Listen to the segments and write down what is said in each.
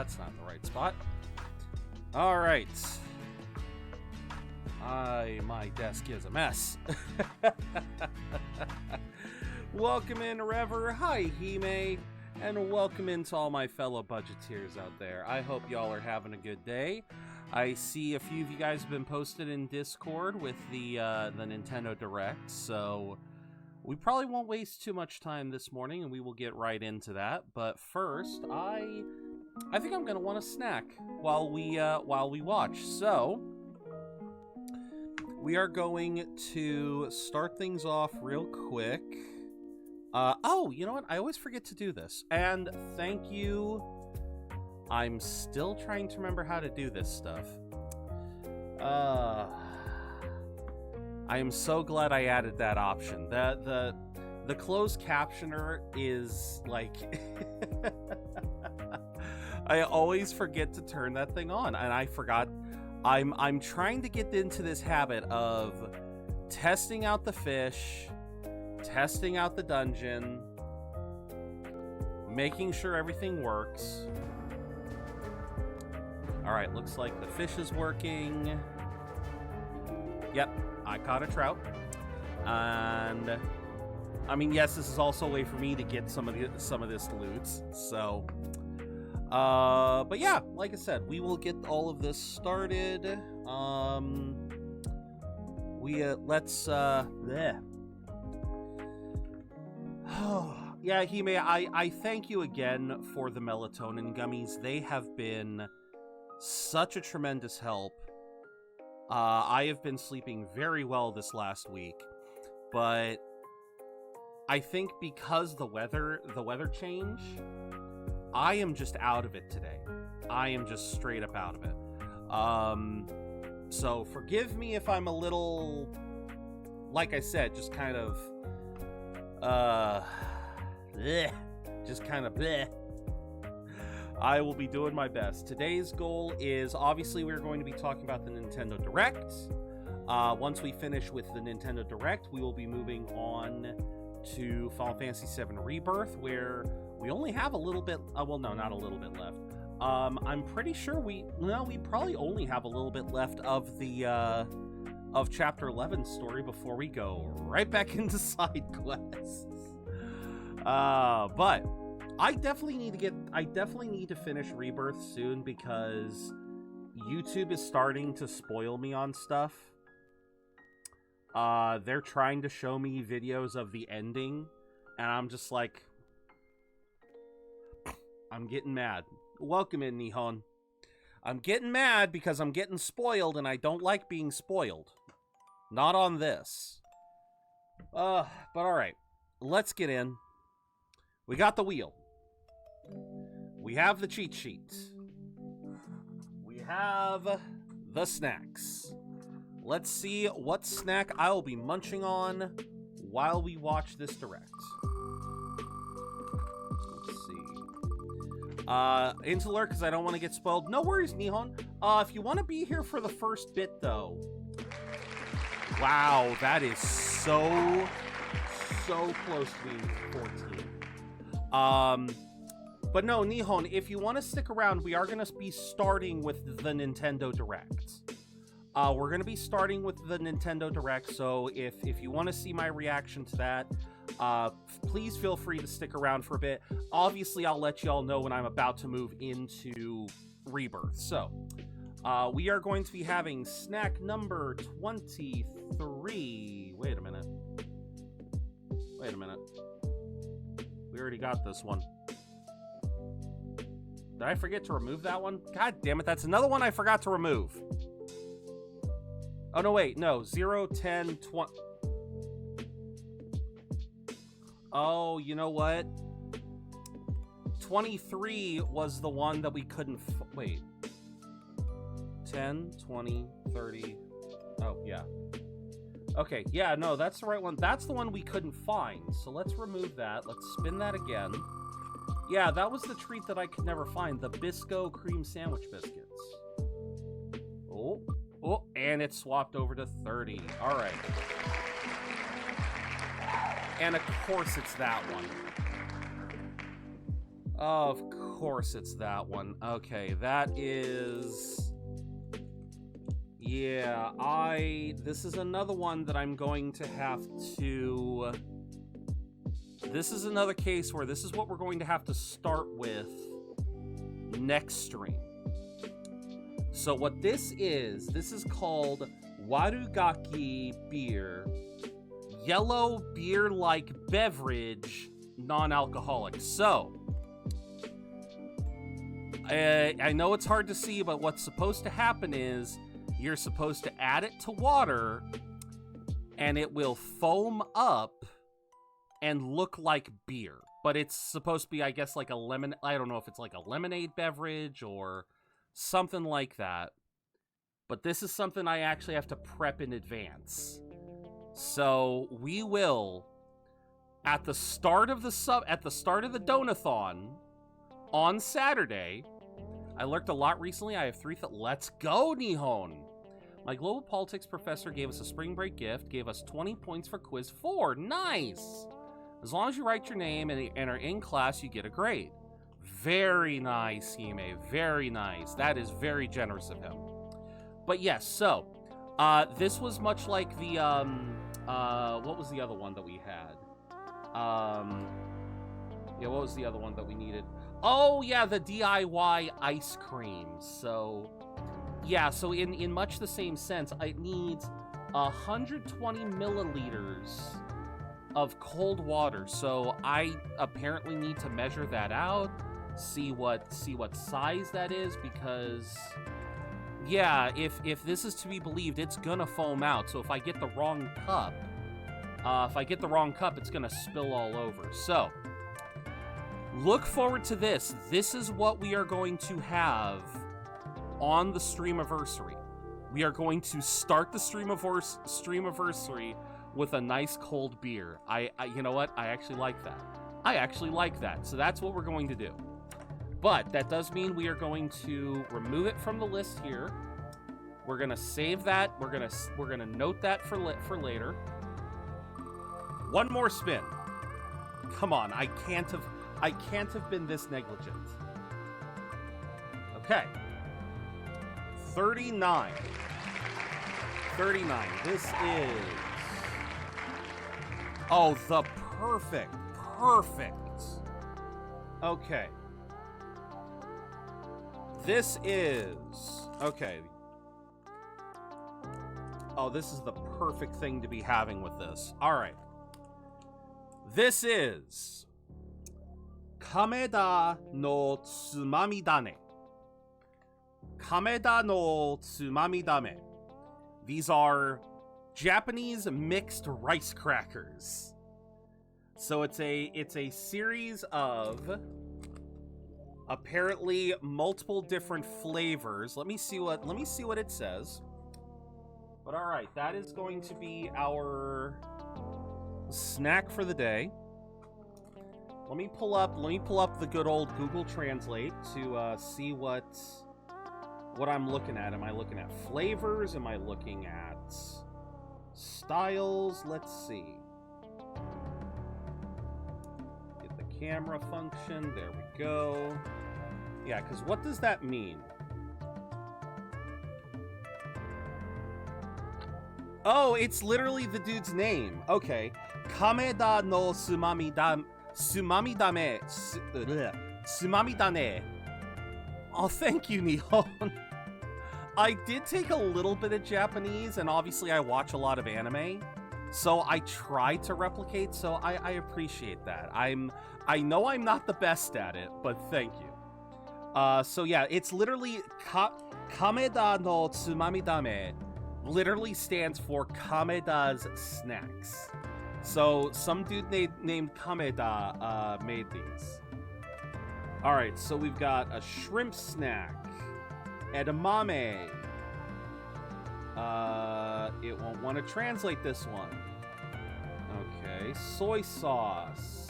that's not the right spot. All right. My desk is a mess. Welcome in, Rever. Hi, Hime. And welcome in to all my fellow budgeteers out there. I hope y'all are having a good day. I see a few of you guys have been posted in Discord with the Nintendo Direct, so we probably won't waste too much time this morning, and we will get right into that. But first, I think I'm gonna want a snack while we watch. So we are going to start things off real quick. Oh, you know what? I always forget to do this. And thank you. I'm still trying to remember how to do this stuff. I am so glad I added that option. The closed captioner is like I always forget to turn that thing on, and I forgot. I'm trying to get into this habit of testing out the fish, testing out the dungeon, making sure everything works. Alright, looks like the fish is working. Yep, I caught a trout. And I mean, yes, this is also a way for me to get some of this loot. So but yeah, like I said, we will get all of this started. Let's bleh. Yeah, Hime, I thank you again for the melatonin gummies. They have been such a tremendous help. I have been sleeping very well this last week, but I think because the weather change, I am just out of it today. I am just straight up out of it. So forgive me if I'm a little, like I said, just kind of bleh. I will be doing my best. Today's goal is, obviously, we're going to be talking about the Nintendo Direct. Once we finish with the Nintendo Direct, we will be moving on to Final Fantasy VII Rebirth, where we only have a little bit, well, no, not a little bit left. I'm pretty sure we probably only have a little bit left of the, of Chapter 11 story before we go right back into side quests. But I definitely need to finish Rebirth soon, because YouTube is starting to spoil me on stuff. They're trying to show me videos of the ending, and I'm just like, I'm getting mad. Welcome in, Nihon. I'm getting mad because I'm getting spoiled, and I don't like being spoiled. Not on this. But alright. Let's get in. We got the wheel. We have the cheat sheet. We have the snacks. Let's see what snack I'll be munching on while we watch this direct. Let's see. Into lurk, because I don't want to get spoiled. No worries, Nihon. If you want to be here for the first bit, though. Wow, that is so close to being 14. But no, Nihon, if you want to stick around, we are going to be starting with the Nintendo Direct. We're going to be starting with the Nintendo Direct, so if you want to see my reaction to that, please feel free to stick around for a bit. Obviously, I'll let y'all know when I'm about to move into Rebirth. So, we are going to be having snack number 23. Wait a minute. We already got this one. Did I forget to remove that one? God damn it, that's another one I forgot to remove. Oh, no, wait, no. 0, 10, 20. Oh, you know what? 23 was the one that we couldn't... wait. 10, 20, 30... Oh, yeah. Okay, yeah, no, that's the right one. That's the one we couldn't find. So let's remove that. Let's spin that again. Yeah, that was the treat that I could never find. The Bisco cream sandwich biscuits. Oh, and it swapped over to 30. All right. And of course it's that one. Of course it's that one. Okay, that is... Yeah, this is another one that I'm going to have to... This is another case where this is what we're going to have to start with next stream. So what this is called Warugaki beer. Yellow beer-like beverage, non-alcoholic. So, I know it's hard to see, but what's supposed to happen is you're supposed to add it to water, and it will foam up and look like beer. But it's supposed to be, I guess, like a lemon... I don't know if it's like a lemonade beverage or something like that. But this is something I actually have to prep in advance. So we will, at the start of the Donathon on Saturday. I lurked a lot recently. I have 3 let's go, Nihon. My global politics professor gave us a spring break gift, gave us 20 points for quiz 4. Nice. As long as you write your name and are in class, you get a grade. Very nice, Hime. Very nice. That is very generous of him. But yes, so this was much like the what was the other one that we had? Yeah, what was the other one that we needed? Oh yeah, the DIY ice cream. So yeah, so in much the same sense, it needs 120 milliliters of cold water. So I apparently need to measure that out, see what size that is, because yeah, if this is to be believed, it's gonna foam out. So if I get the wrong cup, it's gonna spill all over. So look forward to this. This is what we are going to have on the Streamiversary. We are going to start the Streamiversary with a nice cold beer. I you know what? I actually like that. So that's what we're going to do. But that does mean we are going to remove it from the list here. We're gonna save that. We're gonna note that for later. One more spin. Come on, I can't have been this negligent. Okay. 39. 39. This is... Oh, the perfect. Okay. This is... Okay. Oh, this is the perfect thing to be having with this. Alright. This is... Kameda no Tsumami Dane. Kameda no Tsumami Dame. These are Japanese mixed rice crackers. So it's a series of apparently multiple different flavors. Let me see what it says. But all right, that is going to be our snack for the day. Let me pull up the good old Google Translate to see what I'm looking at. Am I looking at flavors? Am I looking at styles? Let's see. Get the camera function. There we go. Yeah, because what does that mean? Oh, it's literally the dude's name. Okay. Kameda no Tsumami Dame. Tsumami Dane. Oh, thank you, Nihon. I did take a little bit of Japanese, and obviously I watch a lot of anime, so I try to replicate, so I appreciate that. I know I'm not the best at it, but thank you. So yeah, it's literally Kameda no Tsumami Dame literally stands for Kameda's Snacks. So some dude named Kameda made these. Alright, so we've got a shrimp snack, edamame. It won't want to translate this one. Okay, soy sauce,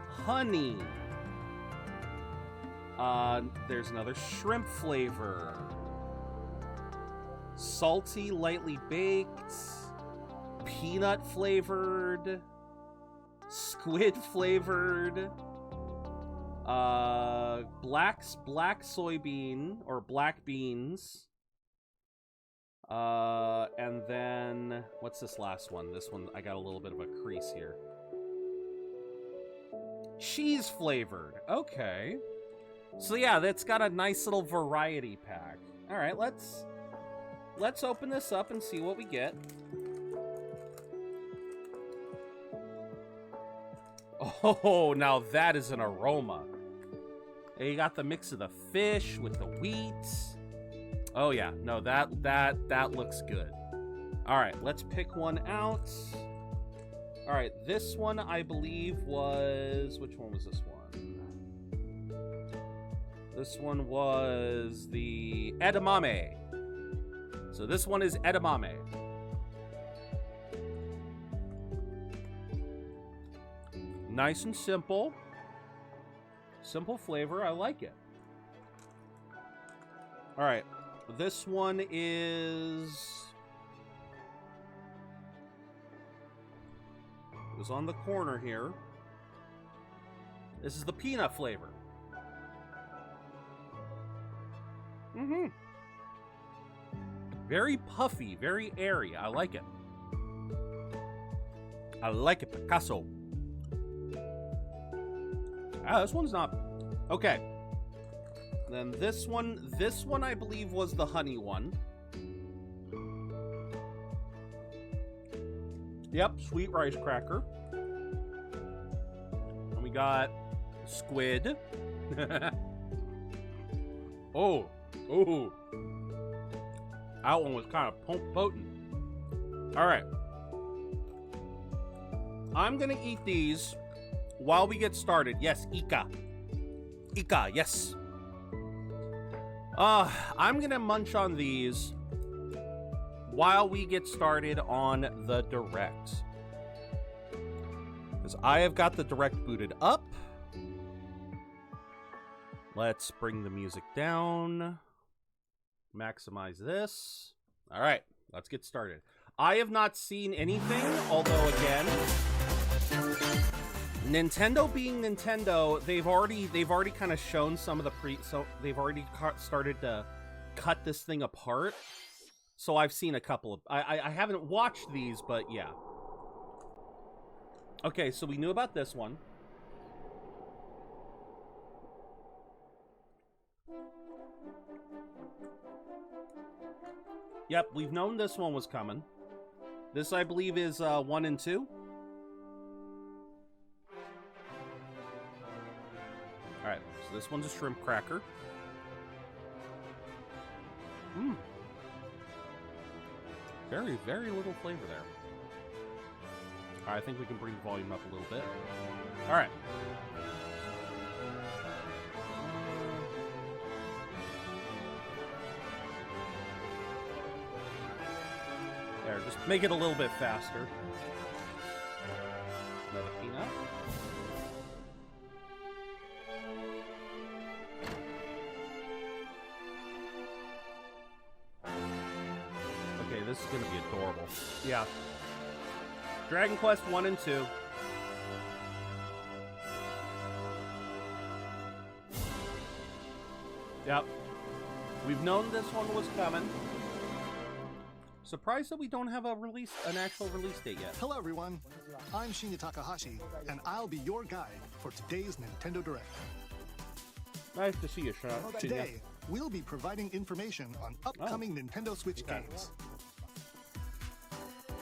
honey. There's another shrimp flavor. Salty, lightly baked, peanut flavored, squid flavored. Black soybean or black beans. And then what's this last one? This one I got a little bit of a crease here. Cheese flavored. Okay. So yeah, that's got a nice little variety pack. All right, let's open this up and see what we get. Oh, now that is an aroma. You got the mix of the fish with the wheat. Oh yeah, no, that looks good. All right, let's pick one out. All right, this one I believe was, which one was this one? This one was the edamame. So this one is edamame. Nice and simple. Simple flavor, I like it. All right, this one is... It was on the corner here. This is the peanut flavor. Mm-hmm. Very puffy, very airy. I like it. I like it, Picasso. Ah, this one's not... Okay. Then this one I believe was the honey one. Yep, sweet rice cracker. And we got squid. Oh. That one was kind of potent. All right. I'm going to eat these while we get started. Yes, Ika. Ika, yes. I'm going to munch on these while we get started on the Direct. Because I have got the Direct booted up. Let's bring the music down. Maximize this. All right, let's get started. I have not seen anything, although again, Nintendo being Nintendo, they've already kind of shown some of the so they've already started to cut this thing apart. So I've seen a couple of I haven't watched these, but yeah. Okay, so we knew about this one. Yep, we've known this one was coming. This, I believe, is 1 and 2. Alright, so this one's a shrimp cracker. Mmm. Very, very little flavor there. Alright, I think we can bring the volume up a little bit. Alright. There, just make it a little bit faster. Another peanut. Okay, this is gonna be adorable. Yeah. Dragon Quest 1 and 2. Yep. We've known this one was coming. Surprised that we don't have an actual release date yet. Hello everyone, I'm Shinya Takahashi, and I'll be your guide for today's Nintendo Direct. Nice to see you, Shinya. Today, we'll be providing information on upcoming Nintendo Switch games.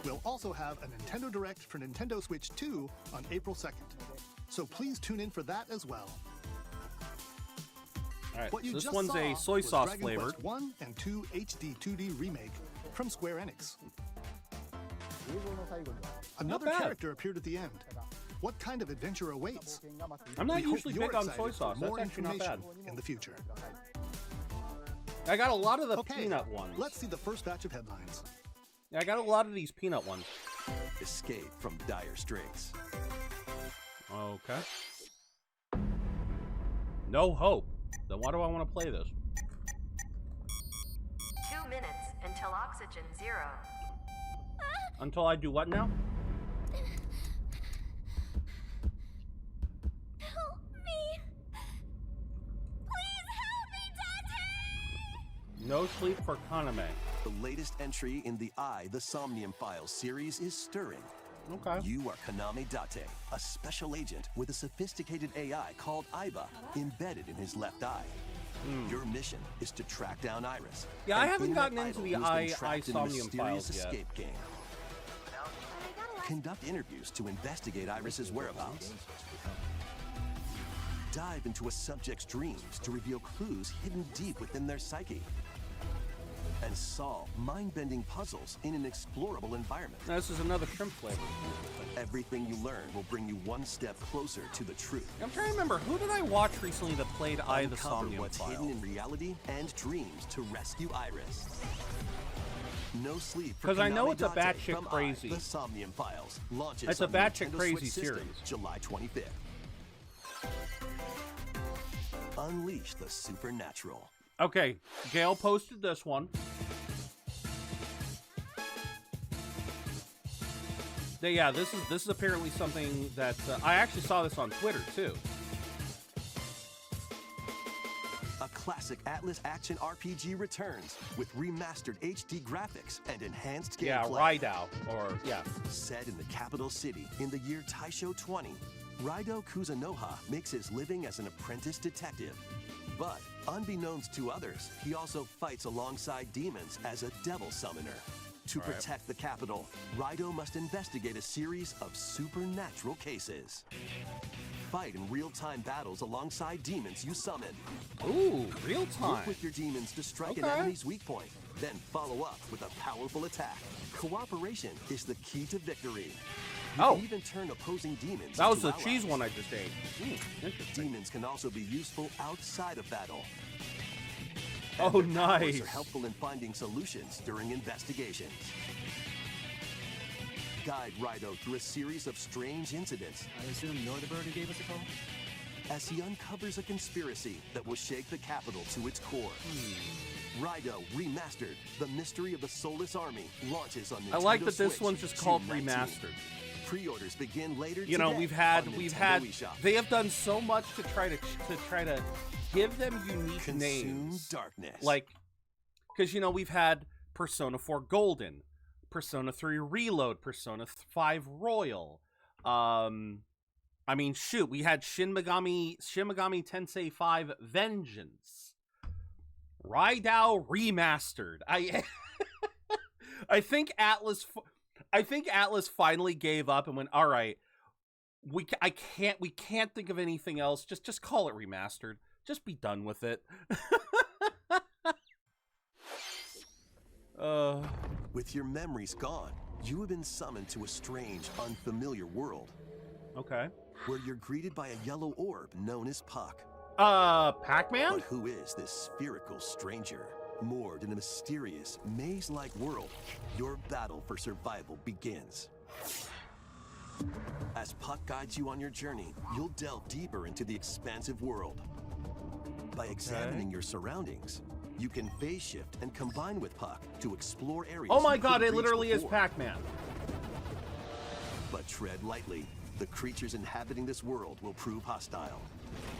We'll also have a Nintendo Direct for Nintendo Switch 2 on April 2nd, so please tune in for that as well. Alright, so this one's a soy sauce Dragon flavored. Quest 1 and 2 HD 2D remake from Square Enix. Another character appeared at the end. What kind of adventure awaits? I'm not usually big on soy sauce. That's actually not bad. In the future. I got a lot of the peanut ones. Let's see the first batch of headlines. Yeah, I got a lot of these peanut ones. Escape from dire straits. Okay. No hope. Then why do I want to play this? 2 minutes until oxygen 0. Until I do what now? Help me! No sleep for Kaname. The latest entry in the The Somnium Files series is stirring. Okay. You are Kaname Date, a special agent with a sophisticated AI called Aiba embedded in his left eye. Your mission is to track down Iris. Yeah, I an haven't internet gotten into idol the who's been trapped in a Somnium mysterious Files yet. escape game. Conduct interviews to investigate Iris's whereabouts. Dive into a subject's dreams to reveal clues hidden deep within their psyche. And solve mind-bending puzzles in an explorable environment. Now, this is another shrimp flavor. Everything you learn will bring you one step closer to the truth. I'm trying to remember, who did I watch recently that played the Uncover Somnium what's File? hidden in reality and dreams to rescue Iris. No sleep for 'Cause I know Konami it's a Date batshit from crazy. The Somnium Files launches It's a on the batshit Nintendo crazy Switch system, series. July 25th. Unleash the supernatural. Okay, Gail posted this one. Yeah, this is apparently something that I actually saw this on Twitter too. A classic Atlas action RPG returns with remastered HD graphics and enhanced gameplay. Yeah, Raidou, or yeah. Set in the capital city in the year Taisho 20, Raido Kuzunoha makes his living as an apprentice detective. But unbeknownst to others, he also fights alongside demons as a devil summoner. To All right. protect the capital, Raido must investigate a series of supernatural cases. Fight in real-time battles alongside demons you summon. Ooh, real time. Work with your demons to strike an Okay. enemy's weak point, then follow up with a powerful attack. Cooperation is the key to victory. You Oh. can even turn opposing demons That was into the cheese allies. one I just ate. Interesting. Demons can also be useful outside of battle. Oh, Powers nice. are helpful in finding solutions during investigations. Guide Raido through a series of strange incidents I assume NerdorDie gave us a call? as he uncovers a conspiracy that will shake the capital to its core. Raido Remastered, The Mystery of the Soulless Army, launches on Nintendo I like that this Switch, one's just called June 19th. remastered. Pre-orders begin later You know, today we've on had Nintendo eShop. they have done so much to try to give them unique Consume names. darkness. Like, because, you know, we've had Persona 4 Golden, Persona 3 Reload, Persona 5 Royal. I mean, shoot, we had Shin Megami Tensei 5 Vengeance. Raidou Remastered. I think Atlas finally gave up and went, all right, we can't think of anything else. Just call it remastered. Just be done with it. With your memories gone, you have been summoned to a strange, unfamiliar world Okay. where you're greeted by a yellow orb known as Puck. Pac-Man? But who is this spherical stranger? Moored in a mysterious, maze-like world, your battle for survival begins. As Puck guides you on your journey, you'll delve deeper into the expansive world. By examining your surroundings, you can phase shift and combine with Puck to explore areas. Oh my you god, couldn't it reach literally is before. Pac-Man. But tread lightly. The creatures inhabiting this world will prove hostile.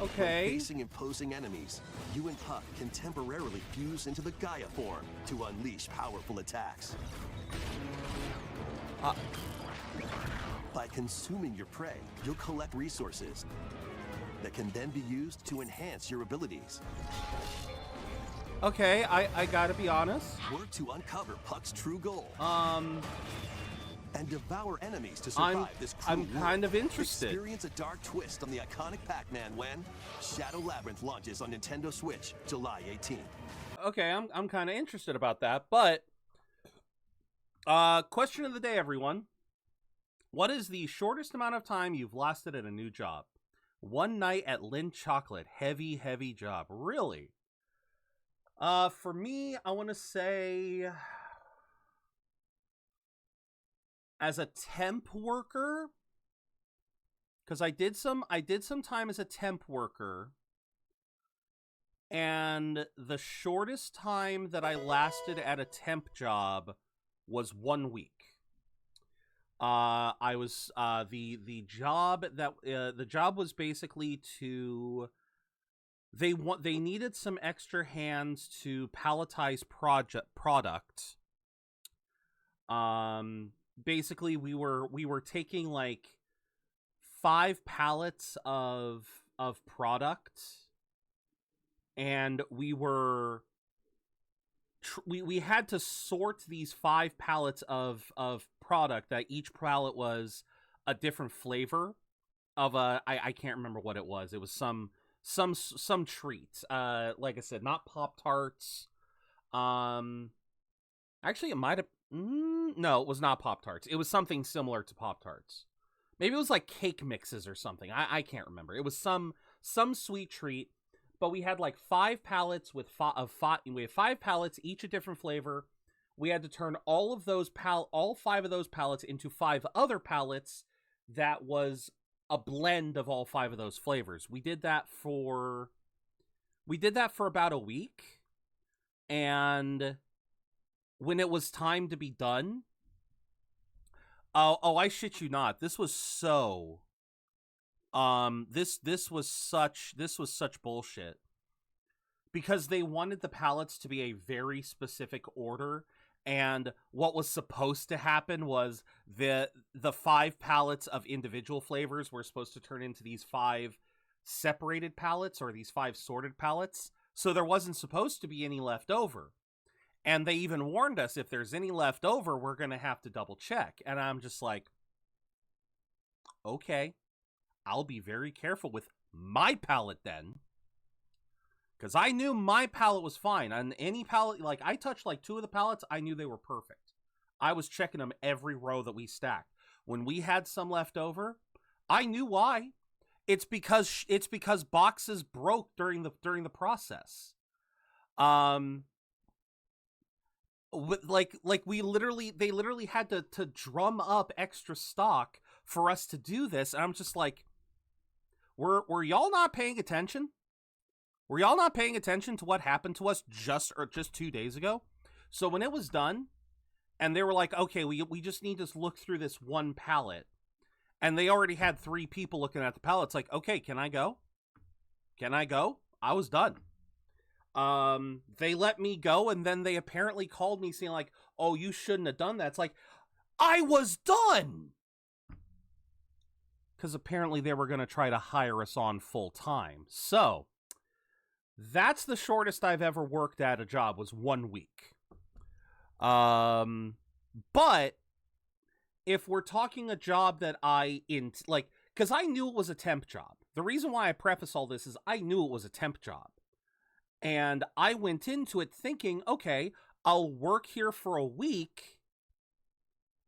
Okay. Facing imposing enemies, you and Puck can temporarily fuse into the Gaia form to unleash powerful attacks. By consuming your prey, you'll collect resources that can then be used to enhance your abilities. Okay, I gotta be honest. Work to uncover Puck's true goal and devour enemies to I'm survive this cruel world. kind of interested. Experience a dark twist on the iconic Pac-Man when Shadow Labyrinth launches on Nintendo Switch, July 18th. Okay, I'm kind of interested about that, but question of the day, everyone. What is the shortest amount of time you've lasted at a new job? One night at Lynn Chocolate. Heavy job. Really? For me, I want to say as a temp worker, because I did some time as a temp worker, and the shortest time that I lasted at a temp job was 1 week. I was the job was basically to they needed some extra hands to palletize product. Basically we were taking like 5 pallets of product, and we had to sort these 5 pallets of product, that each pallet was a different flavor of I can't remember what it was. It was some treat. Like I said, not Pop-Tarts. Actually it might have no, it was not Pop-Tarts. It was something similar to Pop-Tarts. Maybe it was like cake mixes or something. I can't remember. It was some sweet treat. But we had like 5 pallets we had 5 pallets, each a different flavor. We had to turn all 5 of those pallets into 5 other pallets that was a blend of all 5 of those flavors. We did that for about a week. And when it was time to be done, oh, I shit you not, this was so this was such bullshit, because they wanted the pallets to be a very specific order, and what was supposed to happen was the 5 pallets of individual flavors were supposed to turn into these 5 separated pallets, or these 5 sorted pallets, so there wasn't supposed to be any left over. And they even warned us, if there's any left over, we're going to have to double check. And I'm just like, okay, I'll be very careful with my palette then. Because I knew my palette was fine. On any palette, like, I touched like 2 of the palettes, I knew they were perfect. I was checking them every row that we stacked. When we had some left over, I knew why. It's because boxes broke during the process. They literally had to drum up extra stock for us to do this, and I'm just like, were y'all not paying attention? Were y'all not paying attention to what happened to us just 2 days ago? So when it was done, and they were like, okay, we just need to look through this one pallet, and they already had 3 people looking at the pallet. It's like, okay, can I go? Can I go? I was done. They let me go, and then they apparently called me saying like, oh, you shouldn't have done that. It's like, I was done! Because apparently they were going to try to hire us on full time. So, that's the shortest I've ever worked at a job, was 1 week. But, if we're talking a job that because I knew it was a temp job. The reason why I preface all this is I knew it was a temp job. And I went into it thinking, okay, I'll work here for a week.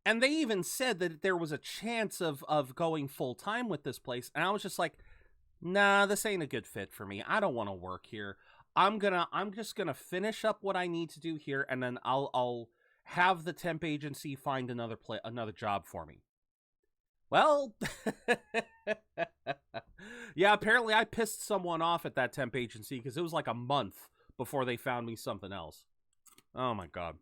And they even said that there was a chance of going full-time with this place. And I was just like, nah, this ain't a good fit for me. I don't want to work here. I'm just gonna finish up what I need to do here, and then I'll have the temp agency find another job for me. Well, yeah, apparently I pissed someone off at that temp agency, because it was like a month before they found me something else. Oh my god.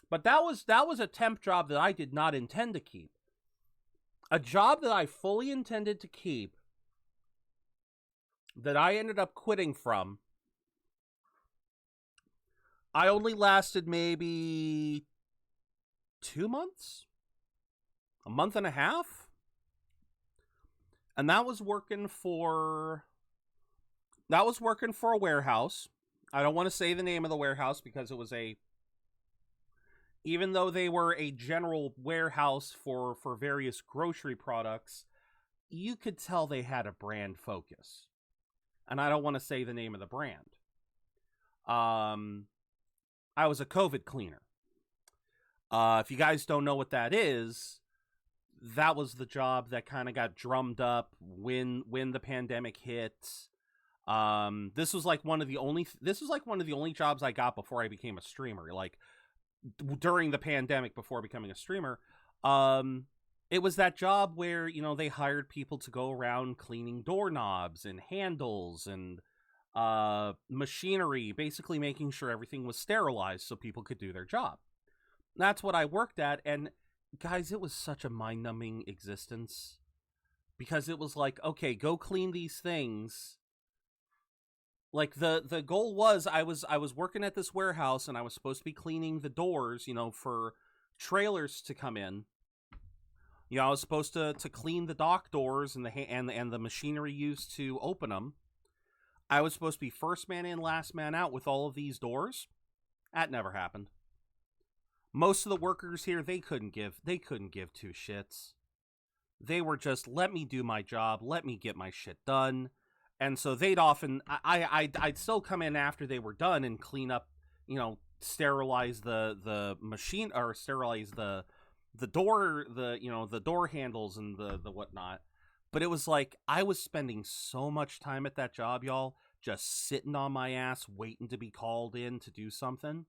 But that was a temp job that I did not intend to keep. A job that I fully intended to keep, that I ended up quitting from, I only lasted maybe 2 months? A month and a half? And that was working for a warehouse. I don't want to say the name of the warehouse, because it was even though they were a general warehouse for various grocery products, you could tell they had a brand focus. And I don't want to say the name of the brand. I was a COVID cleaner. If you guys don't know what that is, that was the job that kind of got drummed up when the pandemic hit. This was like one of the only jobs I got before I became a streamer. Like, during the pandemic, before becoming a streamer, it was that job where, you know, they hired people to go around cleaning doorknobs and handles and machinery, basically making sure everything was sterilized so people could do their job. That's what I worked at, and guys, it was such a mind-numbing existence, because it was like, okay, go clean these things, Like the goal was I was working at this warehouse and I was supposed to be cleaning the doors, you know, for trailers to come in. You know, I was supposed to clean the dock doors and the machinery used to open them. I was supposed to be first man in, last man out with all of these doors. That never happened. Most of the workers here, they couldn't give two shits. They were just, let me do my job, let me get my shit done. And so they'd often, I'd still come in after they were done and clean up, you know, sterilize the machine, or sterilize the door, the door handles and the whatnot. But it was like, I was spending so much time at that job, y'all, just sitting on my ass, waiting to be called in to do something.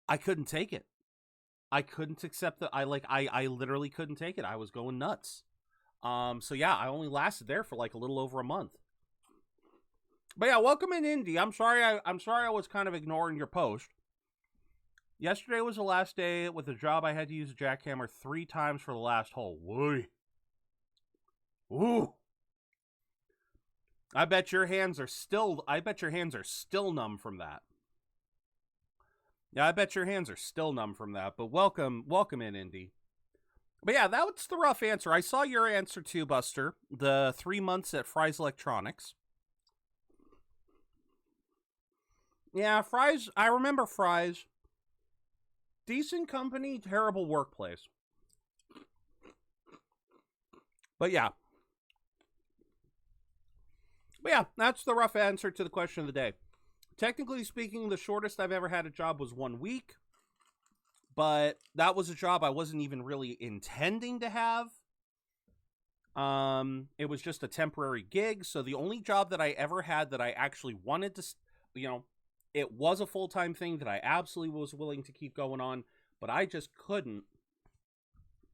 I couldn't take it. I couldn't accept that. I literally couldn't take it. I was going nuts. So yeah, I only lasted there for like a little over a month. But yeah, welcome in, Indy. I'm sorry I was kind of ignoring your post. Yesterday was the last day with a job I had to use a jackhammer 3 times for the last hole. Woo. Ooh. I bet your hands are still numb from that. Yeah, I bet your hands are still numb from that. But welcome in, Indy. But yeah, that's the rough answer. I saw your answer too, Buster. The 3 months at Fry's Electronics. Yeah, Fry's. I remember Fry's. Decent company, terrible workplace. But yeah. That's the rough answer to the question of the day. Technically speaking, the shortest I've ever had a job was 1 week. But that was a job I wasn't even really intending to have. It was just a temporary gig. So the only job that I ever had that I actually wanted to, you know, it was a full-time thing that I absolutely was willing to keep going on, but I just couldn't.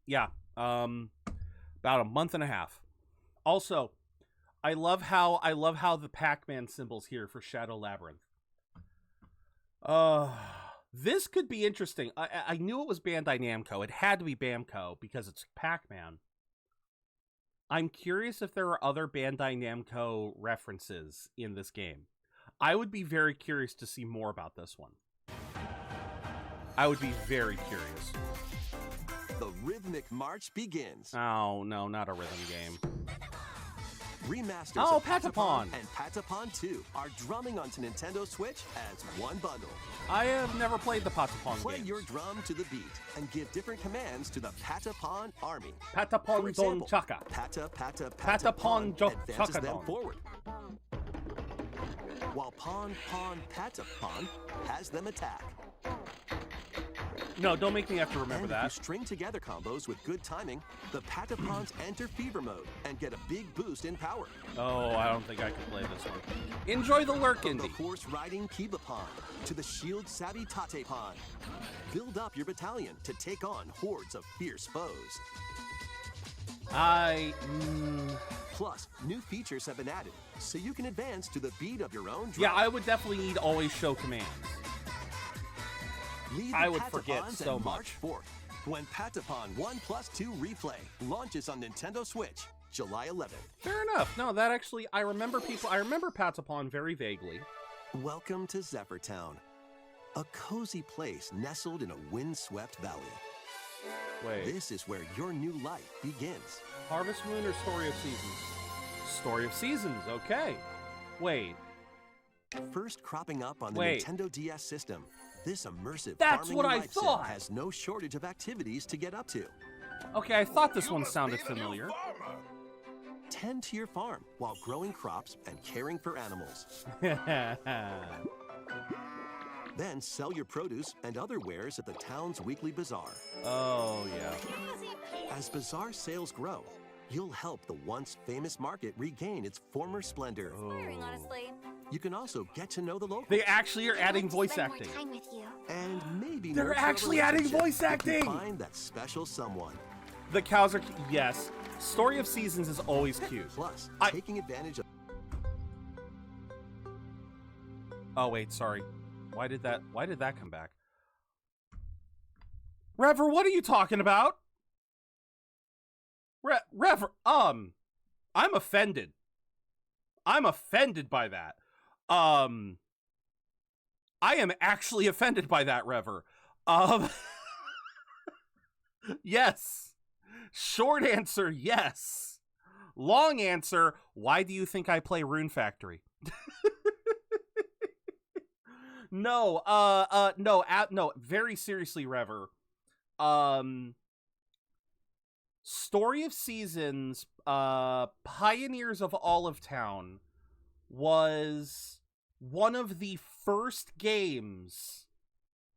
Yeah, about a month and a half. Also, I love how the Pac-Man symbols here for Shadow Labyrinth. This could be interesting. I knew it was Bandai Namco. It had to be Bamco because it's Pac-Man. I'm curious if there are other Bandai Namco references in this game. I would be very curious to see more about this one. I would be very curious. The rhythmic march begins. Oh, no, not a rhythm game. Remasters of Patapon and Patapon 2 are drumming onto Nintendo Switch as one bundle. I have never played the Patapon Play games. your drum to the beat and give different commands to the Patapon army. Patapon Don Chaka. Patapon advances them Chaka. forward. While Patapon has them attack. No, don't make me have to remember and that. If you string together combos with good timing, the Patapons enter fever mode and get a big boost in power. Oh, I don't think I can play this one. Enjoy the lurk, From the Indy. horse-riding Kibapon to the shield-savvy Tatepon. Build up your battalion to take on hordes of fierce foes. Plus, new features have been added, so you can advance to the beat of your own drum. Yeah, I would definitely need always show commands. Leave I the would forget Patapons so and much. March forth when Patapon 1+2 Replay launches on Nintendo Switch, July 11th. Fair enough. No, that actually, I remember Patapon very vaguely. Welcome to Zephyr Town, a cozy place nestled in a windswept valley. Wait, This is where your new life begins. Harvest Moon or Story of Seasons? Story of Seasons, okay. Wait, First cropping up on the Wait. Nintendo DS system, this immersive That's farming what I life sim thought. has no shortage of activities to get up to. okay, I thought this one sounded familiar. Tend to your farm while growing crops and caring for animals. Then sell your produce and other wares at the town's weekly bazaar. Oh, yeah. As bazaar sales grow, you'll help the once famous market regain its former splendor. Inspiring, honestly. You can also get to know the locals. They actually are adding voice Spend more acting. time with you. And maybe They're nurture a actually adding relationship voice if you acting! Find that special someone. The cows are, yes. Story of Seasons is always cute. Plus, I- taking advantage of Oh, wait, sorry. Why did that come back? Rever, what are you talking about? Rever, I'm offended. I'm offended by that. I am actually offended by that, Rever. Yes. Short answer, yes. Long answer, why do you think I play Rune Factory? No, no, very seriously, Rever. Story of Seasons, Pioneers of Olive Town was one of the first games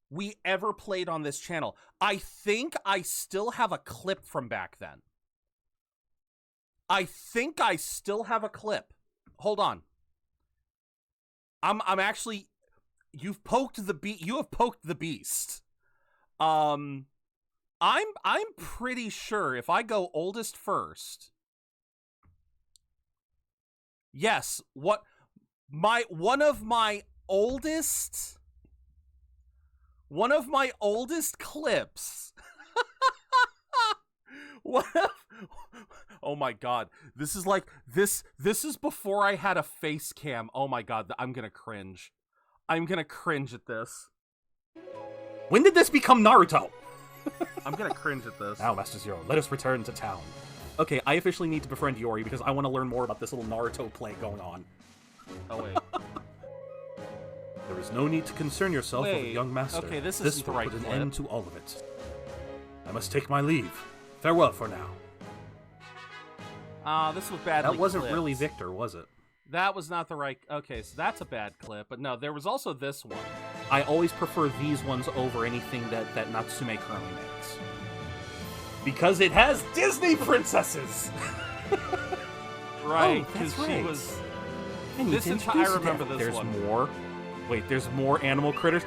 we ever played on this channel. I think I still have a clip from back then. I think I still have a clip. Hold on. I'm actually, you have poked the beast. I'm pretty sure if I go oldest first. Yes, one of my oldest clips. Oh my god. This is like this is before I had a face cam. Oh my god, I'm going to cringe. I'm going to cringe at this. When did this become Naruto? I'm going to cringe at this. Now, Master Zero, let us return to town. Okay, I officially need to befriend Yori because I want to learn more about this little Naruto play going on. Oh, wait. There is no need to concern yourself with the young master. Okay, this will put an end to all of it. I must take my leave. Farewell for now. This was badly That wasn't clipped. Really Victor, was it? That was not the right... Okay, so that's a bad clip. But no, there was also this one. I always prefer these ones over anything that Natsume currently makes. Because it has Disney princesses! Right, because she was... This entire... I remember this one. There's more. Wait, there's more animal critters?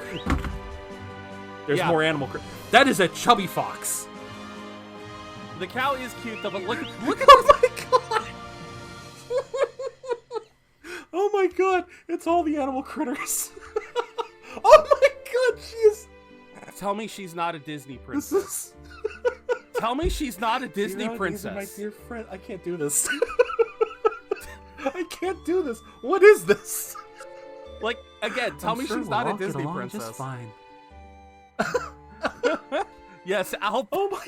There's more animal critters. That is a chubby fox! The cow is cute, though, but look at oh my god! Oh my god, it's all the animal critters. Oh my god, she is... Tell me she's not a Disney princess. Tell me she's not a Disney princess. My dear friend, I can't do this. I can't do this. What is this? Like, again, tell me she's not a Disney princess. Just fine. Yes, Alp. Oh my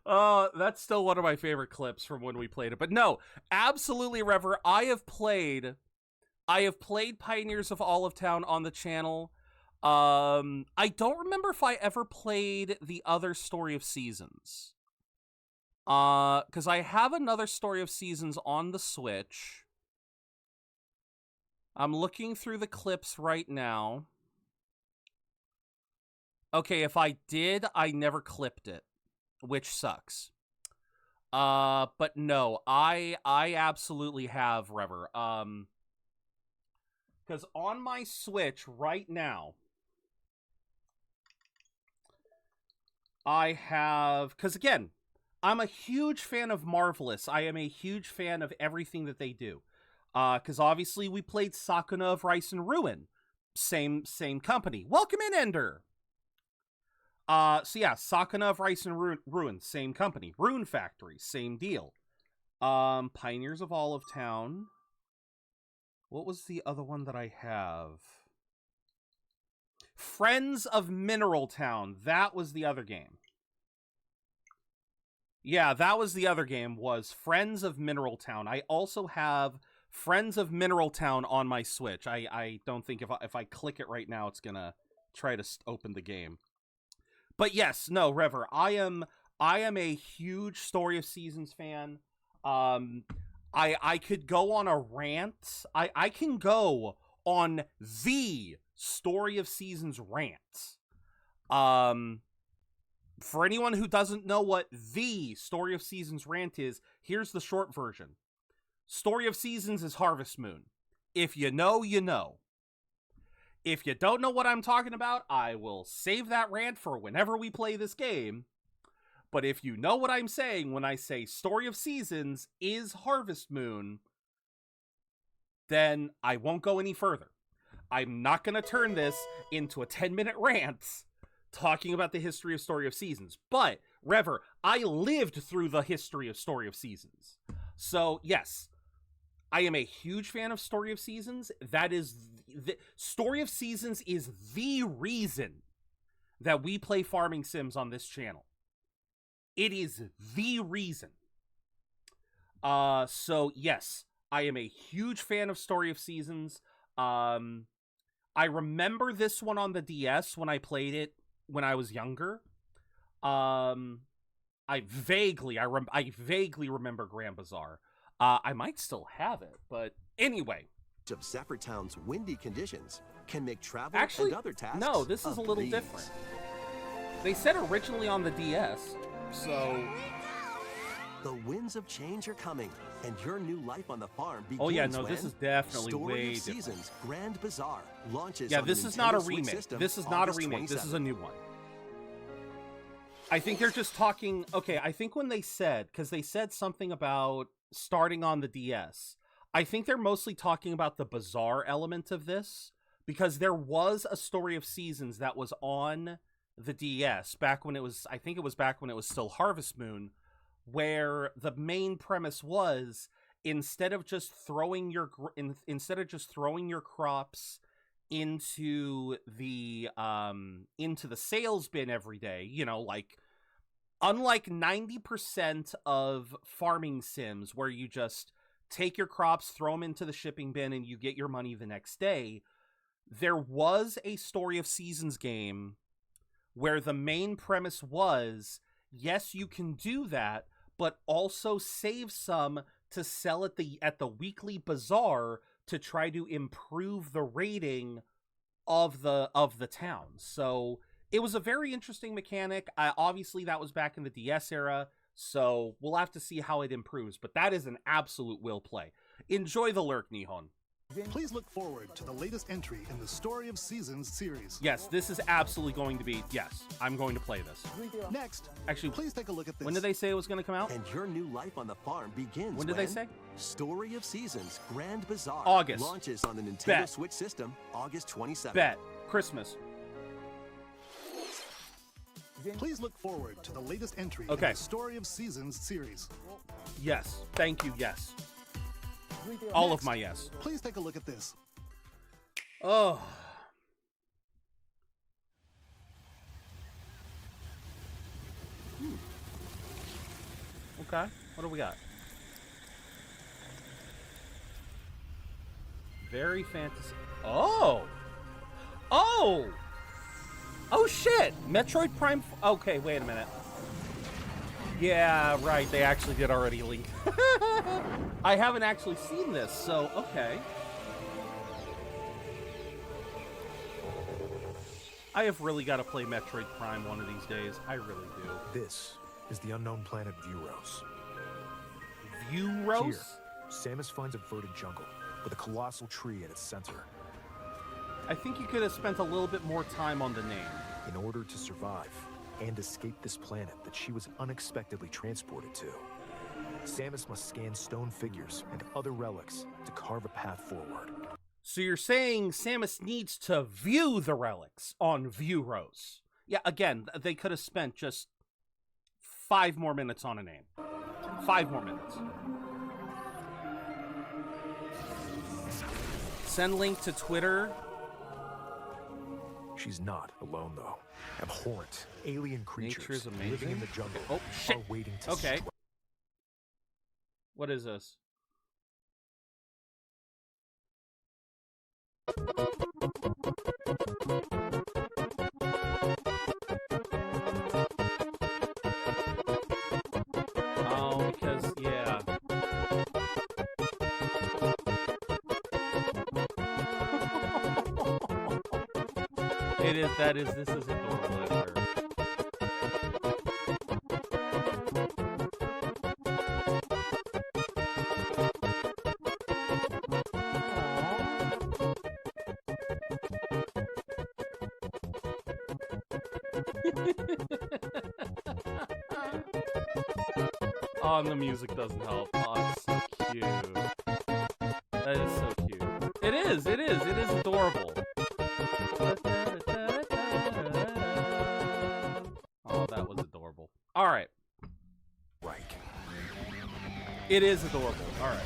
god. That's still one of my favorite clips from when we played it. But no, absolutely, Rever. I have played Pioneers of Olive Town on the channel. I don't remember if I ever played the other Story of Seasons. Because I have another Story of Seasons on the Switch. I'm looking through the clips right now. Okay, if I did, I never clipped it, which sucks. But no, I absolutely have, Rever. Because on my Switch right now, I have... Because again, I'm a huge fan of Marvelous. I am a huge fan of everything that they do. Because obviously we played Sakuna of Rice and Ruin. Same company. Welcome in, Ender! So yeah, Sakuna of Rice and Ruin, same company. Rune Factory, same deal. Pioneers of Olive Town. What was the other one that I have? Friends of Mineral Town. That was the other game. Yeah, that was the other game, was Friends of Mineral Town. I also have Friends of Mineral Town on my Switch. I don't think if I click it right now, it's gonna try to open the game. But yes, no, Rever, I am a huge Story of Seasons fan. I could go on a rant. I can go on the Story of Seasons rant. For anyone who doesn't know what the Story of Seasons rant is, here's the short version. Story of Seasons is Harvest Moon. If you know, you know. If you don't know what I'm talking about, I will save that rant for whenever we play this game. But if you know what I'm saying when I say Story of Seasons is Harvest Moon, then I won't go any further. I'm not going to turn this into a 10-minute rant talking about the history of Story of Seasons. But, Rever, I lived through the history of Story of Seasons. So, yes, I am a huge fan of Story of Seasons. That is the Story of Seasons is the reason that we play farming sims on this channel. It is the reason. So yes, I am a huge fan of Story of Seasons. I remember this one on the DS when I played it when I was younger. I vaguely remember Grand Bazaar. I might still have it, but anyway. Of Zephyr Town's windy conditions can make travel Actually, and other tasks. no, this is a little breeze. different. They said originally on the DS, so... The winds of change are coming, and your new life on the farm begins. Oh yeah, no, when this is definitely Story way of different. Seasons Grand Bazaar launches. Yeah, on this the is not a Nintendo Switch remake. system This is not a August remake. This is a 27th. new one. I think they're just talking... Okay, I think when they said... Because they said something about starting on the DS. I think they're mostly talking about the Bazaar element of this. Because there was a Story of Seasons that was on the DS back when it was... I think it was back when it was still Harvest Moon. Where the main premise was... Instead of just throwing your crops into the sales bin every day, you know, like unlike 90% of farming sims where you just take your crops, throw them into the shipping bin, and you get your money the next day, there was a Story of Seasons game where the main premise was, yes, you can do that, but also save some to sell at the weekly bazaar to try to improve the rating of the town. So it was a very interesting mechanic. Obviously, that was back in the DS era, so we'll have to see how it improves. But that is an absolute will play. Enjoy the lurk, Nihon. Please look forward to the latest entry in the Story of Seasons series. Yes, this is absolutely going to be... Yes, I'm going to play this. Next, Actually, please take a look at this. when did they say it was going to come out? And your new life on the farm begins. When did they say? Story of Seasons Grand Bazaar August. launches on the Nintendo Bet. Switch system August 27th. Bet. Christmas. Please look forward to the latest entry Okay. in the Story of Seasons series. Yes. Thank you, yes. All of my yes. Please take a look at this. Oh. Okay. What do we got? Very fantasy. Oh. Oh. Oh shit. Metroid Prime. Okay, wait a minute. Yeah, right. They actually did already leak. I haven't actually seen this, so okay. I have really got to play Metroid Prime one of these days. I really do. This is the unknown planet Vuros. Vuros? Here, Samus finds a verdant jungle with a colossal tree at its center. I think you could have spent a little bit more time on the name. In order to survive and escape this planet that she was unexpectedly transported to, Samus must scan stone figures and other relics to carve a path forward. So you're saying Samus needs to view the relics on Vuros. Yeah, again, they could have spent just 5 more minutes on a name. 5 more minutes. Send link to Twitter. She's not alone, though. Abhorrent alien creatures Nature's living amazing. in the jungle Oh, shit. are waiting to Okay. strike. What is this? Oh, because, yeah. This is adorable, Edgar. Oh, and the music doesn't help. Oh, it's so cute. That is so cute. It is adorable. Oh, that was adorable. Alright. Right. It is adorable. Alright.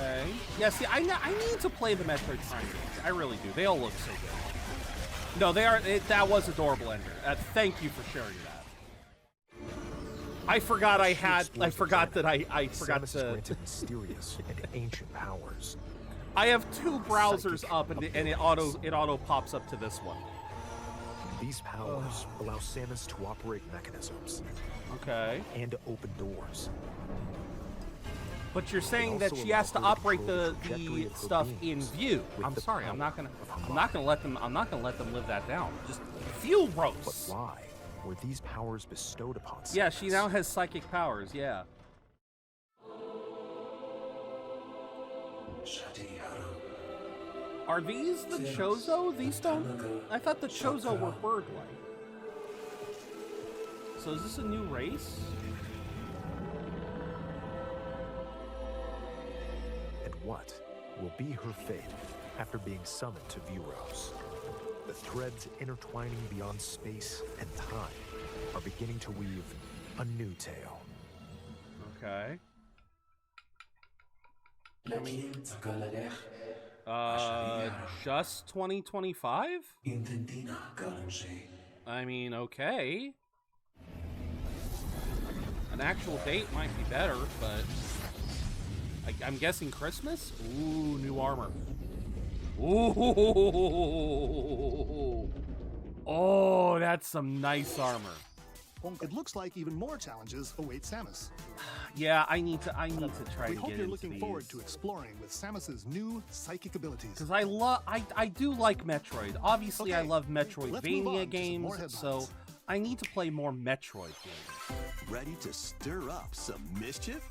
Okay. Yeah, see, I need to play the Metroid Prime games. I really do. They all look so good. No, they are. That was adorable, Ender. Thank you for sharing that. I forgot I had. I forgot that I forgot Samus is to. granted mysterious and ancient powers. I have two browsers up, and it auto pops up to this one. These powers allow Samus to operate mechanisms Okay. and to open doors. But you're saying that she has to operate the stuff in view. I'm sorry. I'm not gonna let them live that down. Just fuel But roast. why were these powers bestowed upon Samus? Yeah, she now has psychic powers. Yeah. Are these the Chozo? These don't. I thought the Chozo were bird-like. So is this a new race? And what will be her fate after being summoned to Vuros? The threads intertwining beyond space and time are beginning to weave a new tale. Okay. Just 2025? I mean, okay. An actual date might be better, but I'm guessing Christmas? Ooh, new armor. Ooh. Oh, that's some nice armor. It looks like even more challenges await Samus. Yeah, I need to try We to hope get you're into looking these. forward to exploring with Samus's new psychic abilities. Because I do like Metroid. Obviously, I Okay, love let's move on Metroidvania to some more games, so headlines. I need to play more Metroid games. Ready to stir up some mischief?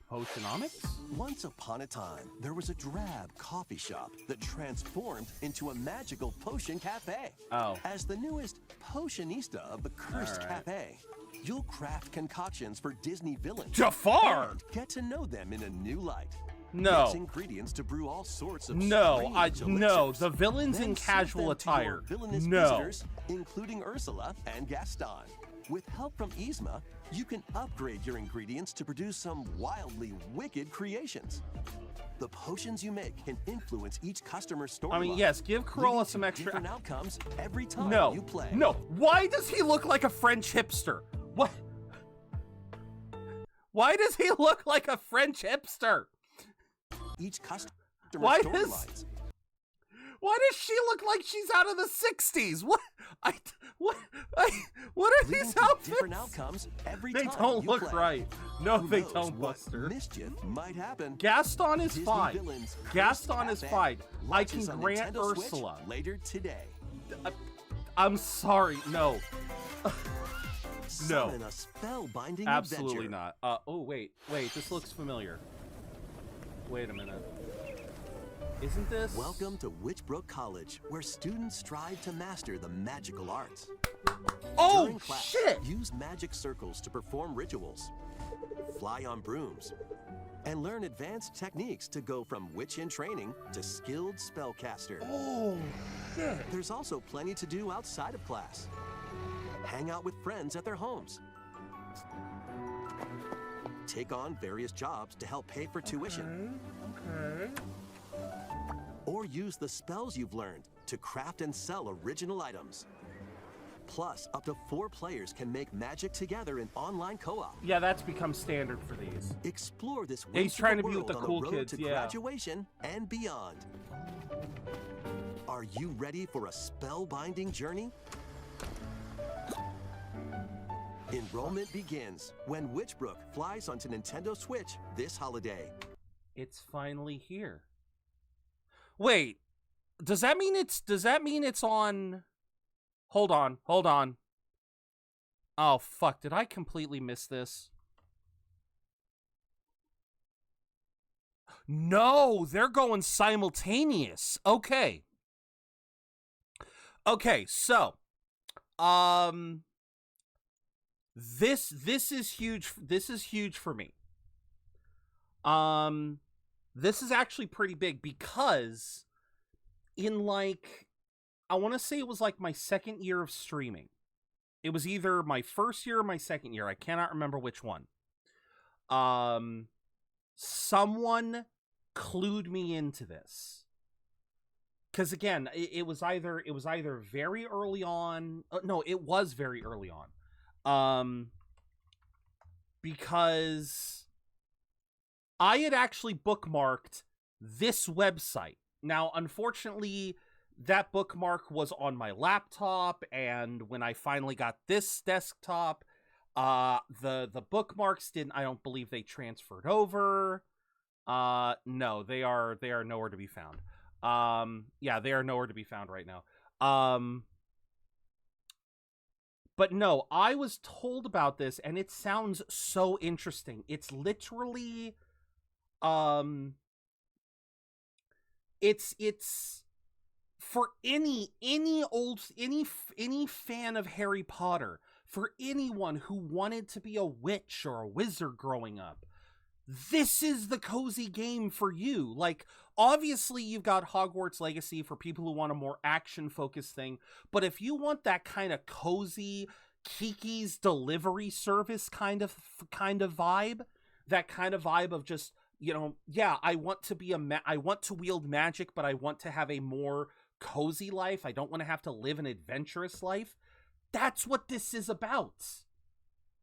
Potionomics? Once upon a time, there was a drab coffee shop that transformed into a magical potion cafe. Oh. As the newest potionista of the cursed All right. cafe, you'll craft concoctions for Disney villains. Jafar! And get to know them in a new light. No. Mix ingredients to brew all sorts of No, strange no, elixirs. the villains Then in serve casual them to your attire. villainous No. visitors, including Ursula and Gaston. With help from Yzma, you can upgrade your ingredients to produce some wildly wicked creations. The potions you make can influence each customer's story. I mean, yes, give Corolla some extra. Different outcomes every time No, you play. no. Why does he look like a French hipster? What? Why does he look like a French hipster? Each customer's Why storylines. Why does she look like she's out of the 60s? What are Leading these to outfits? different outcomes every They time don't you look play. right. No, Who they knows don't, what Buster. mischief might happen. Gaston is Disney fine. villains Cursed Gaston is Cafe fine. I can launches on grant Nintendo Switch Ursula. later today. I'm sorry. No. Summon a spellbinding Absolutely adventure. not. Oh, wait. This looks familiar. Wait a minute. Isn't this? Welcome to Witchbrook College, where students strive to master the magical arts. Oh, During class, shit! use magic circles to perform rituals, fly on brooms, and learn advanced techniques to go from witch in training to skilled spellcaster. Oh, shit. There's also plenty to do outside of class. Hang out with friends at their homes. Take on various jobs to help pay for tuition. Okay. Or use the spells you've learned to craft and sell original items. Plus, up to 4 players can make magic together in online co-op. Yeah, that's become standard for these. Explore this Yeah, he's trying to be whimsical with the world cool on the road kids, to yeah. graduation and beyond. Are you ready for a spellbinding journey? Enrollment begins when Witchbrook flies onto Nintendo Switch this holiday. It's finally here. Wait, does that mean it's on? Hold on. Oh fuck, did I completely miss this? No, they're going simultaneous. Okay, so this is huge. This is huge for me. This is actually pretty big because in like, I want to say it was like my second year of streaming. It was either my first year or my second year. I cannot remember which one. someone clued me into this. Because again, it was either very early on. No, it was very early on. Because I had actually bookmarked this website. Now, unfortunately, that bookmark was on my laptop, and when I finally got this desktop, the bookmarks didn't. I don't believe they transferred over. No, they are nowhere to be found. Yeah, they are nowhere to be found right now. But no, I was told about this, and it sounds so interesting. It's literally, it's for any fan of Harry Potter, for anyone who wanted to be a witch or a wizard growing up, this is the cozy game for you. Like, obviously you've got Hogwarts Legacy for people who want a more action-focused thing, but if you want that kind of cozy Kiki's Delivery Service kind of vibe, that kind of vibe of just, you know, yeah, I want to I want to wield magic, but I want to have a more cozy life. I don't want to have to live an adventurous life. That's what this is about.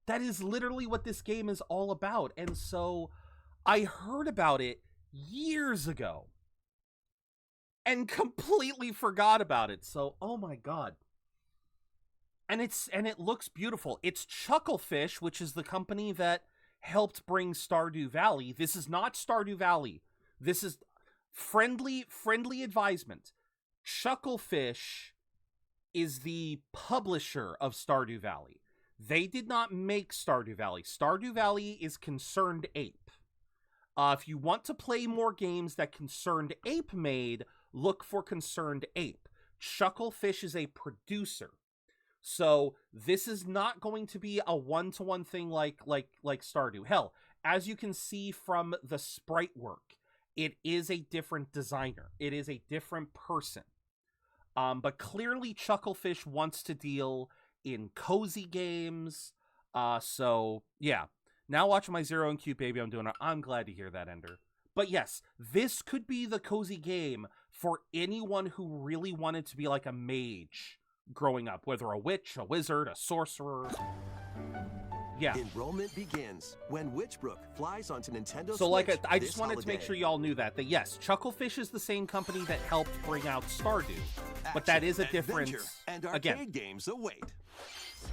That is literally what this game is all about. And so I heard about it years ago and completely forgot about it. So, oh my God. And it looks beautiful. It's Chucklefish, which is the company that helped bring Stardew Valley. This is not Stardew Valley. This is friendly advisement. Chucklefish is the publisher of Stardew Valley. They did not make Stardew Valley. Stardew Valley is Concerned Ape. If you want to play more games that Concerned Ape made, look for Concerned Ape. Chucklefish is a producer. So this is not going to be a one-to-one thing like Stardew. Hell, as you can see from the sprite work, it is a different designer. It is a different person. But clearly Chucklefish wants to deal in cozy games. So yeah. Now watching my Zero and Cute Baby, I'm doing it. I'm glad to hear that, Ender. But yes, this could be the cozy game for anyone who really wanted to be like a mage growing up, whether a witch, a wizard, a sorcerer. Yeah. Enrollment begins when Witchbrook flies onto Nintendo So Switch. like, I just wanted to make sure y'all knew that yes, Chucklefish is the same company that helped bring out Stardew, but that is a difference. And arcade games await.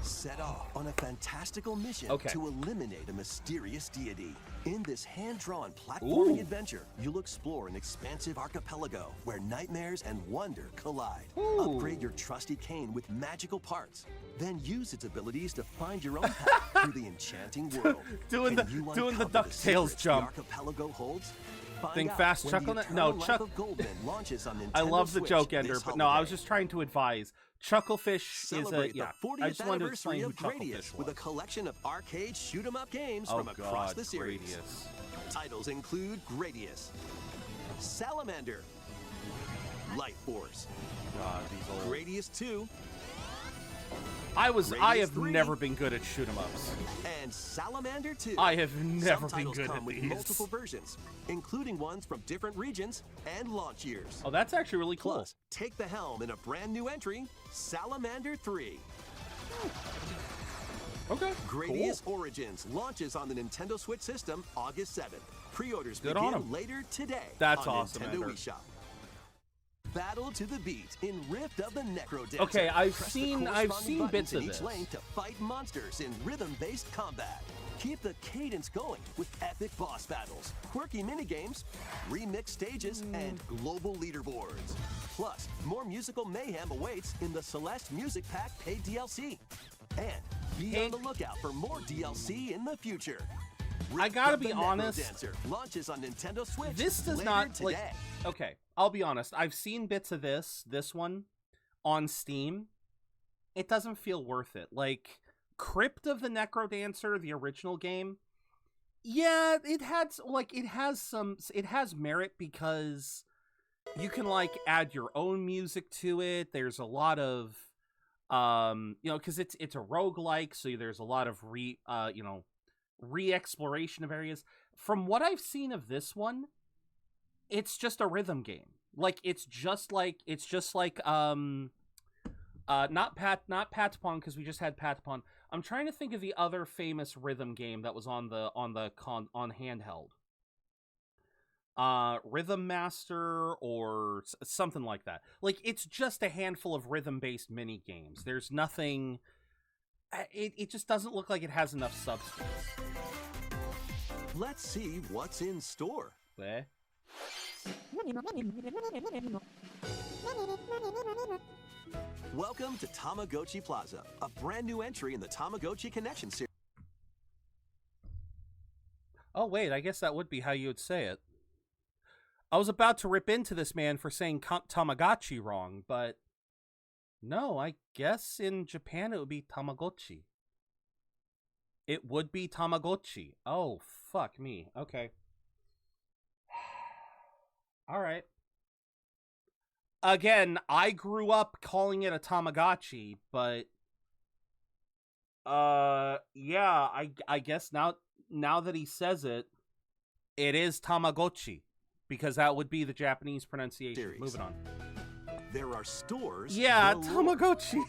Set off on a fantastical mission to eliminate a mysterious deity. In this hand-drawn platforming adventure, you'll explore an expansive archipelago where nightmares and wonder collide. Upgrade your trusty cane with magical parts. Then use its abilities to find your own path through the enchanting world. doing the DuckTales jump. The archipelago holds. Think fast, Chuckle. No, Chuck. I love the joke, Ender, but no, I was just trying to advise. Chucklefish is a I just wanted to explain who Chucklefish was. With a collection of arcade shoot-'em-up games from across the series. Gradius. Titles include Gradius, Salamander, Light Force, Gradius 2. I have never been good at shoot-'em-ups. And Salamander 2. I have never been good come at with these. multiple versions, including ones from different regions and launch years. Oh, that's actually really cool. Plus, take the helm in a brand new entry, Salamander 3. Okay, Gradius Origins launches on the Nintendo Switch system August 7th. Pre-orders begin later today. That's on awesome, Nintendo Ender. eShop. Battle to the beat in Rift of the Necrodancer. Okay, I've Press the seen corresponding bits buttons in of each this. lane to fight monsters in rhythm-based combat. Keep the cadence going with epic boss battles, quirky minigames, remix stages, and global leaderboards. Plus, more musical mayhem awaits in the Celeste Music Pack paid DLC. And be on the lookout for more DLC in the future. I gotta be honest. Dancer launches on Nintendo Switch. This does later not today. like. Okay, I'll be honest. I've seen bits of this one, on Steam. It doesn't feel worth it. Like Crypt of the Necrodancer, the original game. Yeah, it has merit because you can like add your own music to it. There's a lot of because it's a roguelike, so there's a lot of re-exploration of areas. From what I've seen of this one, it's just a rhythm game. Like it's just like not Patapon, because we just had Patapon. I'm trying to think of the other famous rhythm game that was on handheld. Rhythm Master or something like that. Like it's just a handful of rhythm-based mini games. There's nothing. It just doesn't look like it has enough substance. Let's see what's in store. Eh? Welcome to Tamagotchi Plaza, a brand new entry in the Tamagotchi Connection series. Oh, wait, I guess that would be how you would say it. I was about to rip into this man for saying Tamagotchi wrong, but no, I guess in Japan it would be Tamagotchi. It would be Tamagotchi. Oh, fuck me. Okay. All right. Again, I grew up calling it a Tamagotchi, but yeah, I guess now that he says it, it is Tamagotchi, because that would be the Japanese pronunciation. Series. Moving on. There are stores. Yeah, galore. Tamagotchi.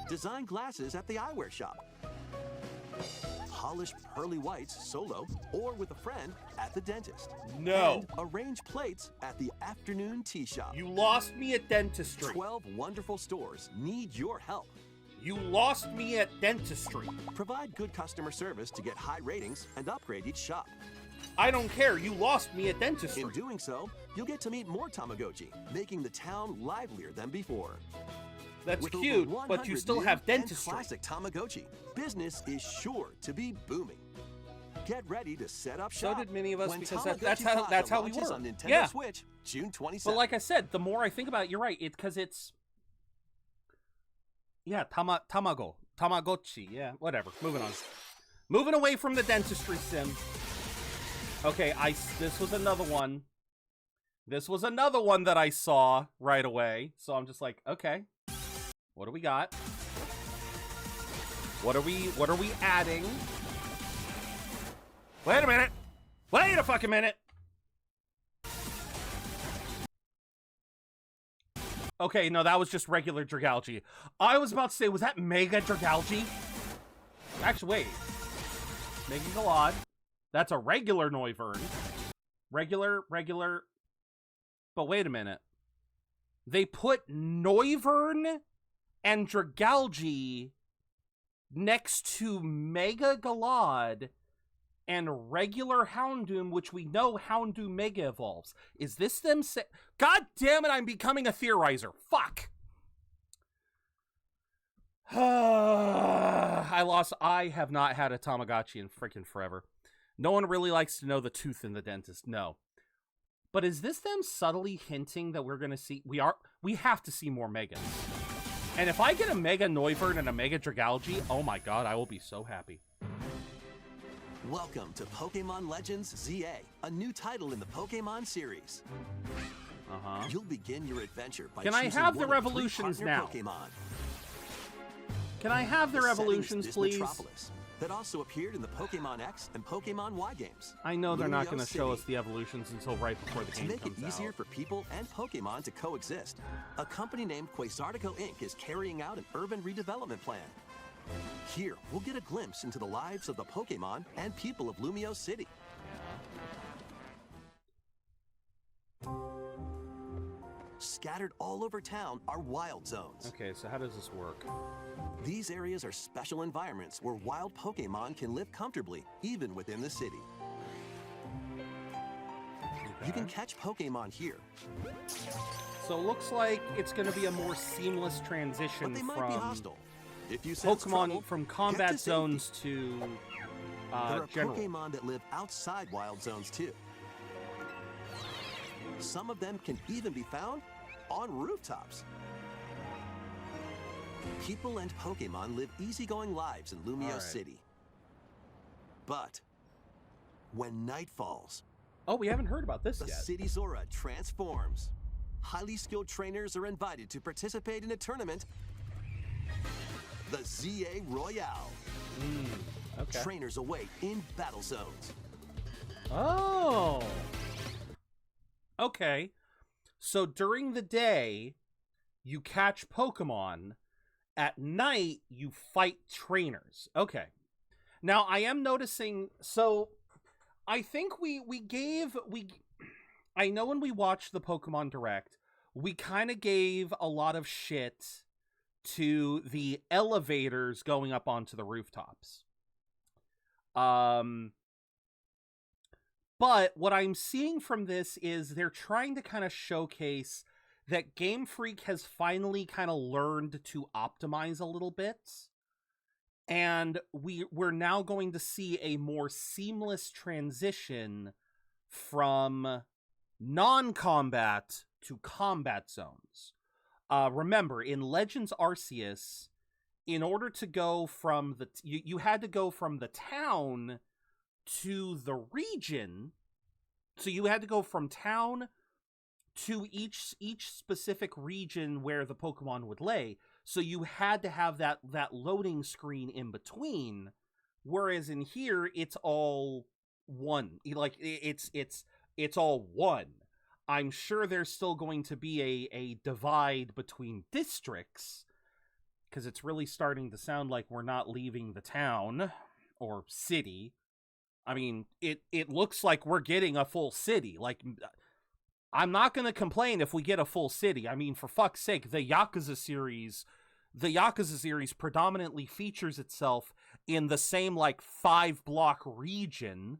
Design glasses at the eyewear shop. Polish pearly whites solo or with a friend at the dentist. No. And arrange plates at the afternoon tea shop. You lost me at dentistry. 12 wonderful stores need your help. You lost me at dentistry. Provide good customer service to get high ratings and upgrade each shop. I don't care. You lost me at dentistry. In doing so, you'll get to meet more Tamagotchi, making the town livelier than before. That's With cute, over but you 100 still new have and dentistry. classic Tamagotchi. Business is sure to be booming. Get ready to set up So shop. did many of us, when because Tamagotchi that's how we Plaza were. launches on Nintendo Yeah. Switch, June 27th. But like I said, the more I think about it, you're right. Because it's yeah, Tamagotchi. Yeah, whatever. Moving on. Moving away from the dentistry sim. Okay, this was another one. This was another one that I saw right away. So I'm just like, okay, what do we got? What are we adding? Wait a minute. Wait a fucking minute. Okay, no, that was just regular Dragalge. I was about to say, was that Mega Dragalge? Actually, wait. Mega Galad. That's a regular Noivern. Regular. But wait a minute. They put Noivern and Dragalge next to Mega Galad and regular Houndoom, which we know Houndoom Mega evolves. Is this them say? God damn it, I'm becoming a theorizer. Fuck. I have not had a Tamagotchi in freaking forever. No one really likes to know the tooth in the dentist. No. But is this them subtly hinting that we're going to see... We have to see more Megas. And if I get a Mega Noivern and a Mega Dragalge, oh my god, I will be so happy. Welcome to Pokemon Legends ZA, a new title in the Pokemon series. Uh-huh. You'll begin your adventure by Can I choosing have the one of 3 revolutions partner now? Pokemon. Can I have their The setting is evolutions, this please? Metropolis that also appeared in the Pokemon X and Pokemon Y games. I know they're not Lumio going to show City. us the evolutions until right before the To game make it comes easier out. for people and Pokemon to coexist, a company named Quasartico Inc. is carrying out an urban redevelopment plan. Here, we'll get a glimpse into the lives of the Pokemon and people of Lumio City. Scattered all over town are wild zones. Okay, so how does this work? These areas are special environments where wild Pokemon can live comfortably, even within the city. You can catch Pokemon here, So it looks like it's going to be a more seamless transition but they might be from hostile. If you sense Pokemon, trouble, from get to combat safety. zones to There are general. Pokemon that live outside wild zones too. Some of them can even be found on rooftops. People and Pokemon live easygoing lives in Lumio All right. City. But when night falls, Oh, we haven't heard about this the yet. city's aura transforms. Highly skilled trainers are invited to participate in a tournament, the ZA Royale. Okay. Trainers await in battle zones. Oh. Okay. So during the day, you catch Pokemon. At night, you fight trainers. Okay. Now, I am noticing... So, I think I know when we watched the Pokemon Direct, we kind of gave a lot of shit to the elevators going up onto the rooftops. But what I'm seeing from this is they're trying to kind of showcase that Game Freak has finally kind of learned to optimize a little bit. And we're now going to see a more seamless transition from non-combat to combat zones. Remember, in Legends Arceus, in order to go from the... You had to go from the town to the region. So you had to go from town to each specific region where the Pokemon would lay. So you had to have that loading screen in between. Whereas in here, it's all one. Like, it's all one. I'm sure there's still going to be a divide between districts, because it's really starting to sound like we're not leaving the town or city. I mean, it looks like we're getting a full city. Like, I'm not going to complain if we get a full city. I mean, for fuck's sake, the Yakuza series predominantly features itself in the same, like, 5-block region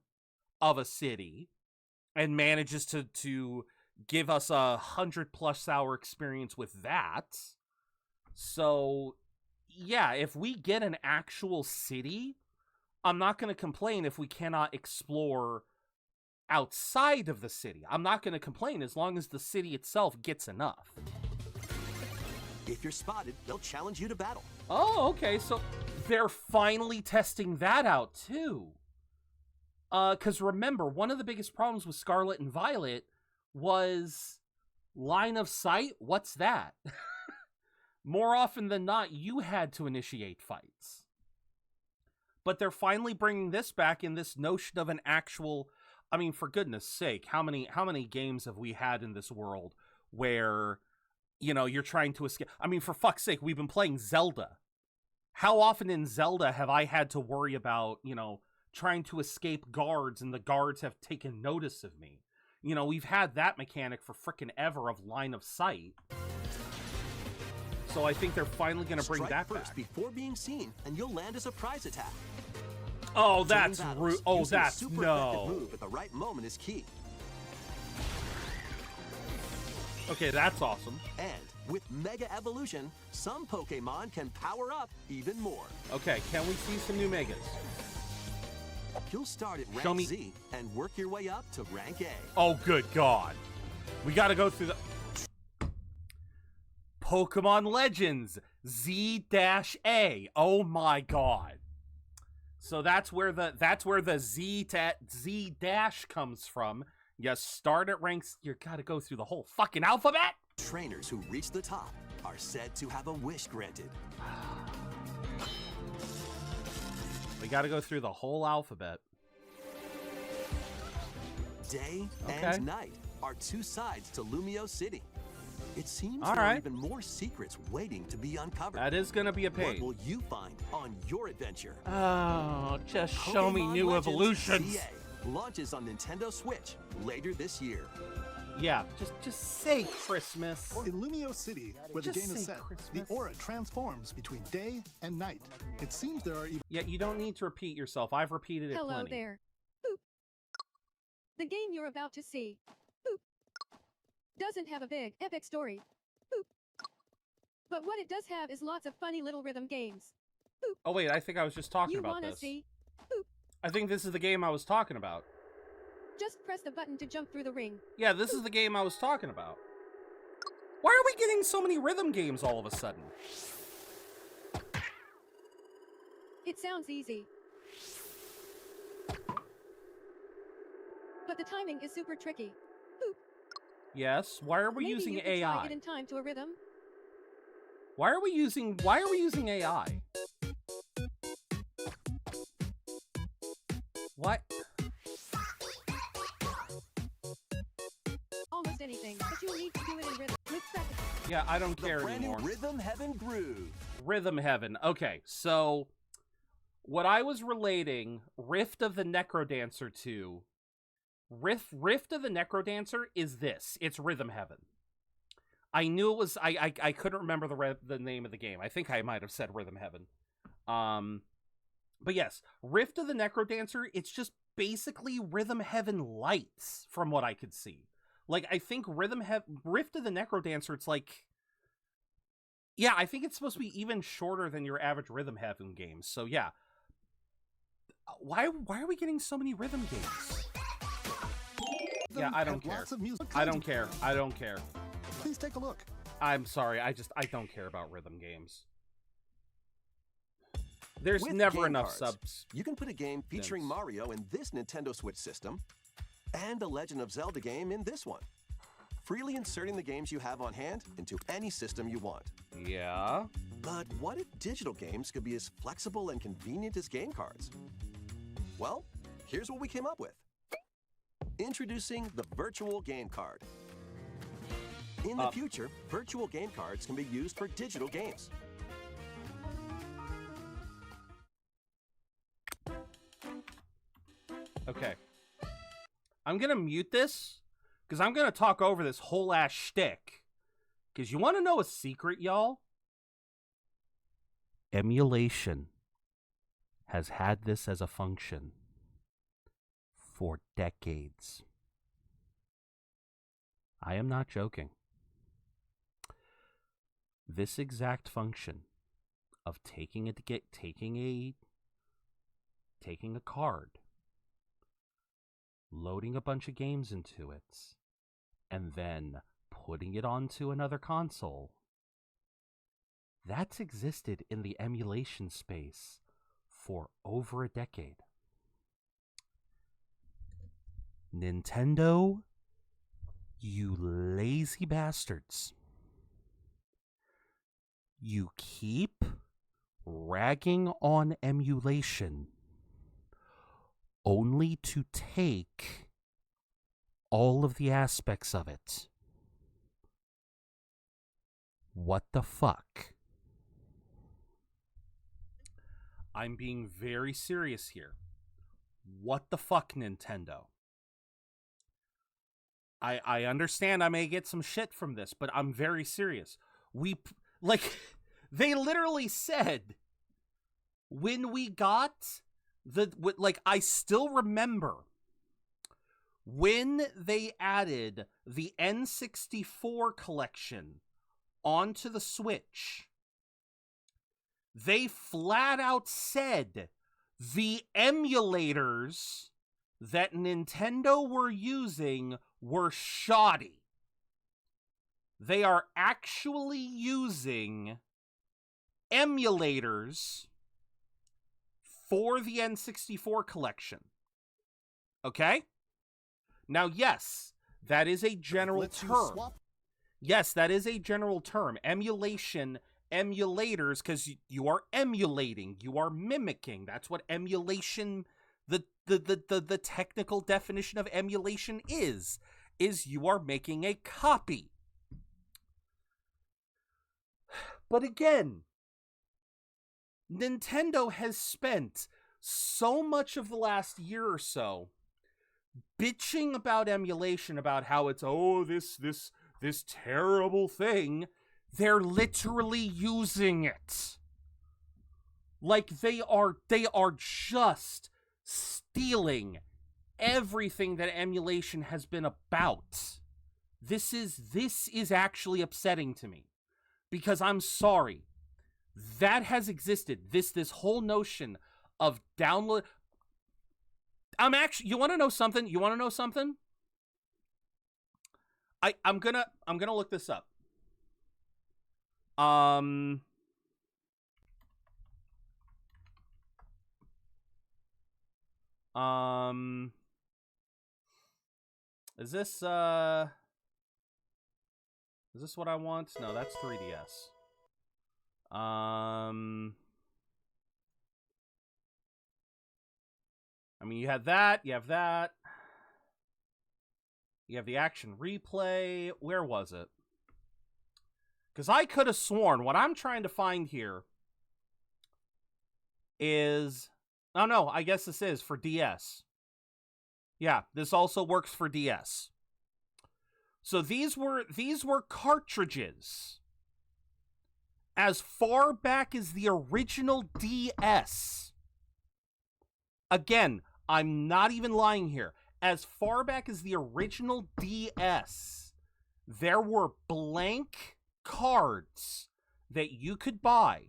of a city and manages to give us a 100+ hour experience with that. So, yeah, if we get an actual city, I'm not going to complain if we cannot explore outside of the city. I'm not going to complain as long as the city itself gets enough. If you're spotted, they'll challenge you to battle. Oh, okay, so they're finally testing that out, too. Because remember, one of the biggest problems with Scarlet and Violet was line of sight. What's that? More often than not, you had to initiate fights. But they're finally bringing this back in this notion of an actual... I mean, for goodness sake, how many games have we had in this world where, you know, you're trying to escape? I mean, for fuck's sake, we've been playing Zelda. How often in Zelda have I had to worry about, you know, trying to escape guards and the guards have taken notice of me? You know, we've had that mechanic for frickin' ever of line of sight. So I think they're finally going to bring that first back. Before being seen, and you'll land a surprise attack. Oh, that's rude. Oh, using a that's super effective move at the right moment is key. Okay, that's awesome. And with Mega Evolution, some Pokemon can power up even more. Okay, can we see some new Megas? You'll start at Show rank me. Z and work your way up to rank A. Oh, good God. We got to go through the... Pokemon Legends Z-A. Oh my God. So that's where the Z dash comes from. You start at ranks. You got to go through the whole fucking alphabet. Trainers who reach the top are said to have a wish granted. We got to go through the whole alphabet. Day Okay. and night are two sides to Lumio City. It seems All there are right. even more secrets waiting to be uncovered. That is going to be a What page. will you find on your adventure? Oh, just show me Pokemon new Legends evolutions. CA launches on Nintendo Switch later this year. Yeah, just say Christmas. In Lumio City, where the Just game is say set, Christmas. the aura transforms between day and night. It seems there are even Yeah, you don't need to repeat yourself. I've repeated it Hello plenty. there. Boop. The game you're about to see, boop, doesn't have a big, epic story. Boop. But what it does have is lots of funny little rhythm games. Boop. Oh wait, I think I was just talking You about wanna this. see? Boop. I think this is the game I was talking about. Just press the button to jump through the ring. Yeah, this is the game I was talking about. Why are we getting so many rhythm games all of a sudden? It sounds easy. But the timing is super tricky. Boop. Yes. Why are we Maybe using you could try AI? it in time to a rhythm. Why are we using AI? What? Almost anything, but you'll need to do it in rhythm with practice. Yeah, I don't care The brand anymore. new Rhythm Heaven Groove. Rhythm Heaven. Okay, so what I was relating Rift of the Necrodancer to, Rift of the Necrodancer is this. It's Rhythm Heaven. I knew it was, I couldn't remember the name of the game. I think I might have said Rhythm Heaven. But yes, Rift of the Necrodancer, it's just basically Rhythm Heaven lights from what I could see. Like, I think Rift of the Necrodancer, it's like, yeah, I think it's supposed to be even shorter than your average Rhythm Heaven games. So yeah, why are we getting so many rhythm games? Yeah, I don't care. Lots of music I don't care. I don't care. Please take a look. I'm sorry. I don't care about rhythm games. There's With never game enough cards, subs. You can put a game featuring Mario in this Nintendo Switch system, and a Legend of Zelda game in this one. Freely inserting the games you have on hand into any system you want. Yeah. But what if digital games could be as flexible and convenient as game cards? Well, here's what we came up with. Introducing the Virtual Game Card. In the future, virtual game cards can be used for digital games. Okay. I'm gonna mute this, because I'm gonna talk over this whole ass shtick. Because you want to know a secret, y'all? Emulation has had this as a function for decades. I am not joking. This exact function of taking a card, loading a bunch of games into it, and then putting it onto another console, that's existed in the emulation space for over a decade. Nintendo, you lazy bastards. You keep ragging on emulation only to take all of the aspects of it. What the fuck? I'm being very serious here. What the fuck, Nintendo? I understand I may get some shit from this, but I'm very serious. They literally said when we got I still remember when they added the N64 collection onto the Switch, they flat out said the emulators that Nintendo were using were shoddy. They are actually using emulators for the N64 collection. Okay? Now, yes, that is a general term. Yes, that is a general term. Emulation, emulators, because you are emulating, you are mimicking. That's what emulation, the technical definition of emulation is you are making a copy. But again, Nintendo has spent so much of the last year or so bitching about emulation, about how it's, this terrible thing. They're literally using it. Like they are just stealing everything that emulation has been about. This is actually upsetting to me. Because I'm sorry. That has existed. This whole notion of download. You want to know something? I'm gonna look this up. Is this what I want? No, that's 3DS. I mean, you have that, you have that. You have the action replay. Where was it? Because I could have sworn what I'm trying to find here is... Oh, no, I guess this is for DS. Yeah, this also works for DS. So these were cartridges as far back as the original DS. Again, I'm not even lying here. As far back as the original DS, there were blank cards that you could buy.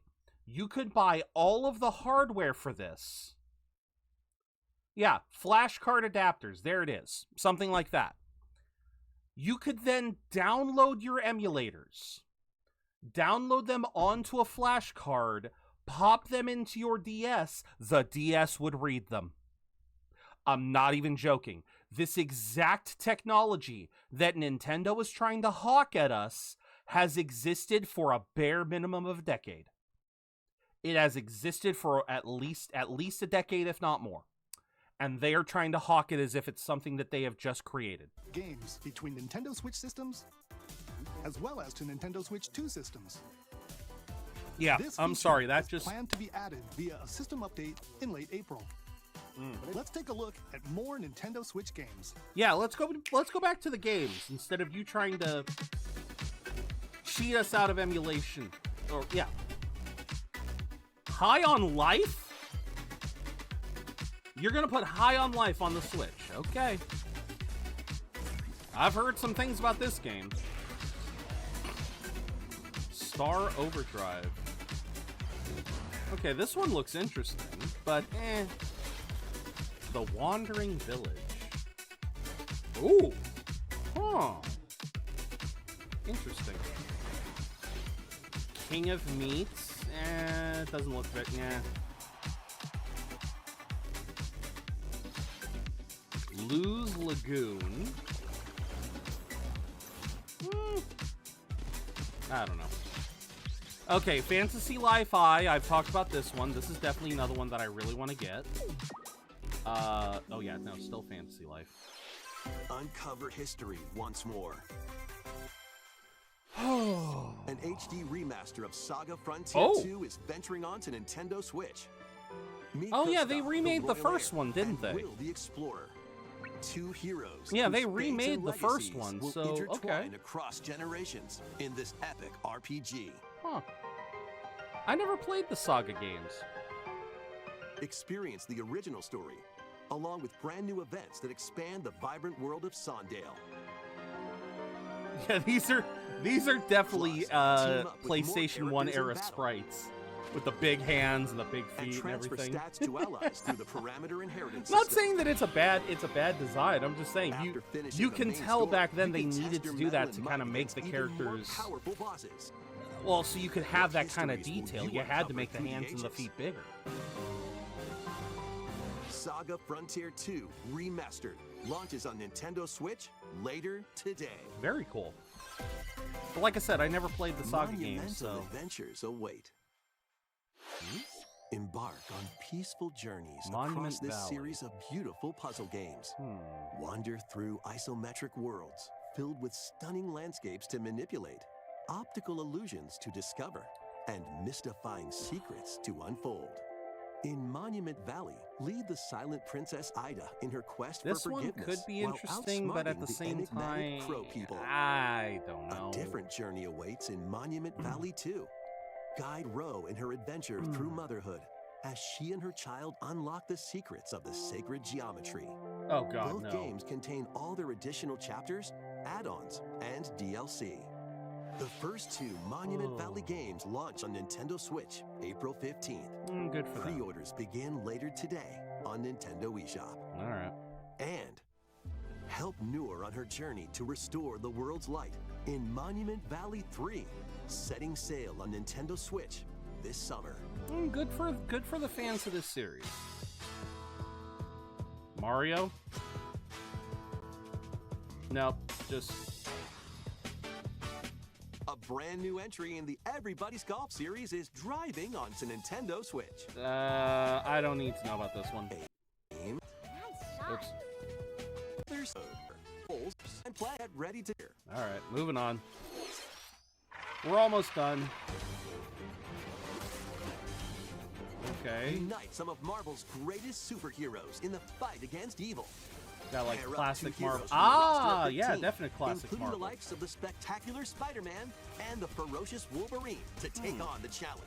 You could buy all of the hardware for this. Yeah, flash card adapters. There it is. Something like that. You could then download your emulators, download them onto a flash card, pop them into your DS. The DS would read them. I'm not even joking. This exact technology that Nintendo is trying to hawk at us has existed for a bare minimum of a decade. It has existed for at least a decade, if not more. And they are trying to hawk it as if it's something that they have just created. Games between Nintendo Switch systems, as well as to Nintendo Switch 2 systems. Yeah, This I'm feature sorry, that is just... planned to be added via a system update in late April. Let's take a look at more Nintendo Switch games. Yeah, let's go back to the games instead of you trying to cheat us out of emulation. Or yeah. High on Life? You're gonna put High on Life on the Switch. Okay. I've heard some things about this game. Star Overdrive. Okay, this one looks interesting, but eh. The Wandering Village. Ooh. Huh. Interesting. King of Meats. It doesn't look very... Yeah. Lose Lagoon. I don't know. Okay, Fantasy Life I. I've talked about this one. This is definitely another one that I really want to get. Oh yeah, no, still Fantasy Life. Uncover history once more. Oh. An HD remaster of Saga Frontier 2 is venturing onto Nintendo Switch. Meet Oh yeah, Gustav, they remade the Royal first Heir, one, didn't and they? Will the Explorer. Two heroes. Yeah, whose they fates remade and the first legacies one, will so, intertwine okay. across generations in this epic RPG. Huh. I never played the Saga games. Experience the original story, along with brand new events that expand the vibrant world of Sondale. Yeah, these are definitely Plus, team up with more PlayStation 1 characters in era battle. sprites. With the big hands and the big And feet and transfer everything. stats to allies through the parameter inheritance I'm not system. saying that it's a bad design. I'm just saying After finishing you the can main tell story, back then you they can needed test to your do that mettle to and kind of might make the against even more characters powerful bosses. well, so you could have What that kind of histories will detail. you You had to uncover make the through the hands and the ages? feet bigger. Saga Frontier 2 Remastered launches on Nintendo Switch later today. Very cool. But like I said, I never played the Saga Monumental games, so adventures await. Embark on peaceful journeys Monument across this Valley. series of beautiful puzzle games. Wander through isometric worlds filled with stunning landscapes to manipulate, optical illusions to discover, and mystifying secrets to unfold. In Monument Valley, lead the silent Princess Ida in her quest this for one forgiveness. could be while interesting, but at outsmarting the same enigmatic time, Crow people. I don't know. A different journey awaits in Monument Valley 2. Guide Ro in her adventure through motherhood as she and her child unlock the secrets of the sacred geometry. Oh god, Both no. games contain all their additional chapters, add-ons, and DLC. The first two Monument Valley games launch on Nintendo Switch April 15th. Good for them. Pre-orders begin later today on Nintendo eShop. All right. And help Noor on her journey to restore the world's light in Monument Valley 3, setting sail on Nintendo Switch this summer. Good for the fans of this series. Mario? Nope, just A brand new entry in the Everybody's Golf series is driving onto Nintendo Switch. I don't need to know about this one. Oops. There's holes and play it ready to. All right, moving on. We're almost done. Okay. Unite some of Marvel's greatest superheroes in the fight against evil. Got like Pair up classic two Marvel. heroes from the roster of Ah, 15, yeah, definite classic including Marvel. the likes of the spectacular Spider-Man and the ferocious Wolverine to take on the challenge.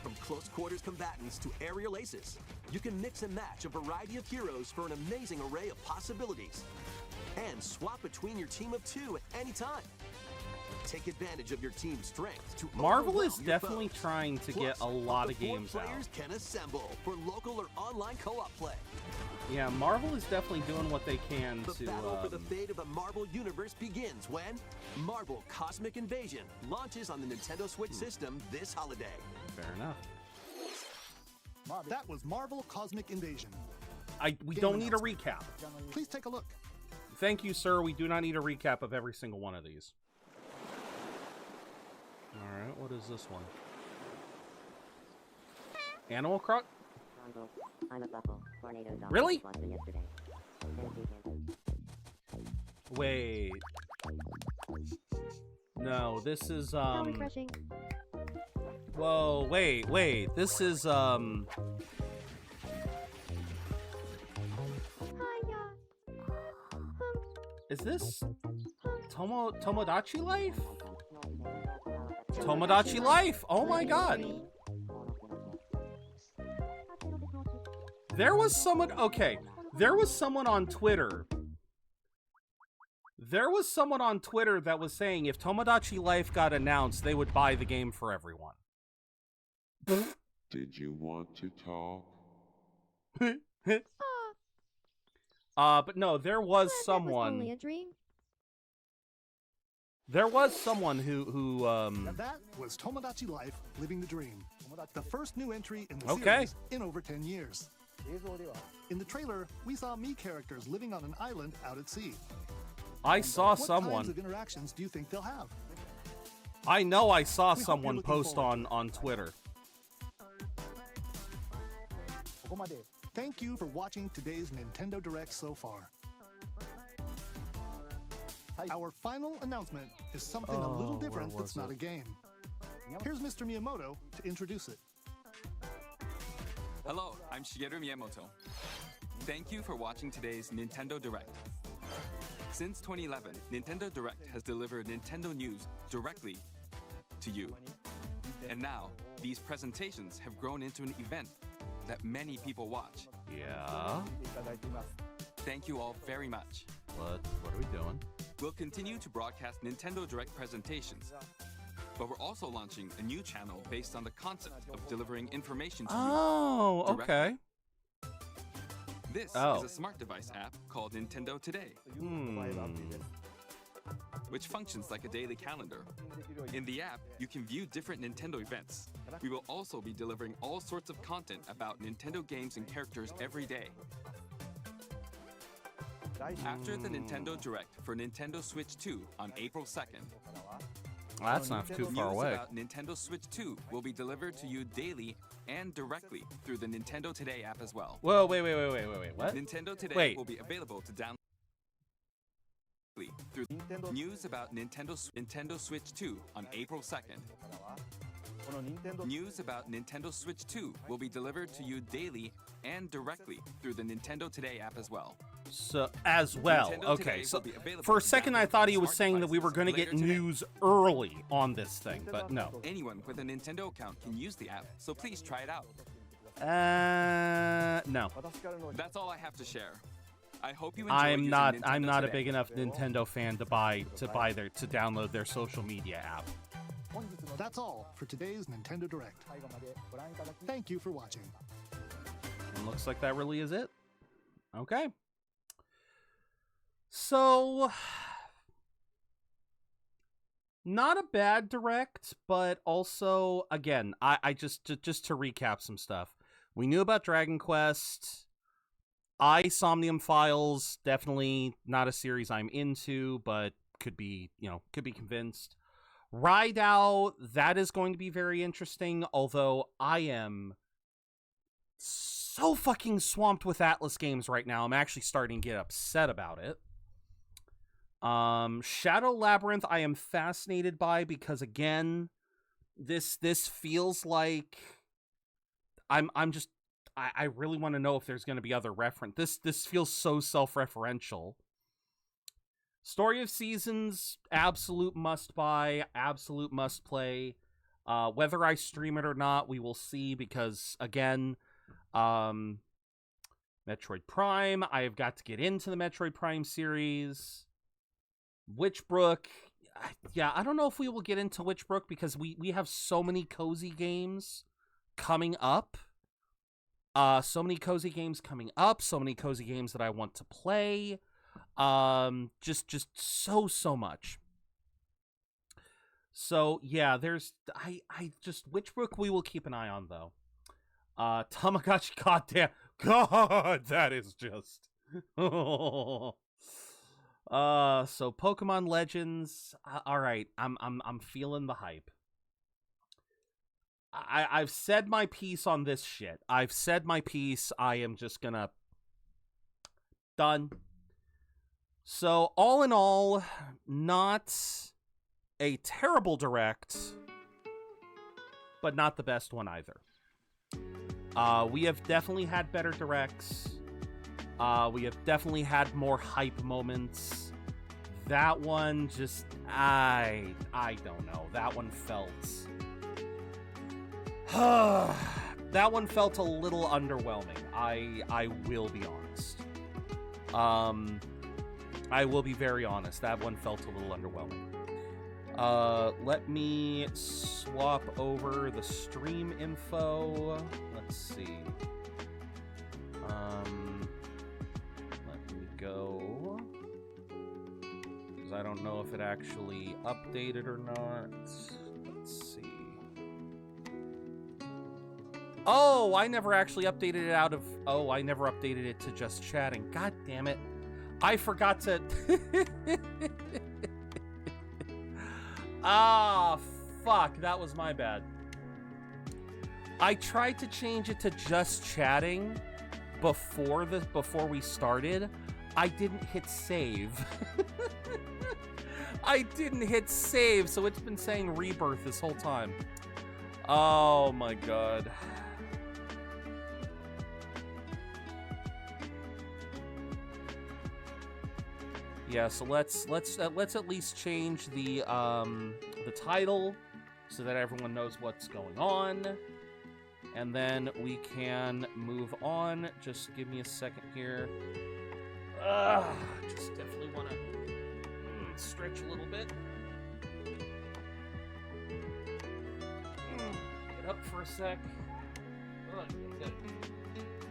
From close quarters combatants to aerial aces, you can mix and match a variety of heroes for an amazing array of possibilities. And swap between your team of two at any time. Take advantage of your team's strength to Marvel is overwhelm your definitely foes. trying to get Plus, a up lot to of 4 games out. players can assemble for local or online co-op play. Yeah, Marvel is definitely doing what they can The to. battle for the fate of the Marvel Universe begins when Marvel Cosmic Invasion launches on the Nintendo Switch system this holiday. Fair enough. That was Marvel Cosmic Invasion. We Game don't need a announcement. recap. Please take a look. Thank you, sir. We do not need a recap of every single one of these. All right, what is this one? Animal Cross? I'm a buckle. Tornado dog Really? Boston yesterday. Wait. No, this is How refreshing. Whoa, wait. This is Is this Tomodachi Life? Tomodachi Life! Oh my god! There was someone, okay, there was someone on Twitter. There was someone on Twitter that was saying if Tomodachi Life got announced, they would buy the game for everyone. Did you want to talk? But no, there was someone. Only a dream. There was someone who And that was Tomodachi Life Living the Dream, the first new entry in the Okay. series in over 10 years. In the trailer, we saw Mii characters living on an island out at sea. I saw What kinds someone. of interactions do you think they'll have? I know I saw We hope you're someone looking post forward on Twitter. Thank you for watching today's Nintendo Direct so far. Our final announcement is something a little Oh, different where that's was not it? a game. Here's Mr. Miyamoto to introduce it. Hello, I'm Shigeru Miyamoto. Thank you for watching today's Nintendo Direct. Since 2011, Nintendo Direct has delivered Nintendo news directly to you. And now, these presentations have grown into an event that many people watch. Yeah. Thank you all very much. What are we doing? We'll continue to broadcast Nintendo Direct presentations, but we're also launching a new channel based on the concept of delivering information to Oh, you. directly. okay. This Oh. is a smart device app called Nintendo Today, which functions like a daily calendar. In the app, you can view different Nintendo events. We will also be delivering all sorts of content about Nintendo games and characters every day. After the Nintendo Direct for Nintendo Switch 2 on April 2nd, That's not too far news away. about Nintendo Switch 2 will be delivered to you daily and directly through the Nintendo Today app as well. Whoa, wait. What? Nintendo Today Wait. will be available to download through news about Nintendo Switch 2 on April 2nd. News about Nintendo Switch 2 will be delivered to you daily and directly through the Nintendo Today app as well. So as well. Nintendo Okay. Today So will be available for a to second I download thought he on was smart saying that we were devices going to get later today. news early on this thing, but no. Anyone with a Nintendo account can use the app, so please try it out. No. That's all I have to share. I hope you enjoy I'm using not Nintendo I'm not a Today. big enough Nintendo fan to download their social media app. That's all for today's Nintendo Direct. Thank you for watching. And looks like that really is it. Okay. So not a bad direct, but also again, I just to recap some stuff. We knew about Dragon Quest. Somnium Files, definitely not a series I'm into, but could be convinced. Ride Out, that is going to be very interesting, although I am so fucking swamped with Atlas games right now. I'm actually starting to get upset about it. Shadow Labyrinth I am fascinated by because, again, this feels like I really want to know if there's going to be other reference. This feels so self-referential. Story of Seasons, absolute must-buy, absolute must-play. Whether I stream it or not, we will see, because, again, Metroid Prime, I have got to get into the Metroid Prime series. Witchbrook, yeah, I don't know if we will get into Witchbrook, because we have so many cozy games coming up. So many cozy games coming up, so many cozy games that I want to play. Just so much. So yeah, there's I just Witchbrook we will keep an eye on, though. Tamagotchi, goddamn, God, that is just so Pokemon Legends, all right, I'm feeling the hype. I've said my piece on this shit. I've said my piece. I am just gonna done. So all in all, not a terrible direct, but not the best one either. We have definitely had better directs. We have definitely had more hype moments. That one just, I don't know. That one felt that one felt a little underwhelming. I will be honest. I will be very honest. That one felt a little underwhelming. Let me swap over the stream info. Let's see. Let me go. Because I don't know if it actually updated or not. Let's see. Oh, I never actually updated it out of... Oh, I never updated it to just chatting. God damn it. I forgot to... Ah, fuck. That was my bad. I tried to change it to just chatting before we started. I didn't hit save. I didn't hit save, so it's been saying Rebirth this whole time. Oh my god. Yeah, so let's at least change the title so that everyone knows what's going on, and then we can move on. Just give me a second here. Just definitely want to stretch a little bit. Get up for a sec. Good.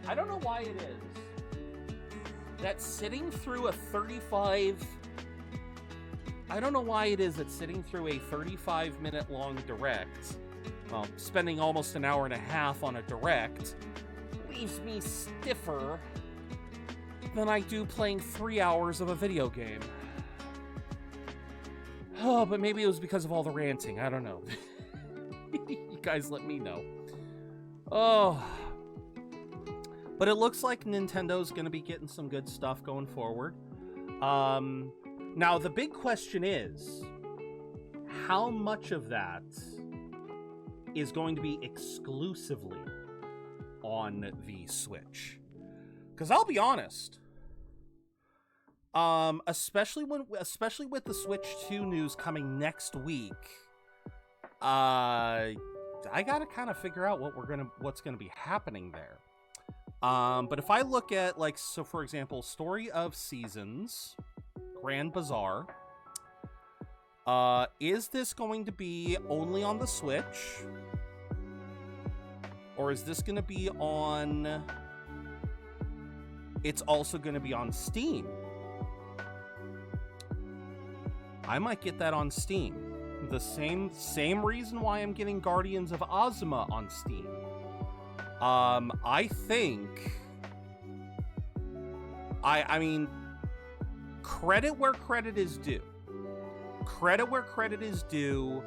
I don't know why it is that sitting through a 35... I don't know why it is that sitting through a 35-minute long direct, well, spending almost an hour and a half on a direct, leaves me stiffer than I do playing 3 hours of a video game. Oh, but maybe it was because of all the ranting. I don't know. You guys let me know. Oh... But it looks like Nintendo's going to be getting some good stuff going forward. Now, the big question is, how much of that is going to be exclusively on the Switch? Because I'll be honest, especially with the Switch 2 news coming next week, I got to kind of figure out what's going to be happening there. But if I look at, like, so for example, Story of Seasons, Grand Bazaar, is this going to be only on the Switch? Or is this going to be on... It's also going to be on Steam. I might get that on Steam. The same reason why I'm getting Guardians of Ozma on Steam. I think... I mean, credit where credit is due. Credit where credit is due.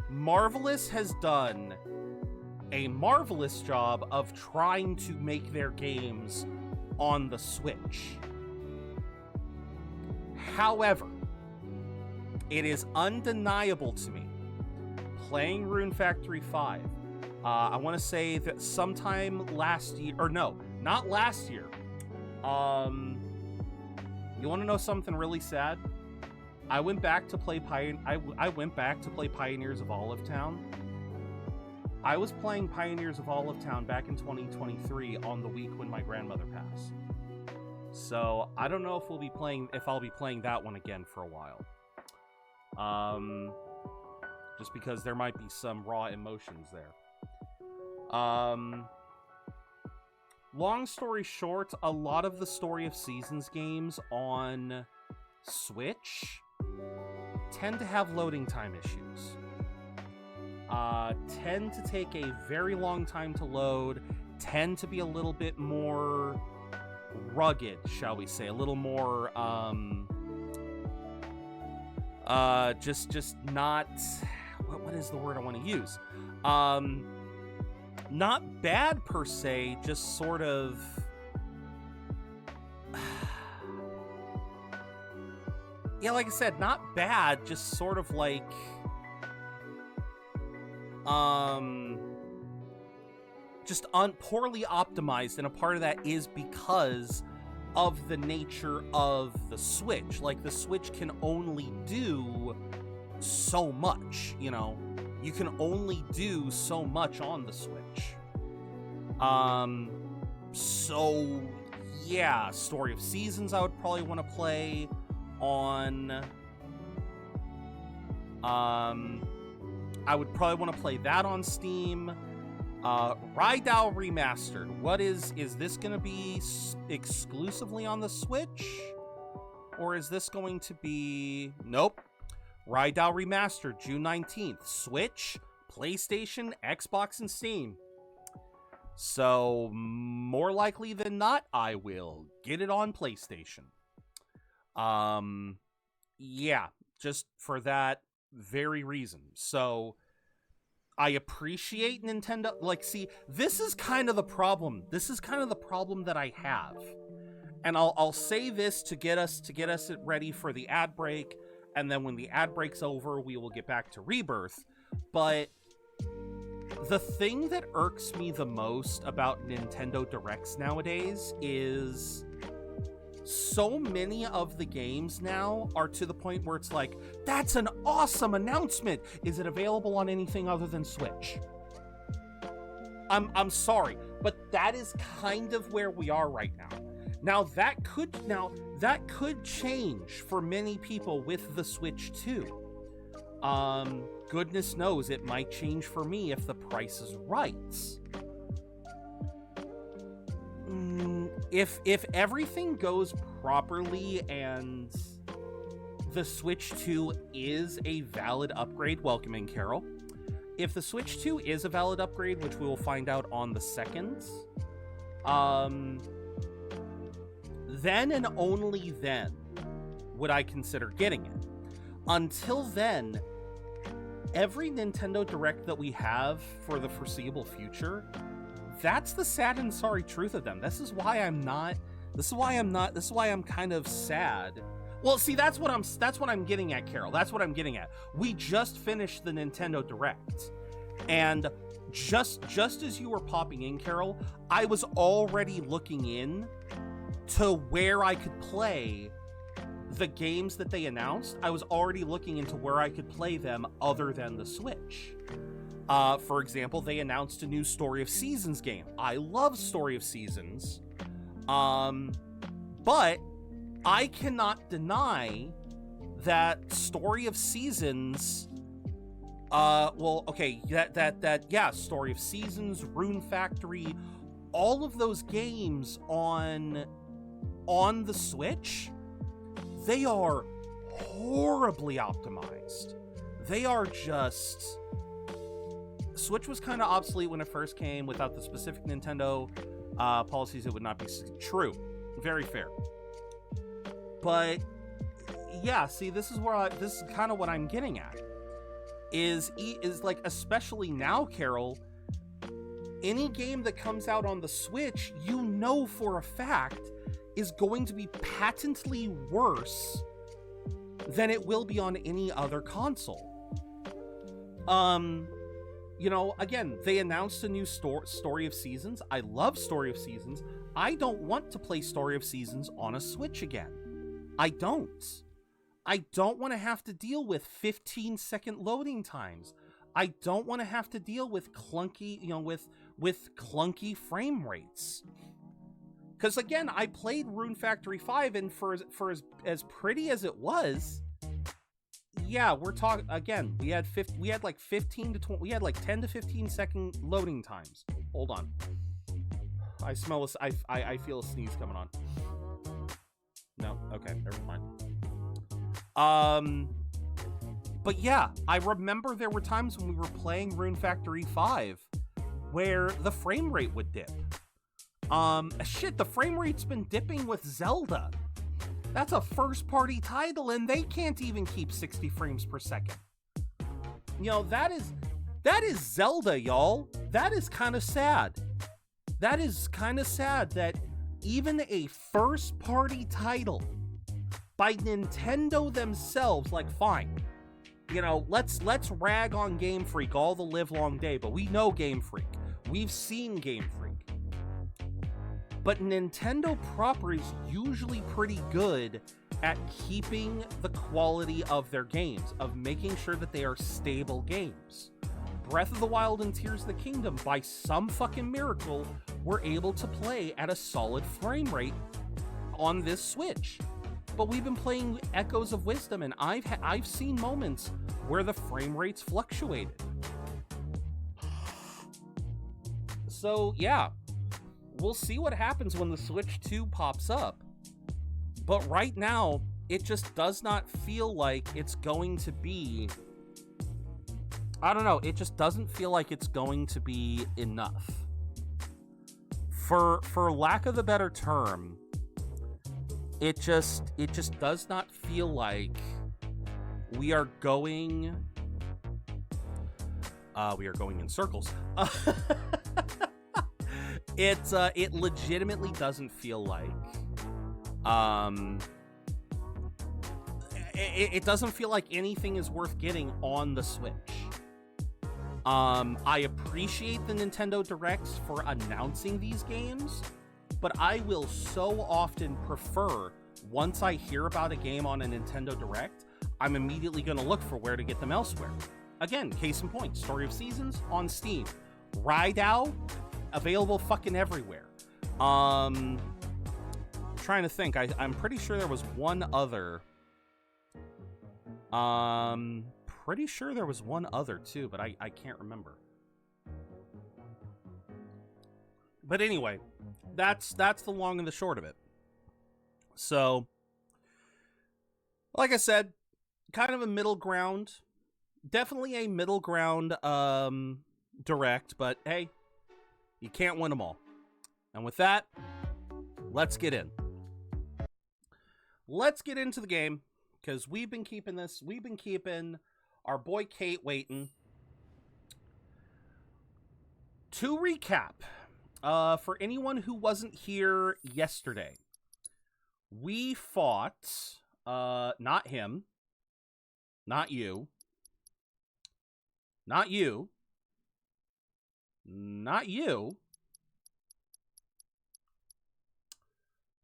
Marvelous has done a marvelous job of trying to make their games on the Switch. However, it is undeniable to me, playing Rune Factory 5, I want to say that sometime last year, or no, not last year. You want to know something really sad? I went back to play Pioneers of Olive Town. I was playing Pioneers of Olive Town back in 2023 on the week when my grandmother passed. So I don't know if I'll be playing that one again for a while. Just because there might be some raw emotions there. Long story short, a lot of the Story of Seasons games on Switch tend to have loading time issues. Tend to take a very long time to load, tend to be a little bit more rugged, shall we say, a little more, just not, what is the word I want to use? Not bad per se, just sort of, yeah, like I said, not bad, just sort of like, just poorly optimized, and a part of that is because of the nature of the Switch. Like, the Switch can only do so much, you know? You can only do so much on the Switch. So, yeah, Story of Seasons I would probably want to play on... I would probably want to play that on Steam. Rydao Remastered. What is this going to be exclusively on the Switch? Or is this going to be... Nope. Rydao Remastered, June 19th. Switch, PlayStation, Xbox, and Steam. So, more likely than not, I will get it on PlayStation. Yeah, just for that very reason. So, I appreciate Nintendo. Like, see, this is kind of the problem. This is kind of the problem that I have. And I'll say this to get us ready for the ad break. And then when the ad break's over, we will get back to Rebirth. But the thing that irks me the most about Nintendo Directs nowadays is so many of the games now are to the point where it's like, that's an awesome announcement. Is it available on anything other than Switch? I'm sorry, but that is kind of where we are right now. Now that could change for many people with the Switch too. Goodness knows it might change for me if the price is right. If everything goes properly and the Switch 2 is a valid upgrade, welcome in, Carol. If the Switch 2 is a valid upgrade, which we will find out on the 2nd, then and only then would I consider getting it. Until then, every Nintendo Direct that we have for the foreseeable future, that's the sad and sorry truth of them. This is why I'm kind of sad. Well, see, that's what I'm getting at, Carol. That's what I'm getting at. We just finished the Nintendo Direct. And just as you were popping in, Carol, I was already looking in to where I could play the games that they announced. I was already looking into where I could play them other than the Switch. For example, they announced a new Story of Seasons game. I love Story of Seasons. But I cannot deny that Story of Seasons, Story of Seasons, Rune Factory, all of those games on the Switch, they are horribly optimized. They are just... Switch was kind of obsolete when it first came. Without the specific Nintendo policies, it would not be true. Very fair. But yeah, see, this is kind of what I'm getting at. Is like, especially now, Carol, any game that comes out on the Switch, you know for a fact, is going to be patently worse than it will be on any other console. You know, again, they announced a new Story of Seasons. I love Story of Seasons. I don't want to play Story of Seasons on a Switch again. I don't. I don't want to have to deal with 15-second loading times. I don't want to have to deal with clunky, you know, with clunky frame rates. Because again, I played Rune Factory 5, and for as pretty as it was, yeah, we're talking again. We had like 15 to 20. We had like 10 to 15 second loading times. Hold on. I smell this. I feel a sneeze coming on. No, okay, never mind. But yeah, I remember there were times when we were playing Rune Factory 5 where the frame rate would dip. Shit, the frame rate's been dipping with Zelda. That's a first-party title, and they can't even keep 60 frames per second. You know, that is Zelda, y'all. That is kind of sad. That is kind of sad that even a first-party title by Nintendo themselves, like, fine. You know, let's rag on Game Freak all the live long day, but we know Game Freak. We've seen Game Freak. But Nintendo proper is usually pretty good at keeping the quality of their games, of making sure that they are stable games. Breath of the Wild and Tears of the Kingdom, by some fucking miracle, were able to play at a solid frame rate on this Switch. But we've been playing Echoes of Wisdom, and I've seen moments where the frame rates fluctuated. So, yeah. We'll see what happens when the Switch 2 pops up. But right now, it just does not feel like it's going to be... I don't know, it just doesn't feel like it's going to be enough. For lack of a better term, it just does not feel like we are going in circles. It legitimately doesn't feel like it doesn't feel like anything is worth getting on the Switch. I appreciate the Nintendo Directs for announcing these games, but I will so often prefer, once I hear about a game on a Nintendo Direct, I'm immediately going to look for where to get them elsewhere. Again, case in point, Story of Seasons on Steam. Raidou, available fucking everywhere. Trying to think. I'm pretty sure there was one other. Pretty sure there was one other too, but I can't remember. But anyway, that's the long and the short of it. So, like I said, kind of a middle ground. Definitely a middle ground direct, but hey, you can't win them all. And with that, let's get in. Let's get into the game, because we've been keeping our boy Kate waiting. To recap, for anyone who wasn't here yesterday, we fought, not him, not you, not you, not you.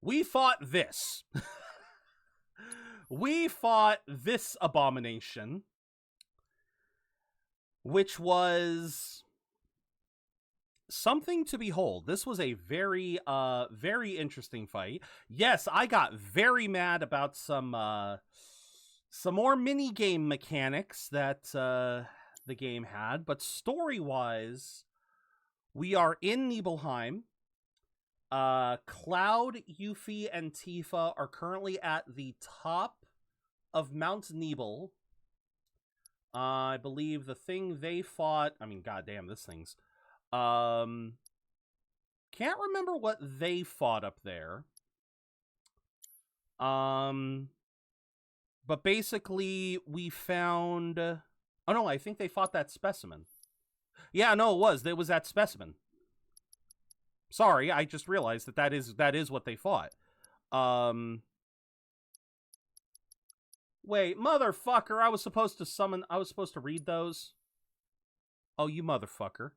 We fought this. We fought this abomination, which was something to behold. This was a very, very interesting fight. Yes, I got very mad about some more mini-game mechanics that the game had, but story-wise, we are in Nibelheim. Cloud, Yuffie, and Tifa are currently at the top of Mount Nibel. I believe the thing they fought... I mean, goddamn, this thing's... Can't remember what they fought up there. But basically, we found... Oh, no, I think they fought that specimen. Yeah, no, it was that specimen. Sorry, I just realized that is what they fought. Wait, motherfucker, I was supposed to read those. Oh, you motherfucker.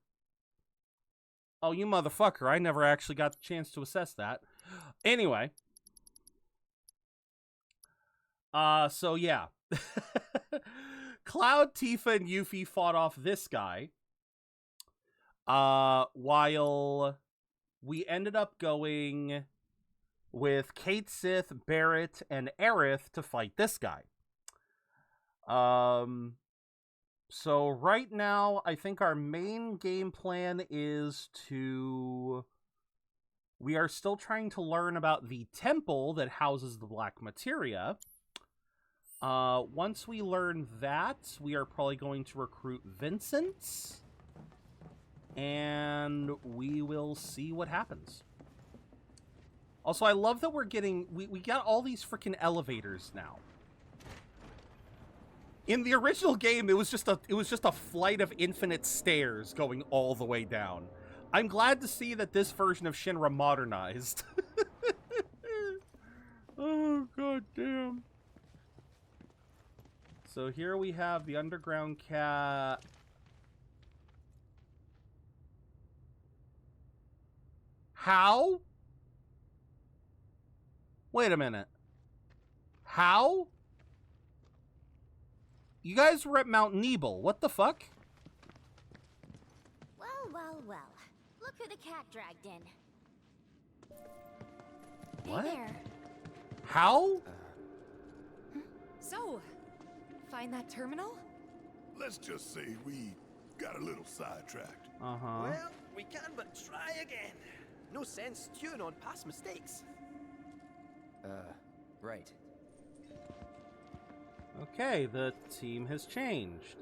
Oh, you motherfucker, I never actually got the chance to assess that. Anyway. So yeah. Cloud, Tifa, and Yuffie fought off this guy. While we ended up going with Cait Sith, Barrett, and Aerith to fight this guy. So right now, I think our main game plan is to... We are still trying to learn about the temple that houses the black materia. Once we learn that, we are probably going to recruit Vincent. And we will see what happens. Also, I love that we're getting... We got all these freaking elevators now. In the original game, it was just a flight of infinite stairs going all the way down. I'm glad to see that this version of Shinra modernized. Oh, god damn. So here we have the underground cat. How? Wait a minute. How? You guys were at Mount Nebel. What the fuck? Well, well, well. Look who the cat dragged in. What? Hey there. How? So, find that terminal? Let's just say we got a little sidetracked. Uh-huh. Well, we can but try again. No sense stewing on past mistakes. Right. Okay, the team has changed.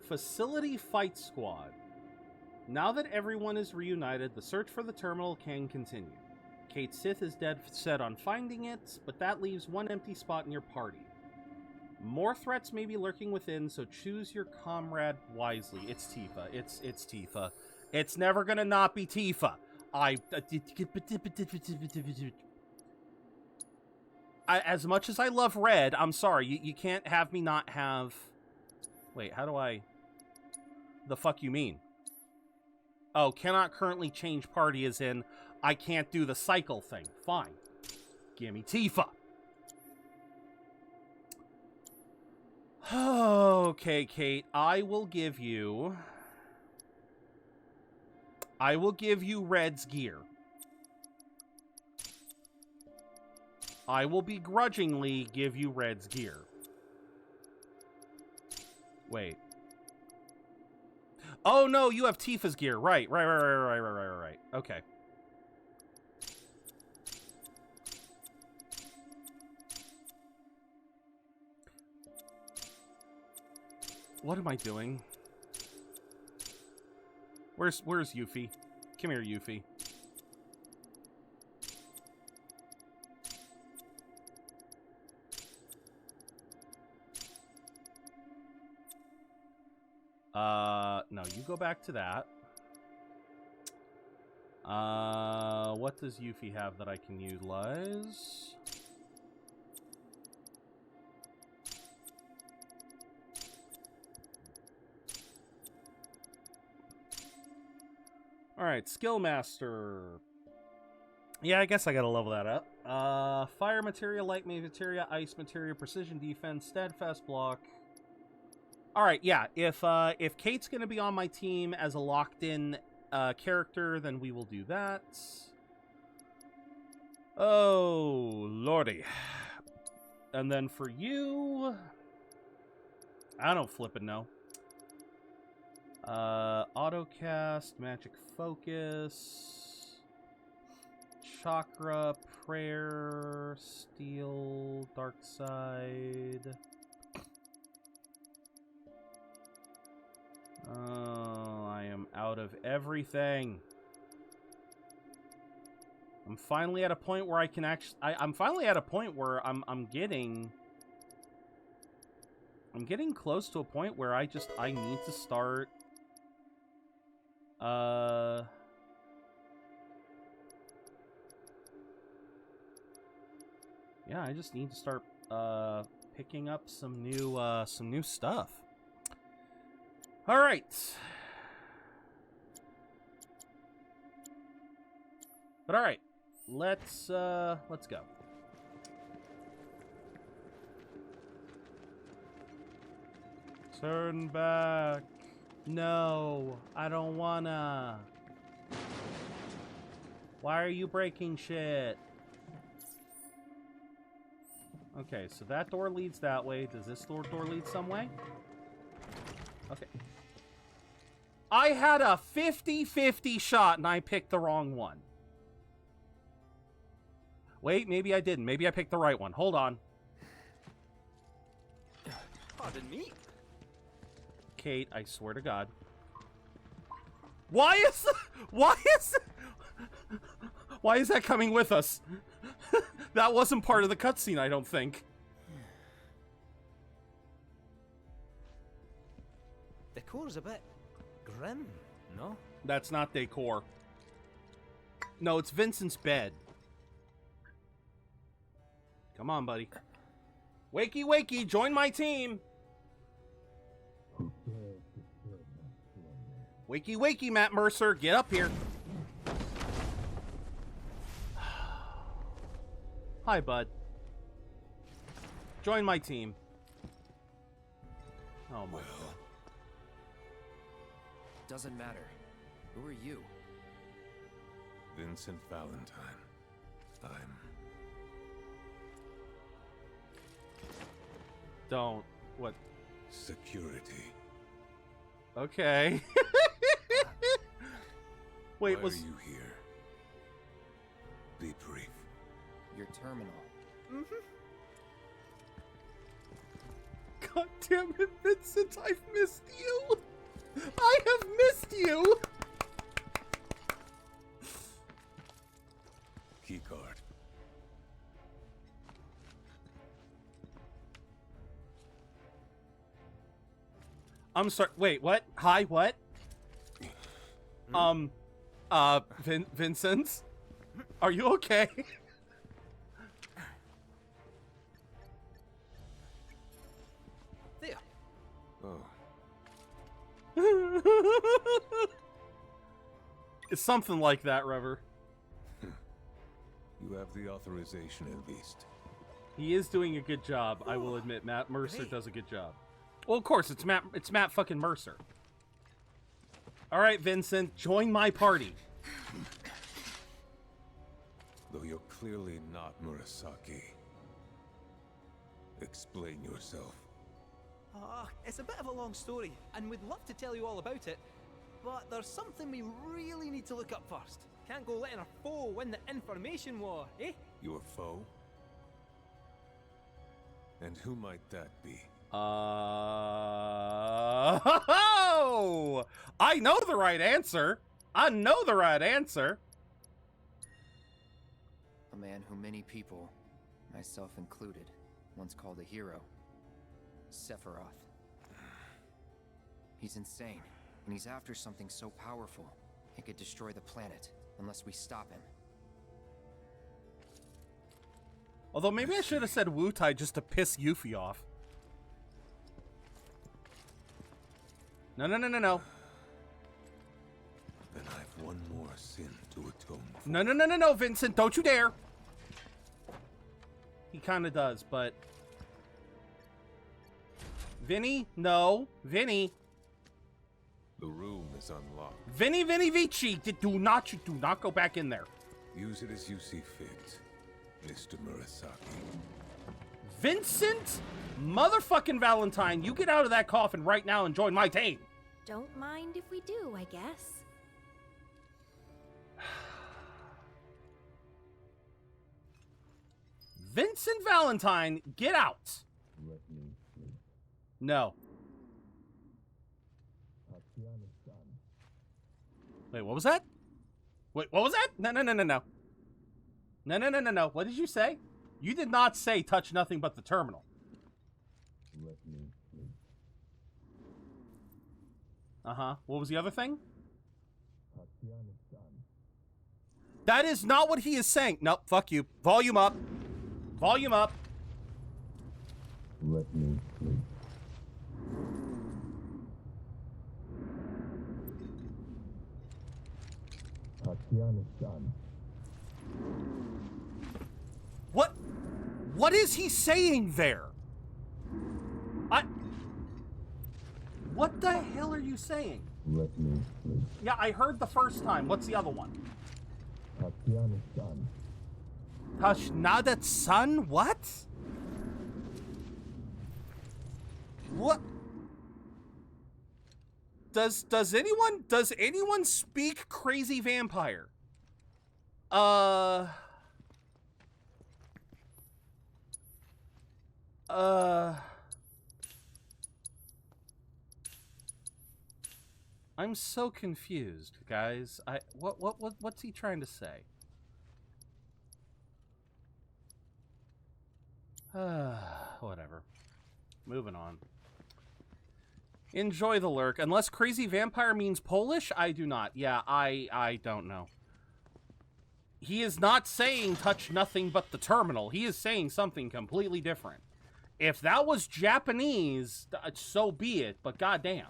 Facility Fight Squad. Now that everyone is reunited, the search for the terminal can continue. Cait Sith is dead set on finding it, but that leaves one empty spot in your party. More threats may be lurking within, so choose your comrade wisely. It's Tifa. It's Tifa. It's never gonna not be Tifa. As much as I love Red, I'm sorry, you can't have me not have... Wait, how do I... The fuck you mean? Oh, cannot currently change party as in, I can't do the cycle thing. Fine. Gimme Tifa. Okay, Kate, I will give you Red's gear. I will begrudgingly give you Red's gear. Wait. Oh, no, you have Tifa's gear. Right. Okay. What am I doing? Where's Yuffie? Come here, Yuffie. No, you go back to that. What does Yuffie have that I can utilize? Alright, Skill Master. Yeah, I guess I gotta level that up. Fire Materia, Light Materia, Ice Materia, Precision Defense, Steadfast Block. Alright, yeah, if Kate's gonna be on my team as a locked-in character, then we will do that. Oh, lordy. And then for you... I don't flippin' know. Autocast, Magic Focus, Chakra, Prayer, Steel, Dark Side. Oh, I am out of everything. I'm finally at a point where I can actually... I'm finally at a point where I'm getting close to a point where I need to start... Yeah, I just need to start picking up some new stuff. All right. But all right, let's go. Turn back. No, I don't wanna. Why are you breaking shit? Okay, so that door leads that way. Does this door lead some way? Okay. I had a 50-50 shot and I picked the wrong one. Wait, maybe I didn't. Maybe I picked the right one. Hold on. Pardon me? Kate, I swear to God. Why is that coming with us? That wasn't part of the cutscene, I don't think. Decor's a bit grim, no? That's not decor. No, it's Vincent's bed. Come on, buddy. Wakey, wakey, join my team. Wakey, wakey, Matt Mercer, get up here. Hi, bud. Join my team. Oh, my God. Doesn't matter. Who are you? Vincent Valentine. Don't. What? Security. Okay. Wait, Why are you here? Be brief. Your terminal. Mm-hmm. God damn it, Vincent, I've missed you. I have missed you. Keycard. I'm sorry. Wait, what? Hi, what? Vincent? Are you okay? There. Oh. It's something like that, Rever. You have the authorization at least. He is doing a good job, I will admit. Matt Mercer does a good job. Well, of course, it's Matt fucking Mercer. All right, Vincent, join my party. Though you're clearly not Murasaki. Explain yourself. It's a bit of a long story, and we'd love to tell you all about it, but there's something we really need to look up first. Can't go letting our foe win the information war, eh? Your foe? And who might that be? I know the right answer. I know the right answer. A man who many people, myself included, once called a hero. Sephiroth. He's insane, and he's after something so powerful, it could destroy the planet unless we stop him. Although maybe I should have said Wutai just to piss Yuffie off. No. Then I've one more sin to atone for. No, Vincent, don't you dare. He kind of does, but... Vinny? No. Vinny. The room is unlocked. Vinny Vici, do not go back in there. Use it as you see fit, Mr. Murasaki. Vincent motherfucking Valentine, you get out of that coffin right now and join my team. Don't mind if we do, I guess. Vincent Valentine, get out. No. Wait, what was that? Wait, what was that? No. No. What did you say? You did not say touch nothing but the terminal. Uh-huh. What was the other thing? That is not what he is saying. Nope, fuck you. Volume up. Volume up. Let me sleep. Tatiana-san. What is he saying there? What the hell are you saying? Let me sleep. Yeah, I heard the first time. What's the other one? Tatiana-san. Tashnada-san? What? What? Does anyone speak crazy vampire? I'm so confused, guys. What's he trying to say? Whatever. Moving on. Enjoy the lurk. Unless crazy vampire means Polish, I do not. Yeah, I don't know. He is not saying touch nothing but the terminal. He is saying something completely different. If that was Japanese, so be it, but goddamn.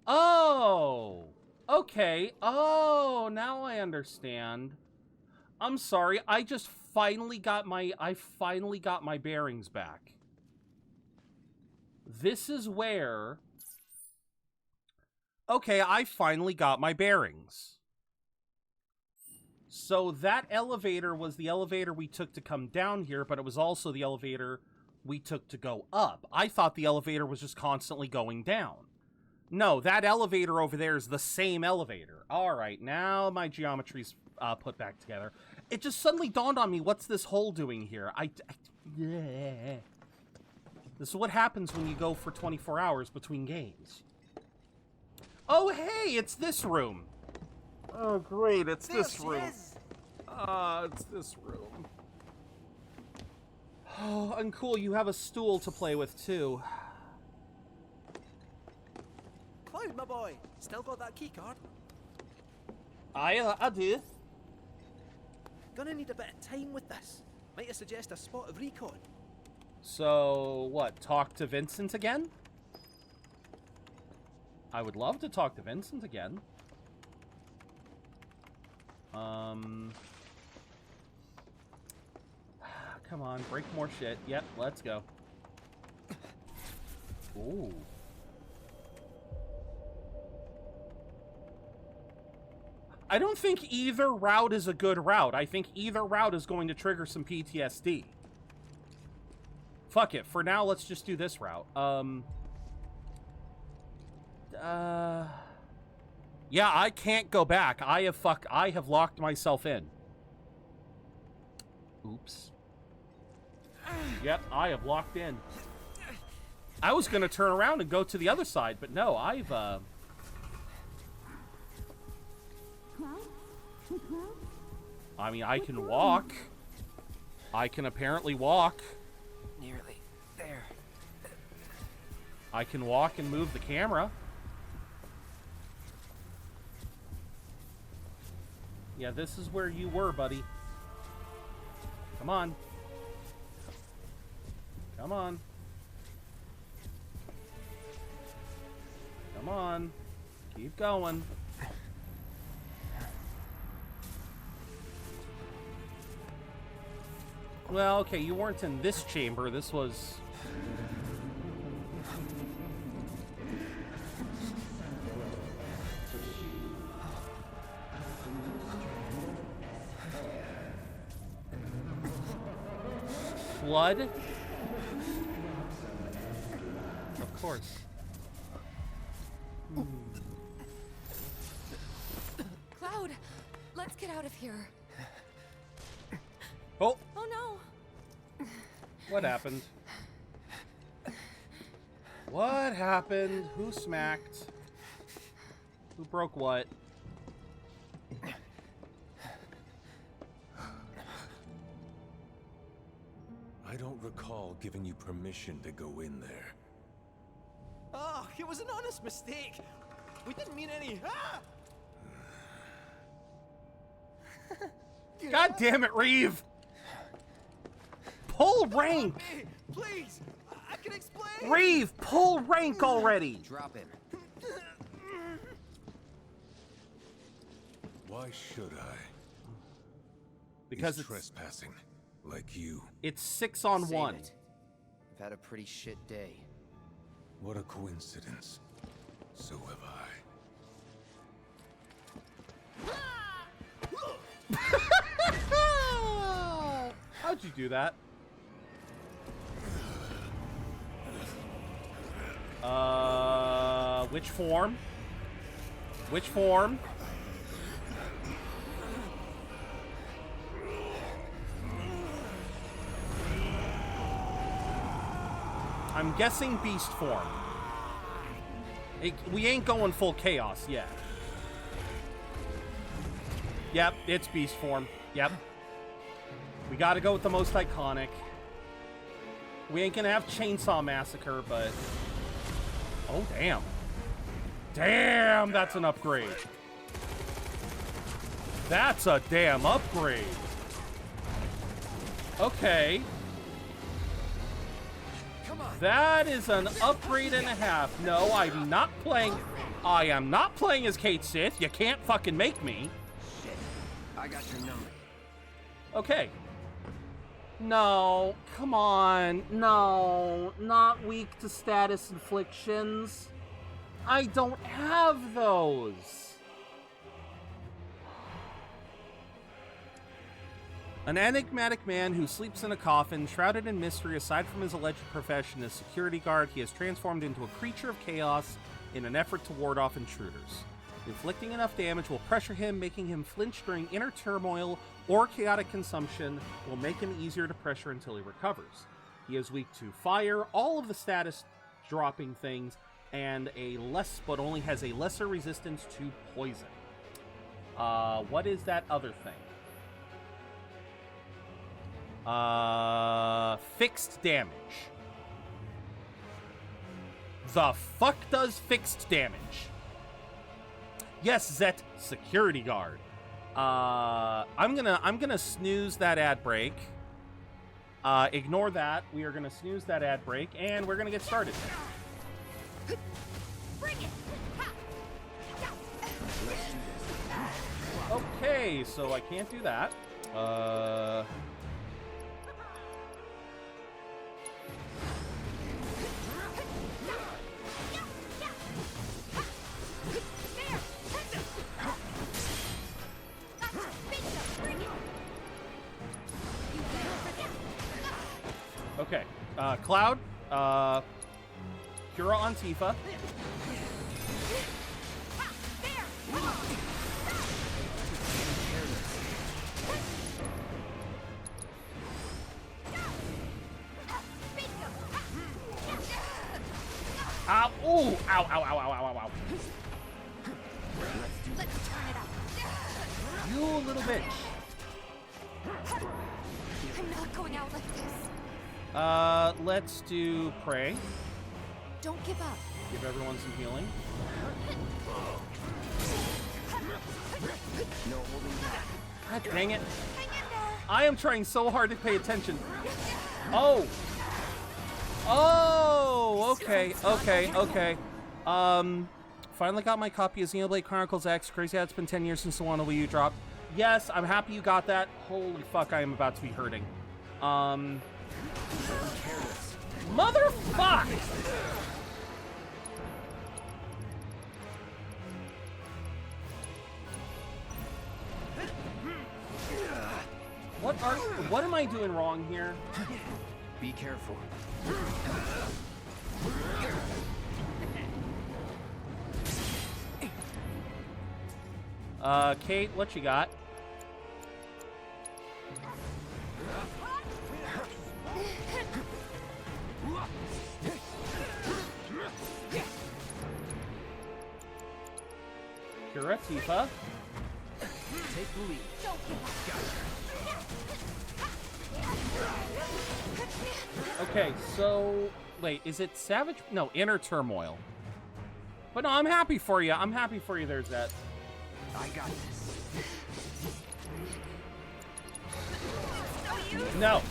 Oh, okay. Oh, now I understand. I'm sorry. I finally got my bearings back. This is where... Okay, I finally got my bearings. So that elevator was the elevator we took to come down here, but it was also the elevator we took to go up. I thought the elevator was just constantly going down. No, that elevator over there is the same elevator. All right, now my geometry's put back together. It just suddenly dawned on me, what's this hole doing here? This is what happens when you go for 24 hours between games. Oh, hey, it's this room. Oh, great, it's this room. It's this room. Oh, and cool, you have a stool to play with, too. Cloud, my boy, still got that key card? I do. Gonna need a bit of time with this. Might I suggest a spot of recon? So, what, talk to Vincent again? I would love to talk to Vincent again. Come on, break more shit. Yep, let's go. Ooh. I don't think either route is a good route. I think either route is going to trigger some PTSD. Fuck it. For now, let's just do this route. Yeah, I can't go back. I have locked myself in. Oops. Yep, I have locked in. I was gonna turn around and go to the other side, but no, I've I mean, I can walk. I can apparently walk. Nearly there. I can walk and move the camera. Yeah, this is where you were, buddy. Come on. Come on. Come on. Keep going. Well, okay, you weren't in this chamber. This was... Flood? Of course. Cloud, let's get out of here. Oh! Oh no! What happened? What happened? Who smacked? Who broke what? I don't recall giving you permission to go in there. Oh, it was an honest mistake. We didn't mean any. Ah! God damn it, Reeve! Pull rank! Hey, please! I can explain! Reeve, pull rank already! Drop him. Why should I? Because He's it's trespassing, like you. It's 6 on Save 1. it. I've had a pretty shit day. What a coincidence. So have I. How'd you do that? Which form? Which form? I'm guessing beast form. We ain't going full chaos yet. Yep, it's beast form. Yep. We gotta go with the most iconic. We ain't gonna have Chainsaw Massacre, but... Oh, damn. Damn, that's an upgrade. That's a damn upgrade. Okay. That is an upgrade and a half. No, I'm not playing... I am not playing as Kate Sith. You can't fucking make me. Shit. I got your number. Okay. No, come on. No, not weak to status inflictions. I don't have those. An enigmatic man who sleeps in a coffin, shrouded in mystery. Aside from his alleged profession as security guard, he has transformed into a creature of chaos in an effort to ward off intruders. Inflicting enough damage will pressure him, making him flinch during inner turmoil, or chaotic consumption will make him easier to pressure until he recovers. He is weak to fire, all of the status dropping things, and but only has a lesser resistance to poison. What is that other thing? Fixed damage. The fuck does fixed damage? Yes, Zet, security guard. I'm gonna snooze that ad break. Ignore that. We are gonna snooze that ad break, and we're gonna get started. Bring it. Okay, so I can't do that. Okay, Cloud, Cura on Tifa. Ow, ooh, ow, ow, ow, ow, ow, ow, ow. Let's turn it up. You little bitch. I'm not going out like this. Let's do pray. Don't give up. Give everyone some healing. No holding back. God dang it. Hang in there. I am trying so hard to pay attention. Oh. Oh, okay, okay, okay. Finally got my copy of Xenoblade Chronicles X. Crazy how it's been 10 years since the one on Wii U dropped. Yes, I'm happy you got that. Holy fuck, I am about to be hurting. Motherfuck! What am I doing wrong here? Be careful. Kate, what you got? Kira, Tifa. Take the lead. Don't give up. Okay, so wait, is it Savage? No, Inner Turmoil. But no, I'm happy for you. I'm happy for you there, Zet. I got this. No.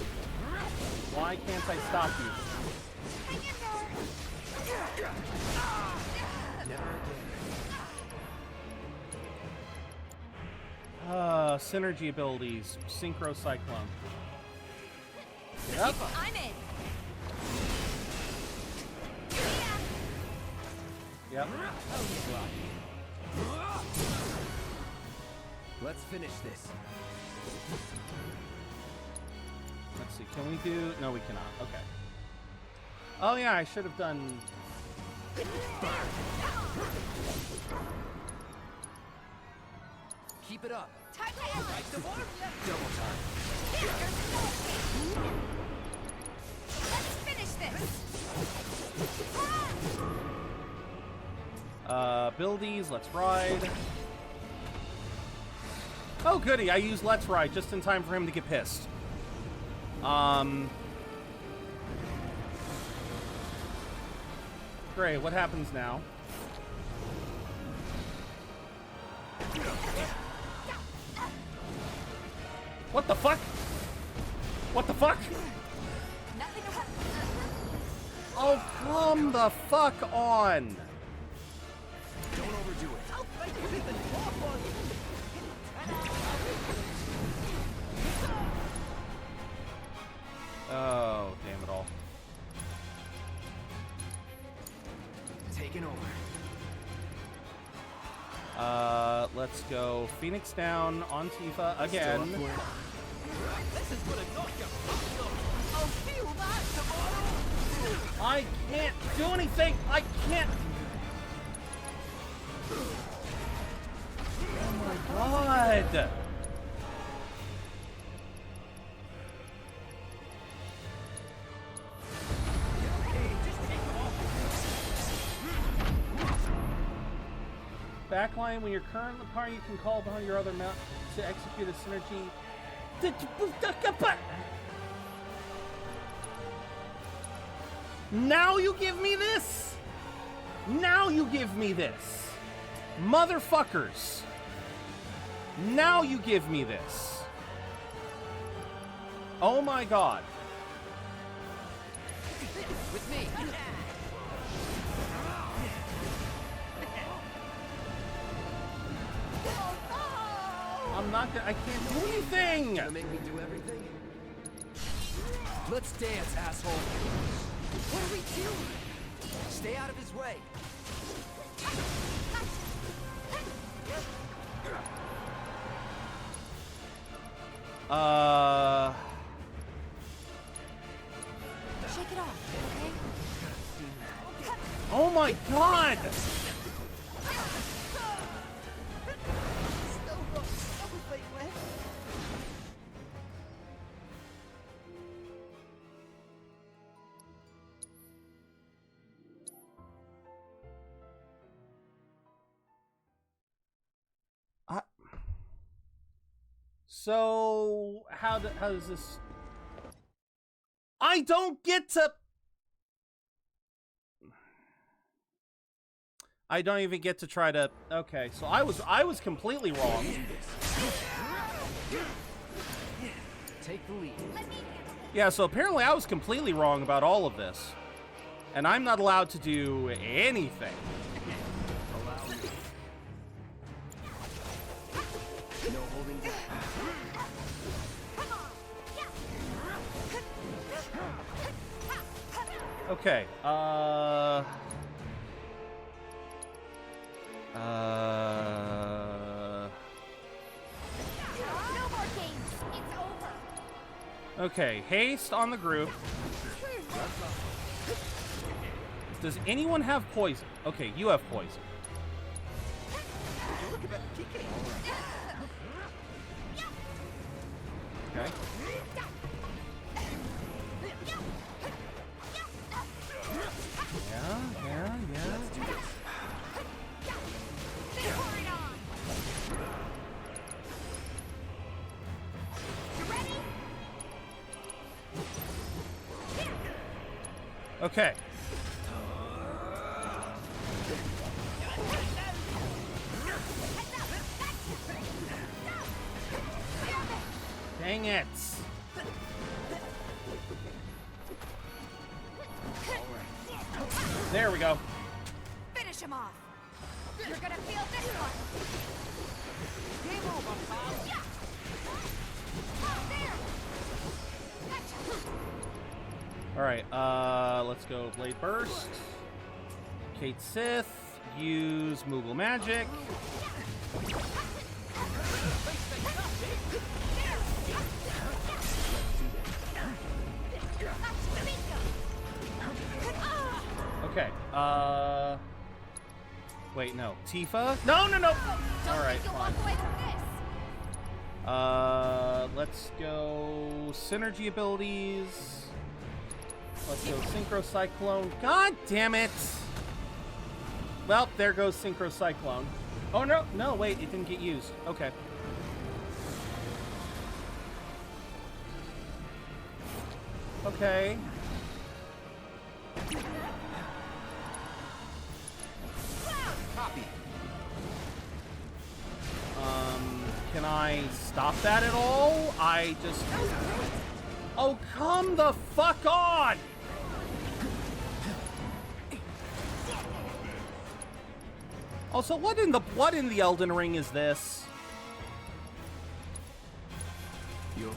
Why can't I stop you? Synergy abilities. Synchro Cyclone. Yep. I'm in. Yep. Let's finish this. Let's see. Can we do? No, we cannot. Okay. Oh yeah, I should have done. Keep it up. Time to end. Double time. Let's finish this. Buildies. Let's ride. Oh goody! I used Let's Ride just in time for him to get pissed. Great. What happens now? What the fuck? What the fuck? Oh, come the fuck on! Don't overdo it. Oh, damn it all. Taking over. Let's go Phoenix down on Tifa again. This is gonna knock you. I'll feel that tomorrow. I can't do anything! I can't! Oh my god! Backline, when you're current in the party, you can call upon your other mount to execute a synergy. Now you give me this? Now you give me this? Motherfuckers. Now you give me this. Oh my god. With me. I'm not gonna, I can't do anything! Gonna make me do everything? Let's dance, asshole. What do we do? Stay out of his way. Shake it off, okay? Oh my god! So how does this? I don't get to. I don't even get to try to. Okay, so I was completely wrong. Take the lead. Yeah, so apparently I was completely wrong about all of this, and I'm not allowed to do anything. Allow me. No holding back. Okay, No more games. It's over. okay, haste on the group. Does anyone have poison? Okay, you have poison. Okay. Yeah. Okay. Dang it. There we go. Finish him off. You're gonna feel this one. Game over, pal. Yeah. Oh, there. All right, let's go Blade Burst. Kate Sith, use Moogle Magic. Okay, wait, no. Tifa? No! All right, fine. Let's go synergy abilities. Let's go Synchro Cyclone. God damn it! Well, there goes Synchro Cyclone. Oh, no, wait, it didn't get used. Okay. Okay. Copy. Can I stop that at all? I just... Oh, come the fuck on! Also, what in the Elden Ring is this? You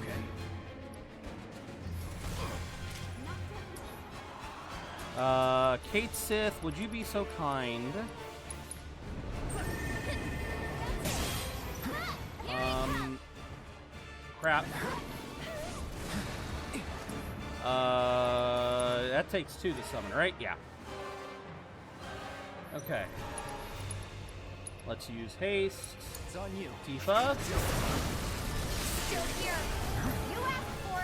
okay? Kate Sith, would you be so kind? Crap. That takes 2 to summon, right? Yeah. Okay. Let's use haste. It's on you. Tifa. Still here. You asked for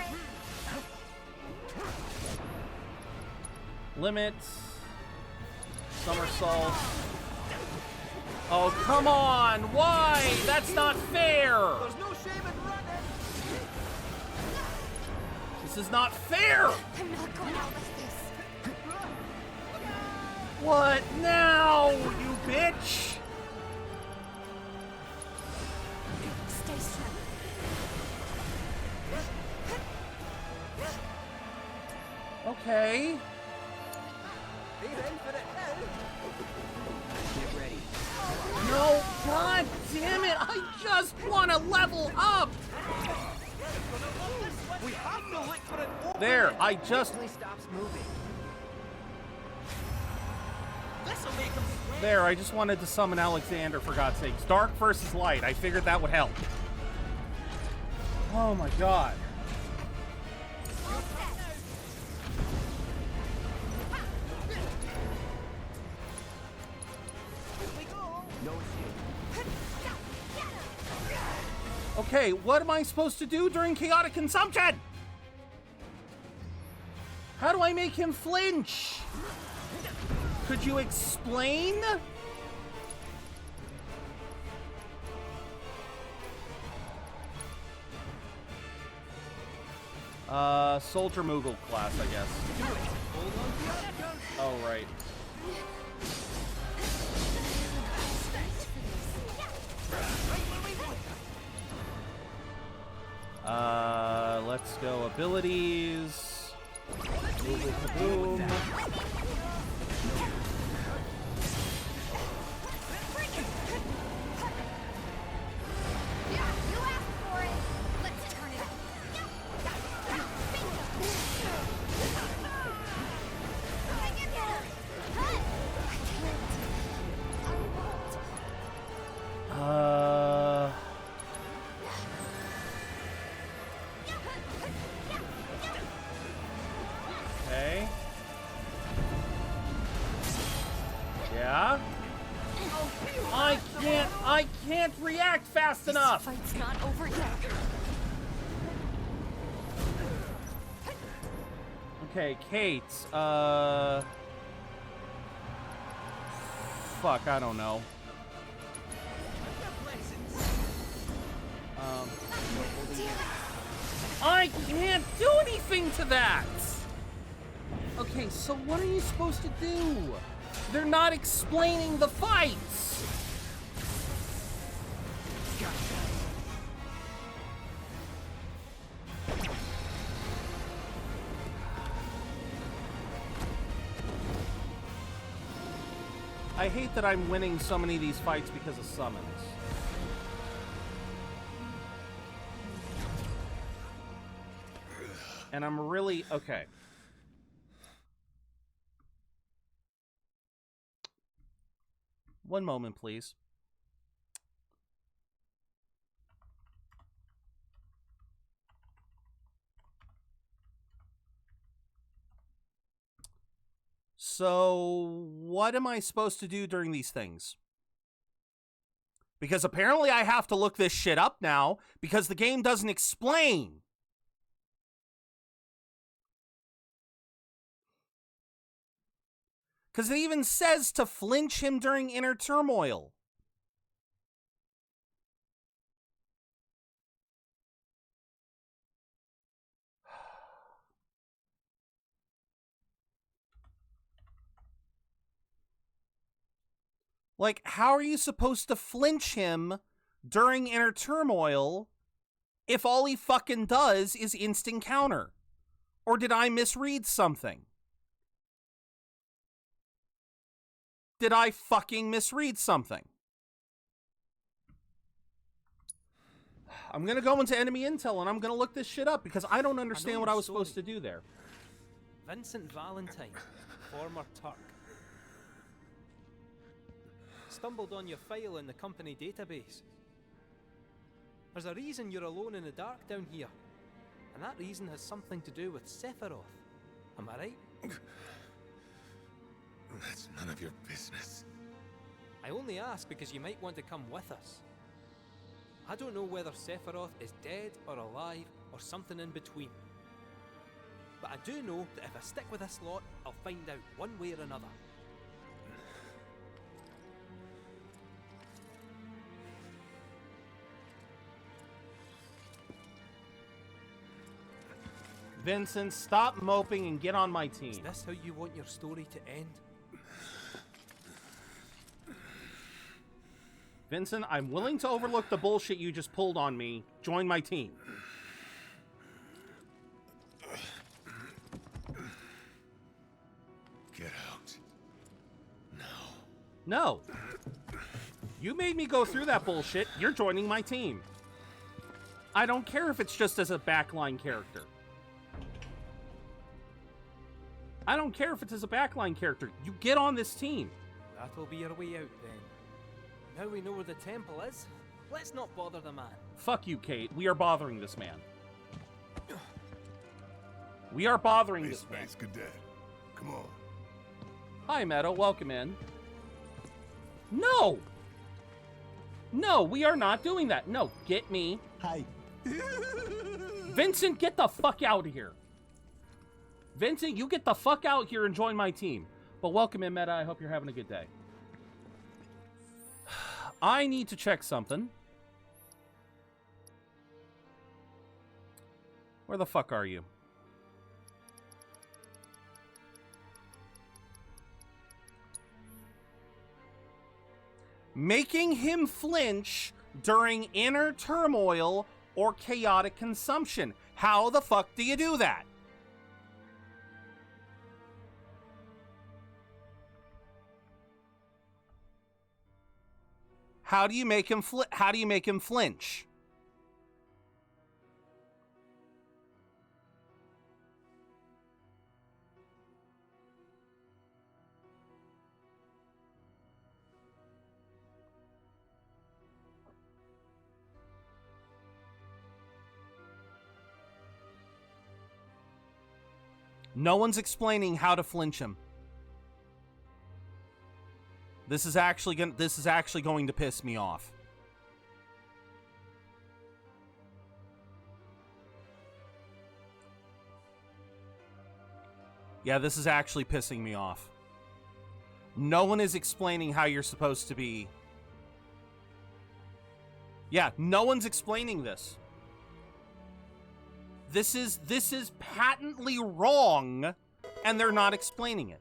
it. Limit. Somersault. Oh, come on! Why? That's not fair! There's no shame in running. This is not fair! I'm not going out like this. What now, you bitch? Stay strong. Okay. They're in for it now. Get ready. No, god damn it! I just want to level up! We have to look for an opening. There, I just... He stops moving. This'll make him sweat. There, I just wanted to summon Alexander, for God's sakes. Dark versus light. I figured that would help. Oh my god. Okay, what am I supposed to do during chaotic consumption? How do I make him flinch? Could you explain? Soldier Moogle class, I guess. Oh, right. Let's go abilities. Moogle Kaboom. Okay. Yeah. I can't react fast enough. Fight's not over yet. Okay, Kate. Fuck, I don't know. I can't do anything to that! Okay, so what are you supposed to do? They're not explaining the fights! I hate that I'm winning so many of these fights because of summons. And I'm really... Okay. One moment, please. So, what am I supposed to do during these things? Because apparently I have to look this shit up now because the game doesn't explain. Because it even says to flinch him during inner turmoil. Like, how are you supposed to flinch him during inner turmoil if all he fucking does is instant counter? Or did I misread something? Did I fucking misread something? I'm gonna go into enemy intel and I'm gonna look this shit up because I don't understand what I was supposed to do there. Vincent Valentine, former Turk. Stumbled on your file in the company database. There's a reason you're alone in the dark down here. And that reason has something to do with Sephiroth. Am I right? That's none of your business. I only ask because you might want to come with us. I don't know whether Sephiroth is dead or alive or something in between. But I do know that if I stick with this lot, I'll find out one way or another. Vincent, stop moping and get on my team. Is this how you want your story to end? Vincent, I'm willing to overlook the bullshit you just pulled on me. Join my team. Get out. No. No. You made me go through that bullshit. You're joining my team. I don't care if it's just as a backline character. I don't care if it's as a backline character. You get on this team. That'll be our way out then. Now we know where the temple is. Let's not bother the man. Fuck you, Kate. We are bothering this man. We are bothering this man. Space Cadet. Come on. Hi, Meadow. Welcome in. No! No, we are not doing that. No, get me. Hi. Vincent, get the fuck out of here. Vincent, you get the fuck out here and join my team. But welcome in, Meta. I hope you're having a good day. I need to check something. Where the fuck are you? Making him flinch during inner turmoil or chaotic consumption. How the fuck do you do that? How do you make him flinch? No one's explaining how to flinch him. This is actually going to piss me off. Yeah, this is actually pissing me off. No one is explaining how you're supposed to be. Yeah, no one's explaining this. This is patently wrong, and they're not explaining it.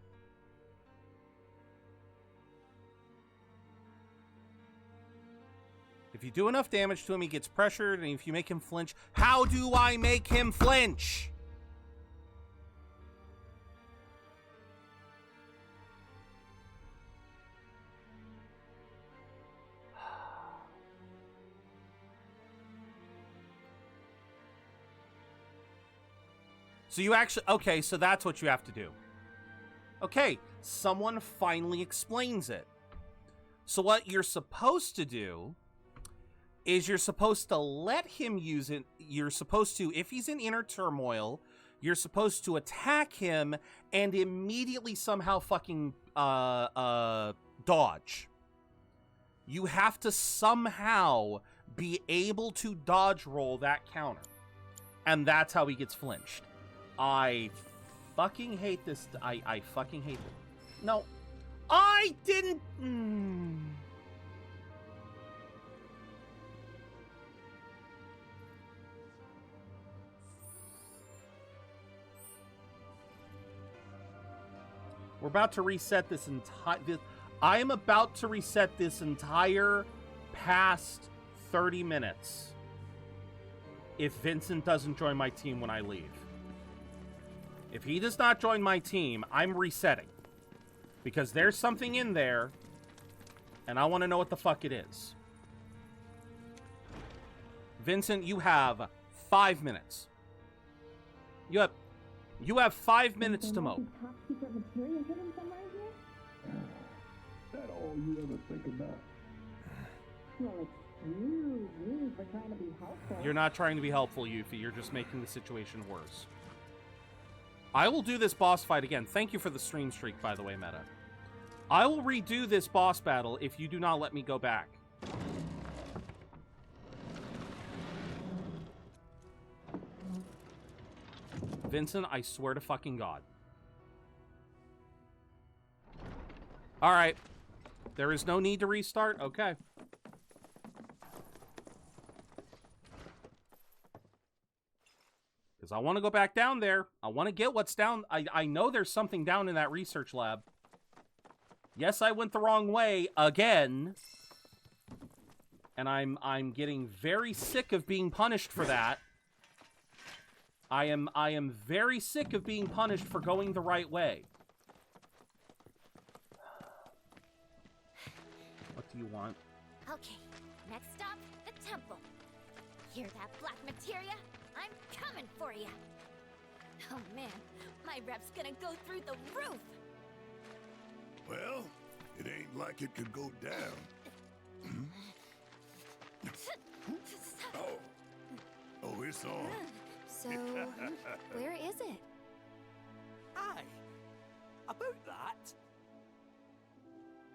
If you do enough damage to him, he gets pressured, and if you make him flinch... How do I make him flinch? So you actually... Okay, so that's what you have to do. Okay, someone finally explains it. So what you're supposed to do is you're supposed to let him use it. You're supposed to, if he's in inner turmoil, you're supposed to attack him and immediately somehow fucking dodge. You have to somehow be able to dodge roll that counter. And that's how he gets flinched. I fucking hate this. I fucking hate it. No, I didn't. We're about to reset this entire... I am about to reset this entire past 30 minutes if Vincent doesn't join my team when I leave. If he does not join my team, I'm resetting. Because there's something in there, and I want to know what the fuck it is. Vincent, you have 5 minutes. You have 5 minutes to mow. That all you ever think about? Well, excuse me for trying to be helpful. You're not trying to be helpful, Yuffie. You're just making the situation worse. I will do this boss fight again. Thank you for the stream streak, by the way, Meta. I will redo this boss battle if you do not let me go back. Vincent, I swear to fucking God. Alright. There is no need to restart? Okay. Because I want to go back down there. I want to get what's down. I know there's something down in that research lab. Yes, I went the wrong way again. And I'm getting very sick of being punished for that. I am very sick of being punished for going the right way. What do you want? Okay, next stop, the temple. Hear that, black materia? I'm coming for you. Oh man, my rep's gonna go through the roof. Well, it ain't like it could go down. Oh, it's on. So, where is it? Aye, about that.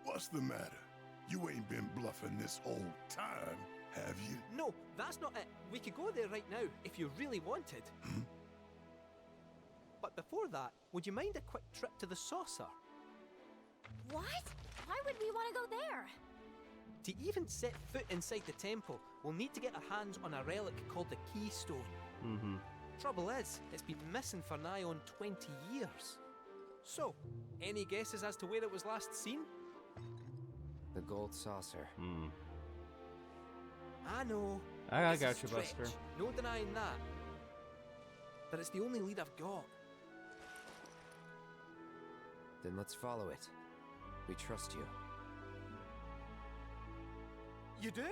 What's the matter? You ain't been bluffing this whole time, have you? No, that's not it. We could go there right now if you really wanted. But before that, would you mind a quick trip to the saucer? What? Why would we want to go there? To even set foot inside the temple, we'll need to get our hands on a relic called the Keystone. Trouble is, it's been missing for nigh on 20 years. So, any guesses as to where it was last seen? The gold saucer. I know. I It's a got you, stretch, Buster. No denying that. But it's the only lead I've got. Then let's follow it. We trust you. You do?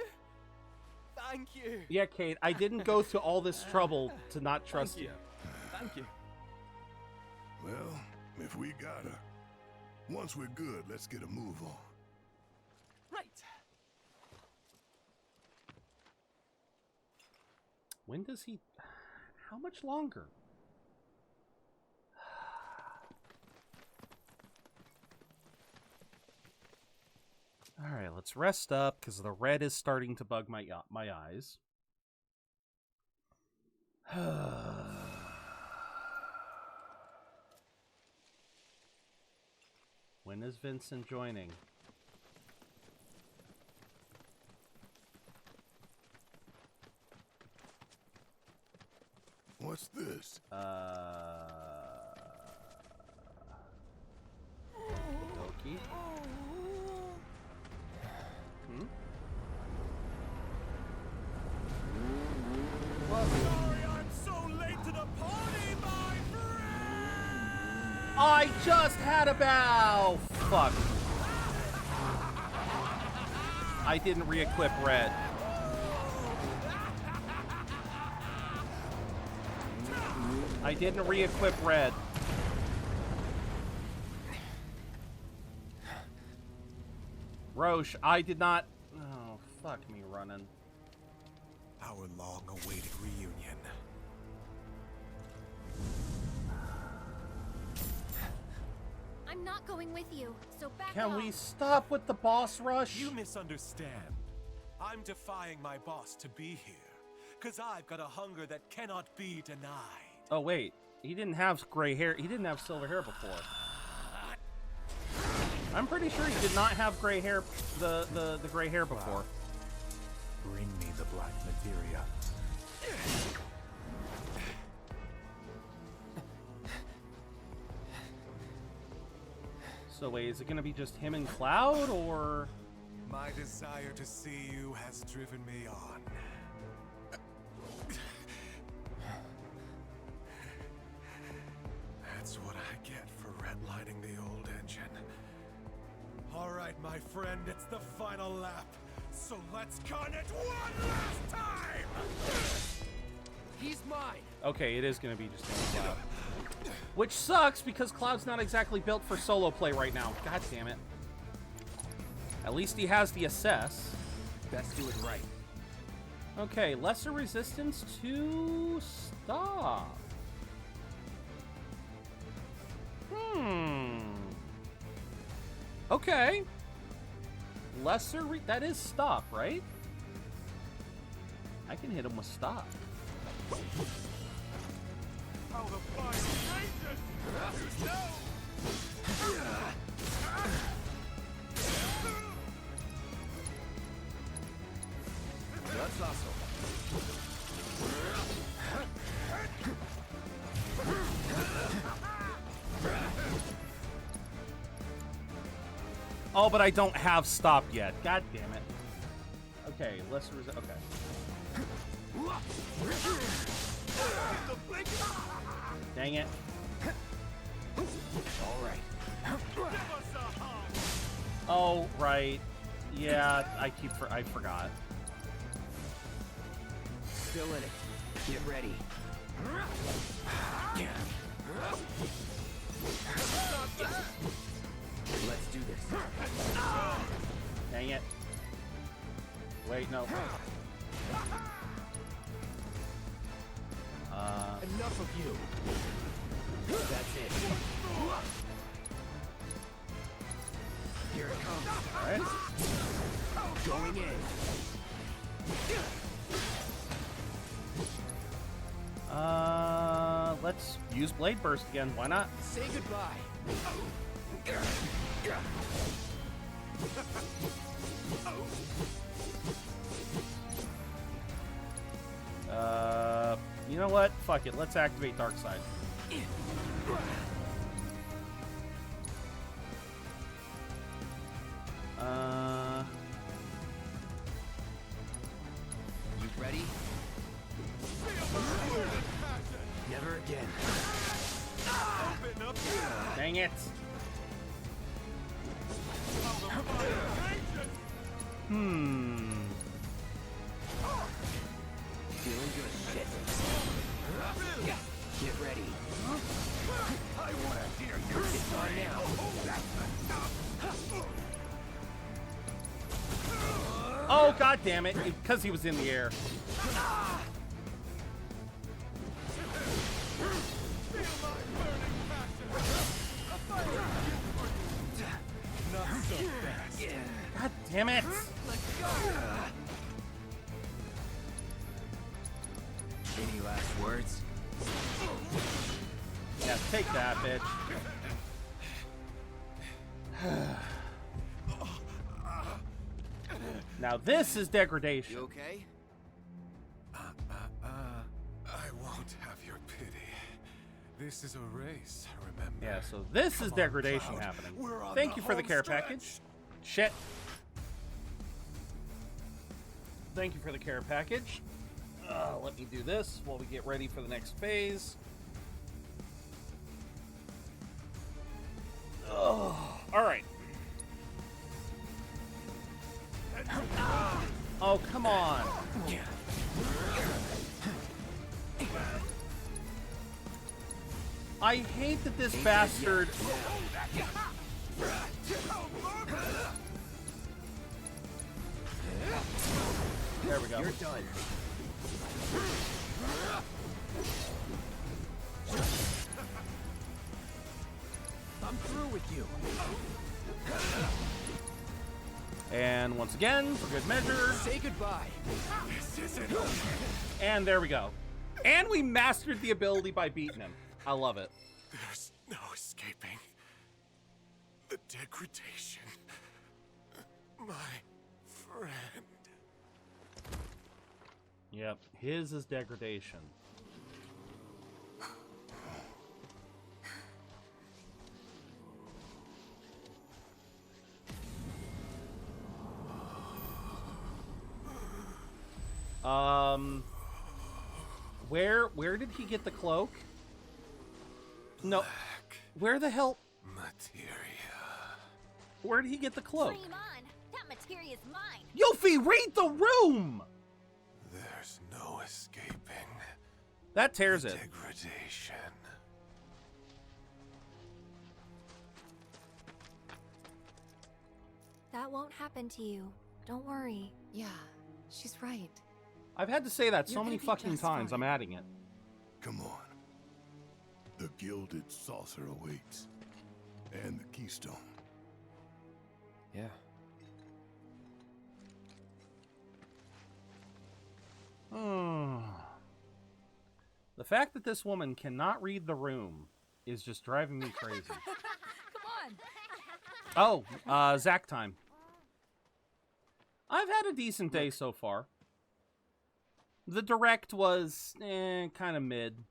Thank you. Yeah, Kate, I didn't go to all this trouble to not trust you. Thank you. Well, if we gotta. Once we're good, let's get a move on. Right. When does he... How much longer? Alright, let's rest up, because the red is starting to bug my eyes. When is Vincent joining? What's this? Okie. Sorry I'm so late to the party, my friend! I just had a bow! Fuck. I didn't re-equip red. I didn't re-equip red. Roche, I did not... Oh, fuck me running. Our long-awaited reunion. I'm not going with you, so back Can off. we stop with the boss rush? You misunderstand. I'm defying my boss to be here, because I've got a hunger that cannot be denied. Oh, wait. He didn't have gray hair. He didn't have silver hair before. I'm pretty sure he did not have gray hair, the gray hair before. Bring me the black materia. So wait, is it gonna be just him and Cloud, or? My desire to see you has driven me on. That's what I get for redlining the old engine. All right, my friend, it's the final lap. So let's con it one last time! He's mine! Okay, it is gonna be just him and Cloud. Which sucks, because Cloud's not exactly built for solo play right now. God damn it. At least he has the assess. Best do it right. Okay, lesser resistance to stop. Okay. Lesser that is stop, right? I can hit him with stop. How the fire rages! No! Let's hustle. Oh, but I don't have stop yet. God damn it. Okay, lesser resist. Okay. Dang it. All right. Oh, right. Yeah, I forgot. Still in it. Get ready. Let's do this. Dang it. Wait, no. Enough of you. That's it. Here it comes. All right. Going in. Let's use Blade Burst again. Why not? Say goodbye. You know what? Fuck it. Let's activate Dark Side. You ready? Never again. Dang it. Feeling good. Shit. Get ready. I want to hear you. It's on now. Oh, god damn it. Because he was in the air. God damn it. Any last words? Yeah, take that, bitch. Now this is degradation. You okay? I won't have your pity. This is a race, remember? Yeah, so this is degradation happening. Thank you for the care package. Shit. Thank you for the care package. Let me do this while we get ready for the next phase. All right. Oh, come on. I hate that this bastard... There we go. You're done. I'm through with you. And once again, for good measure... Say goodbye. This isn't over. And there we go. And we mastered the ability by beating him. I love it. There's no escaping the degradation. My friend. Yep, his is degradation. Where did he get the cloak? No. Where the hell? Materia. Where did he get the cloak? Dream on. That materia's mine. Yuffie, read the room! There's no escaping. That tears it. Degradation. That won't happen to you. Don't worry. Yeah, she's right. I've had to say that so You're many gonna be fucking just times, fine. I'm adding it. Come on. The gilded saucer awaits. And the keystone. Yeah. The fact that this woman cannot read the room is just driving me crazy. Come on. Oh, Zach time. I've had a decent day so far. The direct was kind of mid.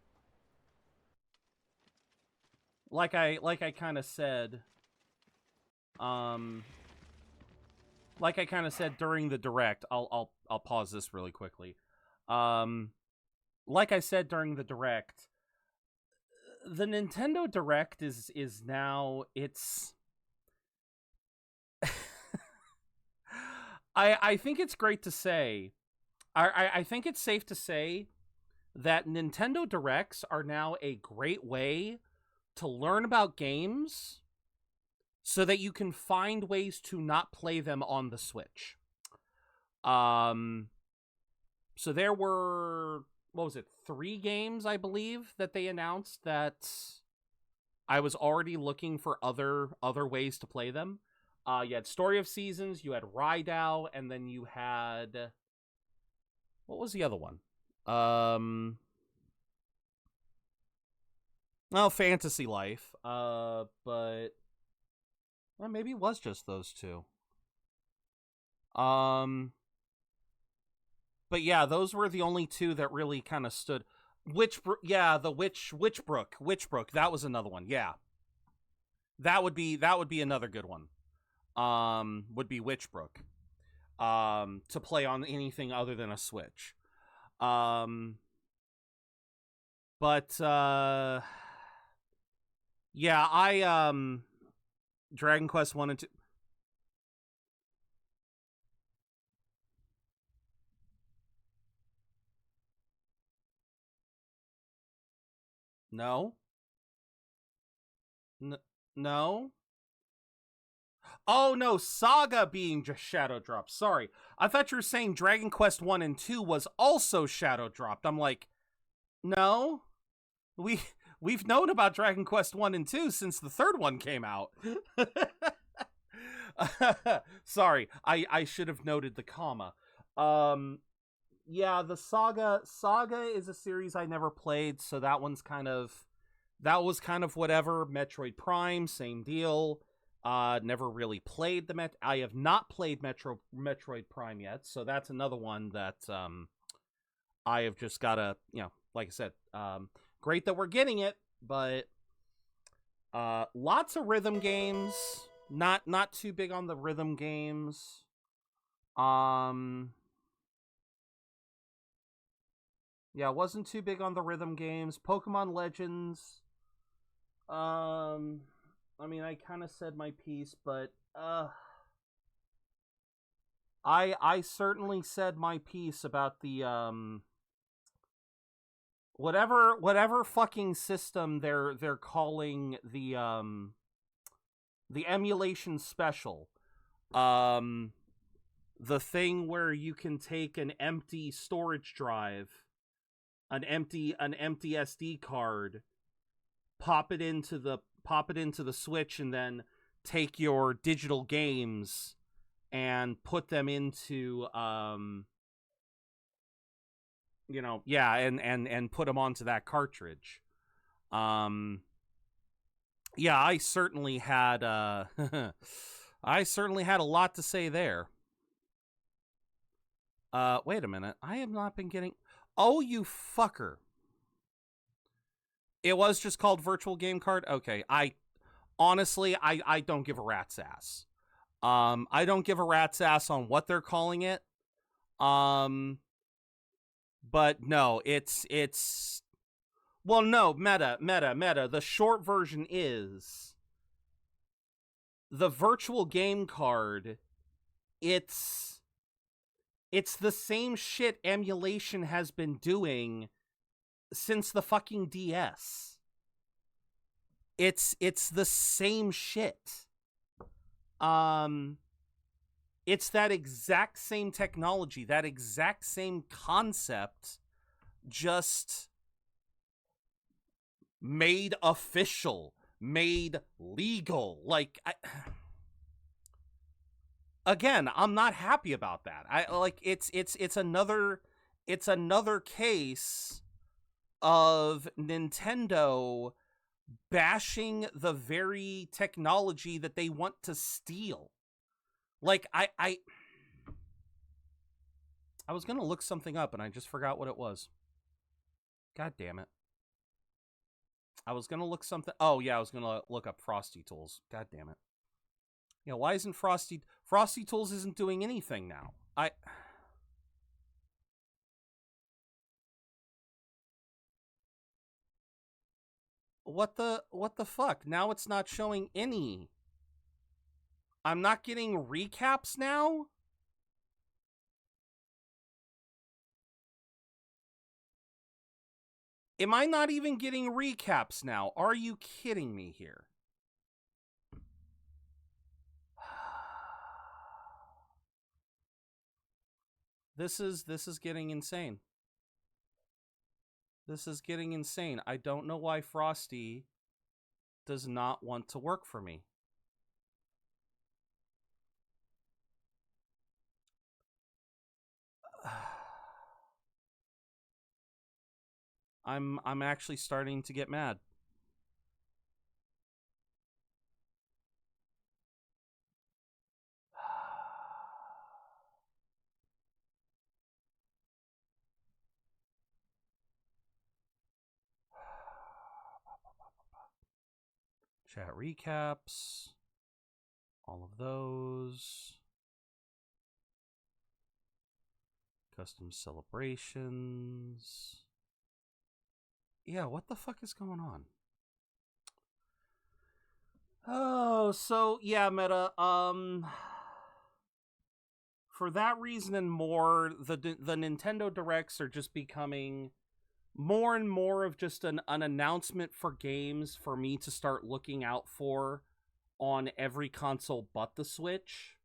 Like I kind of said. Like I kind of said during the direct. I'll pause this really quickly. Like I said during the direct, the Nintendo Direct is now it's. I think it's great to say. I think it's safe to say that Nintendo Directs are now a great way to learn about games so that you can find ways to not play them on the Switch. So there were, what was it, 3 games, I believe, that they announced that I was already looking for other ways to play them. You had Story of Seasons, you had Rydao, and then you had... What was the other one? Oh, Fantasy Life. But... Well, maybe it was just those 2. But yeah, those were the only 2 that really kind of stood. Witchbrook. That was another one. Yeah, that would be another good one. Would be Witchbrook. To play on anything other than a Switch. Yeah, Dragon Quest 1 and 2. No. No. Oh, no, Saga being just shadow dropped. Sorry. I thought you were saying Dragon Quest 1 and 2 was also shadow dropped. I'm like, no. We've known about Dragon Quest 1 and 2 since the 3rd one came out. Sorry, I should have noted the comma. Yeah, the Saga is a series I never played, so that was kind of whatever. Metroid Prime, same deal. Never really played I have not played Metroid Prime yet, so that's another one that I have just gotta, like I said, great that we're getting it, but lots of rhythm games. Not too big on the rhythm games. Yeah, wasn't too big on the rhythm games. Pokemon Legends. I mean, I kind of said my piece, but I certainly said my piece about the whatever fucking system they're calling the emulation special, the thing where you can take an empty storage drive, an empty SD card, pop it into the Switch, and then take your digital games and put them into and put them onto that cartridge. I certainly had a lot to say there. Wait a minute. I have not been getting... Oh, you fucker. It was just called Virtual Game Card? Okay. Honestly, I don't give a rat's ass. I don't give a rat's ass on what they're calling it. But no, it's... Well, no, meta. The short version is... The Virtual Game Card, it's the same shit emulation has been doing since the fucking DS. It's the same shit. It's that exact same technology, that exact same concept, just made official, made legal. Like, again, I'm not happy about that. It's another case of Nintendo bashing the very technology that they want to steal. Like, I was gonna look something up and I just forgot what it was. God damn it. I was gonna look something... Oh, yeah, I was gonna look up Frosty Tools. God damn it. Yeah, why isn't Frosty Tools isn't doing anything now? What the fuck? Now it's not showing any. I'm not getting recaps now? Am I not even getting recaps now? Are you kidding me here? This is getting insane. This is getting insane. I don't know why Frosty does not want to work for me. I'm actually starting to get mad. Chat recaps. All of those. Custom celebrations. Yeah, what the fuck is going on? Oh, so yeah, Meta. For that reason and more, the Nintendo Directs are just becoming more and more of just an announcement for games for me to start looking out for on every console but the Switch,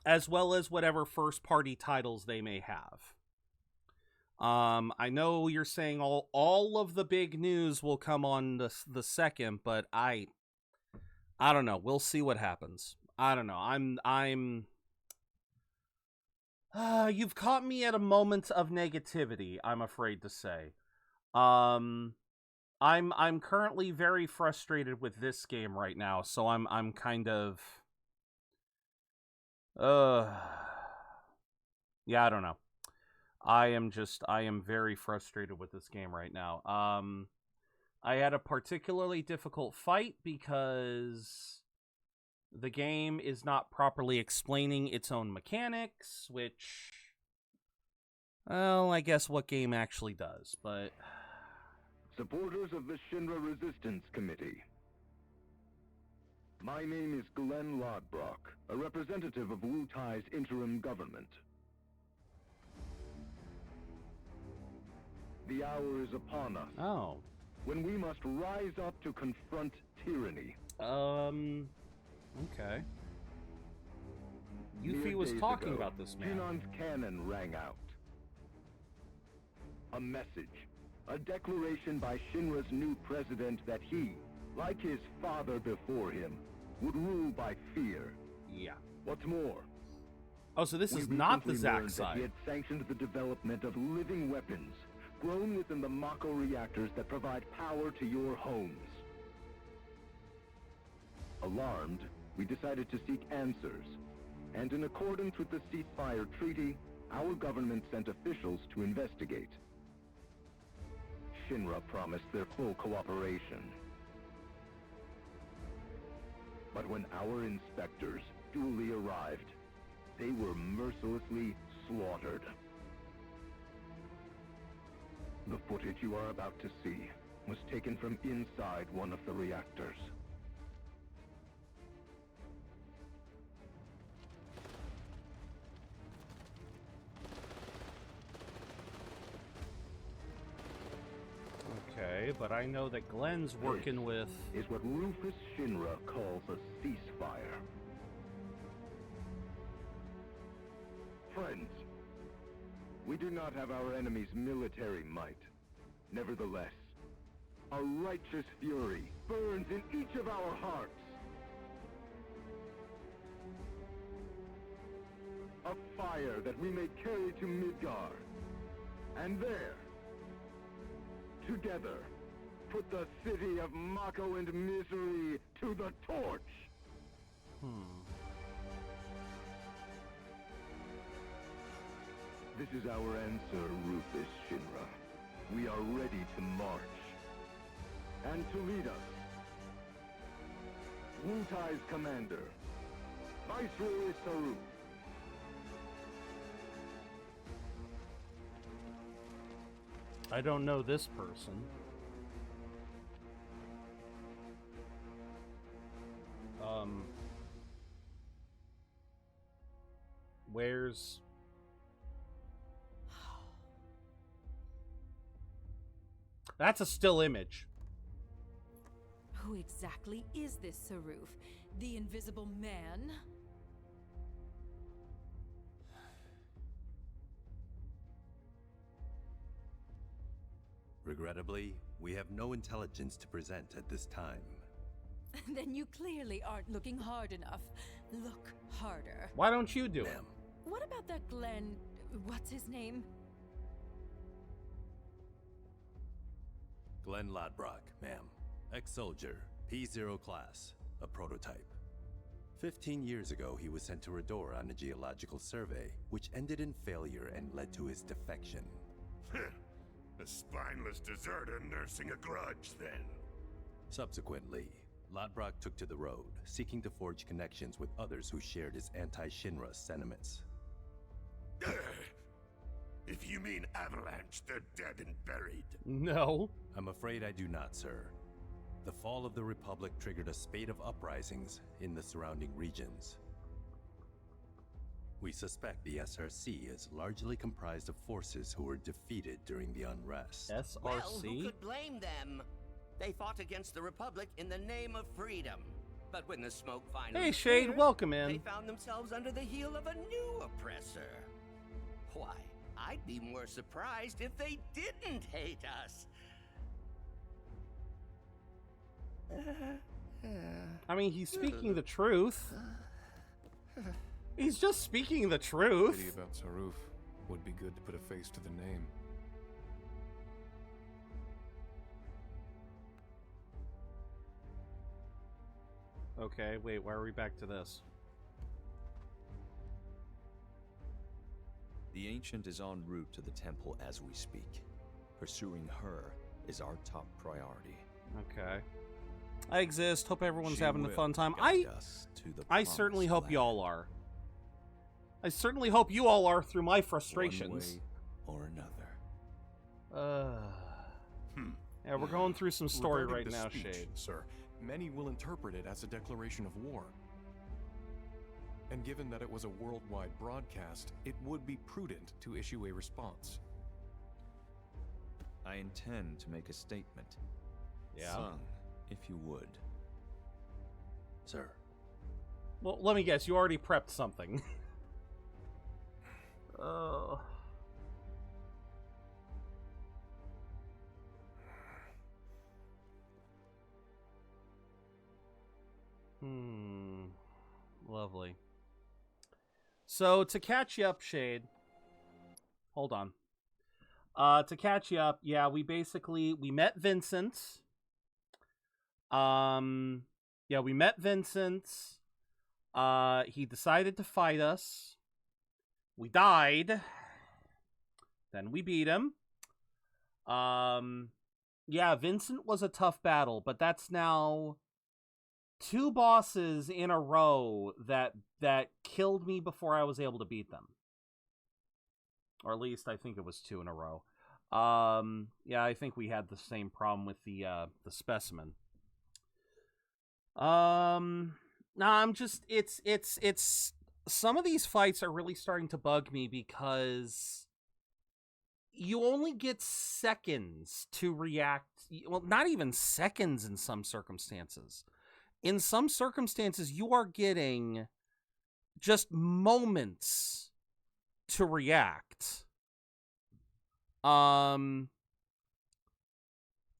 as well as whatever first-party titles they may have. I know you're saying all of the big news will come on the second, but I don't know. We'll see what happens. I don't know. You've caught me at a moment of negativity, I'm afraid to say. I'm currently very frustrated with this game right now, so I'm kind of yeah, I don't know. I am very frustrated with this game right now. I had a particularly difficult fight because the game is not properly explaining its own mechanics, which, well, I guess what game actually does, but... Supporters of the Shinra Resistance Committee. My name is Glenn Lodbrock, a representative of Wu Tai's interim government. The hour is upon us. Oh. When we must rise up to confront tyranny. Okay. Yuffie Mere was days talking ago, about this man. Junon's cannon rang out. A message. A declaration by Shinra's new president that he, like his father before him, would rule by fear. Yeah. What's more, oh, so this we is not the recently Zack learned that side. he had sanctioned the development of living weapons, grown within the Mako reactors that provide power to your homes. Alarmed, we decided to seek answers, and in accordance with the ceasefire treaty, our government sent officials to investigate. Shinra promised their full cooperation. But when our inspectors duly arrived, they were mercilessly slaughtered. The footage you are about to see was taken from inside one of the reactors. Okay, but I know that Glenn's working with... is what Rufus Shinra calls a ceasefire. Friends, we do not have our enemy's military might. Nevertheless, a righteous fury burns in each of our hearts. A fire that we may carry to Midgar. And there, together, put the city of Mako and misery to the torch. This is our answer, Rufus Shinra. We are ready to march. And to lead us, Wutai's commander, Viceroy Sharou. I don't know this person. Where's... That's a still image. Who exactly is this Sharou? The Invisible Man? Regrettably, we have no intelligence to present at this time. Then you clearly aren't looking hard enough. Look harder. Why don't you do it? What about that Glenn... what's his name? Glenn Ladbrock, ma'am. Ex-soldier, P0 class, a prototype. 15 years ago, he was sent to Redor on a geological survey, which ended in failure and led to his defection. A spineless deserter nursing a grudge, then. Subsequently, Ladbrock took to the road, seeking to forge connections with others who shared his anti-Shinra sentiments. If you mean Avalanche, they're dead and buried. No. I'm afraid I do not, sir. The fall of the Republic triggered a spate of uprisings in the surrounding regions. We suspect the SRC is largely comprised of forces who were defeated during the unrest. SRC? Well, who could blame them? They fought against the Republic in the name of freedom. But when the smoke finally Hey, Shade, cleared, welcome in. they found themselves under the heel of a new oppressor. Why, I'd be more surprised if they didn't hate us. I mean, he's speaking the truth. He's just speaking the truth. Pity about Sharou. Would be good to put a face to the name. Okay, wait, why are we back to this? The Ancient is en route to the temple as we speak. Pursuing her is our top priority. Okay. I exist. Hope everyone's She having a will fun time. guide us to the I certainly promised hope you all are. I certainly hope you all are through my frustrations. One way or another. Yeah, we're going through some story Regarding right the now, speech, Shade. Sir, many will interpret it as a declaration of war. And given that it was a worldwide broadcast, it would be prudent to issue a response. I intend to make a statement. Yeah? Sung, if you would. Sir. Well, let me guess. You already prepped something. Lovely. So, to catch you up, Shade. Hold on. To catch you up, yeah, we met Vincent. Yeah, we met Vincent. He decided to fight us. We died. Then we beat him. Yeah, Vincent was a tough battle, but that's now 2 bosses in a row that killed me before I was able to beat them. Or at least I think it was 2 in a row. Yeah, I think we had the same problem with the specimen. No, I'm just, it's some of these fights are really starting to bug me because you only get seconds to react. Well, not even seconds in some circumstances. In some circumstances, you are getting just moments to react.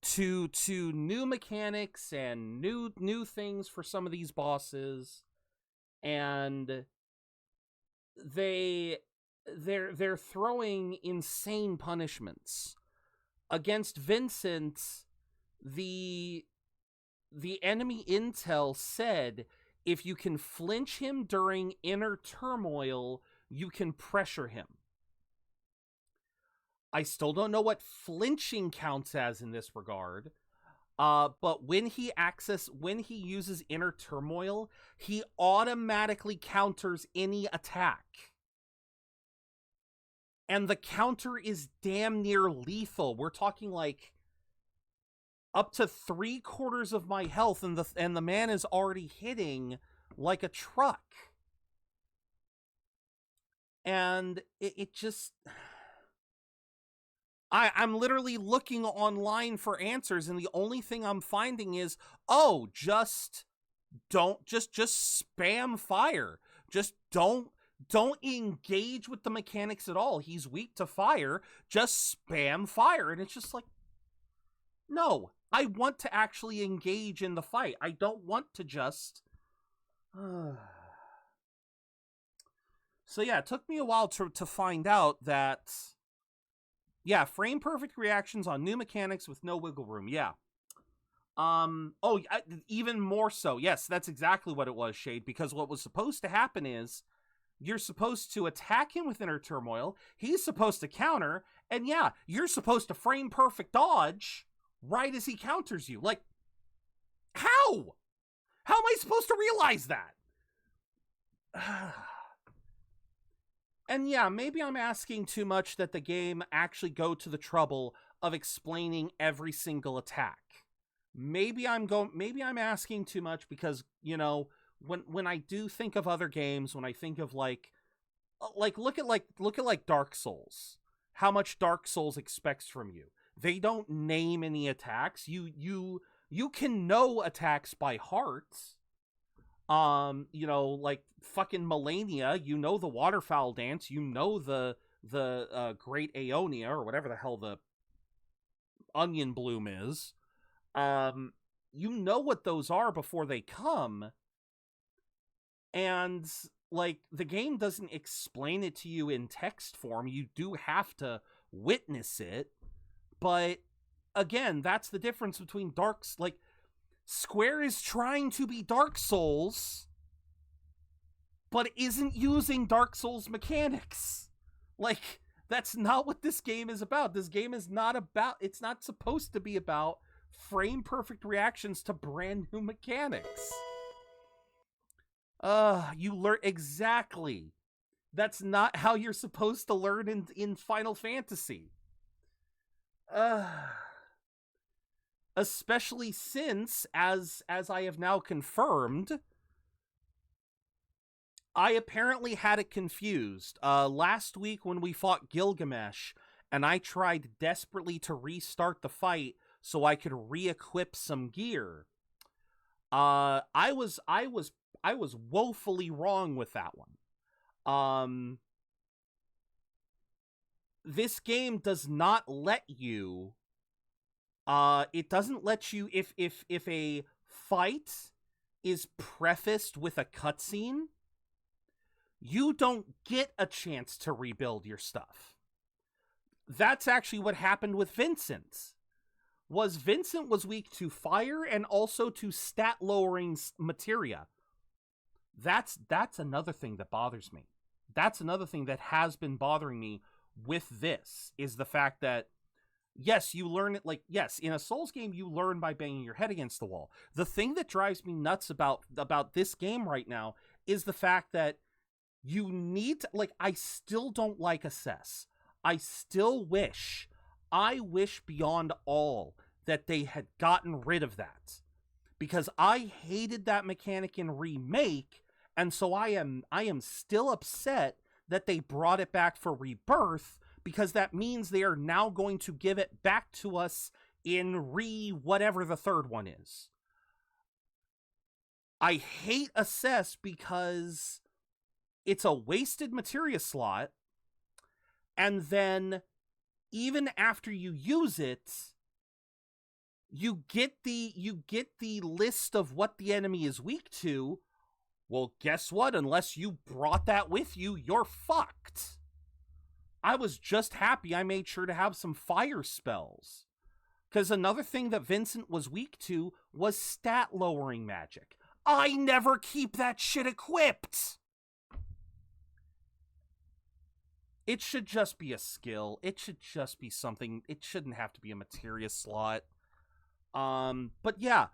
To new mechanics and new things for some of these bosses, and they're throwing insane punishments. Against Vincent, the enemy intel said if you can flinch him during inner turmoil, you can pressure him. I still don't know what flinching counts as in this regard. But when he uses inner turmoil, he automatically counters any attack. And the counter is damn near lethal. We're talking like up to 3/4 of my health, and the man is already hitting like a truck. And it just... I'm literally looking online for answers, and the only thing I'm finding is, oh, just spam fire. Just don't engage with the mechanics at all. He's weak to fire. Just spam fire. And it's just like, no, I want to actually engage in the fight. I don't want to just... So yeah, it took me a while to find out that... Yeah, frame perfect reactions on new mechanics with no wiggle room. Yeah. Even more so. Yes, that's exactly what it was, Shade, because what was supposed to happen is you're supposed to attack him with inner turmoil. He's supposed to counter, and yeah, you're supposed to frame perfect dodge right as he counters you. Like, how? How am I supposed to realize that? And yeah, maybe I'm asking too much that the game actually go to the trouble of explaining every single attack. Maybe I'm asking too much because, you know, when I do think of other games, when I think of like look at Dark Souls. How much Dark Souls expects from you. They don't name any attacks. You can know attacks by heart. You know, like fucking Melania, you know the waterfowl dance, you know the Great Aeonia, or whatever the hell the onion bloom is. You know what those are before they come. And, like, the game doesn't explain it to you in text form. You do have to witness it. But, again, that's the difference between Square is trying to be Dark Souls, but isn't using Dark Souls mechanics. Like, that's not what this game is about. This game is not about... It's not supposed to be about frame-perfect reactions to brand new mechanics. You learn... Exactly. That's not how you're supposed to learn in Final Fantasy. Especially since, as I have now confirmed, I apparently had it confused. Last week when we fought Gilgamesh, and I tried desperately to restart the fight so I could re-equip some gear. I was woefully wrong with that one. This game does not let you. It doesn't let you if a fight is prefaced with a cutscene, you don't get a chance to rebuild your stuff. That's actually what happened with Vincent. Vincent was weak to fire and also to stat lowering materia. That's another thing that bothers me. That's another thing that has been bothering me with this, is the fact that yes, you learn it, like, yes, in a Souls game, you learn by banging your head against the wall. The thing that drives me nuts about this game right now is the fact that you need to, like, I still don't like assess. I wish beyond all that they had gotten rid of that. Because I hated that mechanic in Remake, and so I am still upset that they brought it back for Rebirth, because that means they are now going to give it back to us in whatever the third one is. I hate assess because it's a wasted materia slot, and then even after you use it, you get the list of what the enemy is weak to. Well, guess what? Unless you brought that with you, you're fucked. I was just happy I made sure to have some fire spells. Because another thing that Vincent was weak to was stat lowering magic. I never keep that shit equipped! It should just be a skill. It should just be something. It shouldn't have to be a materia slot. But yeah,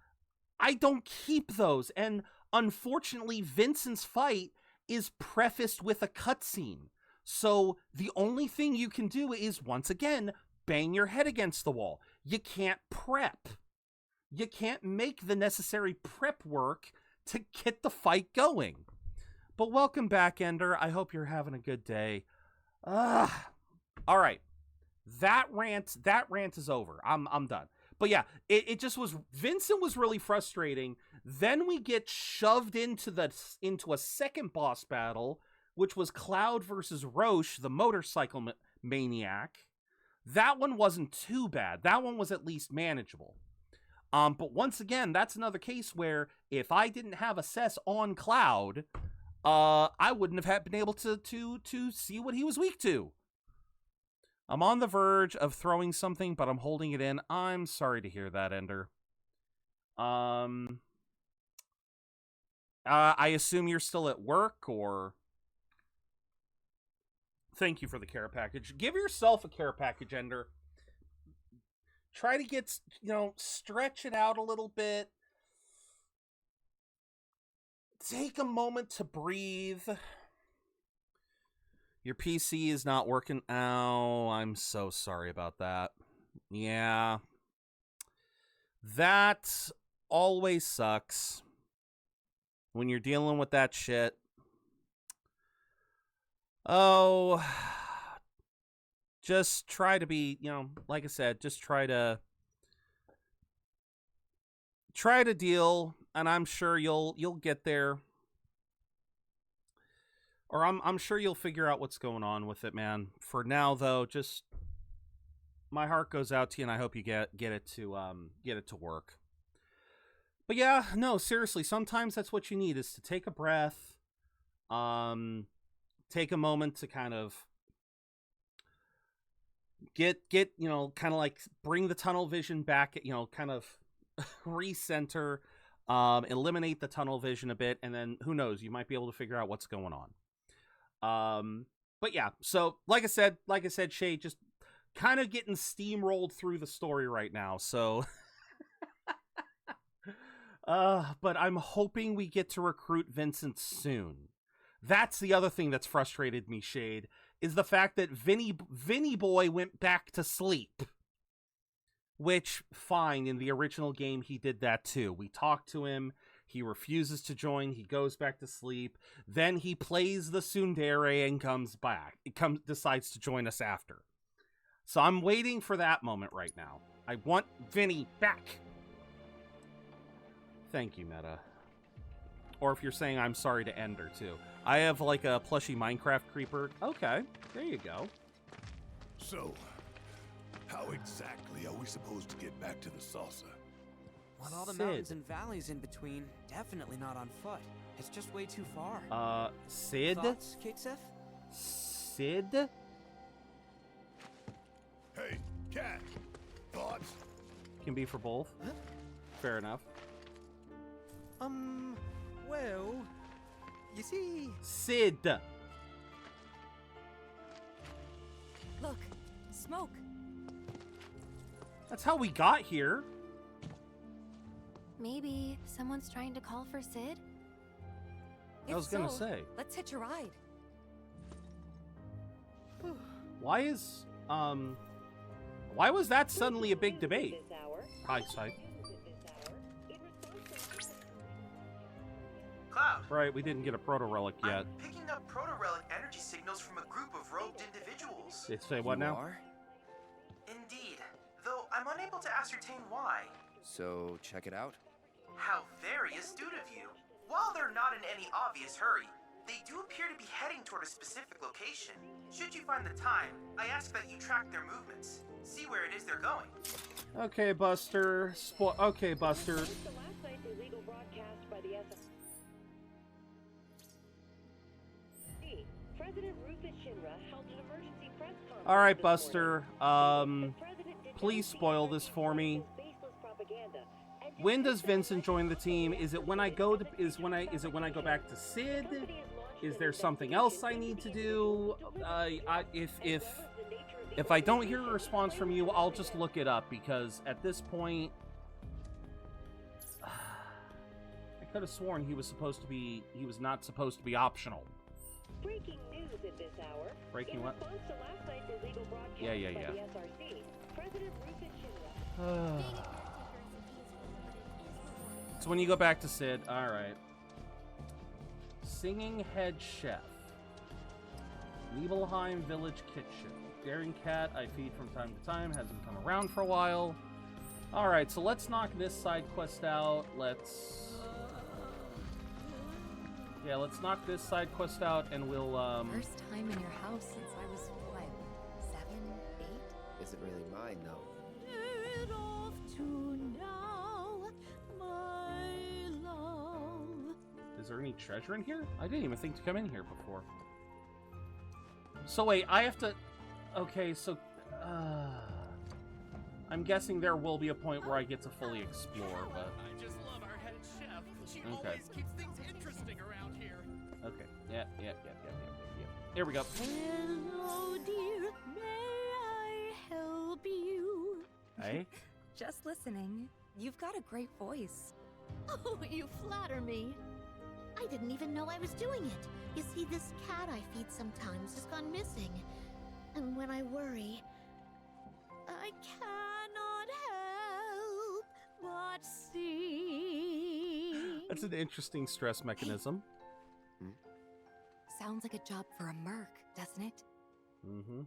I don't keep those. And unfortunately, Vincent's fight is prefaced with a cutscene. So the only thing you can do is, once again, bang your head against the wall. You can't prep. You can't make the necessary prep work to get the fight going. But welcome back, Ender. I hope you're having a good day. All right. That rant is over. I'm done. But yeah, it just was, Vincent was really frustrating. Then we get shoved into a second boss battle, which was Cloud versus Roche, the motorcycle maniac. That one wasn't too bad. That one was at least manageable. But once again, that's another case where if I didn't have assess on Cloud, I wouldn't have been able to see what he was weak to. I'm on the verge of throwing something, but I'm holding it in. I'm sorry to hear that, Ender. I assume you're still at work, or... Thank you for the care package. Give yourself a care package, Ender. Try to get, stretch it out a little bit. Take a moment to breathe. Your PC is not working. Oh, I'm so sorry about that. Yeah. That always sucks when you're dealing with that shit. Oh, just try to be, like I said, just try to deal, and I'm sure you'll get there. Or I'm sure you'll figure out what's going on with it, man. For now, though, just my heart goes out to you, and I hope you get it to work. But yeah, no, seriously, sometimes that's what you need, is to take a breath. Take a moment to kind of get kind of like bring the tunnel vision back, kind of recenter, eliminate the tunnel vision a bit, and then who knows, you might be able to figure out what's going on. But yeah, so like I said, Shay, just kind of getting steamrolled through the story right now, so but I'm hoping we get to recruit Vincent soon. That's the other thing that's frustrated me, Shade, is the fact that Vinny Boy went back to sleep. Which, fine, in the original game, he did that too. We talked to him, he refuses to join, he goes back to sleep, then he plays the tsundere and comes back. Decides to join us after. So I'm waiting for that moment right now. I want Vinny back. Thank you, Meta. Or if you're saying I'm sorry to Ender, too. I have, like, a plushy Minecraft creeper. Okay, there you go. So, how exactly are we supposed to get back to the saucer? With all the Sid. mountains and valleys in between, definitely not on foot. It's just way too far. Sid? Thoughts, Kate-Sif? Sid? Hey, Cat. Thoughts? Can be for both. Huh? Fair enough. Well, you see... Sid! Look, smoke. That's how we got here. Maybe someone's trying to call for Sid? I was gonna say. Let's hitch a ride. Why is, why was that suddenly a big debate? Hi, Side. Cloud. Right, we didn't get a proto-relic yet. I'm picking up proto-relic energy signals from a group of robed individuals. They say what now? Indeed, though I'm unable to ascertain why. So, check it out? How very astute of you. While they're not in any obvious hurry, they do appear to be heading toward a specific location. Should you find the time, I ask that you track their movements. See where it is they're going. Okay, Buster. Okay, Buster. Alright, Buster. Please spoil this for me. When does Vincent join the team? Is it when I go to is it when I go back to Sid? Is there something else I need to do? If I don't hear a response from you, I'll just look it up, because at this point I could have sworn he was not supposed to be optional. Breaking news at this hour. Breaking what? To last night's illegal broadcast Yeah. by the SRC, President Rufus Shinra. So when you go back to Sid, alright. Singing Head Chef. Nibelheim Village Kitchen. Daring Cat, I feed from time to time, hasn't come around for a while. Alright, so let's knock this side quest out. Let's knock this side quest out, and we'll, First time in your house since I was, what, 7, 8? Isn't really mine, though. Get off to now, my love. Is there any treasure in here? I didn't even think to come in here before. So wait, I have to... Okay, so... I'm guessing there will be a point where I get to fully explore, but... I just love our head chef. She Okay. always keeps things interesting around here. Okay, yeah. Here we go. Hello, dear. May I help you? Hey? Just listening. You've got a great voice. Oh, you flatter me. I didn't even know I was doing it. You see, this cat I feed sometimes has gone missing. And when I worry, I cannot help but sing. That's an interesting stress mechanism. Sounds like a job for a merc, doesn't it? Mm-hmm.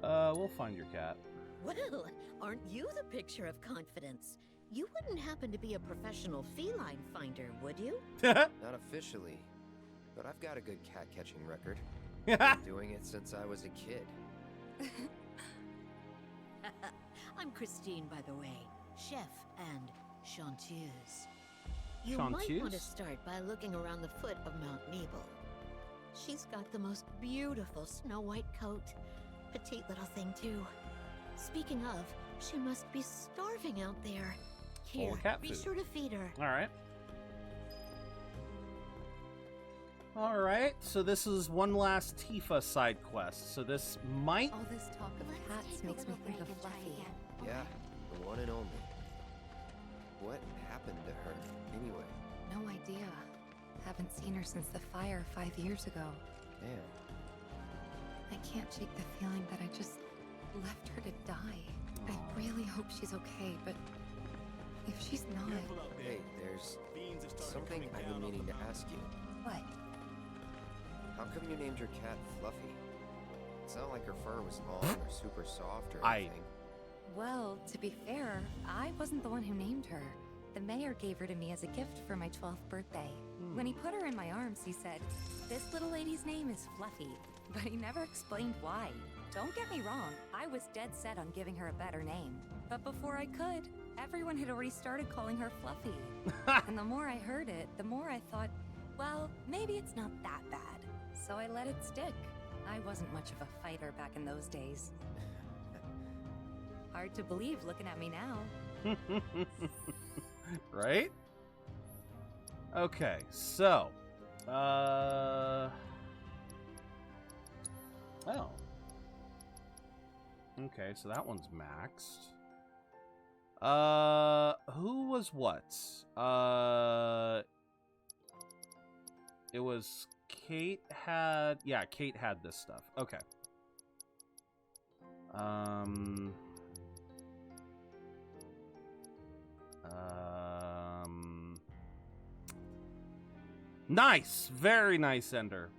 We'll find your cat. Well, aren't you the picture of confidence? You wouldn't happen to be a professional feline finder, would you? Not officially, but I've got a good cat-catching record. Been doing it since I was a kid. I'm Christine, by the way, chef and chanteuse. You might want to Chanteuse? start by looking around the foot of Mount Nebel. She's got the most beautiful snow-white coat. Petite little thing, too. Speaking of, she must be starving out there. Full Here, of cat be food. sure to feed her. Alright, so this is one last Tifa side quest. So this might... All this talk of cats makes me think of Fluffy. Yeah, the one and only. What happened to her, anyway? No idea. Haven't seen her since the fire 5 years ago. Damn. I can't shake the feeling that I just left her to die. I really hope she's okay, but if she's not... Hey, there's something I've been meaning to ask you. What? How come you named your cat Fluffy? It's not like her fur was long or super soft or anything. Well, to be fair, I wasn't the one who named her. The mayor gave her to me as a gift for my 12th birthday. When he put her in my arms, he said, "This little lady's name is Fluffy," but he never explained why. Don't get me wrong, I was dead set on giving her a better name. But before I could, everyone had already started calling her Fluffy. And the more I heard it, the more I thought, well, maybe it's not that bad. So I let it stick. I wasn't much of a fighter back in those days. Hard to believe looking at me now. Right? Okay, so oh. Okay, so that one's maxed. Who was what? It was Kate had, yeah, Kate had this stuff. Okay. Nice, very nice, Ender.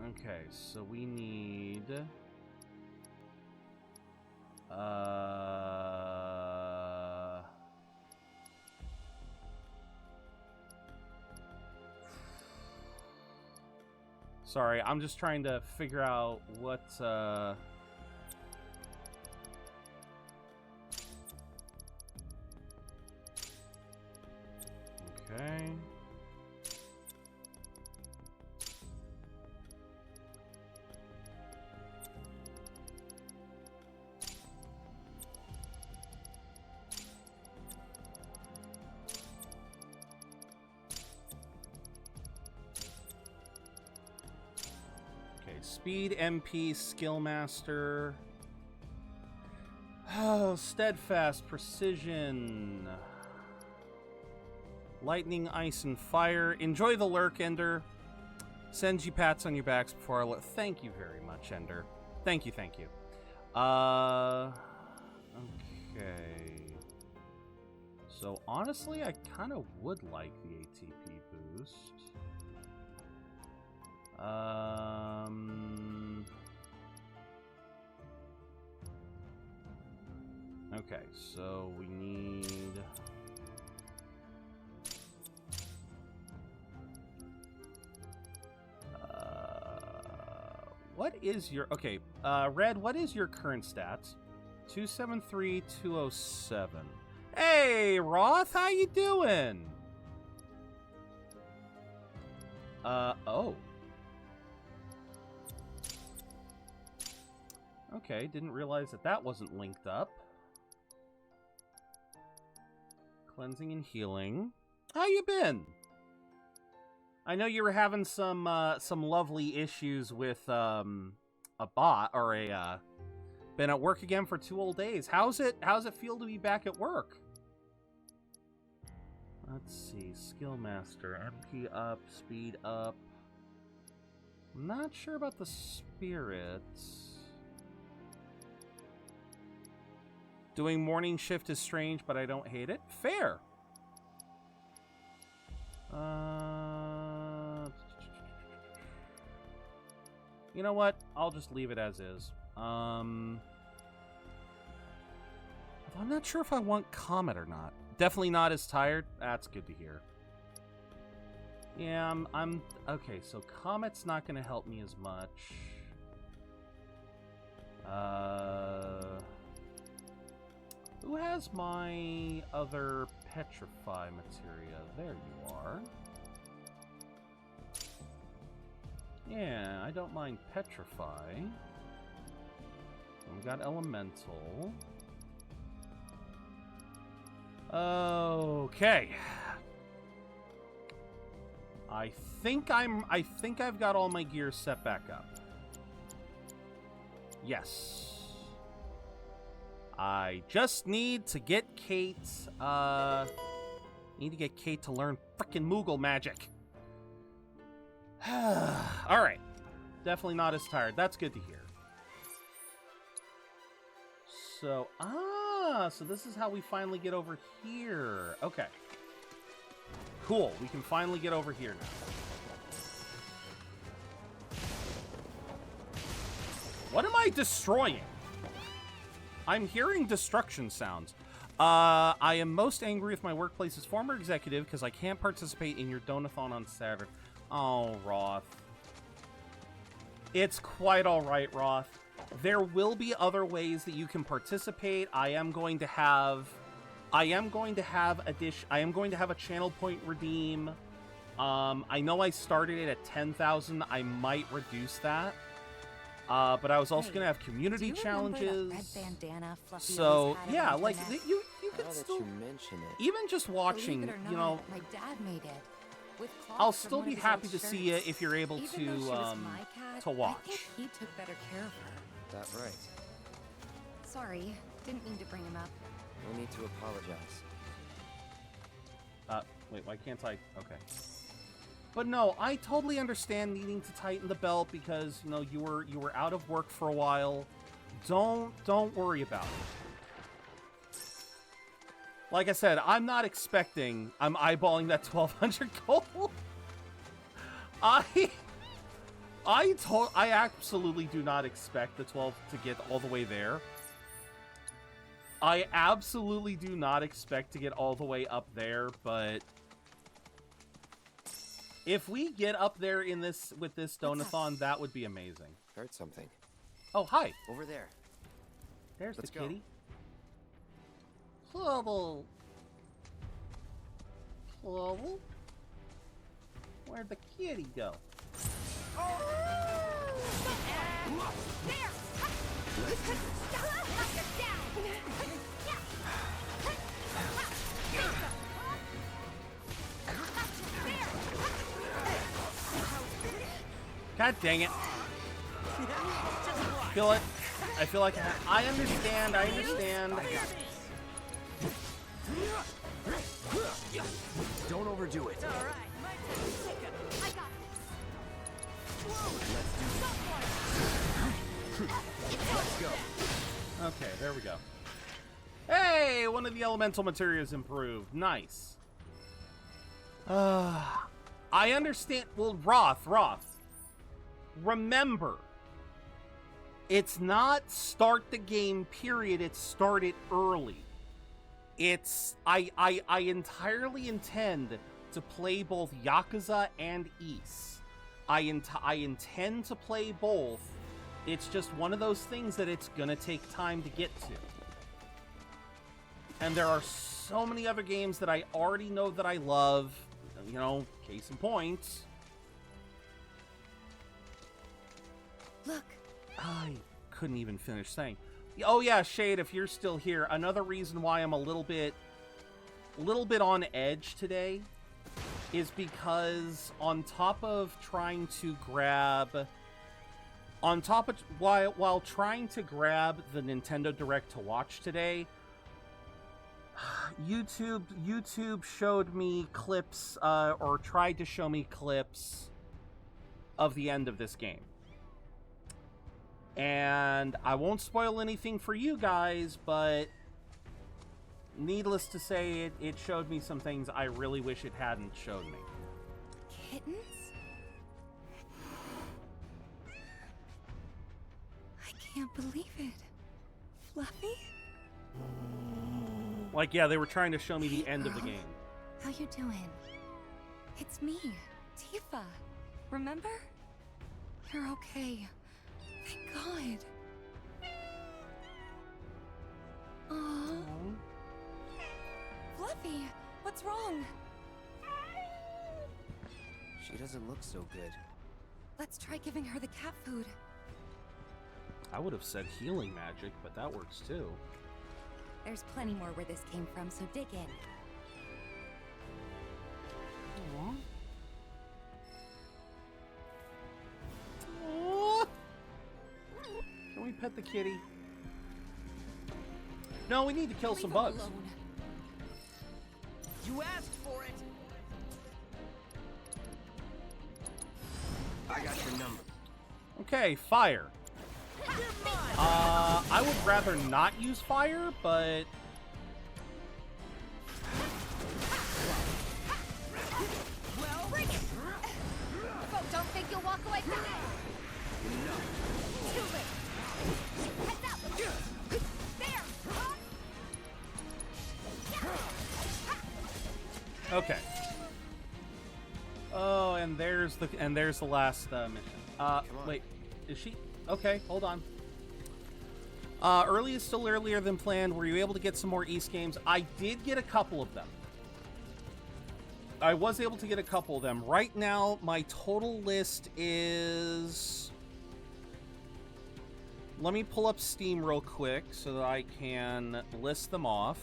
Okay, so we need sorry, I'm just trying to figure out what okay. Speed, MP, Skill Master. Oh, Steadfast, Precision. Lightning, Ice, and Fire. Enjoy the lurk, Ender. Sends you pats on your backs before I thank you very much, Ender. Thank you, thank you. Okay. So, honestly, I kind of would like the ATP boost. Okay, so we need what is your Red, what is your current stats? 273-207. Hey, Roth, how you doing? Oh. Okay, didn't realize that that wasn't linked up. Cleansing and healing. How you been? I know you were having some lovely issues with a bot or a been at work again for 2 whole days. How's it feel to be back at work? Let's see, Skill Master, MP up, speed up. I'm not sure about the spirits. Doing morning shift is strange, but I don't hate it. Fair. You know what? I'll just leave it as is. I'm not sure if I want Comet or not. Definitely not as tired. That's good to hear. Yeah, I'm okay. So Comet's not going to help me as much. Who has my other Petrify materia? There you are. Yeah, I don't mind Petrify. We've got Elemental. Okay. I think I've got all my gear set back up. Yes. I just need to get Kate, need to get Kate to learn frickin' Moogle magic. Alright. Definitely not as tired. That's good to hear. So, so this is how we finally get over here. Okay. Cool. We can finally get over here now. What am I destroying? I'm hearing destruction sounds. I am most angry with my workplace's former executive because I can't participate in your donathon on Saturday. Oh, Roth. It's quite all right, Roth. There will be other ways that you can participate. I am going to have a channel point redeem. I know I started it at 10,000. I might reduce that. But I was also going to have community challenges. So, yeah, like, you could still... Even just watching, you know... My dad made it. I'll still be happy to see you if you're able to watch. I think he took better care of her. That right. Sorry, didn't mean to bring him up. No need to apologize. Wait, why can't I? Okay. But no, I totally understand needing to tighten the belt because, you know, you were out of work for a while. Don't worry about it. Like I said, I'm not expecting I'm eyeballing that 1,200 gold. I absolutely do not expect the 12 to get all the way there. I absolutely do not expect to get all the way up there, but if we get up there in this with this donathon, that would be amazing. Heard something. Oh, hi. Over there. There's Let's the go. kitty. Clobble. Clobble. Where'd the kitty go? God dang it. Feel it. I feel like I understand. Don't overdo it. Let's go. Okay, there we go. Hey, one of the elemental materials improved. Nice. I understand. Well, Roth. Remember, it's not start the game, period. It's start it early. It's... I entirely intend to play both Yakuza and Ys. I intend to play both. It's just one of those things that it's gonna take time to get to. And there are so many other games that I already know that I love. You know, case in point. Look. I couldn't even finish saying. Oh yeah, Shade, if you're still here, another reason why I'm a little bit on edge today is because on top of trying to grab... while trying to grab the Nintendo Direct to watch today, YouTube showed me clips, or tried to show me clips of the end of this game. And I won't spoil anything for you guys, but needless to say, it showed me some things I really wish it hadn't showed me. Kittens? I can't believe it. Fluffy? Like, yeah, they were trying to show me the end of the game. How you doing? It's me, Tifa. Remember? You're okay. Thank God. Aww. Fluffy, what's wrong? She doesn't look so good. Let's try giving her the cat food. I would have said healing magic, but that works too. There's plenty more where this came from, so dig in. Aww. Aww. Can we pet the kitty? No, we need to kill some bugs. You asked for it. I got your number. Okay, fire. I would rather not use fire, but... Well, bring it! Folk don't think you'll walk away from it! No. Too late! Okay. Oh, and there's the last mission. Wait, is she? Okay, hold on. Still earlier than planned. Were you able to get some more East games? I did get a couple of them. I was able to get a couple of them. Right now, my total list is... Let me pull up Steam real quick so that I can list them off.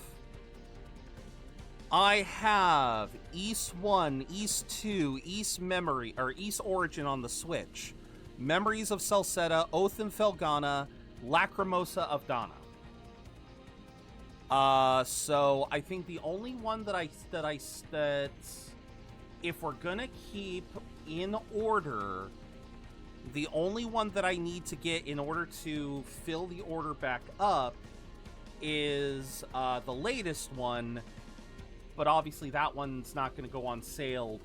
I have East 1, East 2, East Memory, or East Origin on the Switch, Memories of Celceta, Oath and Felghana, Lacrimosa of Dana. So I think the only one that if we're gonna keep in order, the only one that I need to get in order to fill the order back up is the latest one, but obviously that one's not going to go on sale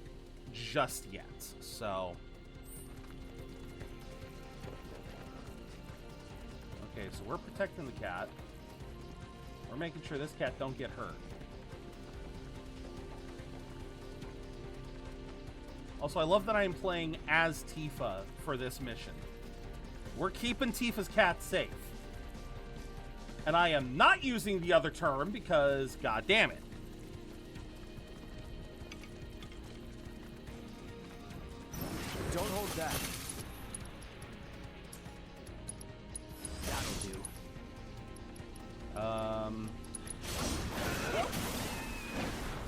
just yet, so... Okay, so we're protecting the cat. We're making sure this cat don't get hurt. Also, I love that I am playing as Tifa for this mission. We're keeping Tifa's cat safe. And I am not using the other term because, god damn it. Don't hold that. That'll do.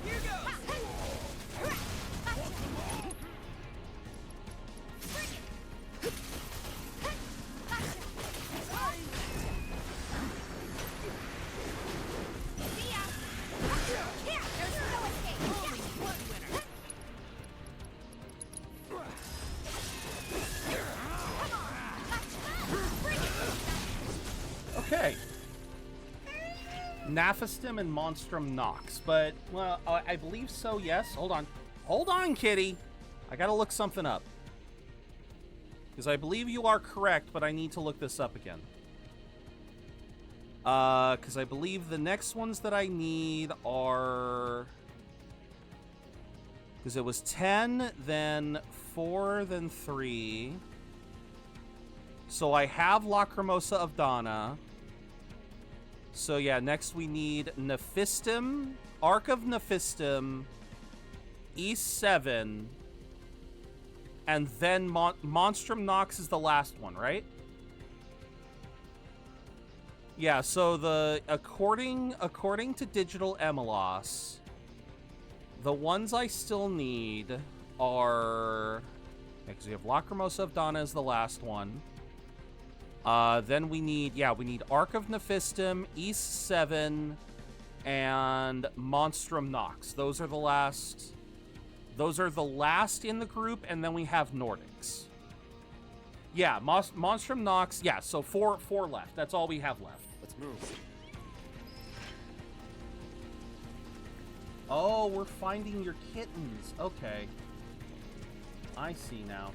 Here goes. Okay. Naphistim and Monstrum Nox, but, well, I believe so, yes. Hold on. Hold on, kitty. I gotta look something up. Because I believe you are correct, but I need to look this up again. Because I believe the next ones that I need are... Because it was 10, then 4, then 3. So I have Lacrimosa of Dana. So yeah, next we need Nephistim, Ark of Nephistim, East 7, and then Monstrum Nox is the last one, right? Yeah, so the according to Digital Emelos, the ones I still need are, because we have Lacrimosa of Dana as the last one. Then we need Ark of Nephistim, East 7, and Monstrum Nox. Those are the last in the group, and then we have Nordics. Yeah, Monstrum Nox, yeah, so four left. That's all we have left. Let's move. Oh, we're finding your kittens. Okay. I see now.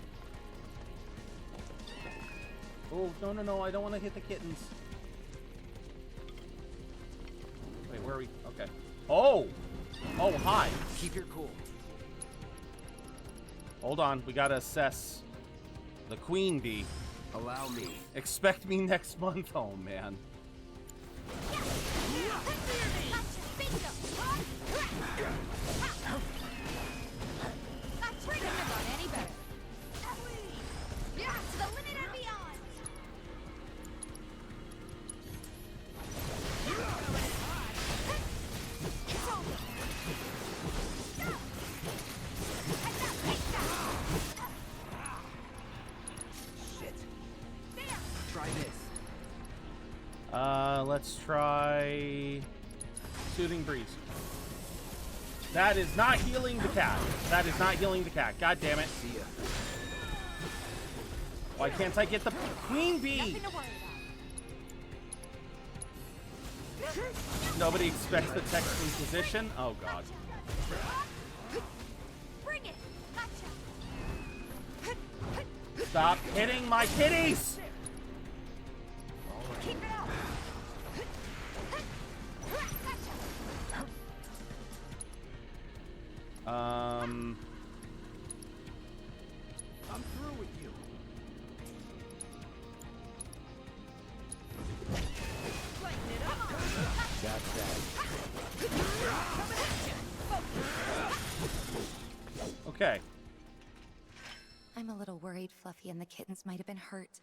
Oh, no, I don't want to hit the kittens. Wait, where are we? Okay. Oh! Oh, hi. Keep your cool. Hold on, we gotta assess the queen bee. Allow me. Expect me next month. Oh, man. Let's try Soothing Breeze. That is not healing the cat. That is not healing the cat. God damn it. See ya. Why can't I get the queen bee? Nobody expects the texting position. Oh god. Stop hitting my kitties! Keep it up. Okay. I'm a little worried Fluffy and the kittens might have been hurt.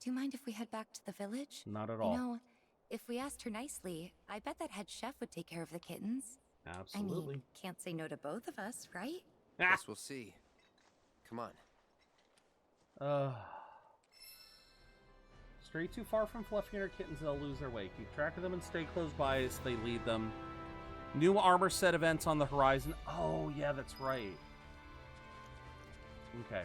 Do you mind if we head back to the village? Not at all. You know, if we asked her nicely, I bet that head chef would take care of the kittens. Absolutely. I mean, can't say no to both of us, right? Guess we'll see. Come on. Stray too far from Fluffy and her kittens, they'll lose their way. Keep track of them and stay close by as they lead them. New armor set events on the horizon. Oh, yeah, that's right. Okay.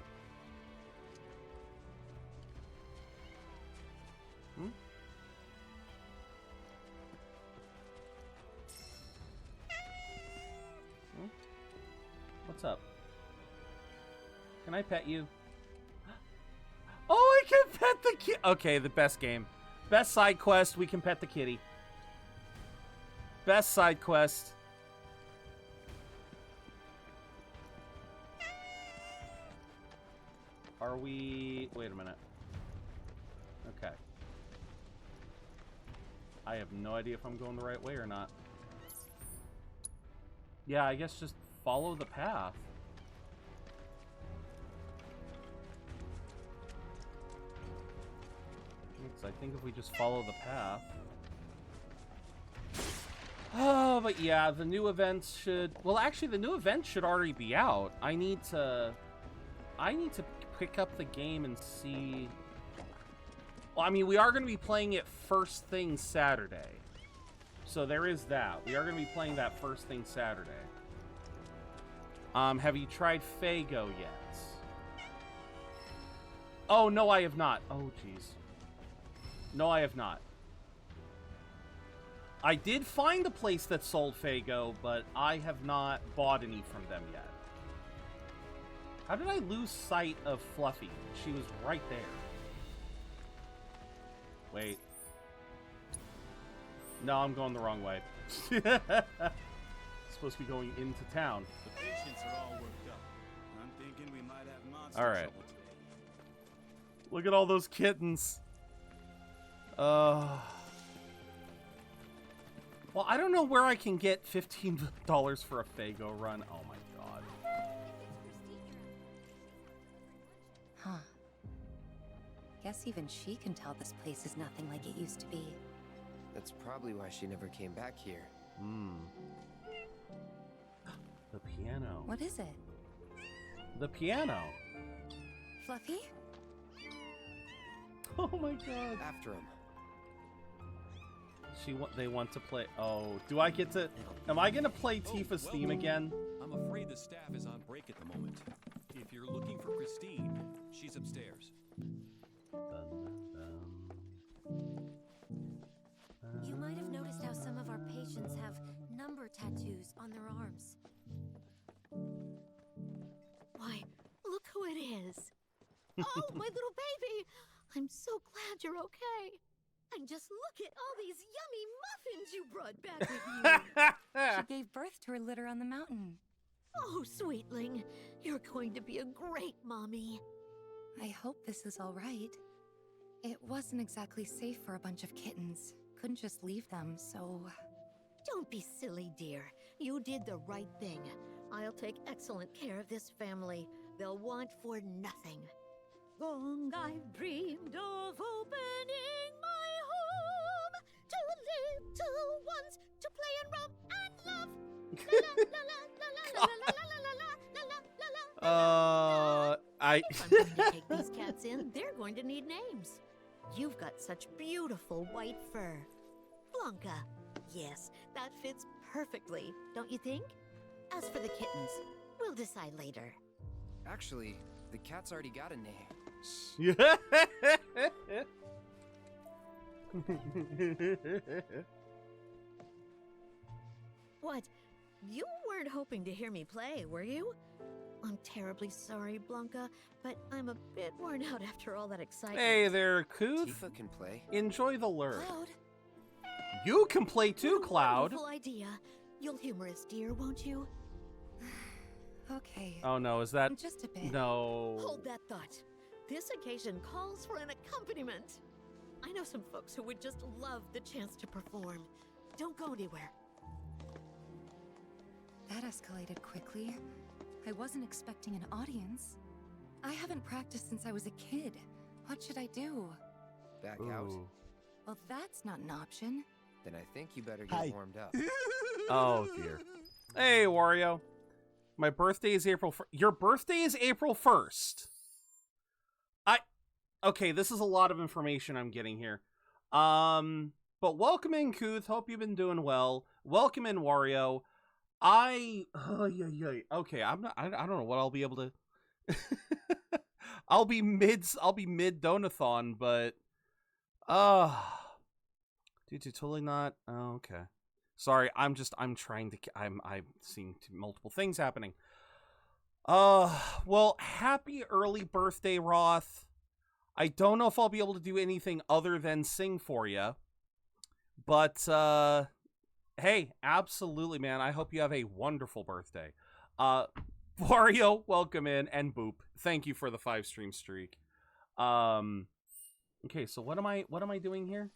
What's up? Can I pet you? Oh, I can pet the kitty. Okay, the best game. Best side quest, we can pet the kitty. Best side quest. Are we... Wait a minute. Okay. I have no idea if I'm going the right way or not. Yeah, I guess just follow the path. I think if we just follow the path. Oh, but yeah, the new events should... Well, actually, the new events should already be out. I need to pick up the game and see... Well, I mean, we are going to be playing it first thing Saturday. So there is that. We are going to be playing that first thing Saturday. Have you tried Fago yet? Oh, no, I have not. Oh, jeez. No, I have not. I did find a place that sold Fago, but I have not bought any from them yet. How did I lose sight of Fluffy? She was right there. Wait. No, I'm going the wrong way. Supposed to be going into town. The patients are all worked up. I'm thinking we might have monster All right. trouble today. Look at all those kittens. Well, I don't know where I can get $15 for a Fago run. Oh my god. Huh. Guess even she can tell this place is nothing like it used to be. That's probably why she never came back here. The piano. What is it? The piano. Fluffy? Oh my god. After him. They want to play. Oh, do I get to? Am I gonna play Tifa's theme again? I'm afraid the staff is on break at the moment. If you're looking for Christine, she's upstairs. You might have noticed how some of our patients have number tattoos on their arms. Why, look who it is. Oh, my little baby. I'm so glad you're okay. And just look at all these yummy muffins you brought back with you. She gave birth to her litter on the mountain. Oh, sweetling, you're going to be a great mommy. I hope this is all right. It wasn't exactly safe for a bunch of kittens. Couldn't just leave them, so... Don't be silly, dear. You did the right thing. I'll take excellent care of this family. They'll want for nothing. Long I've dreamed of opening my home to little ones to play and romp and love. If I'm going to take these cats in, they're going to need names. You've got such beautiful white fur. Blanca. Yes, that fits perfectly, don't you think? As for the kittens, we'll decide later. Actually, the cat's already got a name. What? You weren't hoping to hear me play, were you? I'm terribly sorry, Blanca, but I'm a bit worn out after all that excitement. Hey there, Kuth. Tifa can play. Enjoy the lure. Cloud. You can play too, Cloud. Wonderful idea. You'll humor us, dear, won't you? Okay. Oh no, is that... Just a bit. No. Hold that thought. This occasion calls for an accompaniment. I know some folks who would just love the chance to perform. Don't go anywhere. That escalated quickly. I wasn't expecting an audience. I haven't practiced since I was a kid. What should I do? Back out? Well, that's not an option. Then I think you better get warmed up. Oh, dear. Hey, Wario. My birthday is April 1st. Your birthday is April 1st. Okay, this is a lot of information I'm getting here. But welcome in, Kuth. Hope you've been doing well. Welcome in, Wario. Okay, I don't know what I'll be able to... I'll be mid Donathon, but... Dude, you're totally not... Oh, okay. Sorry, I'm trying to... I'm seeing multiple things happening. Well, happy early birthday, Roth. I don't know if I'll be able to do anything other than sing for you. But, hey, absolutely, man. I hope you have a wonderful birthday. Wario, welcome in, and Boop, thank you for the 5-stream streak. Okay, so what am I doing here?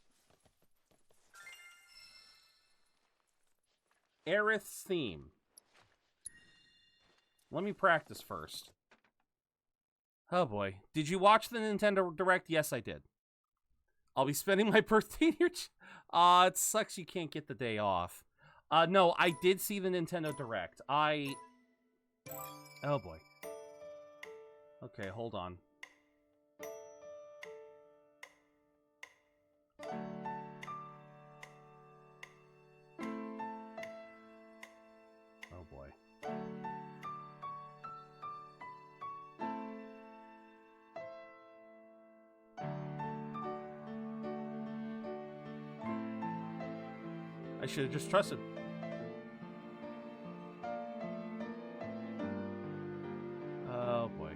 Aerith's theme. Let me practice first. Oh boy. Did you watch the Nintendo Direct? Yes, I did. I'll be spending my birthday here. It sucks you can't get the day off. No, I did see the Nintendo Direct. Oh boy. Okay, hold on. Oh boy. I should have just trusted. Oh boy.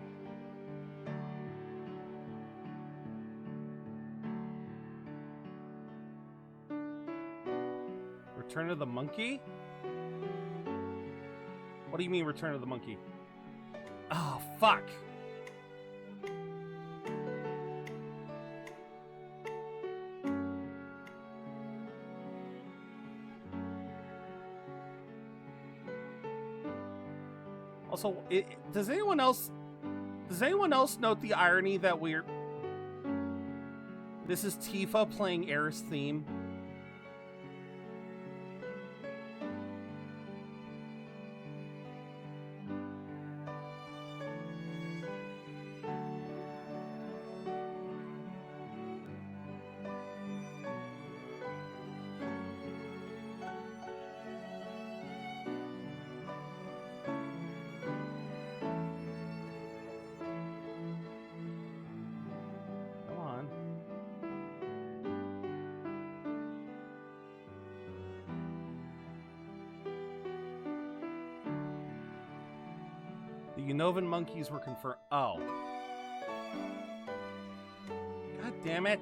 Return of the Monkey? What do you mean, Return of the Monkey? Oh, fuck. Also, does anyone else note the irony that this is Tifa playing Aerith's theme? Unovan monkeys were confirmed. Oh. God damn it.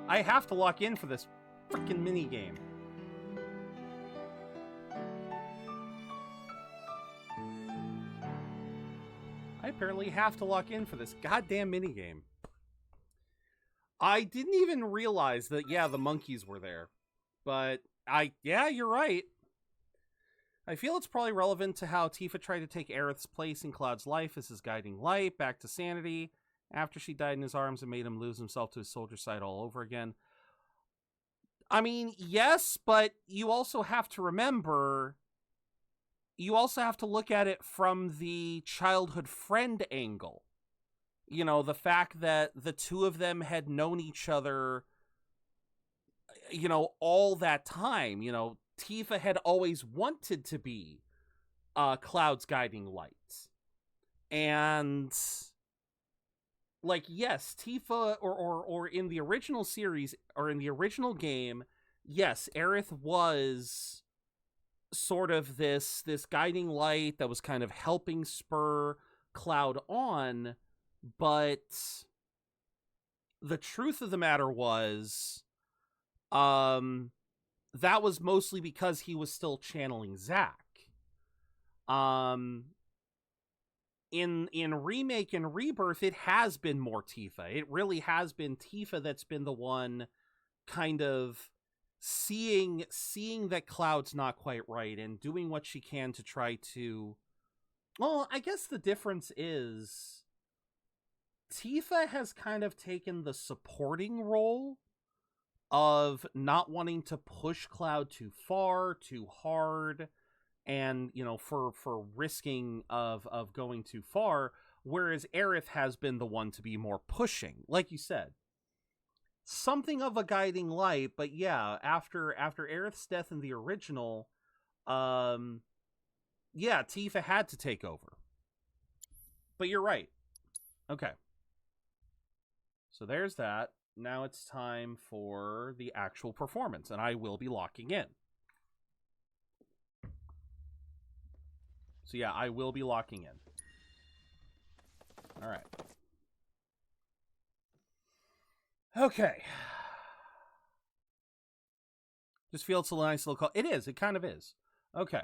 I have to lock in for this freaking minigame. I apparently have to lock in for this goddamn minigame. I didn't even realize that, yeah, the monkeys were there. But, yeah, you're right. I feel it's probably relevant to how Tifa tried to take Aerith's place in Cloud's life as his guiding light back to sanity after she died in his arms and made him lose himself to his soldier side all over again. I mean, yes, but you also have to remember, you also have to look at it from the childhood friend angle. You know, the fact that the two of them had known each other, you know, all that time, you know, Tifa had always wanted to be Cloud's guiding light. And, like, yes, Tifa, or in the original series, or in the original game, yes, Aerith was sort of this guiding light that was kind of helping spur Cloud on, but the truth of the matter was, that was mostly because he was still channeling Zack. In Remake and Rebirth, it has been more Tifa. It really has been Tifa that's been the one kind of seeing that Cloud's not quite right and doing what she can to try to... Well, I guess the difference is Tifa has kind of taken the supporting role of not wanting to push Cloud too far, too hard, and, you know, for risking of going too far, whereas Aerith has been the one to be more pushing. Like you said, something of a guiding light, but yeah, after Aerith's death in the original, yeah, Tifa had to take over. But you're right. Okay. So there's that. Now it's time for the actual performance, and I will be locking in. So yeah, I will be locking in. All right. Okay. Just feels a nice little call. It is. It kind of is. Okay.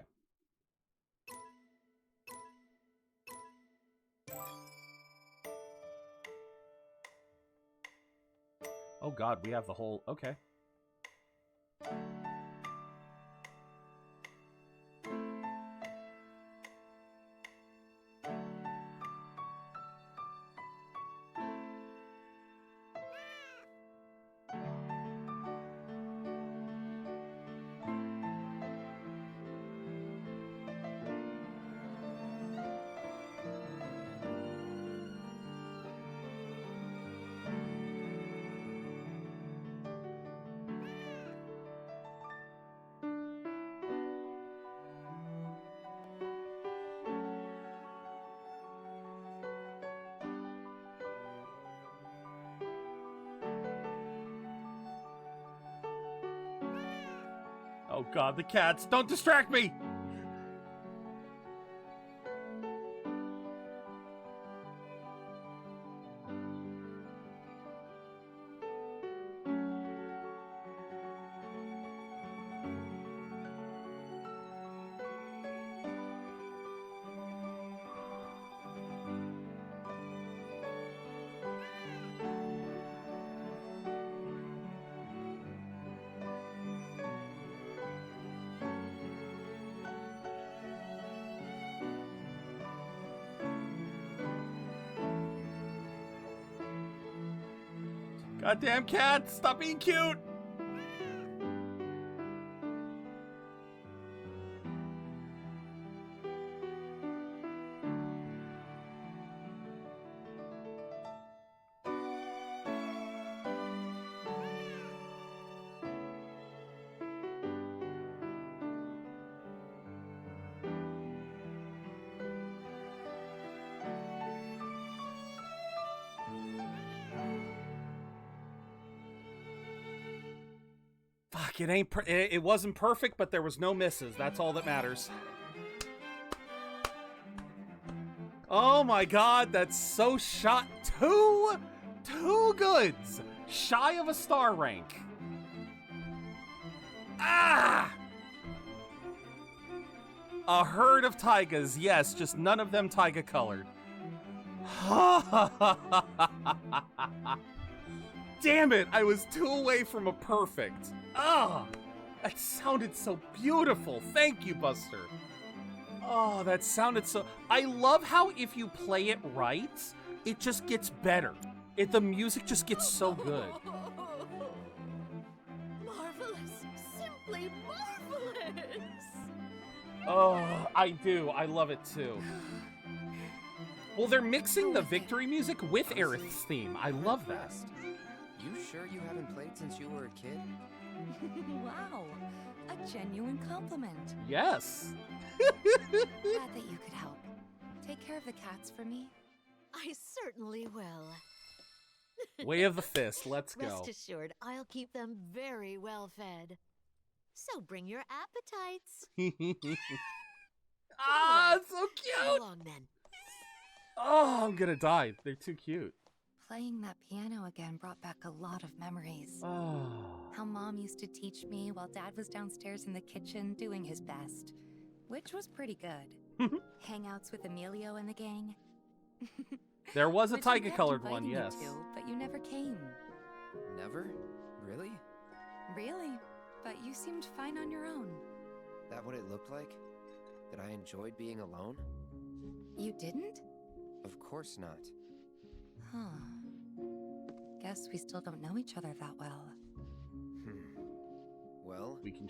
Oh God, we have the whole... Okay. Oh God, the cats! Don't distract me! Goddamn cat! Stop being cute! It wasn't perfect, but there was no misses. That's all that matters. Oh my God, that's so shot. Two goods, shy of a star rank. Ah! A herd of taigas, yes, just none of them taiga colored. Damn it, I was 2 away from a perfect. Ah, that sounded so beautiful. Thank you, Buster. Oh, that sounded so... I love how if you play it right, it just gets better. The music just gets so good. Marvelous. Simply marvelous. Oh, I do. I love it too. Well, they're mixing the victory music with Aerith's theme. I love that. You sure you haven't played since you were a kid? Wow, a genuine compliment. Yes. Glad that you could help. Take care of the cats for me. I certainly will. Way of the fist. Let's go. Rest assured, I'll keep them very well fed. So bring your appetites. Ah, so cute. So long, then. Oh, I'm gonna die. They're too cute. Playing that piano again brought back a lot of memories. Oh. How Mom used to teach me while Dad was downstairs in the kitchen doing his best, which was pretty good. Hangouts with Emilio and the gang. There was a Which we taiga-colored kept one, inviting yes. you to, but you never came. Never? Really? Really? But you seemed fine on your own. That what it looked like? That I enjoyed being alone? You didn't? Of course not. Huh. Guess we still don't know each other that well. Well, we can.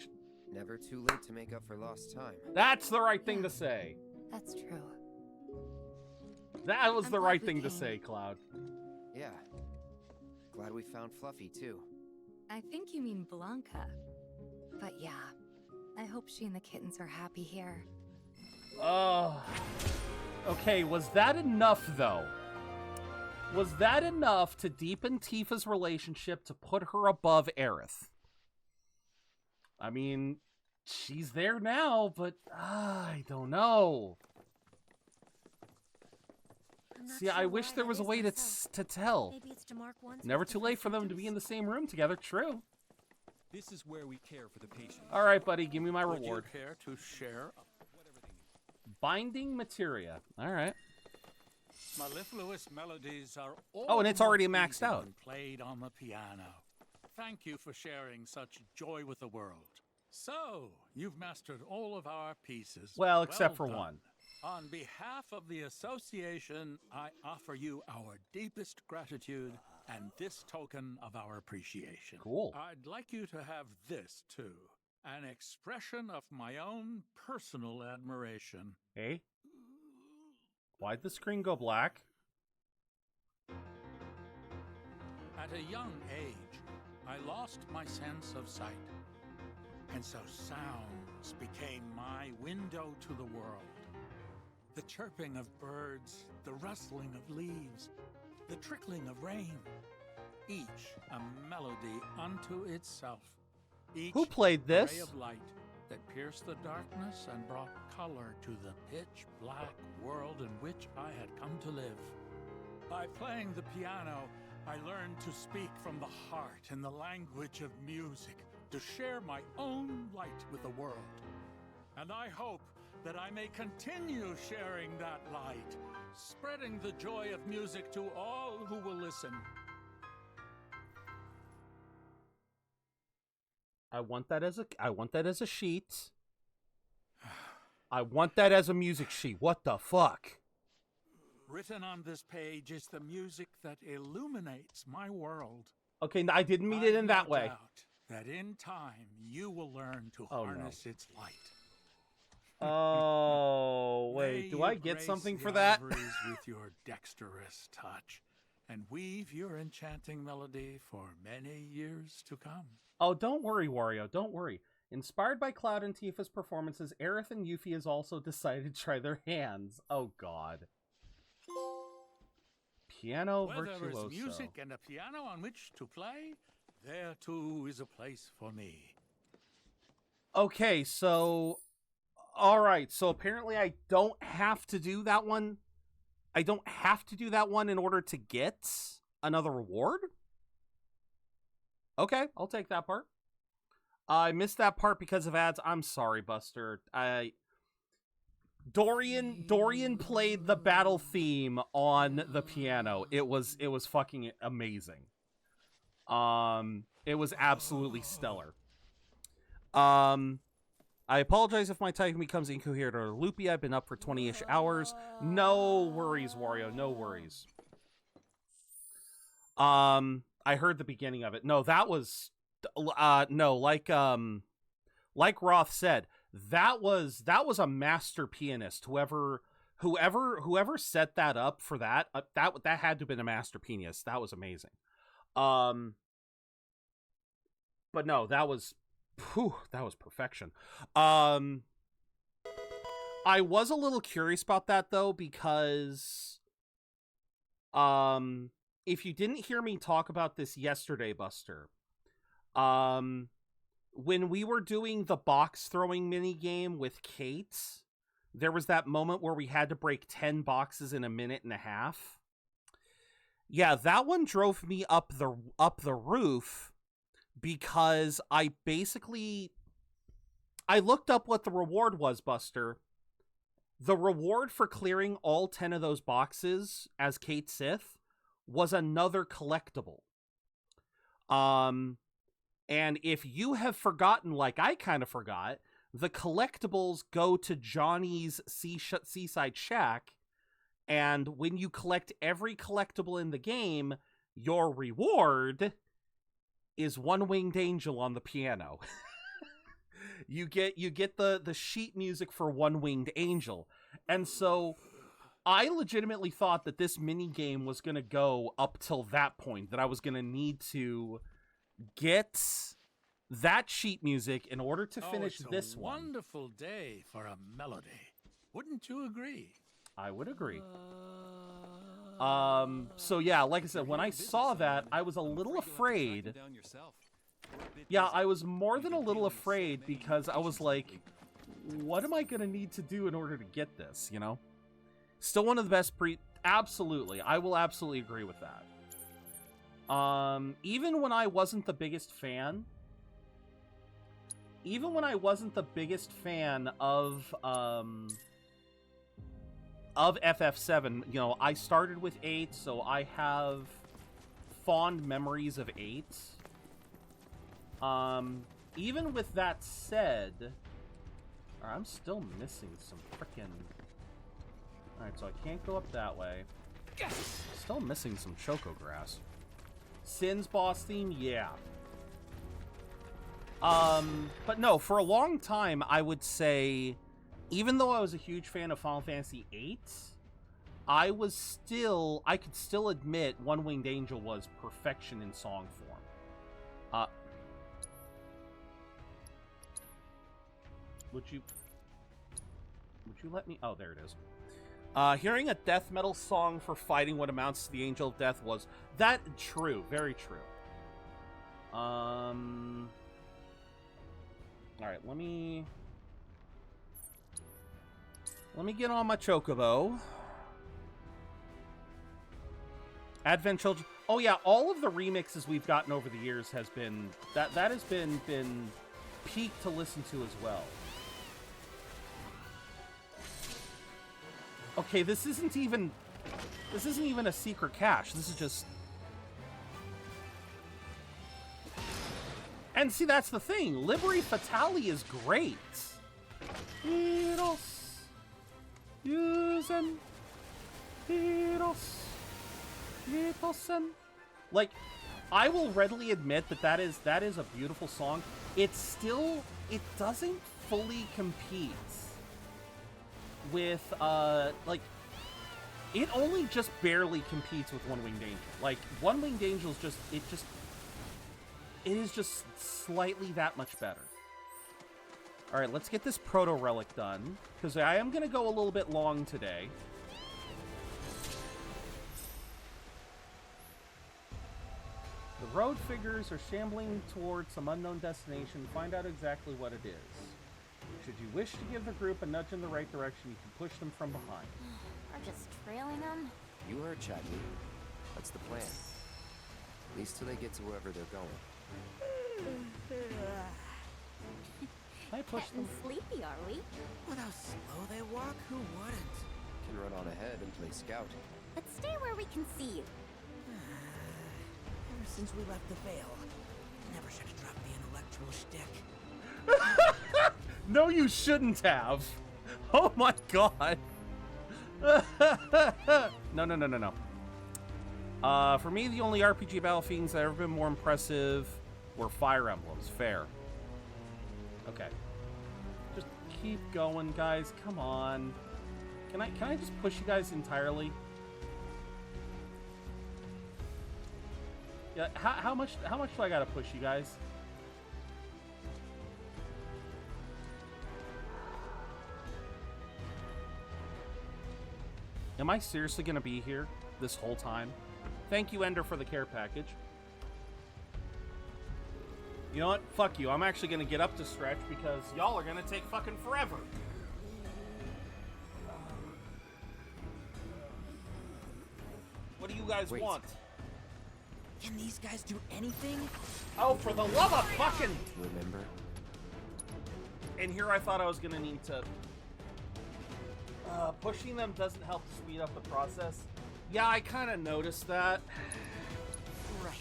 Never too late to make up for lost time. That's the right thing to say. That's true. That was the right thing to say, Cloud. Yeah. Glad we found Fluffy, too. I think you mean Blanca. But yeah, I hope she and the kittens are happy here. Okay, was that enough, though? Was that enough to deepen Tifa's relationship to put her above Aerith? I mean, she's there now, but I don't know. See, I wish there was a way to tell. Maybe it's to mark one. Never too late for them to be in the same room together. True. This is where we care for the patient. All right, buddy, give me my Would reward. you care to share? Binding materia. All right. Mellifluous melodies are all Oh, and it's already maxed out. when played on the piano. Thank you for sharing such joy with the world. So, you've mastered all of our pieces. Well, except for done. one. On behalf of the association, I offer you our deepest gratitude and this token of our appreciation. Cool. I'd like you to have this, too. An expression of my own personal admiration. Hey? Why'd the screen go black? At a young age, I lost my sense of sight. And so sounds became my window to the world. The chirping of birds, the rustling of leaves, the trickling of rain. Each a melody unto itself. Each Who played this? ray of light that pierced the darkness and brought color to the pitch-black world in which I had come to live. By playing the piano, I learned to speak from the heart in the language of music, to share my own light with the world. And I hope that I may continue sharing that light, spreading the joy of music to all who will listen. I want that as a sheet. I want that as a music sheet. What the fuck? Written on this page is the music that illuminates my world. Okay, I didn't mean it in that way. That in time you will learn to harness its light. Oh, wait. Do I get something for that? With your dexterous touch and weave your enchanting melody for many years to come. Oh, don't worry, Wario. Don't worry. Inspired by Cloud and Tifa's performances, Aerith and Yuffie has also decided to try their hands. Oh, God. Piano Where there virtuoso. is music and a piano on which to play, there too is a place for me. Okay, so... Alright, so apparently I don't have to do that one. I don't have to do that one in order to get another reward? Okay, I'll take that part. I missed that part because of ads. I'm sorry, Buster. Dorian played the battle theme on the piano. It was fucking amazing. It was absolutely stellar. I apologize if my typing becomes incoherent or loopy. I've been up for 20-ish hours. No worries, Wario. No worries. I heard the beginning of it. No, that was no, like Roth said, that was a master pianist. Whoever set that up for that had to have been a master pianist. That was amazing. But no, that was perfection. I was a little curious about that though, because if you didn't hear me talk about this yesterday, Buster, when we were doing the box throwing mini game with Kate, there was that moment where we had to break 10 boxes in a minute and a half. Yeah, that one drove me up the roof, because I looked up what the reward was, Buster. The reward for clearing all 10 of those boxes as Kate Sith was another collectible. And if you have forgotten, like I kind of forgot, the collectibles go to Johnny's Seaside Shack, and when you collect every collectible in the game, your reward is One Winged Angel on the piano. You get the sheet music for One Winged Angel. And so I legitimately thought that this mini game was going to go up till that point, that I was going to need to get that sheet music in order to finish this one. Wonderful day for a melody. Wouldn't you agree? I would agree. So yeah, like I said, when I saw that, I was a little afraid. Yeah, I was more than a little afraid because I was like, what am I going to need to do in order to get this, you know? Still one of the best absolutely. I will absolutely agree with that. Even when I wasn't the biggest fan of FF7, you know, I started with 8, so I have fond memories of 8. Even with that said, I'm still missing some frickin'... Alright, so I can't go up that way. Still missing some Choco Grass. Sin's boss theme, yeah. But no, for a long time, I would say, even though I was a huge fan of Final Fantasy VIII, I could still admit One Winged Angel was perfection in song form. Would you let me? Oh, there it is. Hearing a death metal song for fighting what amounts to the Angel of Death was that true, very true. All right, let me get on my Chocobo. Advent Children. Oh yeah, all of the remixes we've gotten over the years has been that has been peak to listen to as well. Okay, this isn't even a secret cache. This is just... And see, that's the thing. Liberi Fatali is great. Heroes. Usen. Heroes. Yetosen. Like, I will readily admit that is a beautiful song. It doesn't fully compete with like, it only just barely competes with One Winged Angel. Like, One Winged Angel is it is just slightly that much better. All right, let's get this proto relic done, because I am gonna go a little bit long today. The road figures are shambling towards some unknown destination. Find out exactly what it is. Should you wish to give the group a nudge in the right direction, you can push them from behind. We're just trailing them? You heard Chadley. That's the plan. At least till they get to wherever they're going. I push them. Sleepy, are we? With how slow they walk, who wouldn't? Can run on ahead and play scout. Let's stay where we can see you. Ever since we left the Vale, never should have dropped the intellectual shtick. No, you shouldn't have. Oh my god. No. For me, the only RPG battle fiends that have ever been more impressive were Fire Emblems. Fair. Okay. Just keep going, guys. Come on. Can I just push you guys entirely? Yeah. How much do I gotta push you guys? Am I seriously going to be here this whole time? Thank you, Ender, for the care package. You know what? Fuck you. I'm actually going to get up to stretch because y'all are going to take fucking forever. What do you guys want? Can these guys do anything? Oh, for the love of fucking... Remember? And here I thought I was going to need to... pushing them doesn't help speed up the process. Yeah, I kind of noticed that. Right.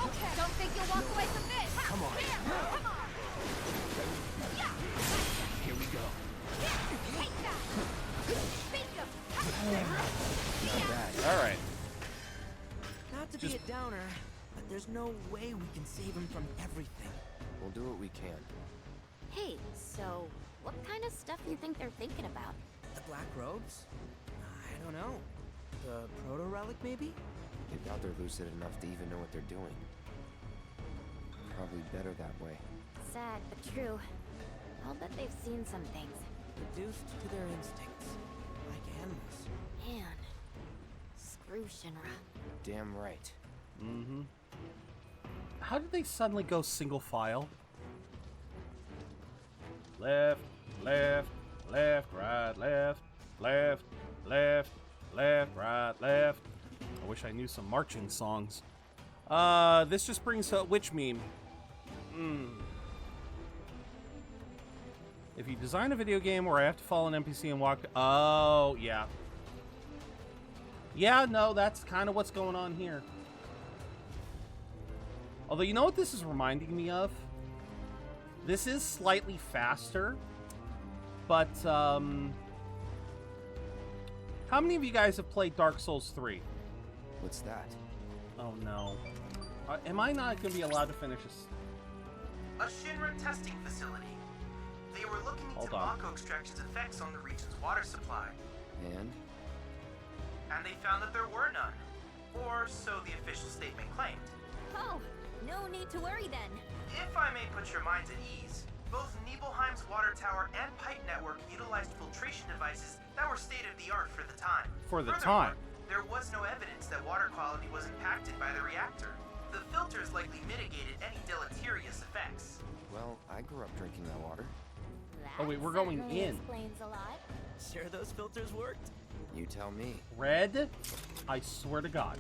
Okay. Don't think you'll walk away from this. Come on. Here, come on. Here we go. Take that. Bingo. Not bad. All right. Not to be a downer, but there's no way we can save him from everything. We'll do what we can. Hey, so what kind of stuff you think they're thinking about? The black robes? I don't know. The proto-relic, maybe? I doubt they're lucid enough to even know what they're doing. Probably better that way. Sad but true. I'll bet they've seen some things. Reduced to their instincts. Like animals. Man. Screw Shinra. Damn right. Mm-hmm. How did they suddenly go single file? Left, left, left, right, left, left, left, left, right, left. I wish I knew some marching songs. This just brings up which meme? If you design a video game where I have to follow an NPC and walk... Oh, yeah. Yeah, no, that's kind of what's going on here. Although, you know what this is reminding me of? This is slightly faster, but, how many of you guys have played Dark Souls 3? What's that? Oh, no. Am I not going to be allowed to finish this? A Shinra testing facility. They were looking into Mako extraction's effects on the region's water supply. And they found that there were none. Or so the official statement claimed. Oh, no need to worry then. If I may put your minds at ease, both Nibelheim's water tower and pipe network utilized filtration devices that were state-of-the-art for the time. For the Furthermore, time. There was no evidence that water quality was impacted by the reactor. The filters likely mitigated any deleterious effects. well, I grew up drinking that water. Oh, wait, we're going Certainly in. Explains a lot. Sure those filters worked? You tell me. Red? I swear to God.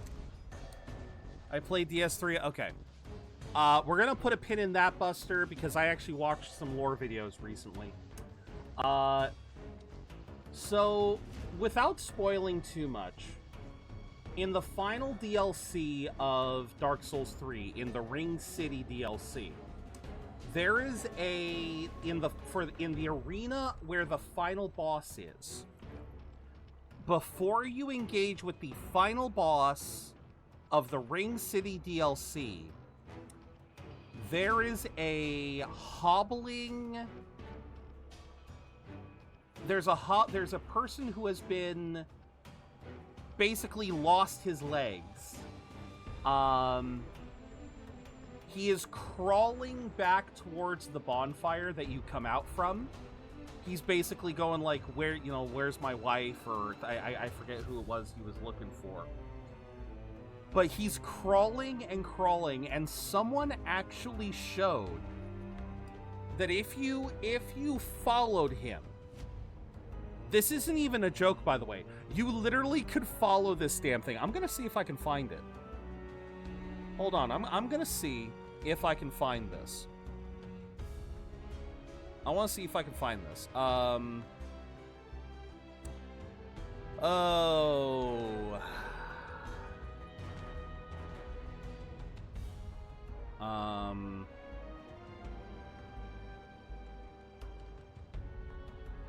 I played DS3. Okay. We're going to put a pin in that, Buster, because I actually watched some lore videos recently. So, without spoiling too much, in the final DLC of Dark Souls 3, in the Ring City DLC, there is in the arena where the final boss is. Before you engage with the final boss of the Ring City DLC, there is a hobbling. There's a person who has been basically lost his legs. He is crawling back towards the bonfire that you come out from. He's basically going like, where's my wife? Or I forget who it was he was looking for. But he's crawling and crawling, and someone actually showed that if you followed him, this isn't even a joke, by the way. You literally could follow this damn thing. I'm gonna see if I can find it. Hold on, I'm gonna see if I can find this. I want to see if I can find this.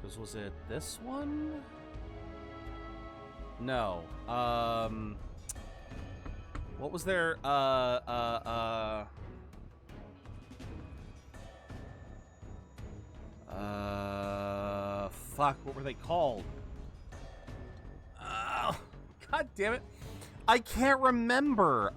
Because was it this one? No. What was there? Fuck, what were they called? God damn it. I can't remember.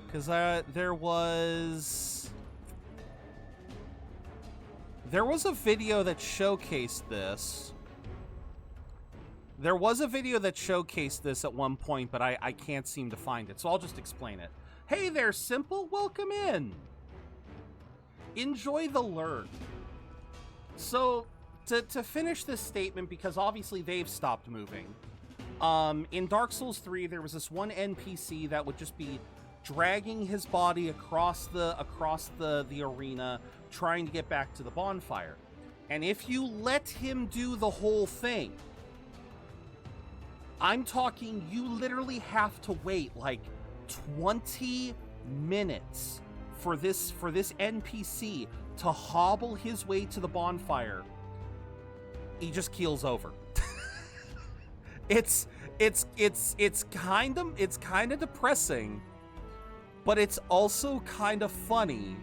Because there was a video that showcased this. There was a video that showcased this at one point, but I can't seem to find it, so I'll just explain it. Hey there, Simple. Welcome in. Enjoy the learn. So, to finish this statement, because obviously they've stopped moving, In Dark Souls 3, there was this one NPC that would just be dragging his body across the arena, trying to get back to the bonfire. And if you let him do the whole thing, I'm talking you literally have to wait like 20 minutes for this NPC to hobble his way to the bonfire. He just keels over. It's kind of depressing, but it's also kind of funny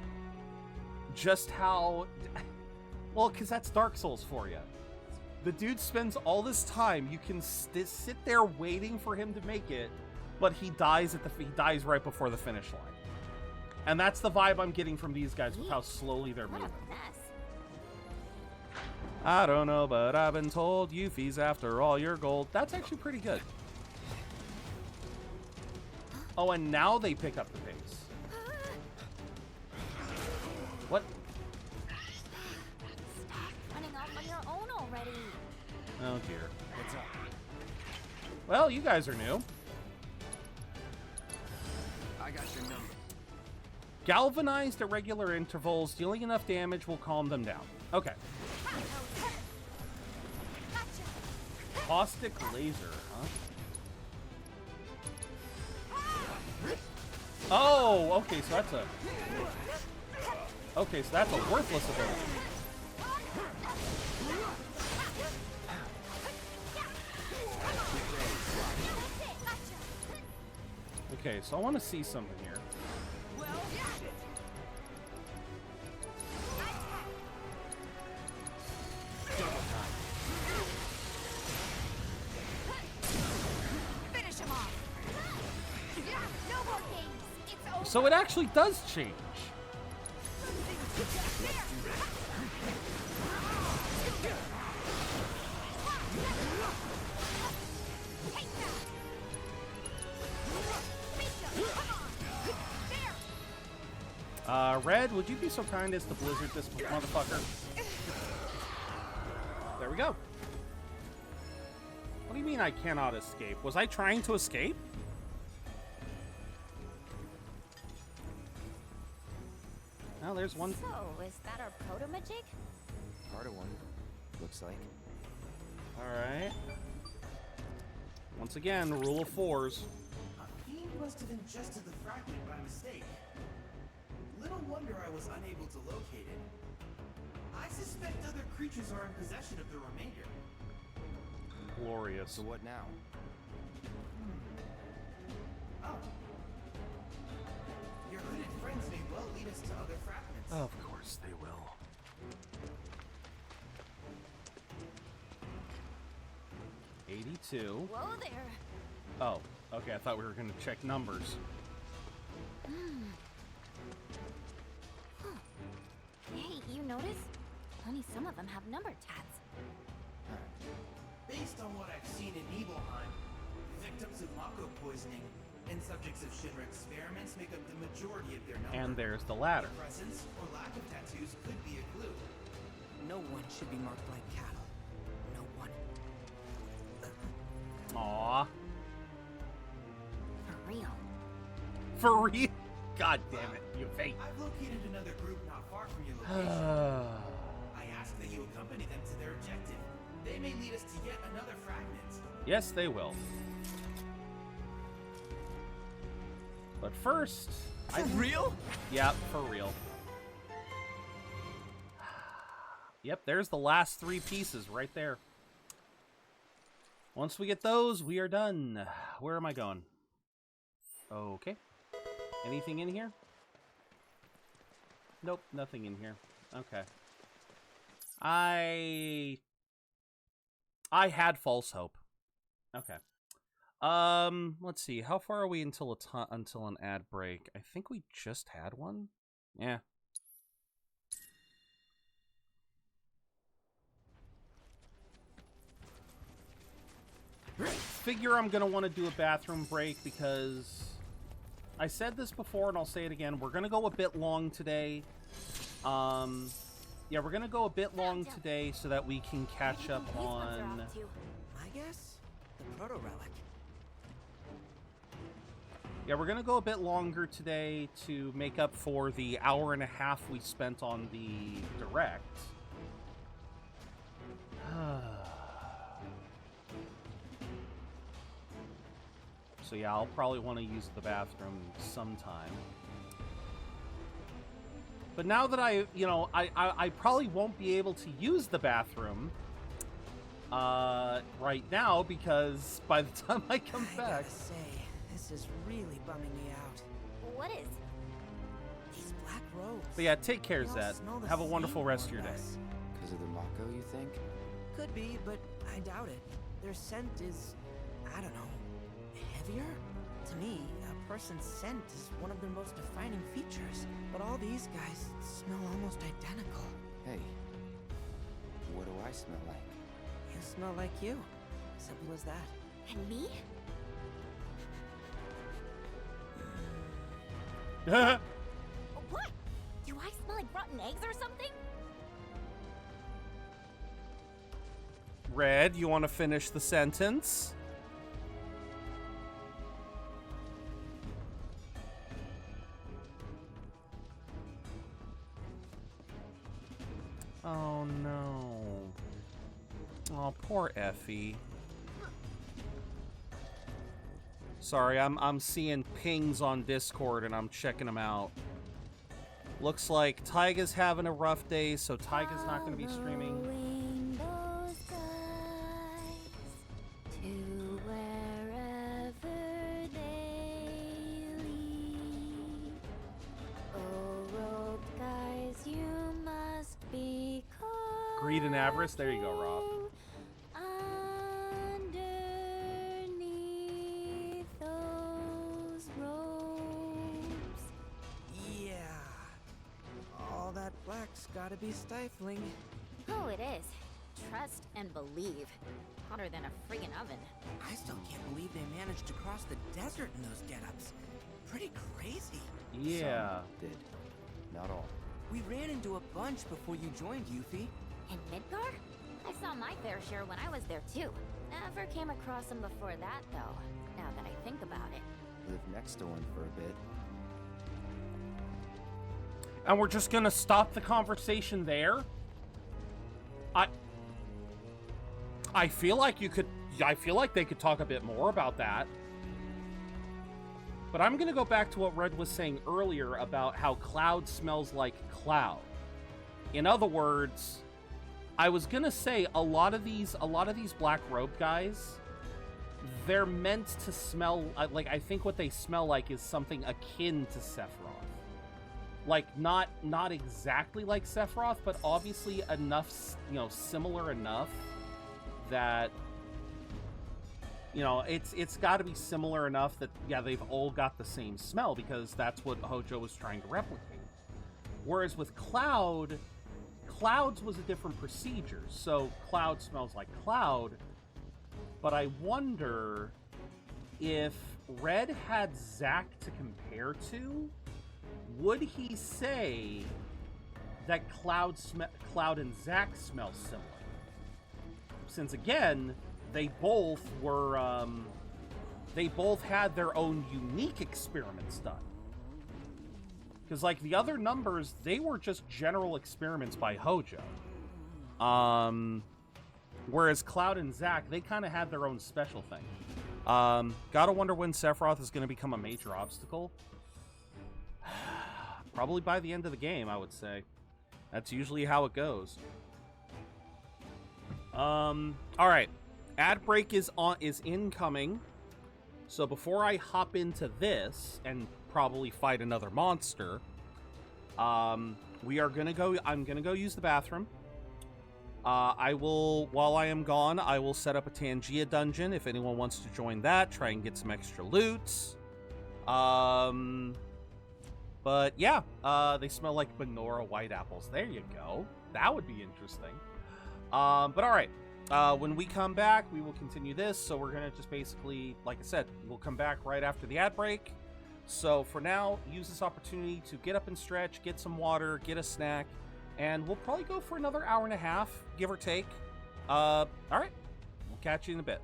just how, well, because that's Dark Souls for you. The dude spends all this time, you can sit there waiting for him to make it, but he dies right before the finish line. And that's the vibe I'm getting from these guys with how slowly they're moving. I don't know, but I've been told Yuffie's after all your gold. That's actually pretty good. Oh, and now they pick up the pace. What? Stop running off on your own already. Oh dear. What's up? Well, you guys are new. I got your number. Galvanized at regular intervals, dealing enough damage will calm them down. Okay. Caustic laser, huh? Oh, okay, so that's a... Okay, so that's a worthless ability. Okay, so I want to see something here. So it actually does change. Red, would you be so kind as to blizzard this motherfucker? There we go. What do you mean I cannot escape? Was I trying to escape? Well, there's one. So, is that our proto-magic? Part of one, looks like. Alright. Once again, rule of fours. A fiend must have ingested the fragment by mistake. Little wonder I was unable to locate it. I suspect other creatures are in possession of the remainder. Glorious. So what now? Oh. Your hooded friends may well lead us to other fragments. Of course they will. $82. Whoa there. Oh, okay. I thought we were going to check numbers. Hey, you notice? Only some of them have number tats. Based on what I've seen in Nibelheim, victims of Mako poisoning and subjects of Shinra experiments make up the majority of their number. And there's the ladder. Presence or lack of tattoos could be a clue. No one should be marked like cattle. No one. Aww. For real. For real? God damn it, you fake. I've located another group not far from your location. I ask that you accompany them to their objective. They may lead us to yet another fragment. Yes, they will. But first... For real? Yep, for real. Yep, there's the last 3 pieces right there. Once we get those, we are done. Where am I going? Okay. Anything in here? Nope, nothing in here. Okay. I had false hope. Okay. Let's see. How far are we until an ad break? I think we just had one. Yeah. Figure I'm gonna want to do a bathroom break because I said this before and I'll say it again. We're gonna go a bit long today. Yeah, we're gonna go a bit long today so that we can catch up on. I guess. the proto-relic. Yeah, we're gonna go a bit longer today to make up for the hour and a half we spent on the direct. So yeah, I'll probably want to use the bathroom sometime. But now that I probably won't be able to use the bathroom right now, because by the time I come back... I gotta say, this is really bumming me out. What is? These black robes. But yeah, take care, They all Zed. smell the Have a same, wonderful rest of more your or day. less. Because of the Mako, you think? Could be, but I doubt it. Their scent is, I don't know, heavier? To me, a person's scent is one of their most defining features. But all these guys smell almost identical. Hey, what do I smell like? You smell like you. Simple as that. And me? What? Do I smell like rotten eggs or something? Red, you want to finish the sentence? Oh no. Oh, poor Effie. Sorry, I'm seeing pings on Discord and I'm checking them out. Looks like Taiga's having a rough day, so Taiga's not going to be streaming. Following those guys to wherever they lead. Oh, robed guys, you must be caught. Greed and avarice. There you go, Rob. Underneath those robes. Yeah. All that black's gotta be stifling. Oh, it is. Trust and believe. Hotter than a friggin' oven. I still can't believe they managed to cross the desert in those get-ups. Pretty crazy. Yeah. Some did. Not all. We ran into a bunch before you joined, Yuffie. In Midgar? I saw my fair share when I was there too. Never came across them before that though, now that I think about it. Lived next to one for a bit. And we're just gonna stop the conversation there? I feel like they could talk a bit more about that. But I'm gonna go back to what Red was saying earlier about how Cloud smells like Cloud. In other words, I was gonna say a lot of these black robe guys, they're meant to smell like, I think what they smell like is something akin to Sephiroth. Like not exactly like Sephiroth, but obviously enough, similar enough that it's got to be similar enough that yeah, they've all got the same smell, because that's what Hojo was trying to replicate. Whereas with Cloud's was a different procedure. So Cloud smells like Cloud, but I wonder if Red had Zack to compare to, would he say that Cloud and Zack smell similar? Since again, they both had their own unique experiments done. Because like the other numbers, they were just general experiments by Hojo. Whereas Cloud and Zack, they kind of had their own special thing. Gotta wonder when Sephiroth is going to become a major obstacle. Probably by the end of the game, I would say. That's usually how it goes. Alright. Ad break is incoming. So before I hop into this and probably fight another monster, I'm gonna go use the bathroom. While I am gone, I will set up a Tangia dungeon if anyone wants to join that, try and get some extra loots. But yeah, they smell like Benora white apples. There you go. That would be interesting. But all right. When we come back, we will continue this. So we're going to just basically, like I said, we'll come back right after the ad break. So for now, use this opportunity to get up and stretch, get some water, get a snack, and we'll probably go for another hour and a half, give or take. All right. We'll catch you in a bit.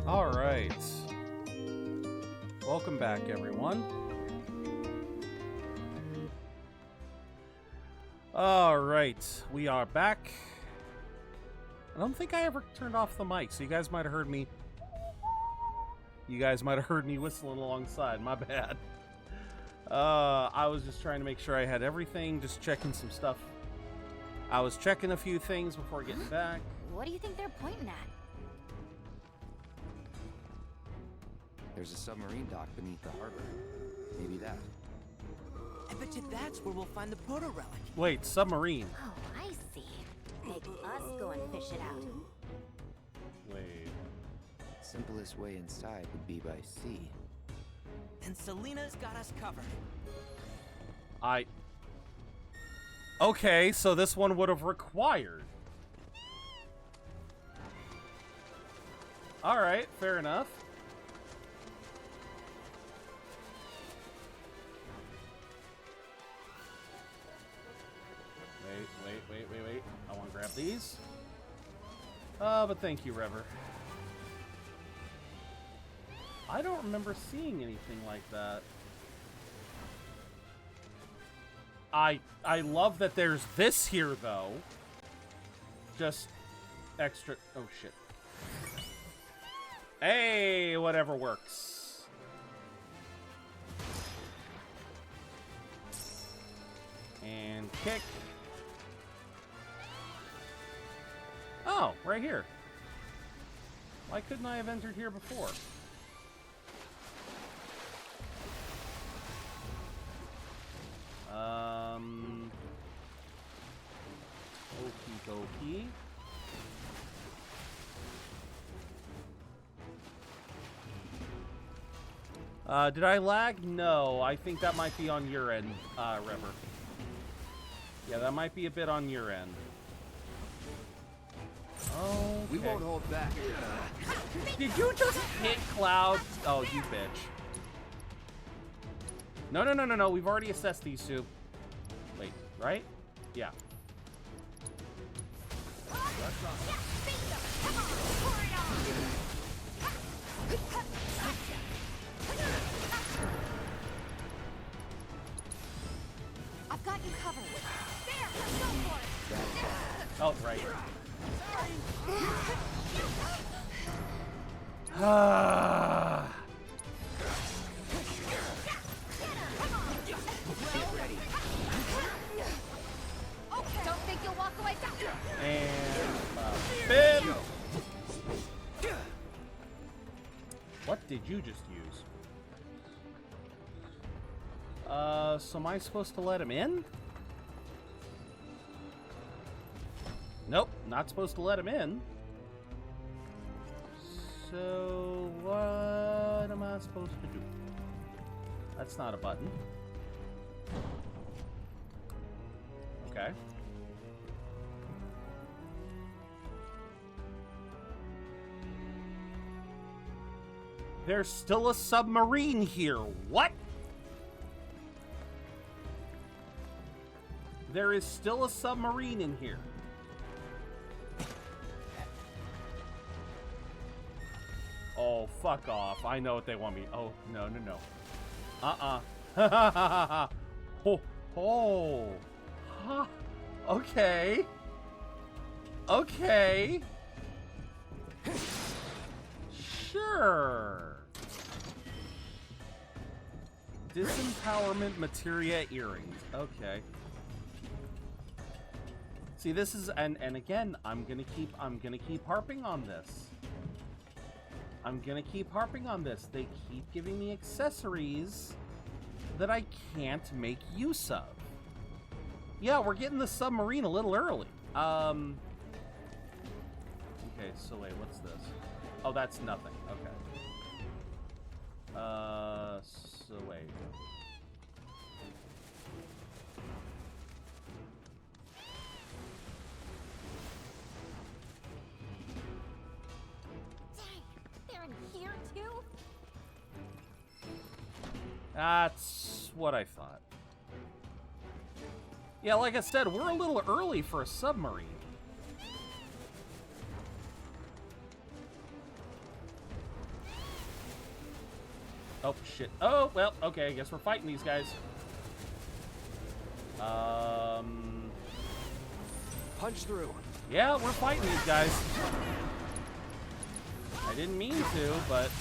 All right. Welcome back, everyone. All right, we are back. I don't think I ever turned off the mic, so you guys might have heard me. You guys might have heard me whistling alongside. My bad. I was just trying to make sure I had everything, just checking some stuff. I was checking a few things before getting back. What do you think they're pointing at? There's a submarine dock beneath the harbor. Maybe that. I bet you that's where we'll find the proto-relic. Wait, submarine. Oh, I see. Make us go and fish it out. Wait. Simplest way inside would be by sea. And Selena's got us covered. Okay, so this one would have required. Alright, fair enough. Wait. I want to grab these. But thank you, Rever. I don't remember seeing anything like that. I love that there's this here, though. just extra... Oh, shit. Hey, whatever works. And kick. Oh, right here. Why couldn't I have entered here before? Okie dokie. Did I lag? No, I think that might be on your end, River. Yeah, that might be a bit on your end. Oh, We won't hold back. Did you just hit Cloud? Oh, you bitch. No, no, no, no, no. We've already assessed these two. Wait, right? Yeah. I've got you covered. There, let's go for it. Oh, right. Ah. Don't think you'll walk away. And bim. What did you just use? So am I supposed to let him in? Nope, not supposed to let him in. So what am I supposed to do? That's not a button. Okay. There's still a submarine here. What? There is still a submarine in here. Oh, fuck off. I know what they want me. Oh, no, no, no. Uh-uh. Oh, oh. Huh. Okay. Okay. Sure. Disempowerment materia earrings. Okay. See, this is and again, I'm gonna keep harping on this. I'm gonna keep harping on this. They keep giving me accessories that I can't make use of. Yeah, we're getting the submarine a little early. Okay, so wait, what's this? Oh, that's nothing. Okay. So wait. They're in here too? That's what I thought. Yeah, like I said, we're a little early for a submarine. Oh, shit. Oh, well, okay, I guess we're fighting these guys. Punch through. Yeah, we're fighting these guys. I didn't mean to, but...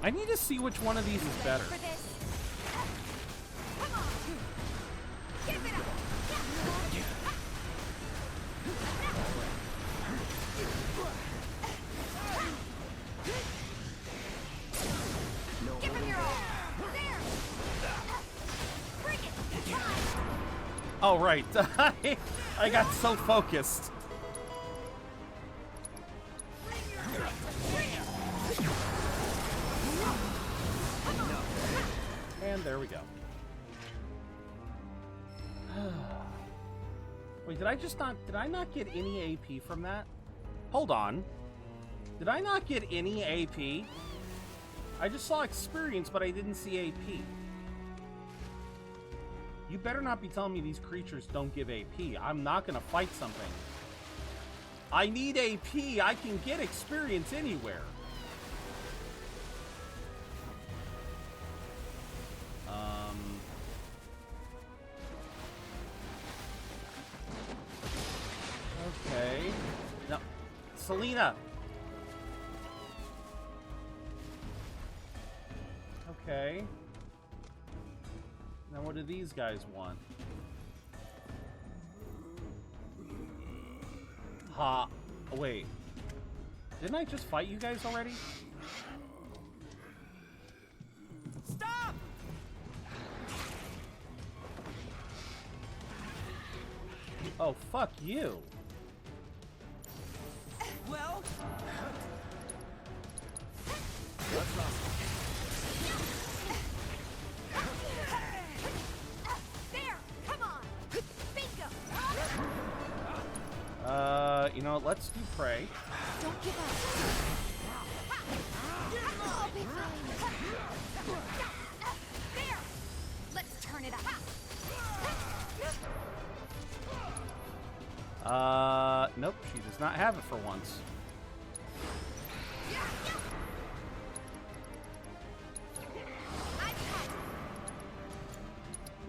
I need to see which one of these is better. Oh, right. I got so focused. And there we go. Wait, did I not get any AP from that? Hold on. Did I not get any AP? I just saw experience, but I didn't see AP. You better not be telling me these creatures don't give AP. I'm not gonna fight something. I need AP. I can get experience anywhere. Okay. No. Selena! Okay. Now what do these guys want? Ha. Wait. Didn't I just fight you guys already? Stop! Oh, fuck you. Well, There! Come on! Bingo! You know what? Let's do prey. Don't give up. I'll be fine. There! Let's turn it up. Nope, she does not have it for once.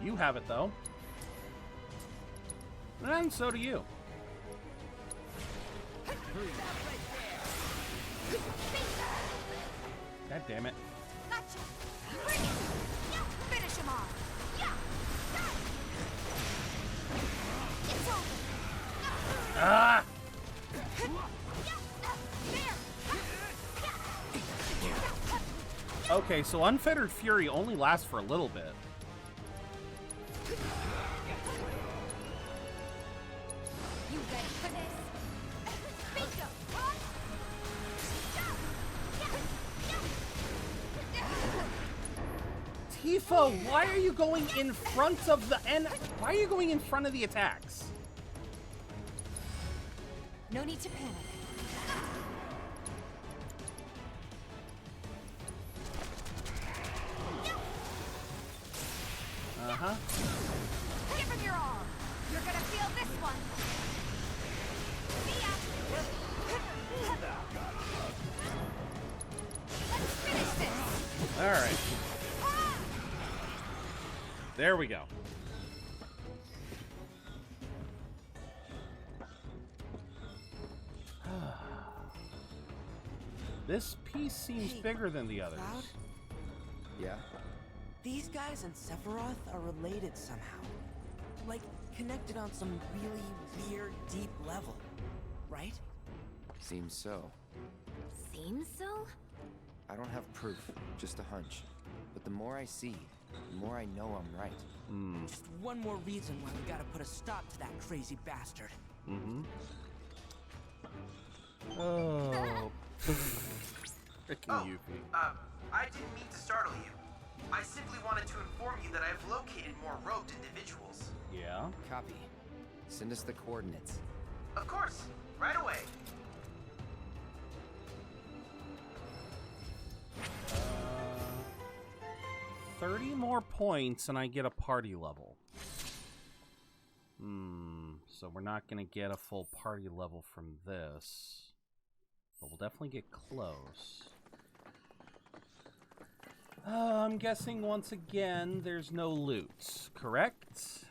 You have it, though. And so do you. God damn it. Gotcha. Bring it. Finish him off. It's over. Ah! Okay, so Unfettered Fury only lasts for a little bit. You ready for this? Bingo. Tifa, why are you going in front of the why are you going in front of the attacks? No need to panic. Uh-huh. Give him your all. You're gonna feel this one. See ya. Let's finish this. All right. There we go. This piece seems bigger than the others. Cloud? Yeah? These guys and Sephiroth are related somehow. Like, connected on some really weird, deep level. Right? Seems so. Seems so? I don't have proof, just a hunch. But the more I see, the more I know I'm right. Just one more reason why we gotta put a stop to that crazy bastard. Mm-hmm. Oh. Freaking Yuffie. I didn't mean to startle you. I simply wanted to inform you that I've located more robed individuals. Yeah? Copy. Send us the coordinates. Of course. Right away. 30 more points and I get a party level. So we're not going to get a full party level from this. But we'll definitely get close. I'm guessing once again there's no loot, correct?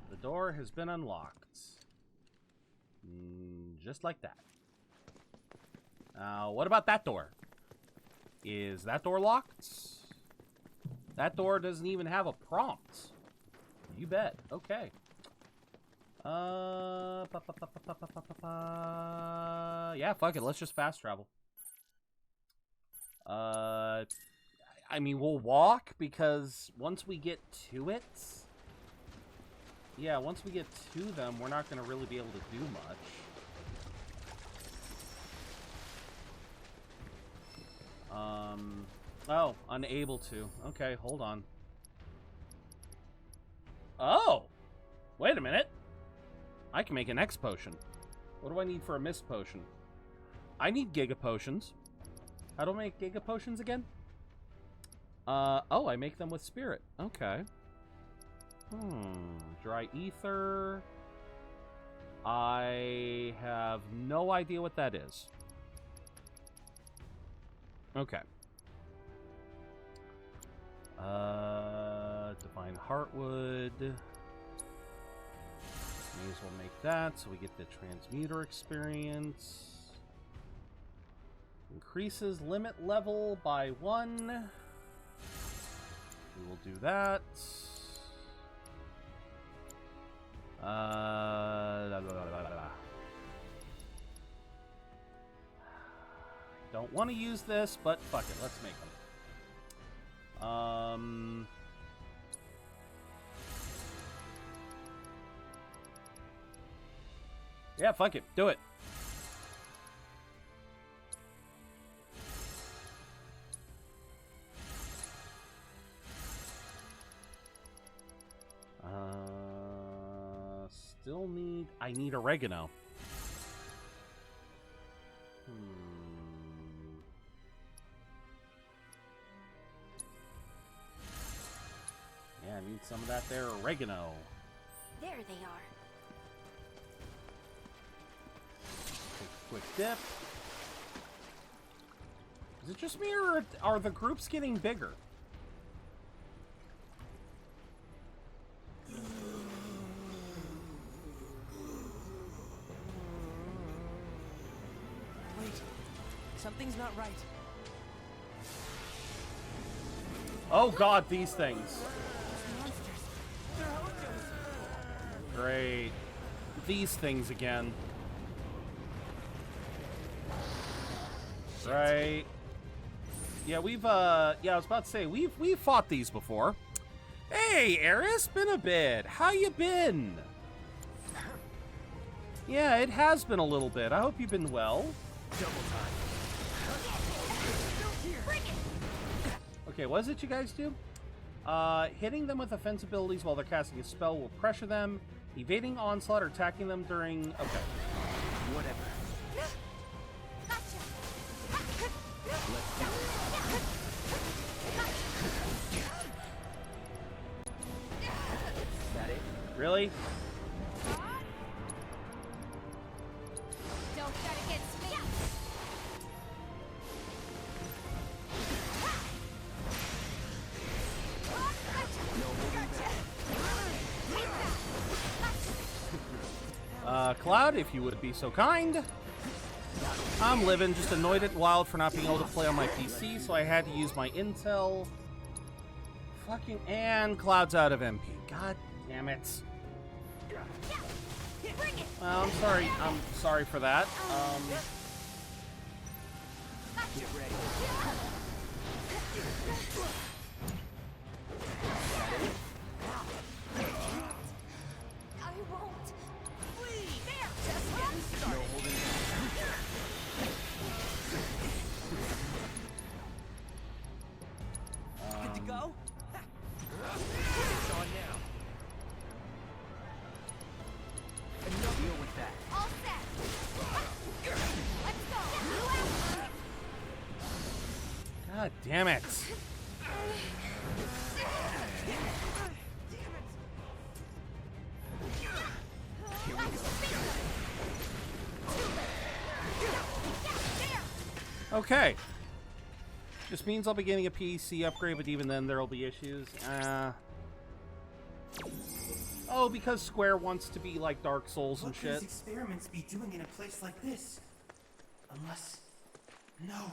The door has been unlocked. Just like that. What about that door? Is that door locked? That door doesn't even have a prompt. You bet. Okay. Yeah, fuck it. Let's just fast travel. I mean, we'll walk because once we get to it... Yeah, once we get to them, we're not going to really be able to do much. Oh, unable to. Okay, hold on. Oh! Wait a minute. I can make an X potion. What do I need for a Mist potion? I need Giga Potions. How do I make Giga Potions again? Oh, I make them with Spirit. Okay. Dry Ether. I have no idea what that is. Okay. Divine Heartwood. May as well make that so we get the transmuter experience. Increases limit level by 1. We will do that. Don't want to use this, but fuck it, let's make them. Yeah, fuck it, do it. Still need... I need oregano. Yeah, I need some of that there oregano. There they are. Take a quick dip. Is it just me, or are the groups getting bigger? Wait, something's not right. Oh god, these things. Great. These things again. Right. Yeah, we've yeah, I was about to say we've fought these before. Hey, Eris, been a bit. How you been? Yeah, it has been a little bit. I hope you've been well. Double time. Okay, what is it you guys do? Hitting them with offense abilities while they're casting a spell will pressure them. Evading onslaught or attacking them during... Okay. Whatever. Is that it? Really? Don't start against me. Cloud, if you would be so kind. I'm living, just annoyed at Wild for not being able to play on my PC, so I had to use my Intel. Fucking, and Cloud's out of MP. God damn it. Well, I'm sorry for that. Get ready. I won't. Please. There. Just getting started. No holding back. Good to go? It's on now. And no deal with that. All set. Let's go. God damn it. Okay. Just means I'll be getting a PC upgrade, but even then there'll be issues. Oh, because Square wants to be like Dark Souls and shit. What could these experiments be doing in a place like this? Unless... No.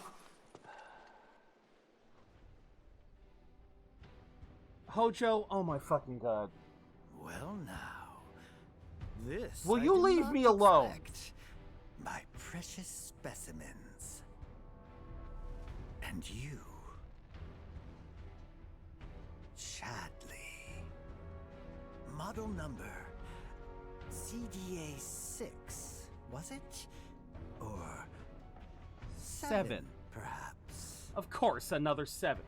Hojo, oh my fucking god. Well now, this Will I you did leave not me alone? expect. My precious specimens. And you, Chadley. Model number CDA 6, was it? Or 7, perhaps. Of course, another 7.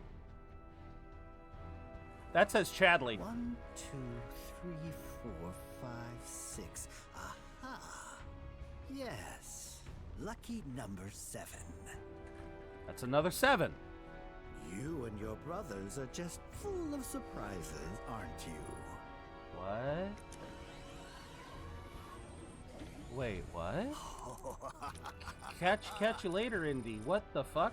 That says Chadley. 1, 2, 3, 4, 5, 6. Aha! Yes. Lucky number 7. That's another 7. You and your brothers are just full of surprises, aren't you? What? Wait, what? Catch you later, Indy. What the fuck?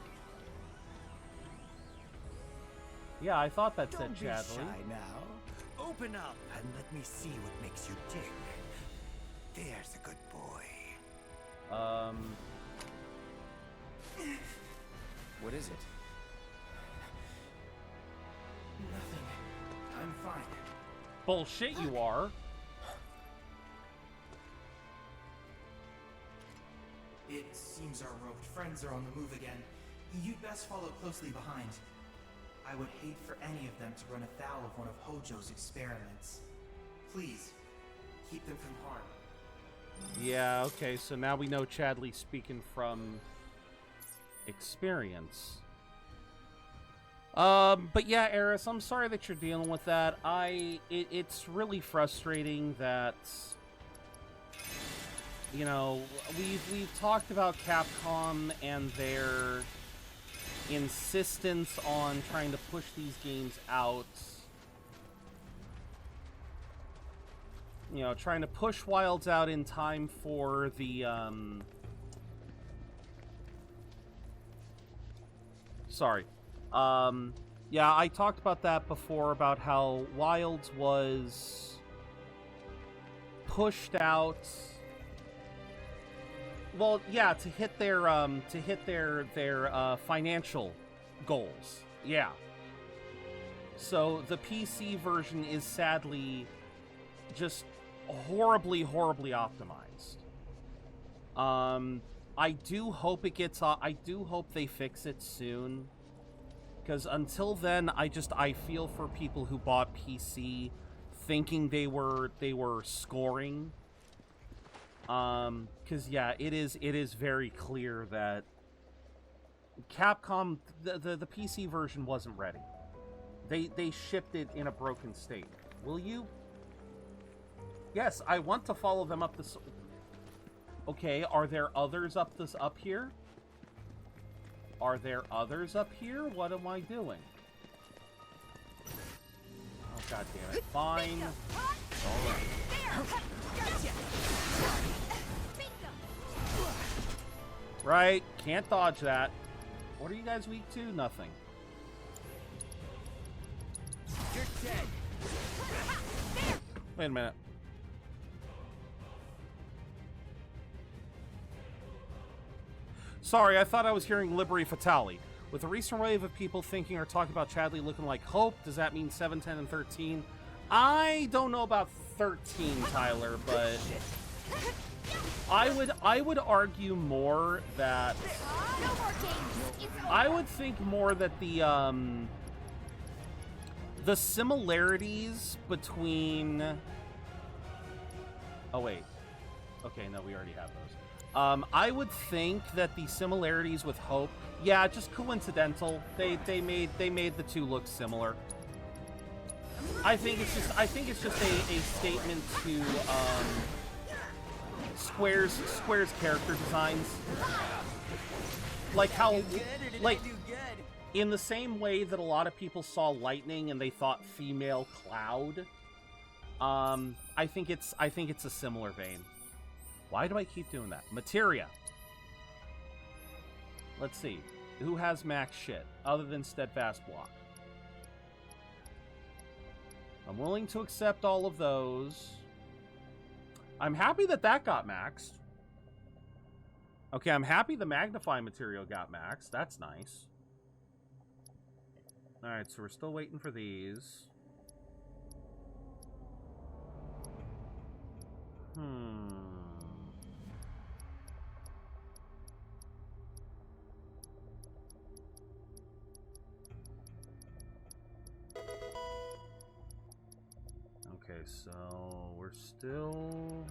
Yeah, I thought that said Don't be Chadley. shy now. Open up and let me see what makes you tick. There's a good boy. What is it? Nothing. I'm fine. Bullshit, you are. It seems our roped friends are on the move again. You'd best follow closely behind. I would hate for any of them to run afoul of one of Hojo's experiments. Please, keep them from harm. Yeah, okay, so now we know Chadley's speaking from experience. But yeah, Eris, I'm sorry that you're dealing with that. It's really frustrating that, you know, we've talked about Capcom and their insistence on trying to push these games out. You know, trying to push Wilds out in time for the, sorry. Yeah, I talked about that before, about how Wilds was pushed out. Well, yeah, to hit their financial goals. Yeah. So the PC version is sadly just horribly optimized. I do hope it gets I do hope they fix it soon, because until then I feel for people who bought PC thinking they were scoring, because yeah, it is very clear that Capcom, the PC version wasn't ready. They shipped it in a broken state. Will you? Yes, I want to follow them up this. Okay, are there others up here? Are there others up here? What am I doing? Oh, god damn it. Fine. Right, can't dodge that. What are you guys weak to? Nothing. You're dead. Wait a minute. Sorry, I thought I was hearing Liberi Fatali. With the recent wave of people thinking or talking about Chadley looking like Hope, does that mean 7, 10, and 13? I don't know about 13, Tyler, but I would argue more that I would think more that the similarities between. Oh wait, okay, no, we already have those. I would think that the similarities with Hope, yeah, just coincidental. They made the two look similar. I think it's just a statement to Square's character designs. Like how, like, in the same way that a lot of people saw Lightning and they thought female Cloud. I think it's a similar vein. Why do I keep doing that? Materia. Let's see. Who has max shit other than Steadfast Block? I'm willing to accept all of those. I'm happy that got maxed. Okay, I'm happy the Magnify material got maxed. That's nice. Alright, so we're still waiting for these. Okay, so we're still...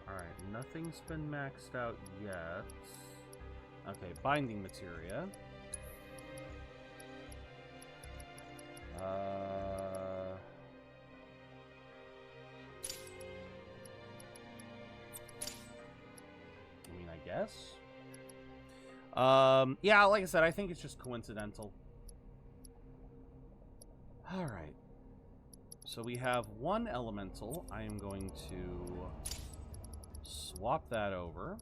Alright, nothing's been maxed out yet. Okay, binding materia. I mean, I guess. Yeah, like I said, I think it's just coincidental. Alright. So we have one elemental. I am going to swap that over.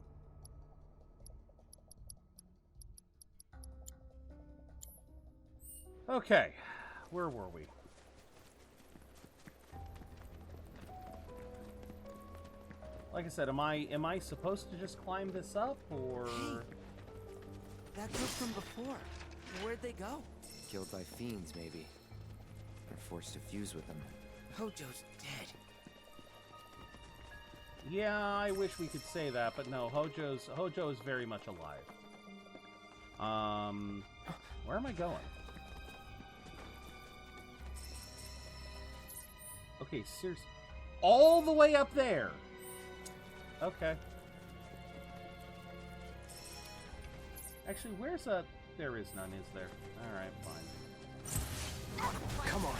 Okay, where were we? Like I said, am I supposed to just climb this up, or? Hey, that group from before. Where'd they go? Killed by fiends, maybe. Or forced to fuse with them. Hojo's dead. Yeah, I wish we could say that, but no, Hojo is very much alive. Where am I going? Okay, seriously. All the way up there! Okay. Actually, where's a... There is none, is there? Alright, fine. Come on.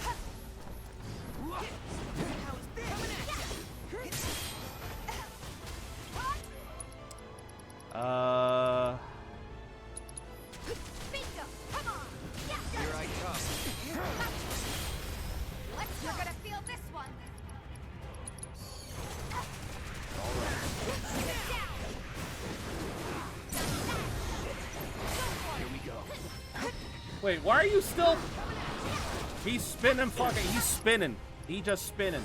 Here I come. You're gonna feel this one. Here we go. Wait, why are you still... He's spinning fucking... He's spinning. He just spinning.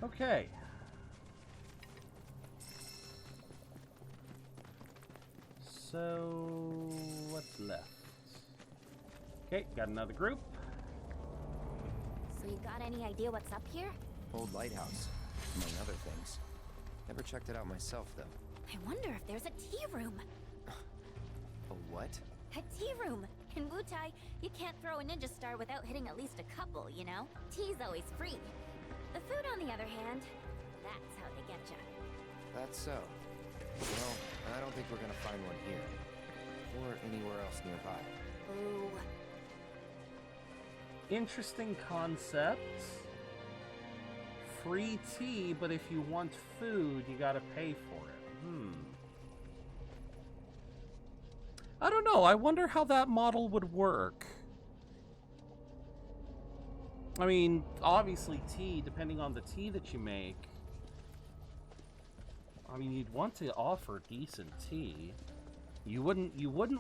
Okay. So, what's left? Okay, got another group. So you got any idea what's up here? Old lighthouse, among other things. Never checked it out myself, though. I wonder if there's a tea room. A what? A tea room. In Wutai, you can't throw a ninja star without hitting at least a couple, you know? Tea's always free. The food, on the other hand, that's how they get ya. That's so. Well, I don't think we're gonna find one here. Or anywhere else nearby. Ooh. Interesting concept. Free tea, but if you want food, you gotta pay for it. I don't know. I wonder how that model would work. I mean, obviously tea, depending on the tea that you make. I mean, you'd want to offer decent tea. You wouldn't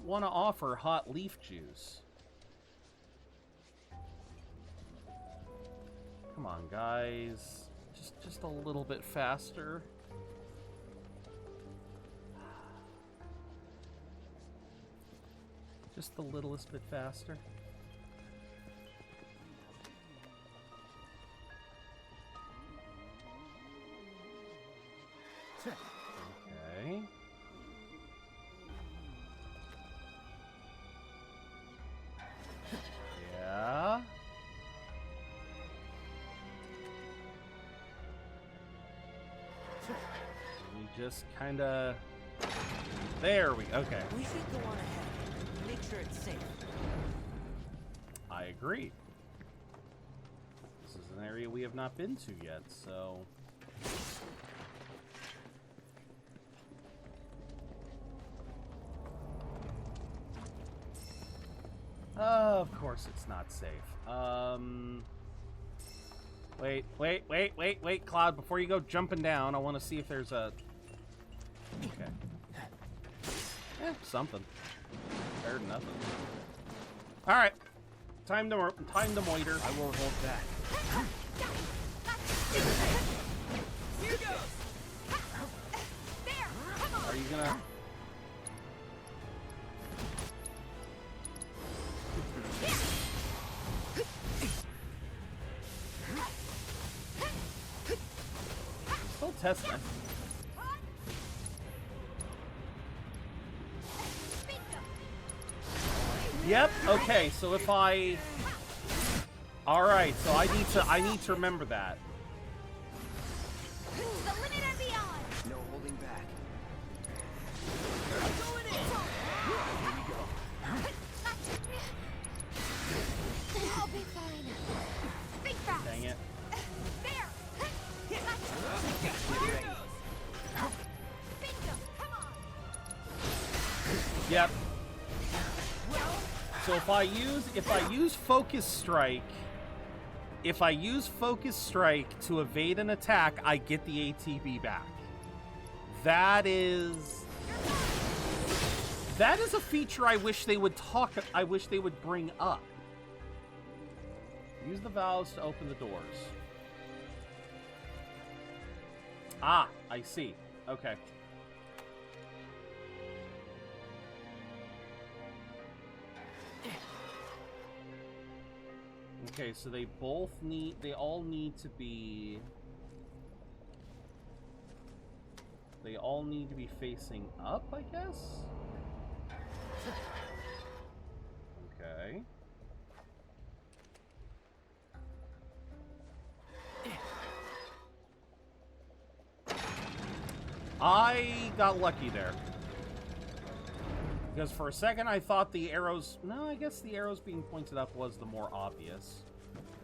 want to offer hot leaf juice. Come on, guys. Just a little bit faster. Just the littlest bit faster. Okay. Yeah. We just kind of... There we... Okay. We should go on ahead. Make sure it's safe. I agree. This is an area we have not been to yet, so... Of course it's not safe. Wait, Cloud, before you go jumping down, I want to see if there's a... Okay. Something. Better than nothing. Alright. Time to moiter. I won't hold back. Here goes. There. Come on. Are you gonna... Still testing. Yep. Okay. So if I, all right. So I need to remember that. The limit and beyond. No holding back. Going in. Here we go. I'll be fine. Think fast. Dang it. There. Here goes. Bingo. Come on. Yep. So if I use Focus Strike, to evade an attack, I get the ATB back. That is a feature I wish they would bring up. Use the valves to open the doors. Ah, I see. Okay. Okay, so they all need to be facing up, I guess? Okay. I got lucky there. Because for a second I thought the arrows... No, I guess the arrows being pointed up was the more obvious.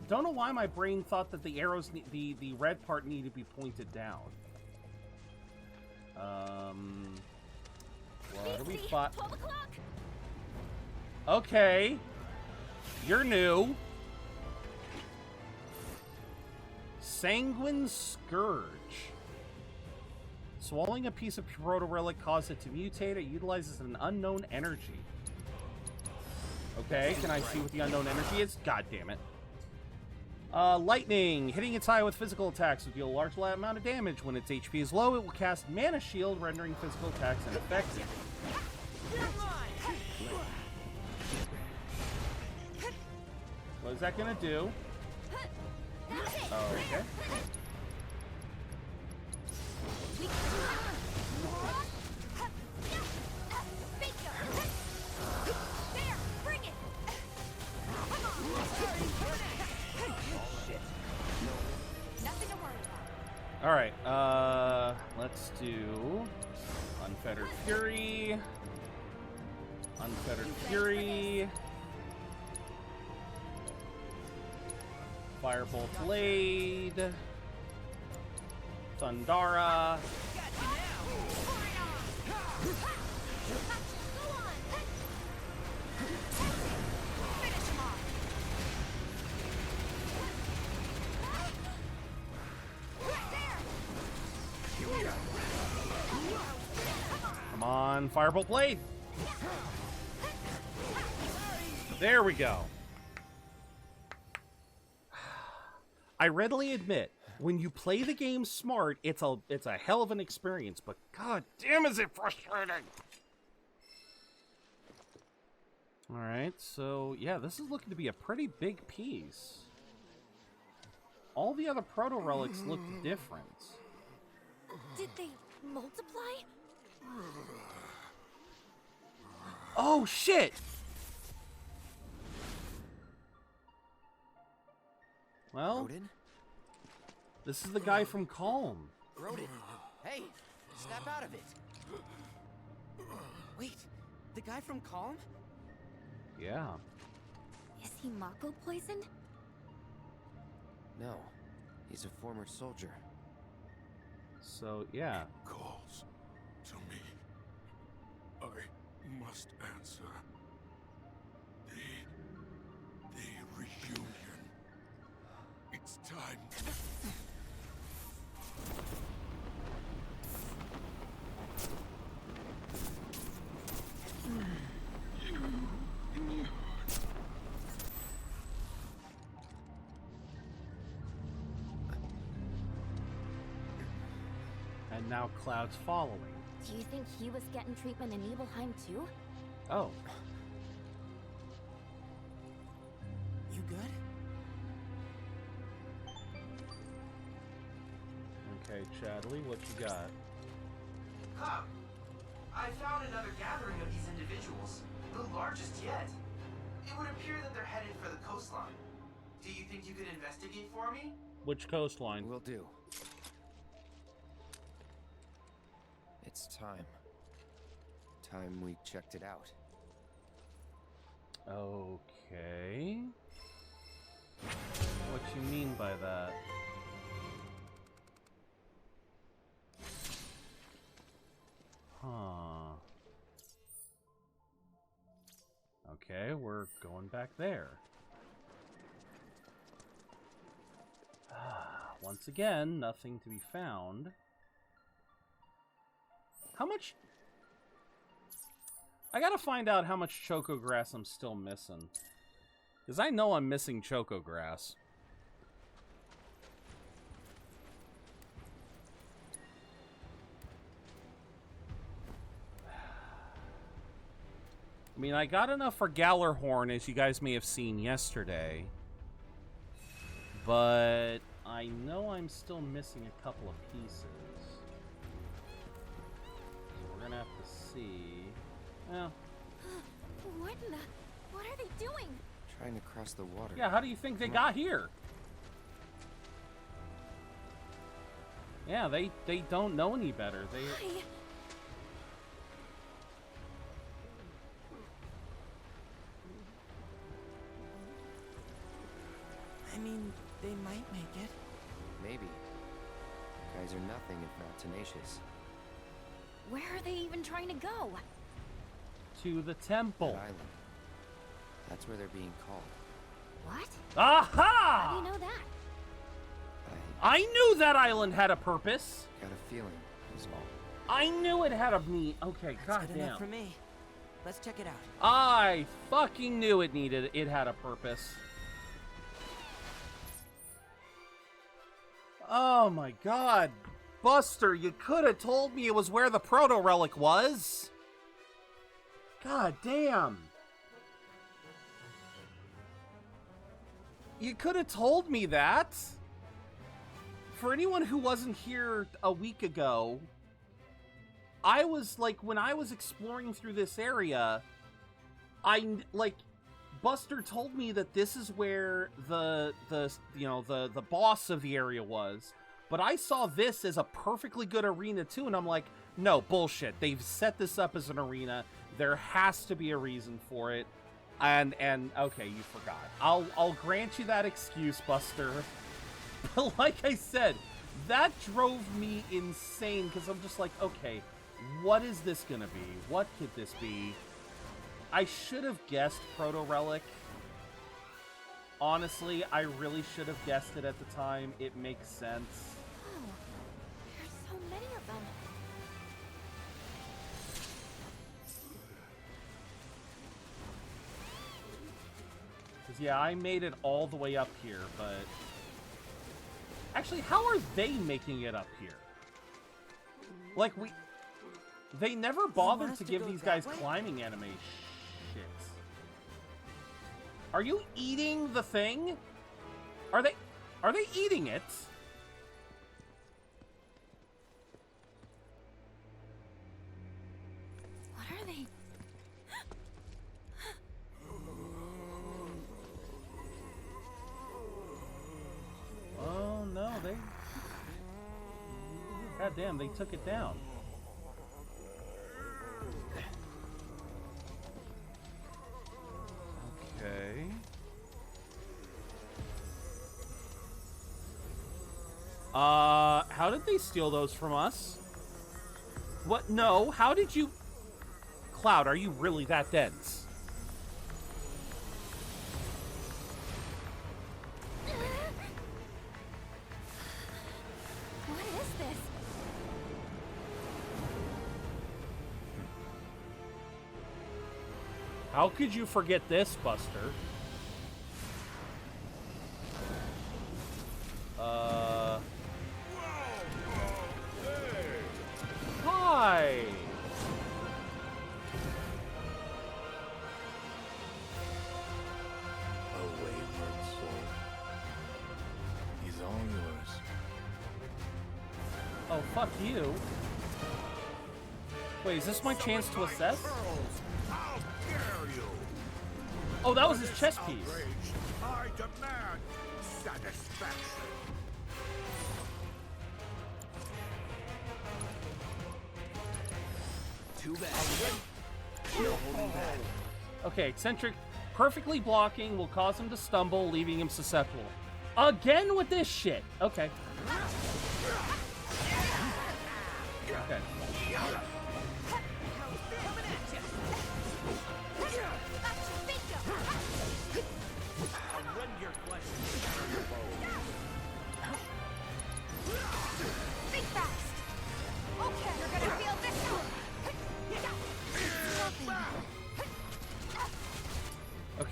Don't know why my brain thought that the arrows... The red part needed to be pointed down. What are we fought? 12 o'clock. Okay. You're new. Sanguine Scourge. Swallowing a piece of proto-relic causes it to mutate. It utilizes an unknown energy. Okay, can I see what the unknown energy is? God damn it. Lightning. Hitting its eye with physical attacks will deal a large amount of damage. When its HP is low, it will cast Mana Shield, rendering physical attacks ineffective. What is that gonna do? Oh, okay. Alright, let's do Unfettered Fury. Unfettered Fury. Firebolt Blade. Thundara. Come on, Firebolt Blade. There we go. I readily admit, when you play the game smart, it's a hell of an experience, but god damn is it frustrating. Alright, so yeah, this is looking to be a pretty big piece. All the other proto-relics look different. Did they multiply? Oh, shit! Well, Rodin? This is the guy from Calm. Rodin, hey, snap out of it. Wait, the guy from Calm? Yeah. Is he Mako poisoned? No, he's a former soldier. So, yeah. Calls to me. I must answer. The reunion. It's time. And now Cloud's following. Do you think he was getting treatment in Nibelheim too? Oh. You good? Okay, Chadley, what you got? Cloud, I found another gathering of these individuals, the largest yet. It would appear that they're headed for the coastline. Do you think you could investigate for me? Which coastline? Will do. It's time. Time we checked it out. Okay. What you mean by that? Huh. Okay, we're going back there. Once again, nothing to be found. How much... I gotta find out how much Choco Grass I'm still missing. Because I know I'm missing Choco Grass. I mean, I got enough for Gallarhorn, as you guys may have seen yesterday. But I know I'm still missing a couple of pieces. So we're gonna have to see. Well. What in the... What are they doing? Trying to cross the water. Yeah, how do you think they got here? Yeah, they don't know any better. They... Why? I mean, they might make it. Maybe. Guys are nothing if not tenacious. Where are they even trying to go? To the temple. That island. That's where they're being called. What? Aha! How do you know that? I knew that island had a purpose. Got a feeling, is all. I knew it had a need. Okay, That's good goddamn. enough for me. Let's check it out. I fucking knew it had a purpose. Oh my god. Buster, you could have told me it was where the proto-relic was. God damn. You could have told me that. For anyone who wasn't here a week ago, I was like, when I was exploring through this area, Buster told me that this is where the boss of the area was. But I saw this as a perfectly good arena too, and I'm like, no, bullshit. They've set this up as an arena. There has to be a reason for it. And okay, you forgot. I'll grant you that excuse, Buster. But like I said, that drove me insane because I'm just like, okay, what is this gonna be? What could this be? I should have guessed Proto-Relic. Honestly, I really should have guessed it at the time. It makes sense. Oh, there's so many of them. Because, yeah, I made it all the way up here, but... Actually, how are they making it up here? Like, they never bothered to give these guys climbing animations. Are you eating the thing? Are they eating it? What are they? Oh no, God damn, they took it down. Okay. How did they steal those from us? What? No, how did you... Cloud, are you really that dense? What is this? How could you forget this, Buster? Hi! A wayward soul. He's all yours. Oh, fuck you. Wait, is this my chance to assess? How dare you! Oh, that was his chess piece. I demand satisfaction. Too bad. No holding back. Okay, eccentric, perfectly blocking will cause him to stumble, leaving him susceptible. Again with this shit. Okay. Okay. Think fast. Okay, you're gonna feel this one.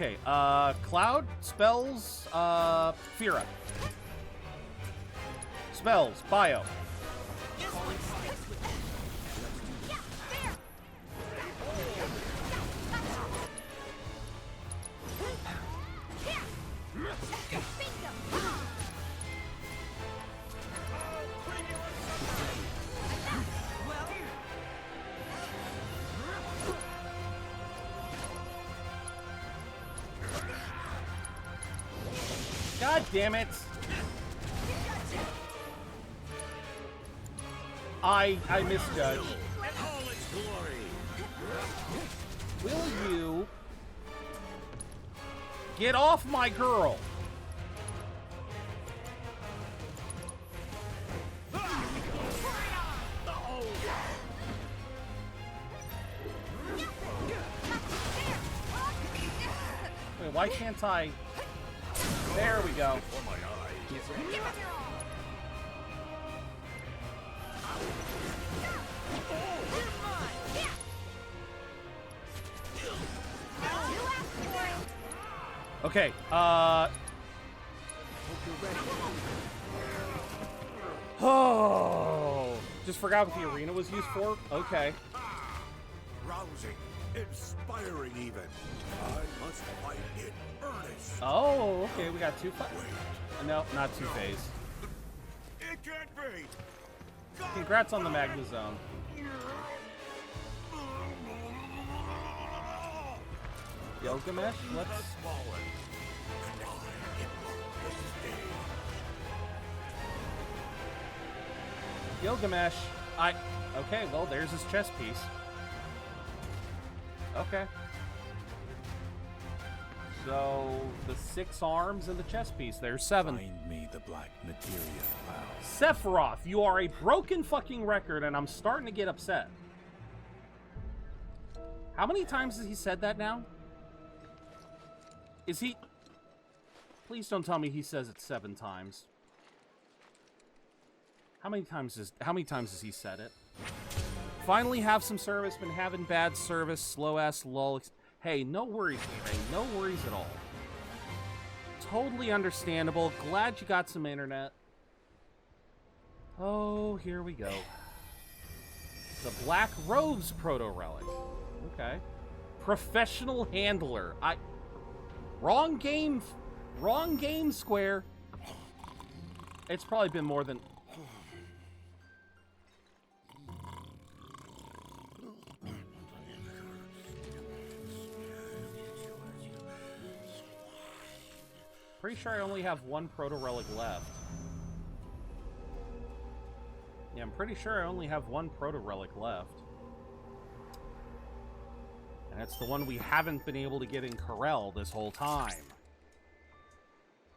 Okay, Cloud, spells, Fira. Spells, Bio. God damn it! I misjudged. Will you get off my girl? Wait, why can't I? There we go. Okay, oh, just forgot what the arena was used for? Okay. Rousing, inspiring even. I must fight in earnest. Oh, okay, we got two no, not two-phase. It can't be. Congrats on the Magnezone. Gilgamesh, let's... Gilgamesh, okay, well, there's his chess piece. Okay. So, the 6 arms and the chess piece, there's 7. Find me the black materia cloud. Sephiroth, you are a broken fucking record, and I'm starting to get upset. How many times has he said that now? Is he... Please don't tell me he says it 7 times. How many times has he said it? Finally have some service, been having bad service, slow-ass lull. Hey, no worries, Ray. No worries at all. Totally understandable. Glad you got some internet. Oh, here we go. The Black Robes Proto-Relic. Okay. Professional Handler. Wrong game, Square. It's probably been more than... Pretty sure I only have 1 Proto-Relic left. Yeah, I'm pretty sure I only have 1 Proto-Relic left. And it's the one we haven't been able to get in Corel this whole time.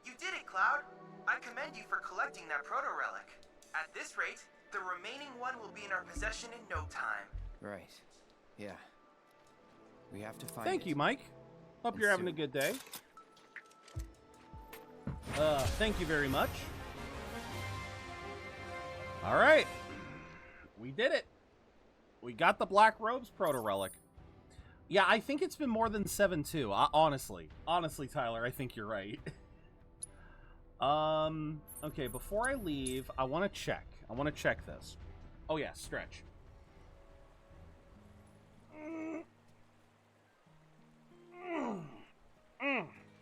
You did it, Cloud! I commend you for collecting that Proto-Relic. At this rate, the remaining one will be in our possession in no time. Right. Yeah. We have to find Thank you, Mike. Hope you're having a good day. Thank you very much. All right. We did it. We got the Black Robes Proto-Relic. Yeah, I think it's been more than 7 too. Honestly, Tyler, I think you're right. Okay, before I leave, I want to check. I want to check this. Oh yeah, stretch.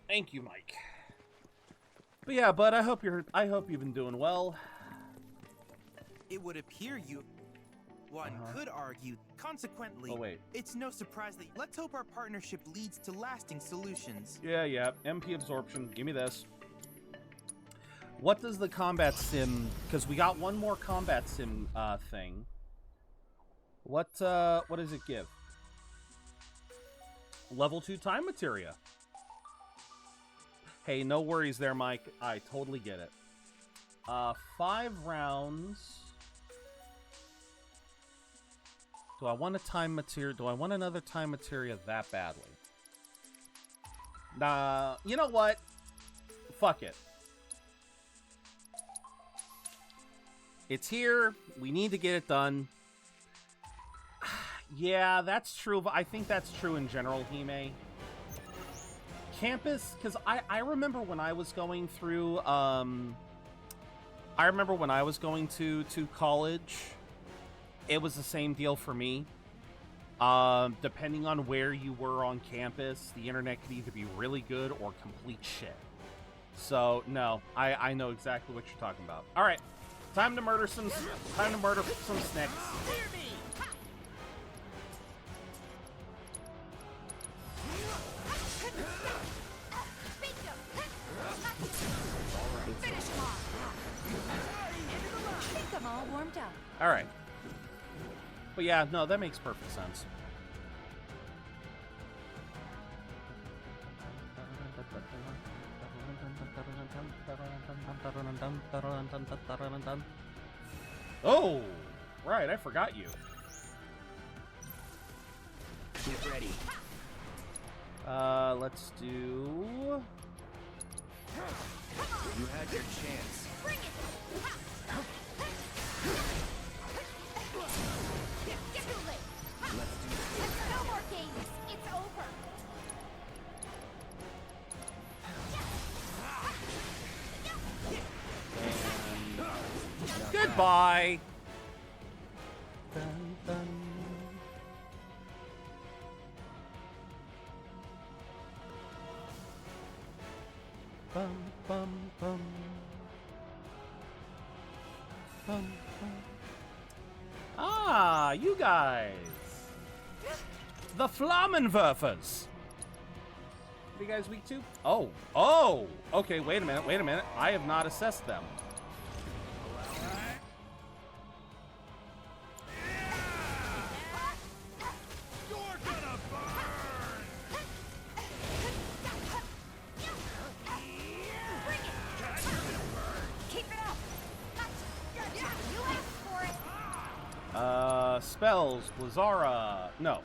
Thank you, Mike. But yeah, bud, I hope you've been doing well. It would appear you... One could argue, consequently, it's no surprise that... Let's hope our partnership leads to lasting solutions. Yeah, MP absorption, give me this. What does the combat sim... Because we got one more combat sim thing. What does it give? Level 2 time materia. Hey, no worries there, Mike. I totally get it. 5 rounds. Do I want a time materia? Do I want another time materia that badly? Nah, you know what? Fuck it. It's here. We need to get it done. Yeah, that's true. I think that's true in general, Hime. campus, because I remember when I was going through, I remember when I was going to college, it was the same deal for me. Depending on where you were on campus, the internet could either be really good or complete shit. So, no, I know exactly what you're talking about. All right, time to murder some snakes. I'm all warmed up. All right. But yeah, no, that makes perfect sense. Oh, right, I forgot you. Get ready. Let's do... You had your chance. Bring it! Get too late! Let's do this. No more games! It's over! And... goodbye! Dun, dun. Bum, bum, bum. Bum, bum. Ah, you guys. The Flammenwerfers. Are you guys weak too? Oh, okay, wait a minute. I have not assessed them. Spells, Blizzara. No.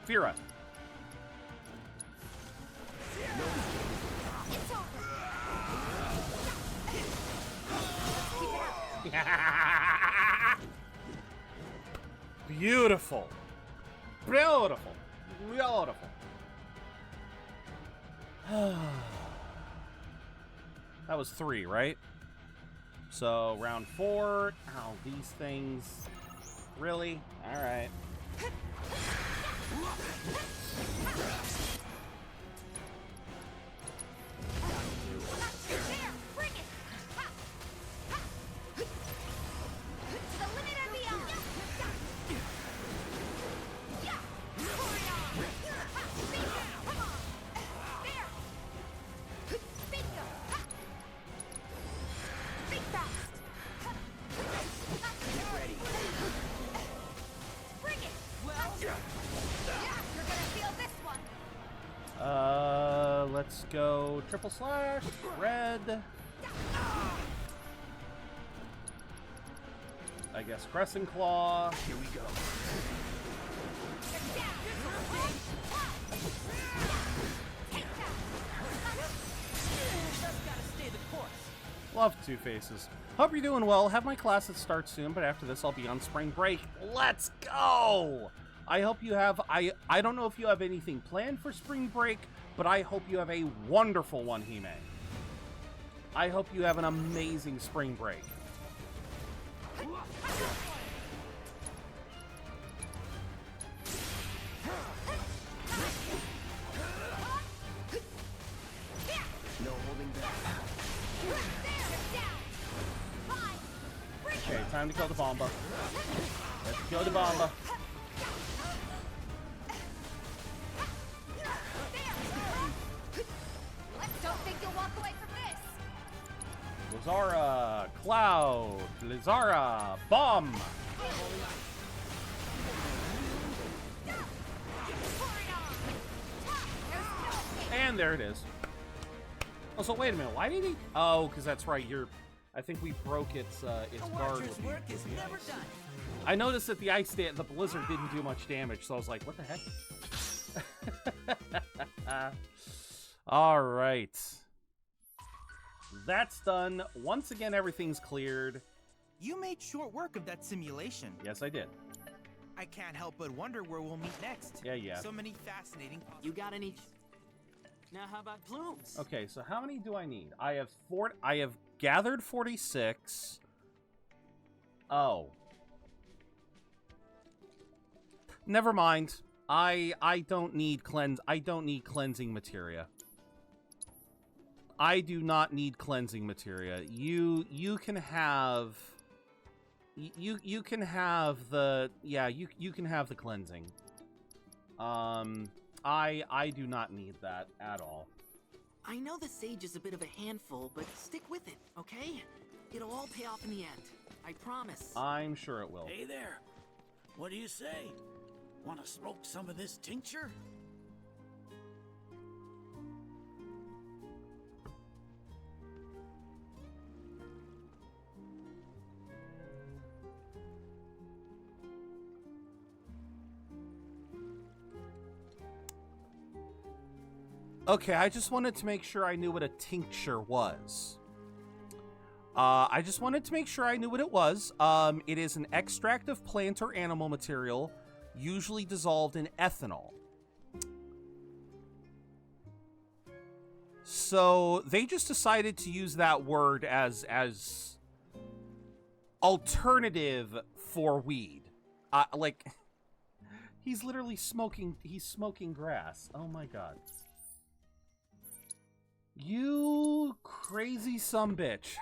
Fira. Beautiful. Beautiful. Beautiful. That was 3, right? So, round 4. Ow, these things. Really? Alright. Let's go triple slash, red. I guess Crescent Claw. Here we go. Love Two Faces. Hope you're doing well. Have my classes start soon, but after this I'll be on spring break. Let's go! I hope you have, I don't know if you have anything planned for spring break, but I hope you have a wonderful one, Hime. I hope you have an amazing spring break. No holding back. Okay, time to kill the Bomba. Let's kill the Bomba. Blizzara, Cloud, Blizzara, Bomb. And there it is. Oh, so wait a minute. Why did he? Oh, because that's right. I think we broke its guard. With the ice. I noticed that the the blizzard didn't do much damage, so I was like, what the heck? All right. That's done. Once again, everything's cleared. You made short work of that simulation. Yes, I did. I can't help but wonder where we'll meet next. Yeah. So many fascinating. You got any? Now how about plumes? Okay, so how many do I need? I have gathered 46. Oh. Never mind. I don't need cleansing materia. I do not need cleansing materia. You can have you can have the you can have the cleansing. I do not need that at all. I know the sage is a bit of a handful, but stick with it, okay? It'll all pay off in the end. I promise. I'm sure it will. Hey there. What do you say? Want to smoke some of this tincture? Okay, I just wanted to make sure I knew what a tincture was. I just wanted to make sure I knew what it was. It is an extract of plant or animal material, usually dissolved in ethanol. So they just decided to use that word as alternative for weed. Like, he's literally smoking. He's smoking grass. Oh my god. You crazy sumbitch.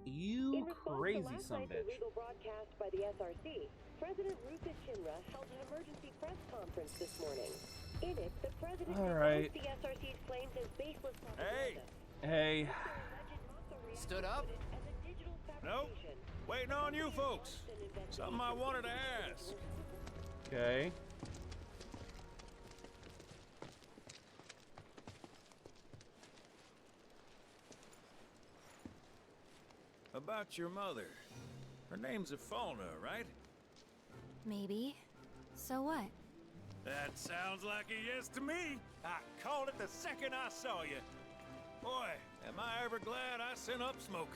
You crazy sumbitch. Illegal broadcast by the SRC, President Rupert Shinra held an emergency press conference this morning. In it, the president Alright. the SRC's claims as baseless propaganda. Hey. Stood up? Nope. Waiting on you folks. Something I wanted to ask. Okay. About your mother. Her name's Fauna, right? Maybe. So what? That sounds like a yes to me. I called it the second I saw you. Boy, am I ever glad I sent up smoke.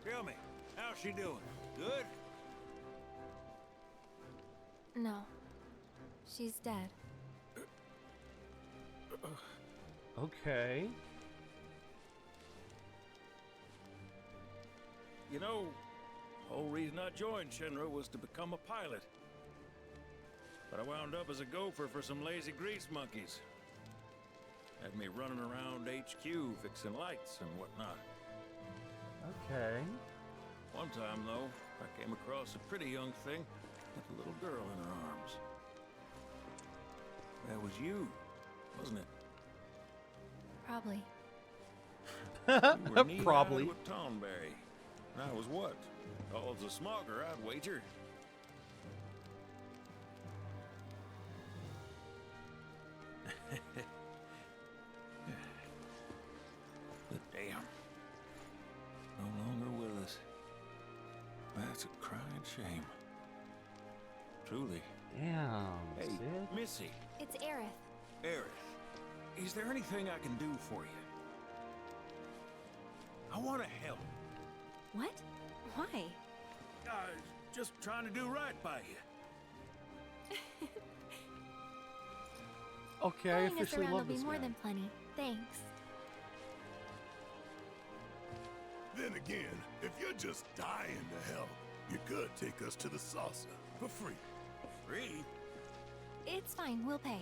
Tell me, how's she doing? Good? No. She's dead. Okay. You know, the whole reason I joined Shinra was to become a pilot. But I wound up as a gopher for some lazy grease monkeys. Had me running around HQ fixing lights and whatnot. Okay. One time, though, I came across a pretty young thing with a little girl in her arms. That was you, wasn't it? Probably. You were knee-high Probably. with Tonberry. And I was what? All the smogger, I'd wager. But damn. No longer with us. That's a crying shame. Truly. Damn. Hey, Sid. Missy. It's Aerith. Aerith, is there anything I can do for you? I want to help. What? Why? Just trying to do right by you. Okay, I Following us officially around love will this be more guy. than plenty. Thanks. Then again, if you're just dying to help, you could take us to the saucer for free. Free? It's fine. We'll pay.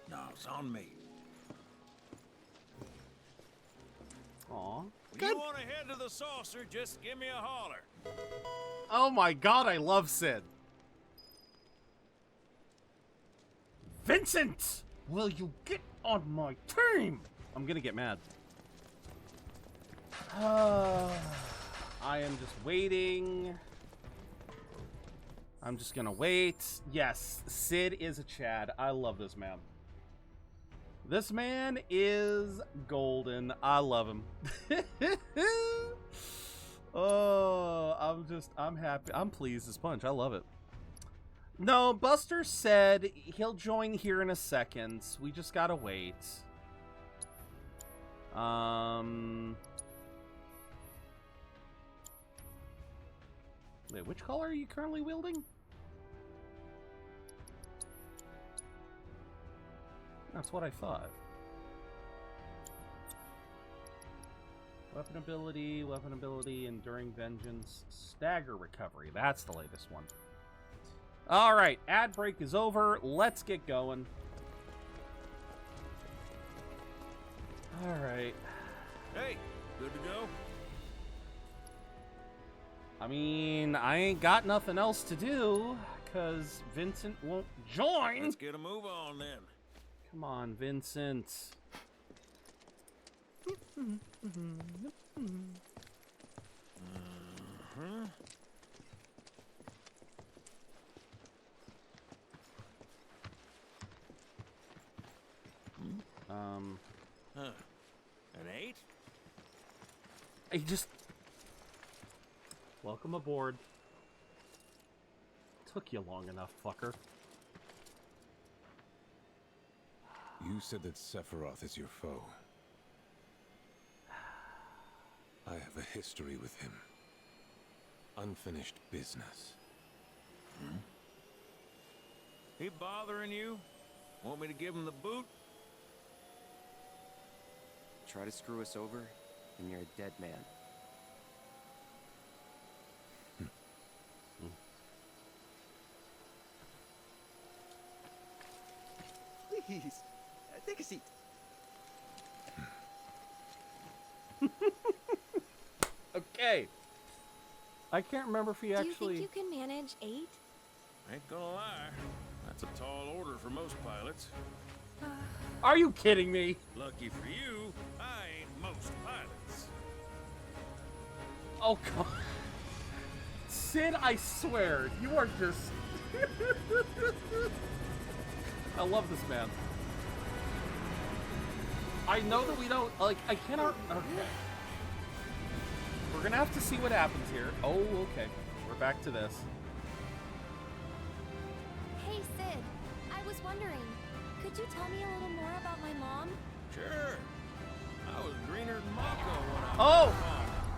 No, it's on me. Aw. If you want to head to the saucer, just give me a holler. Oh my god, I love Sid. Vincent! Will you get on my team? I'm gonna get mad. I am just waiting. I'm just gonna wait. Yes, Sid is a Chad. I love this man. This man is golden. I love him. Oh, I'm happy. I'm pleased as punch. I love it. No, Buster said he'll join here in a second. We just gotta wait. Wait, which color are you currently wielding? That's what I thought. Weapon ability, enduring vengeance, stagger recovery. That's the latest one. All right, ad break is over. Let's get going. All right. Hey, good to go? I mean, I ain't got nothing else to do, because Vincent won't join. Let's get a move on, then. Come on, Vincent. An 8? I just... Welcome aboard. Took you long enough, fucker. You said that Sephiroth is your foe. I have a history with him. Unfinished business. He bothering you? Want me to give him the boot? Try to screw us over, and you're a dead man. Please, take a seat. Okay. I can't remember if he actually... Do you think you can manage 8? Ain't gonna lie. That's a tall order for most pilots. Are you kidding me? Lucky for you, I ain't most pilots. Oh, God. Sid, I swear, you are just... I love this man. I know that we don't, like, I cannot... Okay. We're gonna have to see what happens here. Oh, okay. We're back to this. Hey, Sid. I was wondering, could you tell me a little more about my mom? Sure. I was greener than Mako when I... Oh!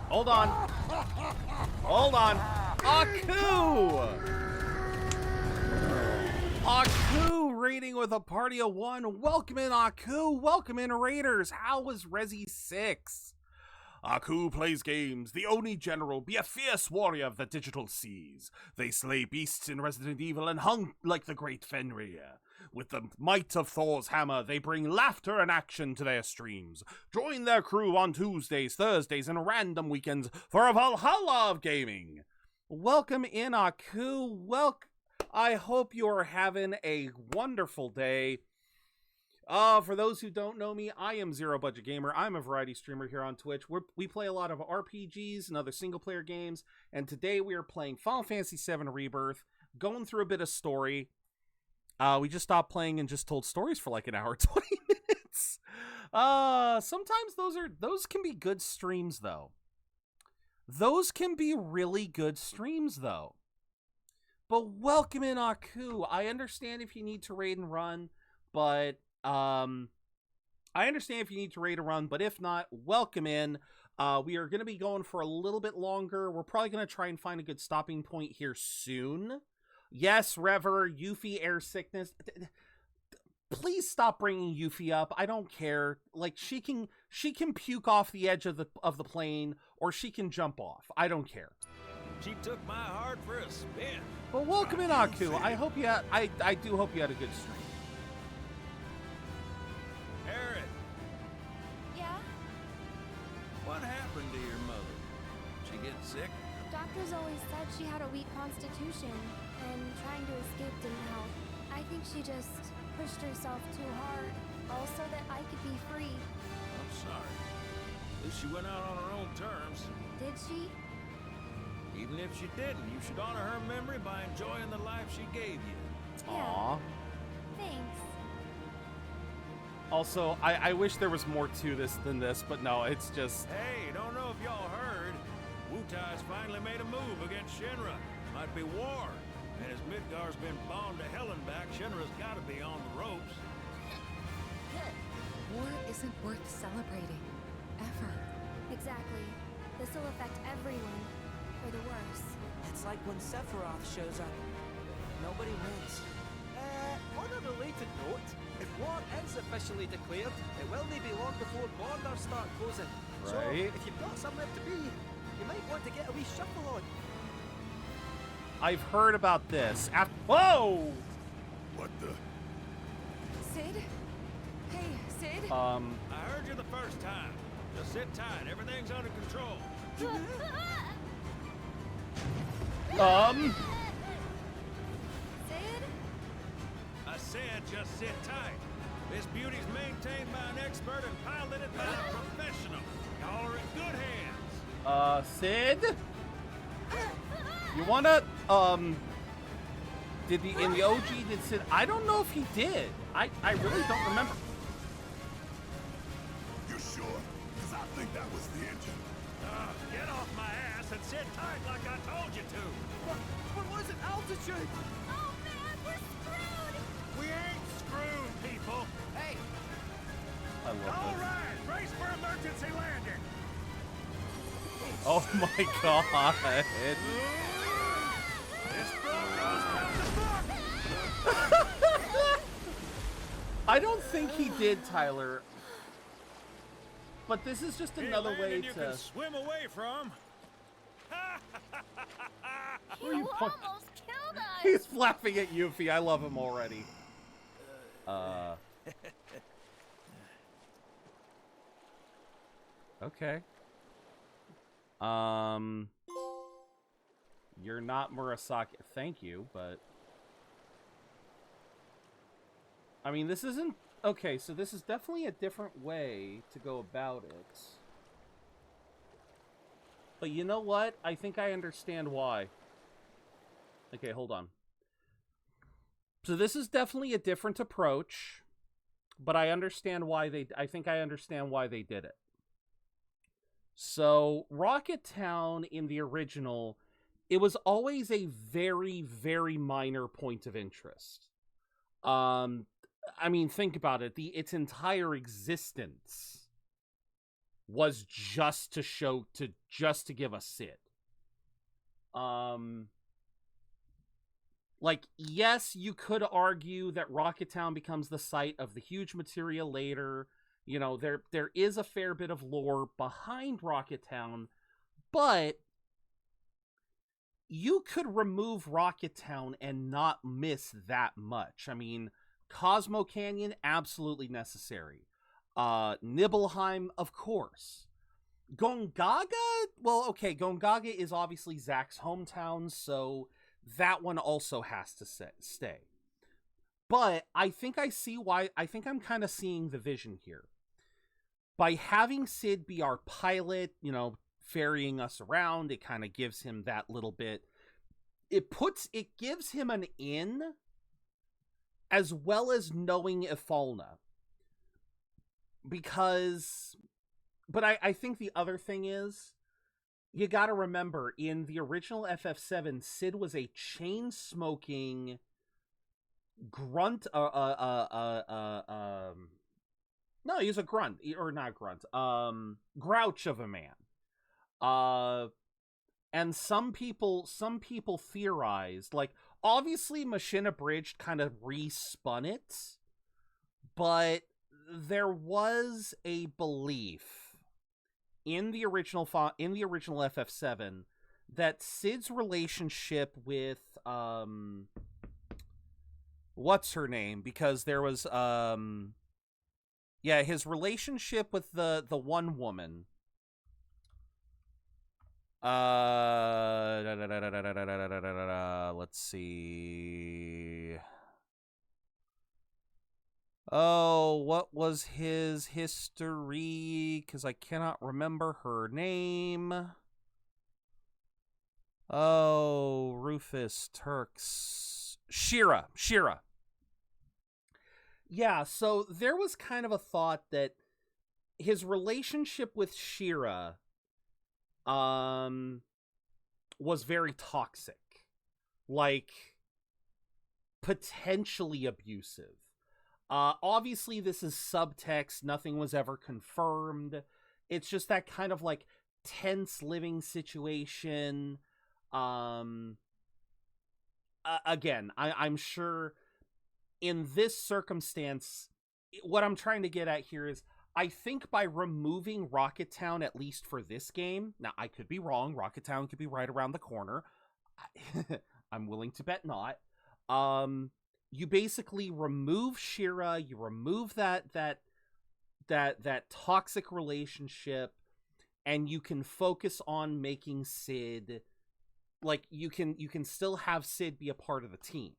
Hold on. Hold on. Aku! Aku raiding with a party of 1. Welcome in, Aku. Welcome in, Raiders. How was Resi 6? Aku plays games. The Oni General be a fierce warrior of the digital seas. They slay beasts in Resident Evil and hunt like the great Fenrir. With the might of Thor's hammer, they bring laughter and action to their streams. Join their crew on Tuesdays, Thursdays, and random weekends for a Valhalla of gaming. Welcome in, Aku. I hope you are having a wonderful day. For those who don't know me, I am ZeroBudgetGamer. I'm a variety streamer here on Twitch. We play a lot of RPGs and other single-player games, and today we are playing Final Fantasy VII Rebirth, going through a bit of story. We just stopped playing and just told stories for like an hour, 20 minutes. Sometimes those can be good streams, though. Those can be really good streams, though. But welcome in, Aku. I understand if you need to raid and run, but... but if not, welcome in. We are going to be going for a little bit longer. We're probably going to try and find a good stopping point here soon. Yes, Rever, Yuffie air sickness. Please stop bringing Yuffie up. I don't care. Like, she can puke off the edge of the plane, or she can jump off. I don't care. She took my heart for a spin. But welcome in, Aku. I hope I do hope you had a good stream. Aaron. Yeah? What happened to your mother? She get sick? Doctors always said she had a weak constitution, and trying to escape didn't help. I think she just pushed herself too hard, also that I could be free. I'm sorry. At least she went out on her own terms. Did she? Even if she didn't, you should honor her memory by enjoying the life she gave you. Aww. Thanks. Also, I wish there was more to this than this, but no, it's just... Hey, don't know if y'all heard. Wutai's finally made a move against Shinra. Might be war. And as Midgar's been bombed to hell and back, Shinra's gotta be on the ropes. War isn't worth celebrating. Ever. Exactly. This'll affect everyone. For the worse. It's like when Sephiroth shows up. Nobody wins. On a related note, if war ends officially declared, it will not be long before borders start closing. So, Right. if you've got somewhere to be, you might want to get a wee shuffle on. I've heard about this. Whoa! What the? Sid? Hey, Sid? I heard you the first time. Just sit tight. Everything's under control. Sid? I said just sit tight. This beauty's maintained by an expert and piloted by a professional. Y'all are in good hands. Sid? You wanna, in the OG, did Sid, I don't know if he did. I really don't remember. You sure? Because I think that was the engine. Get off my ass and sit tight like I told you to. What was it? Altitude? Oh man, we're screwed! We ain't screwed, people. Hey! I love All this. right, brace for emergency landing. Oh my god. This Bronco's about to fuck. I don't think he did, Tyler. But this is just another way you to... can swim away from. You almost killed us! He's laughing at Yuffie. I love him already. Okay. You're not Murasaki. Thank you, but... I mean, this isn't... Okay, so this is definitely a different way to go about it. But you know what? I think I understand why. Okay, hold on. So this is definitely a different approach, but I understand why they... I think I understand why they did it. So, Rocket Town in the original, it was always a very, very minor point of interest. I mean, think about it. Its entire existence was just to show, just to give us Sid. Like, yes, you could argue that Rocket Town becomes the site of the huge materia later. You know, there is a fair bit of lore behind Rocket Town, but you could remove Rocket Town and not miss that much. I mean, Cosmo Canyon, absolutely necessary. Nibelheim, of course. Gongaga? Well, okay, Gongaga is obviously Zack's hometown, so that one also has to stay. But I think I see why. I think I'm kind of seeing the vision here. By having Sid be our pilot, you know, ferrying us around, it kind of gives him that little bit. It gives him an in, as well as knowing Ifalna. Because, but I think the other thing is, you gotta remember, in the original FF7, Sid was a chain-smoking grunt, no, he's a grunt, or not grunt, grouch of a man. And some people theorized, like, obviously Machine Abridged kind of respun it, but there was a belief in the original FF7 that Sid's relationship with what's her name, because there was yeah, his relationship with the one woman, let's see. Oh, what was his history? Because I cannot remember her name. Oh, Rufus, Turks. Shira. Yeah, so there was kind of a thought that his relationship with Shira was very toxic. Like, potentially abusive. Obviously, this is subtext. Nothing was ever confirmed. It's just that kind of, like, tense living situation. Again, I'm sure in this circumstance, what I'm trying to get at here is, I think by removing Rocket Town, at least for this game, now I could be wrong, Rocket Town could be right around the corner. I'm willing to bet not. You basically remove Shira, you remove that toxic relationship, and you can focus on making Sid, like, you can still have Sid be a part of the team.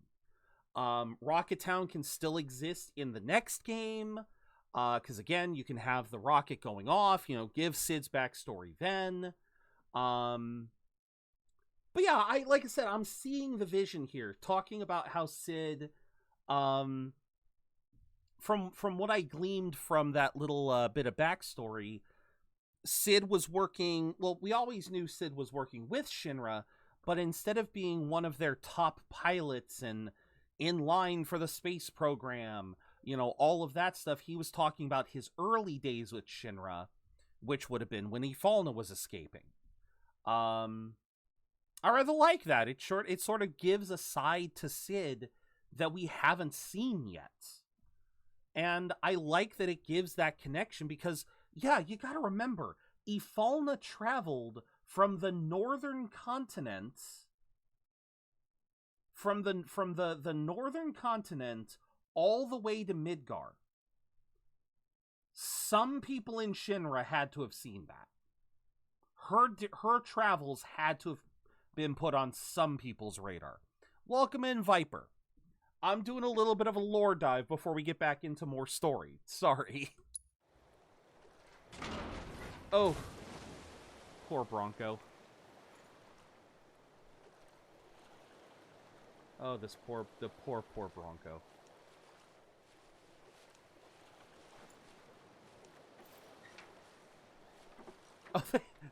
Rocket Town can still exist in the next game, because again, you can have the rocket going off, you know, give Sid's backstory then. But yeah, like I said, I'm seeing the vision here, talking about how Sid, from what I gleaned from that little bit of backstory, Sid was working, well, we always knew Sid was working with Shinra, but instead of being one of their top pilots and in line for the space program, you know, all of that stuff, he was talking about his early days with Shinra, which would have been when Ifalna was escaping. I rather like that. It sort of gives a side to Sid that we haven't seen yet. And I like that it gives that connection because, yeah, you gotta remember, Ifalna traveled from the northern continent, from the northern continent all the way to Midgar. Some people in Shinra had to have seen that. Her travels had to have been put on some people's radar. Welcome in, Viper. I'm doing a little bit of a lore dive before we get back into more story. Sorry. Oh. Poor Bronco. Oh, the poor Bronco. Oh,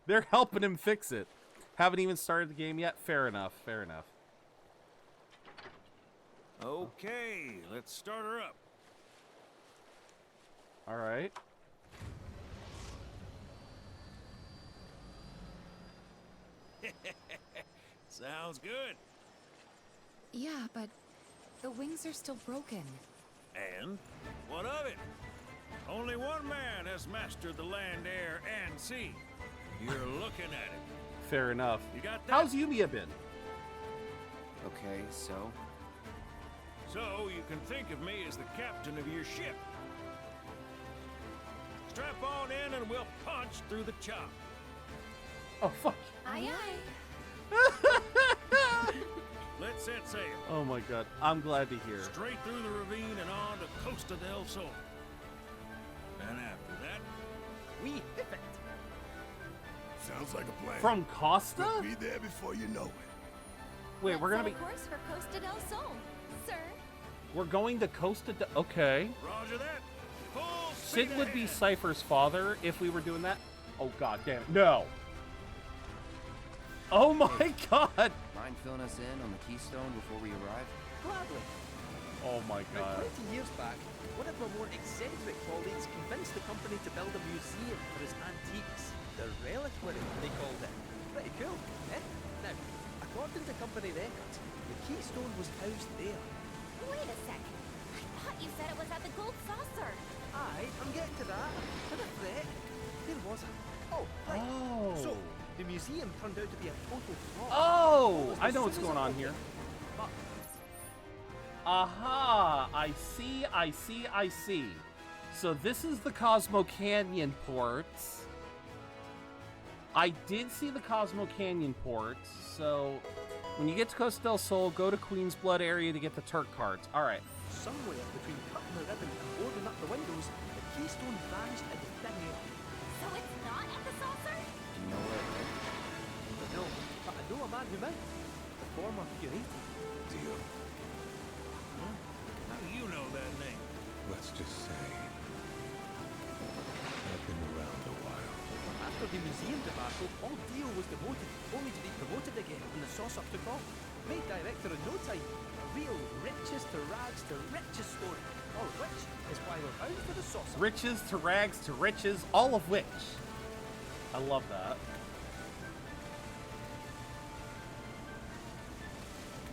they're helping him fix it. Haven't even started the game yet? Fair enough, fair enough. Okay, let's start her up. Alright. Sounds good. Yeah, but the wings are still broken. And what of it? Only one man has mastered the land, air, and sea. You're looking at it. Fair enough. You got that? How's Yumiya been? Okay, so? So you can think of me as the captain of your ship. Strap on in and we'll punch through the chop. Oh, fuck. Aye, aye. Let's set sail. Oh my god, I'm glad to hear. Straight through the ravine and on to Costa del Sol. And after that, we hit it. Sounds like a plan. From Costa? We'll be there before you know it. Wait, we're gonna be. Of course, for Costa del Sol, sir. We're going to Costa del. Okay. Roger that. Full Sid speed would be ahead. Cypher's father if we were doing that. Oh god damn it. No. Oh my god. Mind filling us in on the Keystone before we arrive? Gladly. Oh my god. 20 years back, one of our more eccentric colleagues convinced the company to build a museum for his antiques. The reliquary, they called it. Pretty cool, eh? Now, according to company records, the Keystone was housed there. Wait a second. I thought you said it was at the Gold Saucer. Aye, I'm getting to that. To the threat. There was a... Oh, right. Oh. So, the museum turned out to be a total flop. Oh, Almost I as know soon what's as going it on opened. here. But Aha! I see. So this is the Cosmo Canyon ports. I did see the Cosmo Canyon ports, so when you get to Costa del Sol, go to Queen's Blood area to get the Turk cards. Alright. somewhere between cutting the ribbon and boarding up the windows, the Keystone vanished into thin air. So it's not at the saucer? Do you know where it went? No, but I know a man who might. The former curator. Deal. How do you know that name? Let's just say I've been around a while. After the museum debacle, all Dio was demoted, only to be promoted again when the saucer took off. Made director in no time. A real riches to rags to riches story. All of which is why we're bound for the saucer. Riches to rags to riches, all of which. I love that.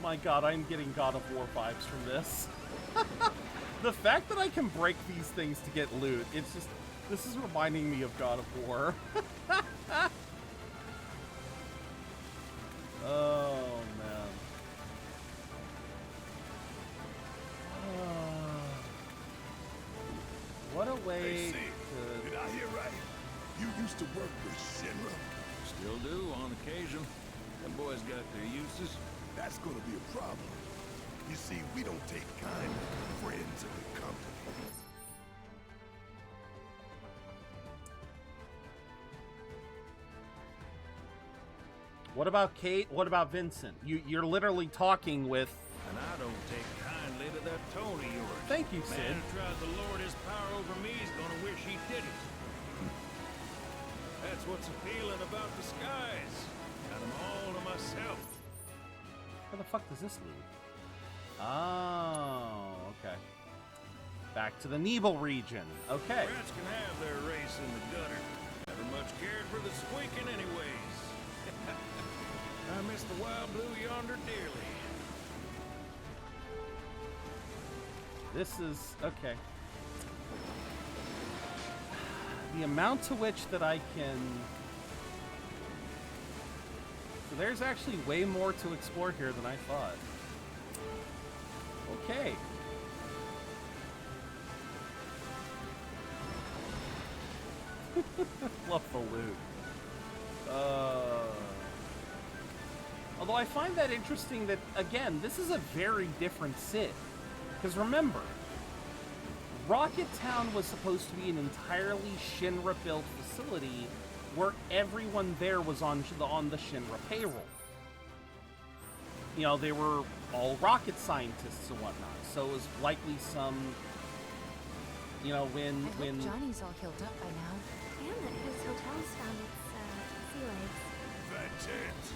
My god, I'm getting God of War vibes from this. The fact that I can break these things to get loot, it's just... This is reminding me of God of War. Oh, man. What a way Hey, Sid, to... did I hear right? You used to work with Shinra? Still do, on occasion. Them boys got their uses. That's gonna be a problem. You see, we don't take kindly to friends of the company. What about Kate? What about Vincent? You're literally talking with... And I don't take kindly to that tone of yours. Thank you, Sid. Man who tries to lord his power over me is gonna wish he did it. That's what's appealing about the skies. Got them all to myself. Where the fuck does this lead? Oh, okay. Back to the Nebel region. Okay. Rats can have their race in the gutter. Never much cared for the squeaking anyways. I miss the wild blue yonder dearly. This is... okay. The amount to which that I can... So there's actually way more to explore here than I thought. Okay. Love the loot. Although I find that interesting that, again, this is a very different Sid. Because remember, Rocket Town was supposed to be an entirely Shinra-built facility where everyone there was on the Shinra payroll. You know, they were all rocket scientists and whatnot, so it was likely some, you know, when... Johnny's all healed up by now. And that his hotel's found its, sea legs. Fat chance.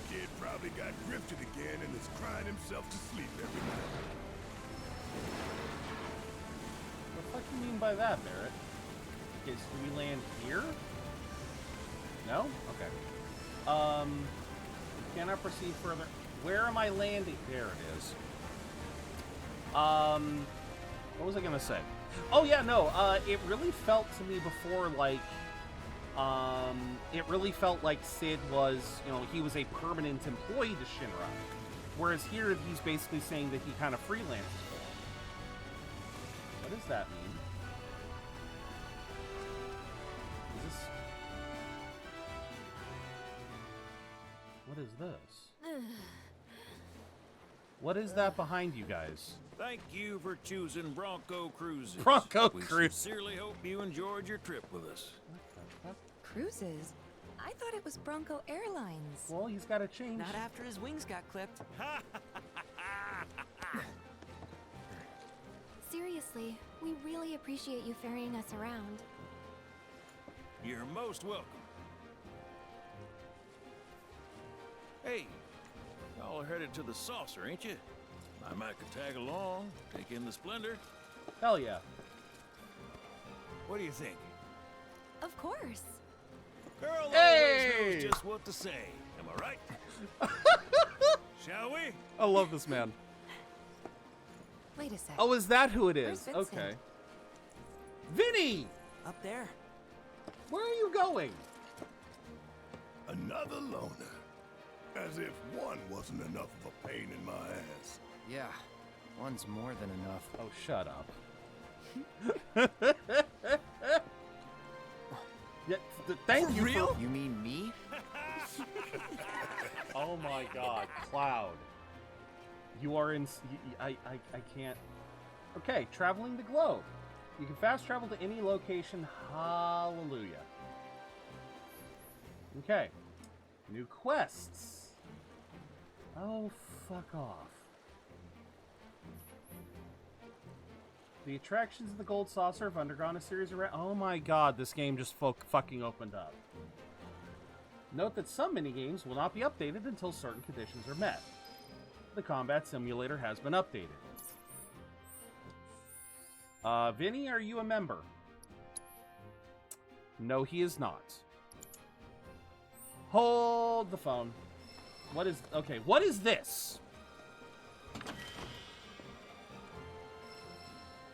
Kid probably got grifted again and is crying himself to sleep every night. What the fuck do you mean by that, Barrett? Okay, so do we land here? No? Okay. Cannot proceed further. Where am I landing? There it is. What was I gonna say? Oh yeah, no, it really felt to me before like, it really felt like Sid was, you know, he was a permanent employee to Shinra. Whereas here, he's basically saying that he kind of freelances for him. What does that mean? Is this... What is this? What is that behind you guys? Thank you for choosing Bronco Cruises. Bronco We Cruises. sincerely hope you enjoyed your trip with us. Cruises? I thought it was Bronco Airlines. Well, he's got to change. Not after his wings got clipped. Seriously, we really appreciate you ferrying us around. You're most welcome. Hey, y'all are headed to the saucer, ain't you? I might could tag along, take in the splendor. Hell yeah. What do you think? Of course. Girl Hey! always knows just what to say. Am I right? Shall we? I love this man. Wait a sec. Oh, is that who it is? Where's Vincent? Okay. Vinny! Up there. Where are you going? Another loner. As if one wasn't enough of a pain in my ass. Yeah, one's more than enough. Oh, shut up. Yeah, thank you real? for... You mean me? Oh my god, Cloud. You are in... I can't... Okay, traveling the globe. You can fast travel to any location. Hallelujah. Okay. New quests. Oh, fuck off. The attractions of the Gold Saucer have undergone a series of... Oh my god, this game just fucking opened up. Note that some minigames will not be updated until certain conditions are met. The combat simulator has been updated. Vinny, are you a member? No, he is not. Hold the phone. What is... Okay, what is this?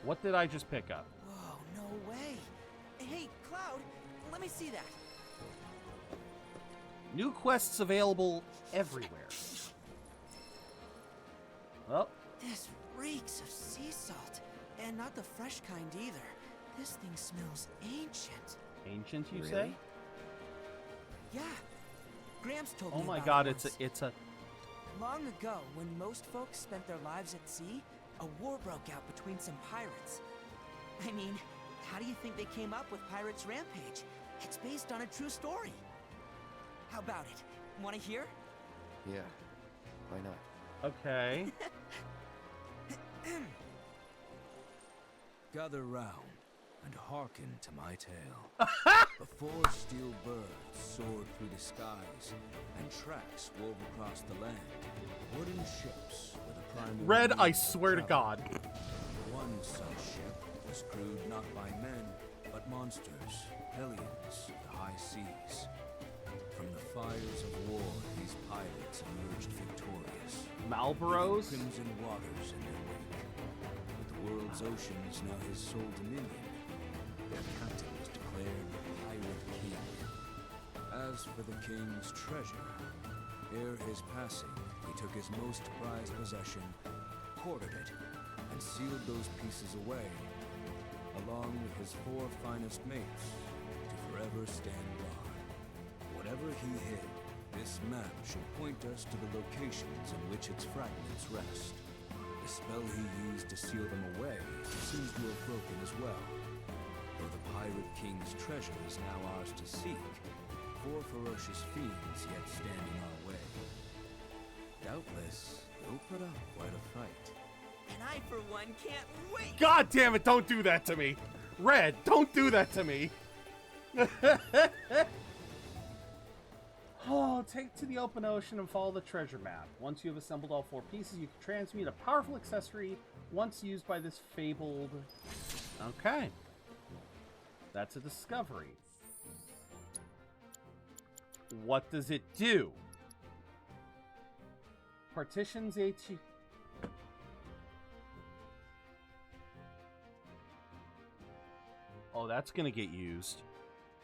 What did I just pick up? Whoa, no way. Hey, Cloud, let me see that. New quests available everywhere. Well, This reeks of sea salt. And not the fresh kind either. This thing smells ancient. ancient, you Really? say? Yeah. Grams told Oh me my about god, it it's a Long ago, when most folks spent their lives at sea, a war broke out between some pirates. I mean, how do you think they came up with Pirates Rampage? It's based on a true story. How about it? Want to hear? Yeah, why not? Okay. Gather round and hearken to my tale. Before steel birds soared through the skies and tracks wove across the land, wooden ships were the primary Red, I means of swear to travel. God. One such ship was crewed not by men, but monsters, hellions of the high seas. From the fires of war, these pirates emerged victorious. Malboros? With crimson waters in their wake. With the world's oceans now his sole dominion, their captain was declared the Pirate King. As for the king's treasure, ere his passing, he took his most prized possession, hoarded it, and sealed those pieces away, along with his 4 finest mates, to forever stand guard. Whatever he hid, this map should point us to the locations in which its fragments rest. The spell he used to seal them away seems to have broken as well. Though the Pirate King's treasure is now ours to seek, 4 ferocious fiends yet stand in our way. Doubtless, they'll put up quite a fight. And I, for one, can't wait! God damn it, don't do that to me. Red, don't do that to me. Oh, take to the open ocean and follow the treasure map. Once you have assembled all 4 pieces, you can transmute a powerful accessory once used by this fabled... Okay. That's a discovery. What does it do? Partitions HE... Oh, that's gonna get used.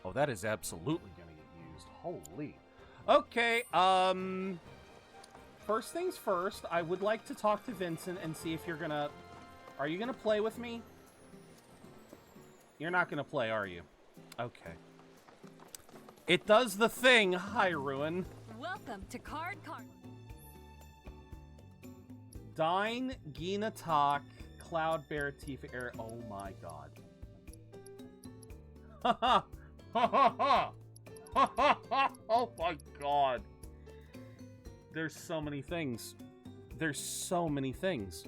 Oh, that is absolutely gonna get used. Holy. Okay, first things first, I would like to talk to Vincent and see if you're gonna... Are you gonna play with me? You're not gonna play, are you? Okay. It does the thing, hi, Ruin. Welcome to Card. Dine, Gina Talk, Cloud Bear, Tifa Air. Oh my god. Ha ha! Ha ha ha! Ha ha ha! Oh my god. There's so many things. There's so many things.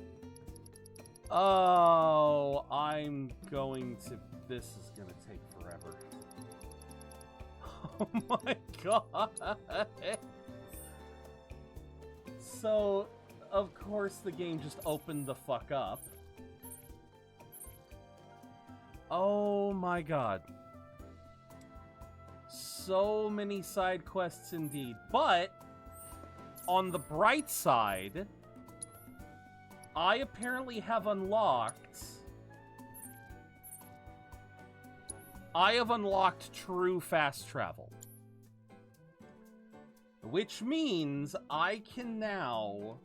Oh, I'm going to... This is gonna take forever. Oh my god. So, of course, the game just opened the fuck up. Oh my god. So many side quests indeed. But, on the bright side, I apparently have unlocked... true fast travel. Which means I can now...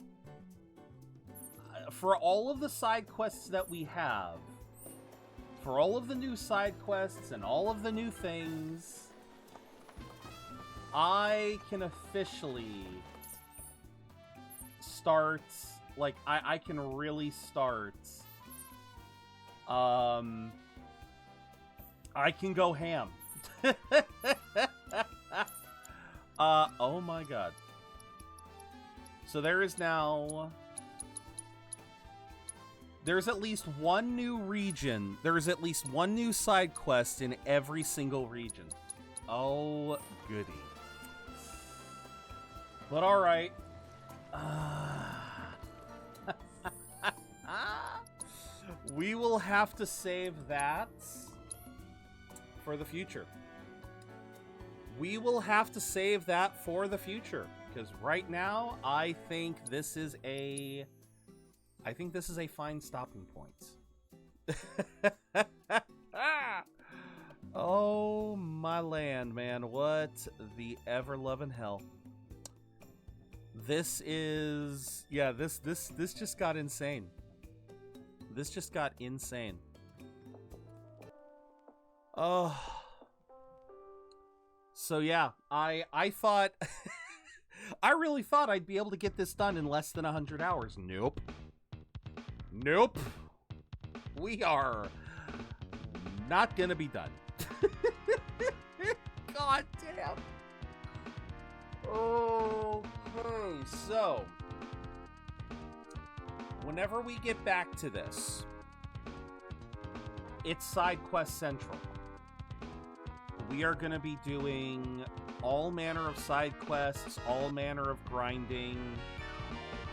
For all of the side quests that we have, for all of the new side quests and all of the new things... I can officially start, like, I can really start, I can go ham. Oh my god. So there is now, there's at least one new region, there is at least one new side quest in every single region. Oh, goody. But alright. We will have to save that for the future. We will have to save that for the future. Because right now, I think this is a fine stopping point. Oh my land, man. What the ever-loving hell. This is... Yeah, this just got insane. This just got insane. Oh. So yeah, I thought... I really thought I'd be able to get this done in less than 100 hours. Nope. Nope. We are not gonna be done. God damn. Okay, so whenever we get back to this, it's Side Quest Central. We are going to be doing all manner of side quests, all manner of grinding.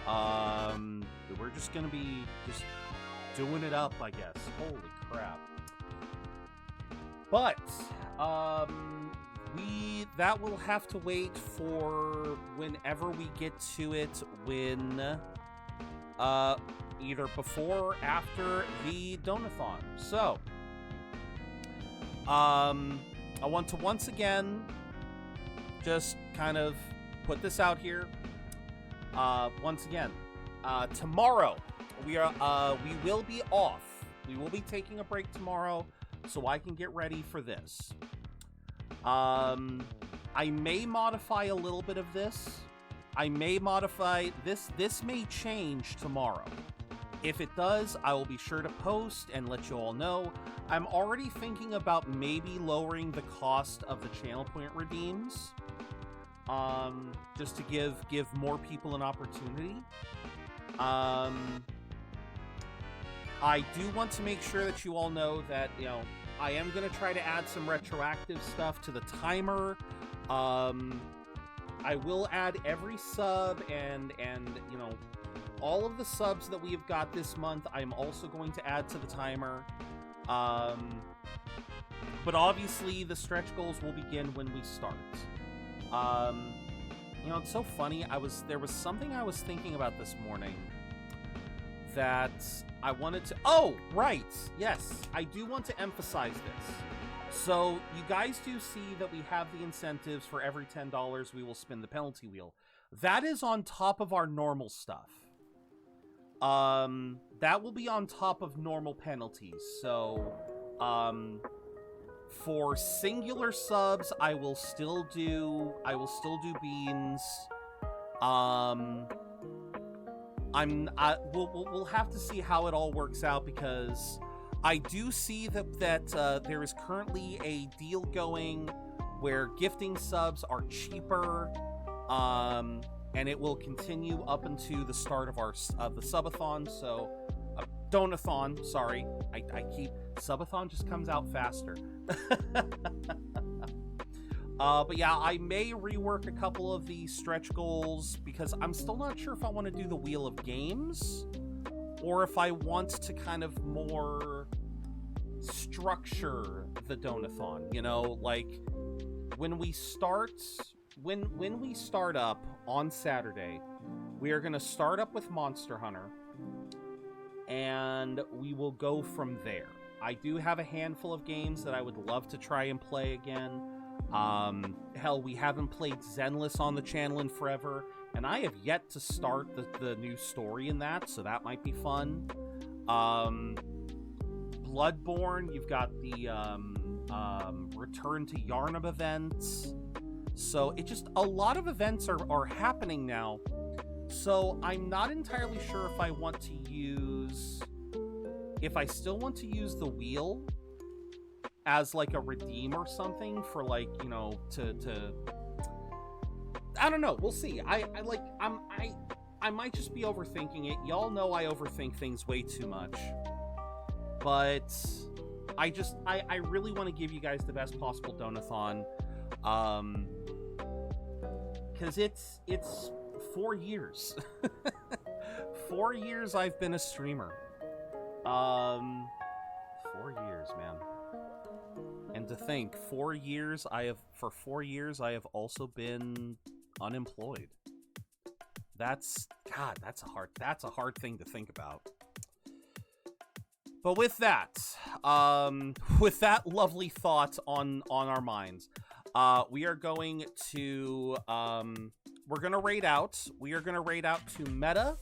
We're just going to be just doing it up, I guess. Holy crap. But that will have to wait for whenever we get to it, when either before or after the Donathon. So I want to once again just kind of put this out here. Once again, tomorrow we will be off. We will be taking a break tomorrow so I can get ready for this. I may modify a little bit of this. I may modify this. This may change tomorrow. If it does, I will be sure to post and let you all know. I'm already thinking about maybe lowering the cost of the channel point redeems. Just to give more people an opportunity. I do want to make sure that you all know that, you know, I am going to try to add some retroactive stuff to the timer. I will add every sub and you know, all of the subs that we have got this month, I'm also going to add to the timer. But obviously the stretch goals will begin when we start. You know, it's so funny. There was something I was thinking about this morning that I wanted to... Oh, right. Yes, I do want to emphasize this. So you guys do see that we have the incentives. For every $10, we will spin the penalty wheel. That is on top of our normal stuff. That will be on top of normal penalties. So, for singular subs, I will still do beans. We'll have to see how it all works out, because I do see that there is currently a deal going where gifting subs are cheaper, and it will continue up into the start of the subathon. So, donathon. Sorry, I keep subathon just comes out faster. But yeah, I may rework a couple of the stretch goals, because I'm still not sure if I want to do the Wheel of Games, or if I want to kind of more structure the donathon. You know, like when we start up on Saturday, we are going to start up with Monster Hunter, and we will go from there. I do have a handful of games that I would love to try and play again. Hell, we haven't played Zenless on the channel in forever, and I have yet to start the new story in that, so that might be fun. Bloodborne, you've got the Return to Yharnam events. So it just, a lot of events are happening now. So I'm not entirely sure if I want to use... If I still want to use the wheel as like a redeem or something for, like, you know, to I don't know, we'll see. I might just be overthinking it. Y'all know I overthink things way too much. But I really want to give you guys the best possible donathon. Cause it's 4 years. 4 years I've been a streamer. 4 years, man. And to think, 4 years for 4 years I have also been unemployed. That's a hard thing to think about. But with that lovely thought on our minds, we are going to we're gonna raid out. We are gonna raid out to Meta,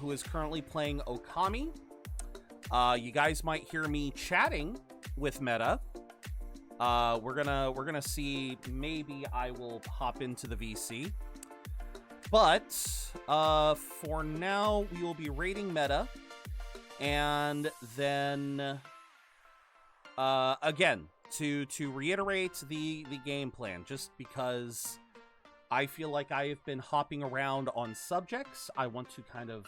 who is currently playing Okami. You guys might hear me chatting with Meta. We're gonna see. Maybe I will hop into the VC. But for now, we will be raiding Meta. And then, again, to reiterate the game plan, just because I feel like I have been hopping around on subjects, I want to kind of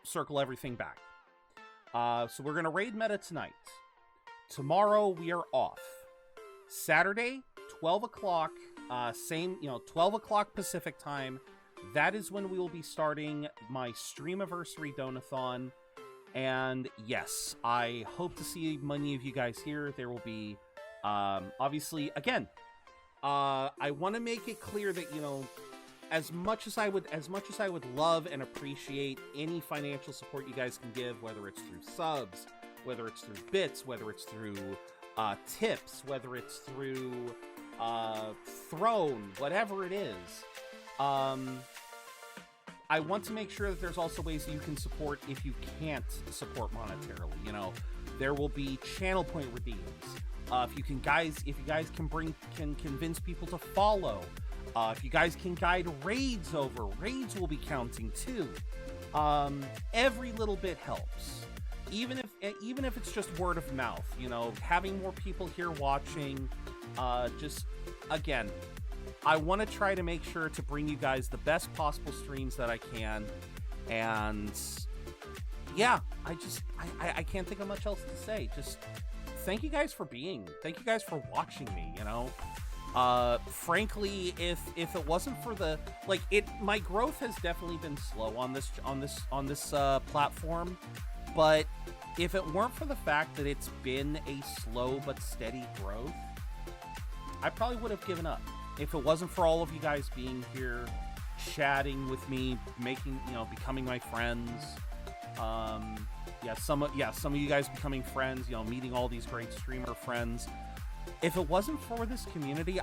circle everything back. So we're going to raid Meta tonight. Tomorrow, we are off. Saturday, 12 o'clock, 12 o'clock Pacific time. That is when we will be starting my Streamiversary Donathon. And yes, I hope to see many of you guys here. There will be, obviously, again, I want to make it clear that, as much as I would love and appreciate any financial support you guys can give, whether it's through subs, whether it's through bits, whether it's through tips, whether it's through Throne, whatever it is. I want to make sure that there's also ways that you can support if you can't support monetarily. There will be channel point redeems. If you guys can convince people to follow. If you guys can guide raids over, raids will be counting too. Every little bit helps. Even if it's just word of mouth, having more people here watching, just again, I want to try to make sure to bring you guys the best possible streams that I can. And yeah, I can't think of much else to say. Just thank you guys for thank you guys for watching me, frankly, if it wasn't for my growth has definitely been slow on this platform, but if it weren't for the fact that it's been a slow but steady growth, I probably would have given up. If it wasn't for all of you guys being here, chatting with me, becoming my friends, some of you guys becoming friends, meeting all these great streamer friends. If it wasn't for this community,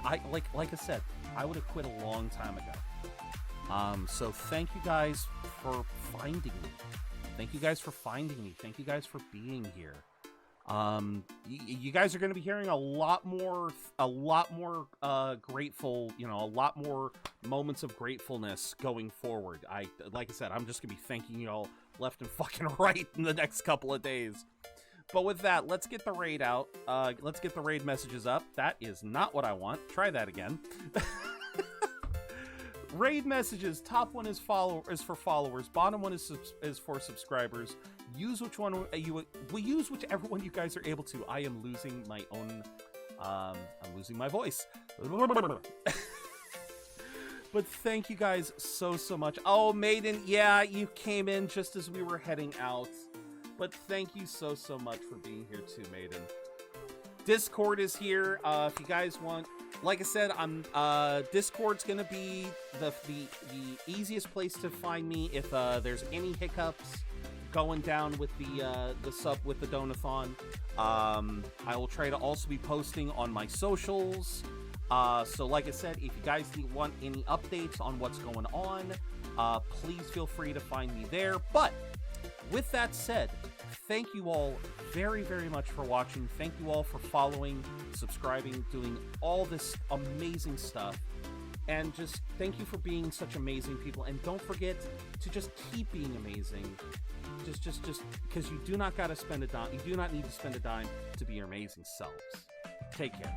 like I said, I would have quit a long time ago. So thank you guys for finding me. Thank you guys for finding me. Thank you guys for being here. You guys are going to be hearing a lot more grateful, a lot more moments of gratefulness going forward. Like I said, I'm just going to be thanking you all left and fucking right in the next couple of days. But with that, let's get the raid out. Let's get the raid messages up. That is not what I want. Try that again. Raid messages. Top one is for followers. Bottom one is for subscribers. Use which one use whichever one you guys are able to. I am losing my own. I'm losing my voice. But thank you guys so much. Oh, Maiden, yeah, you came in just as we were heading out. But thank you so much for being here too, Maiden. Discord is here. If you guys want, like I said, Discord's gonna be the easiest place to find me if there's any hiccups going down with the sub with the Donathon. I will try to also be posting on my socials. So like I said, if you guys want any updates on what's going on, please feel free to find me there. But with that said, thank you all very much for watching. Thank you all for following, subscribing, doing all this amazing stuff. And just thank you for being such amazing people. And don't forget to just keep being amazing. Just because you do not gotta spend a dime. You do not need to spend a dime to be your amazing selves. Take care.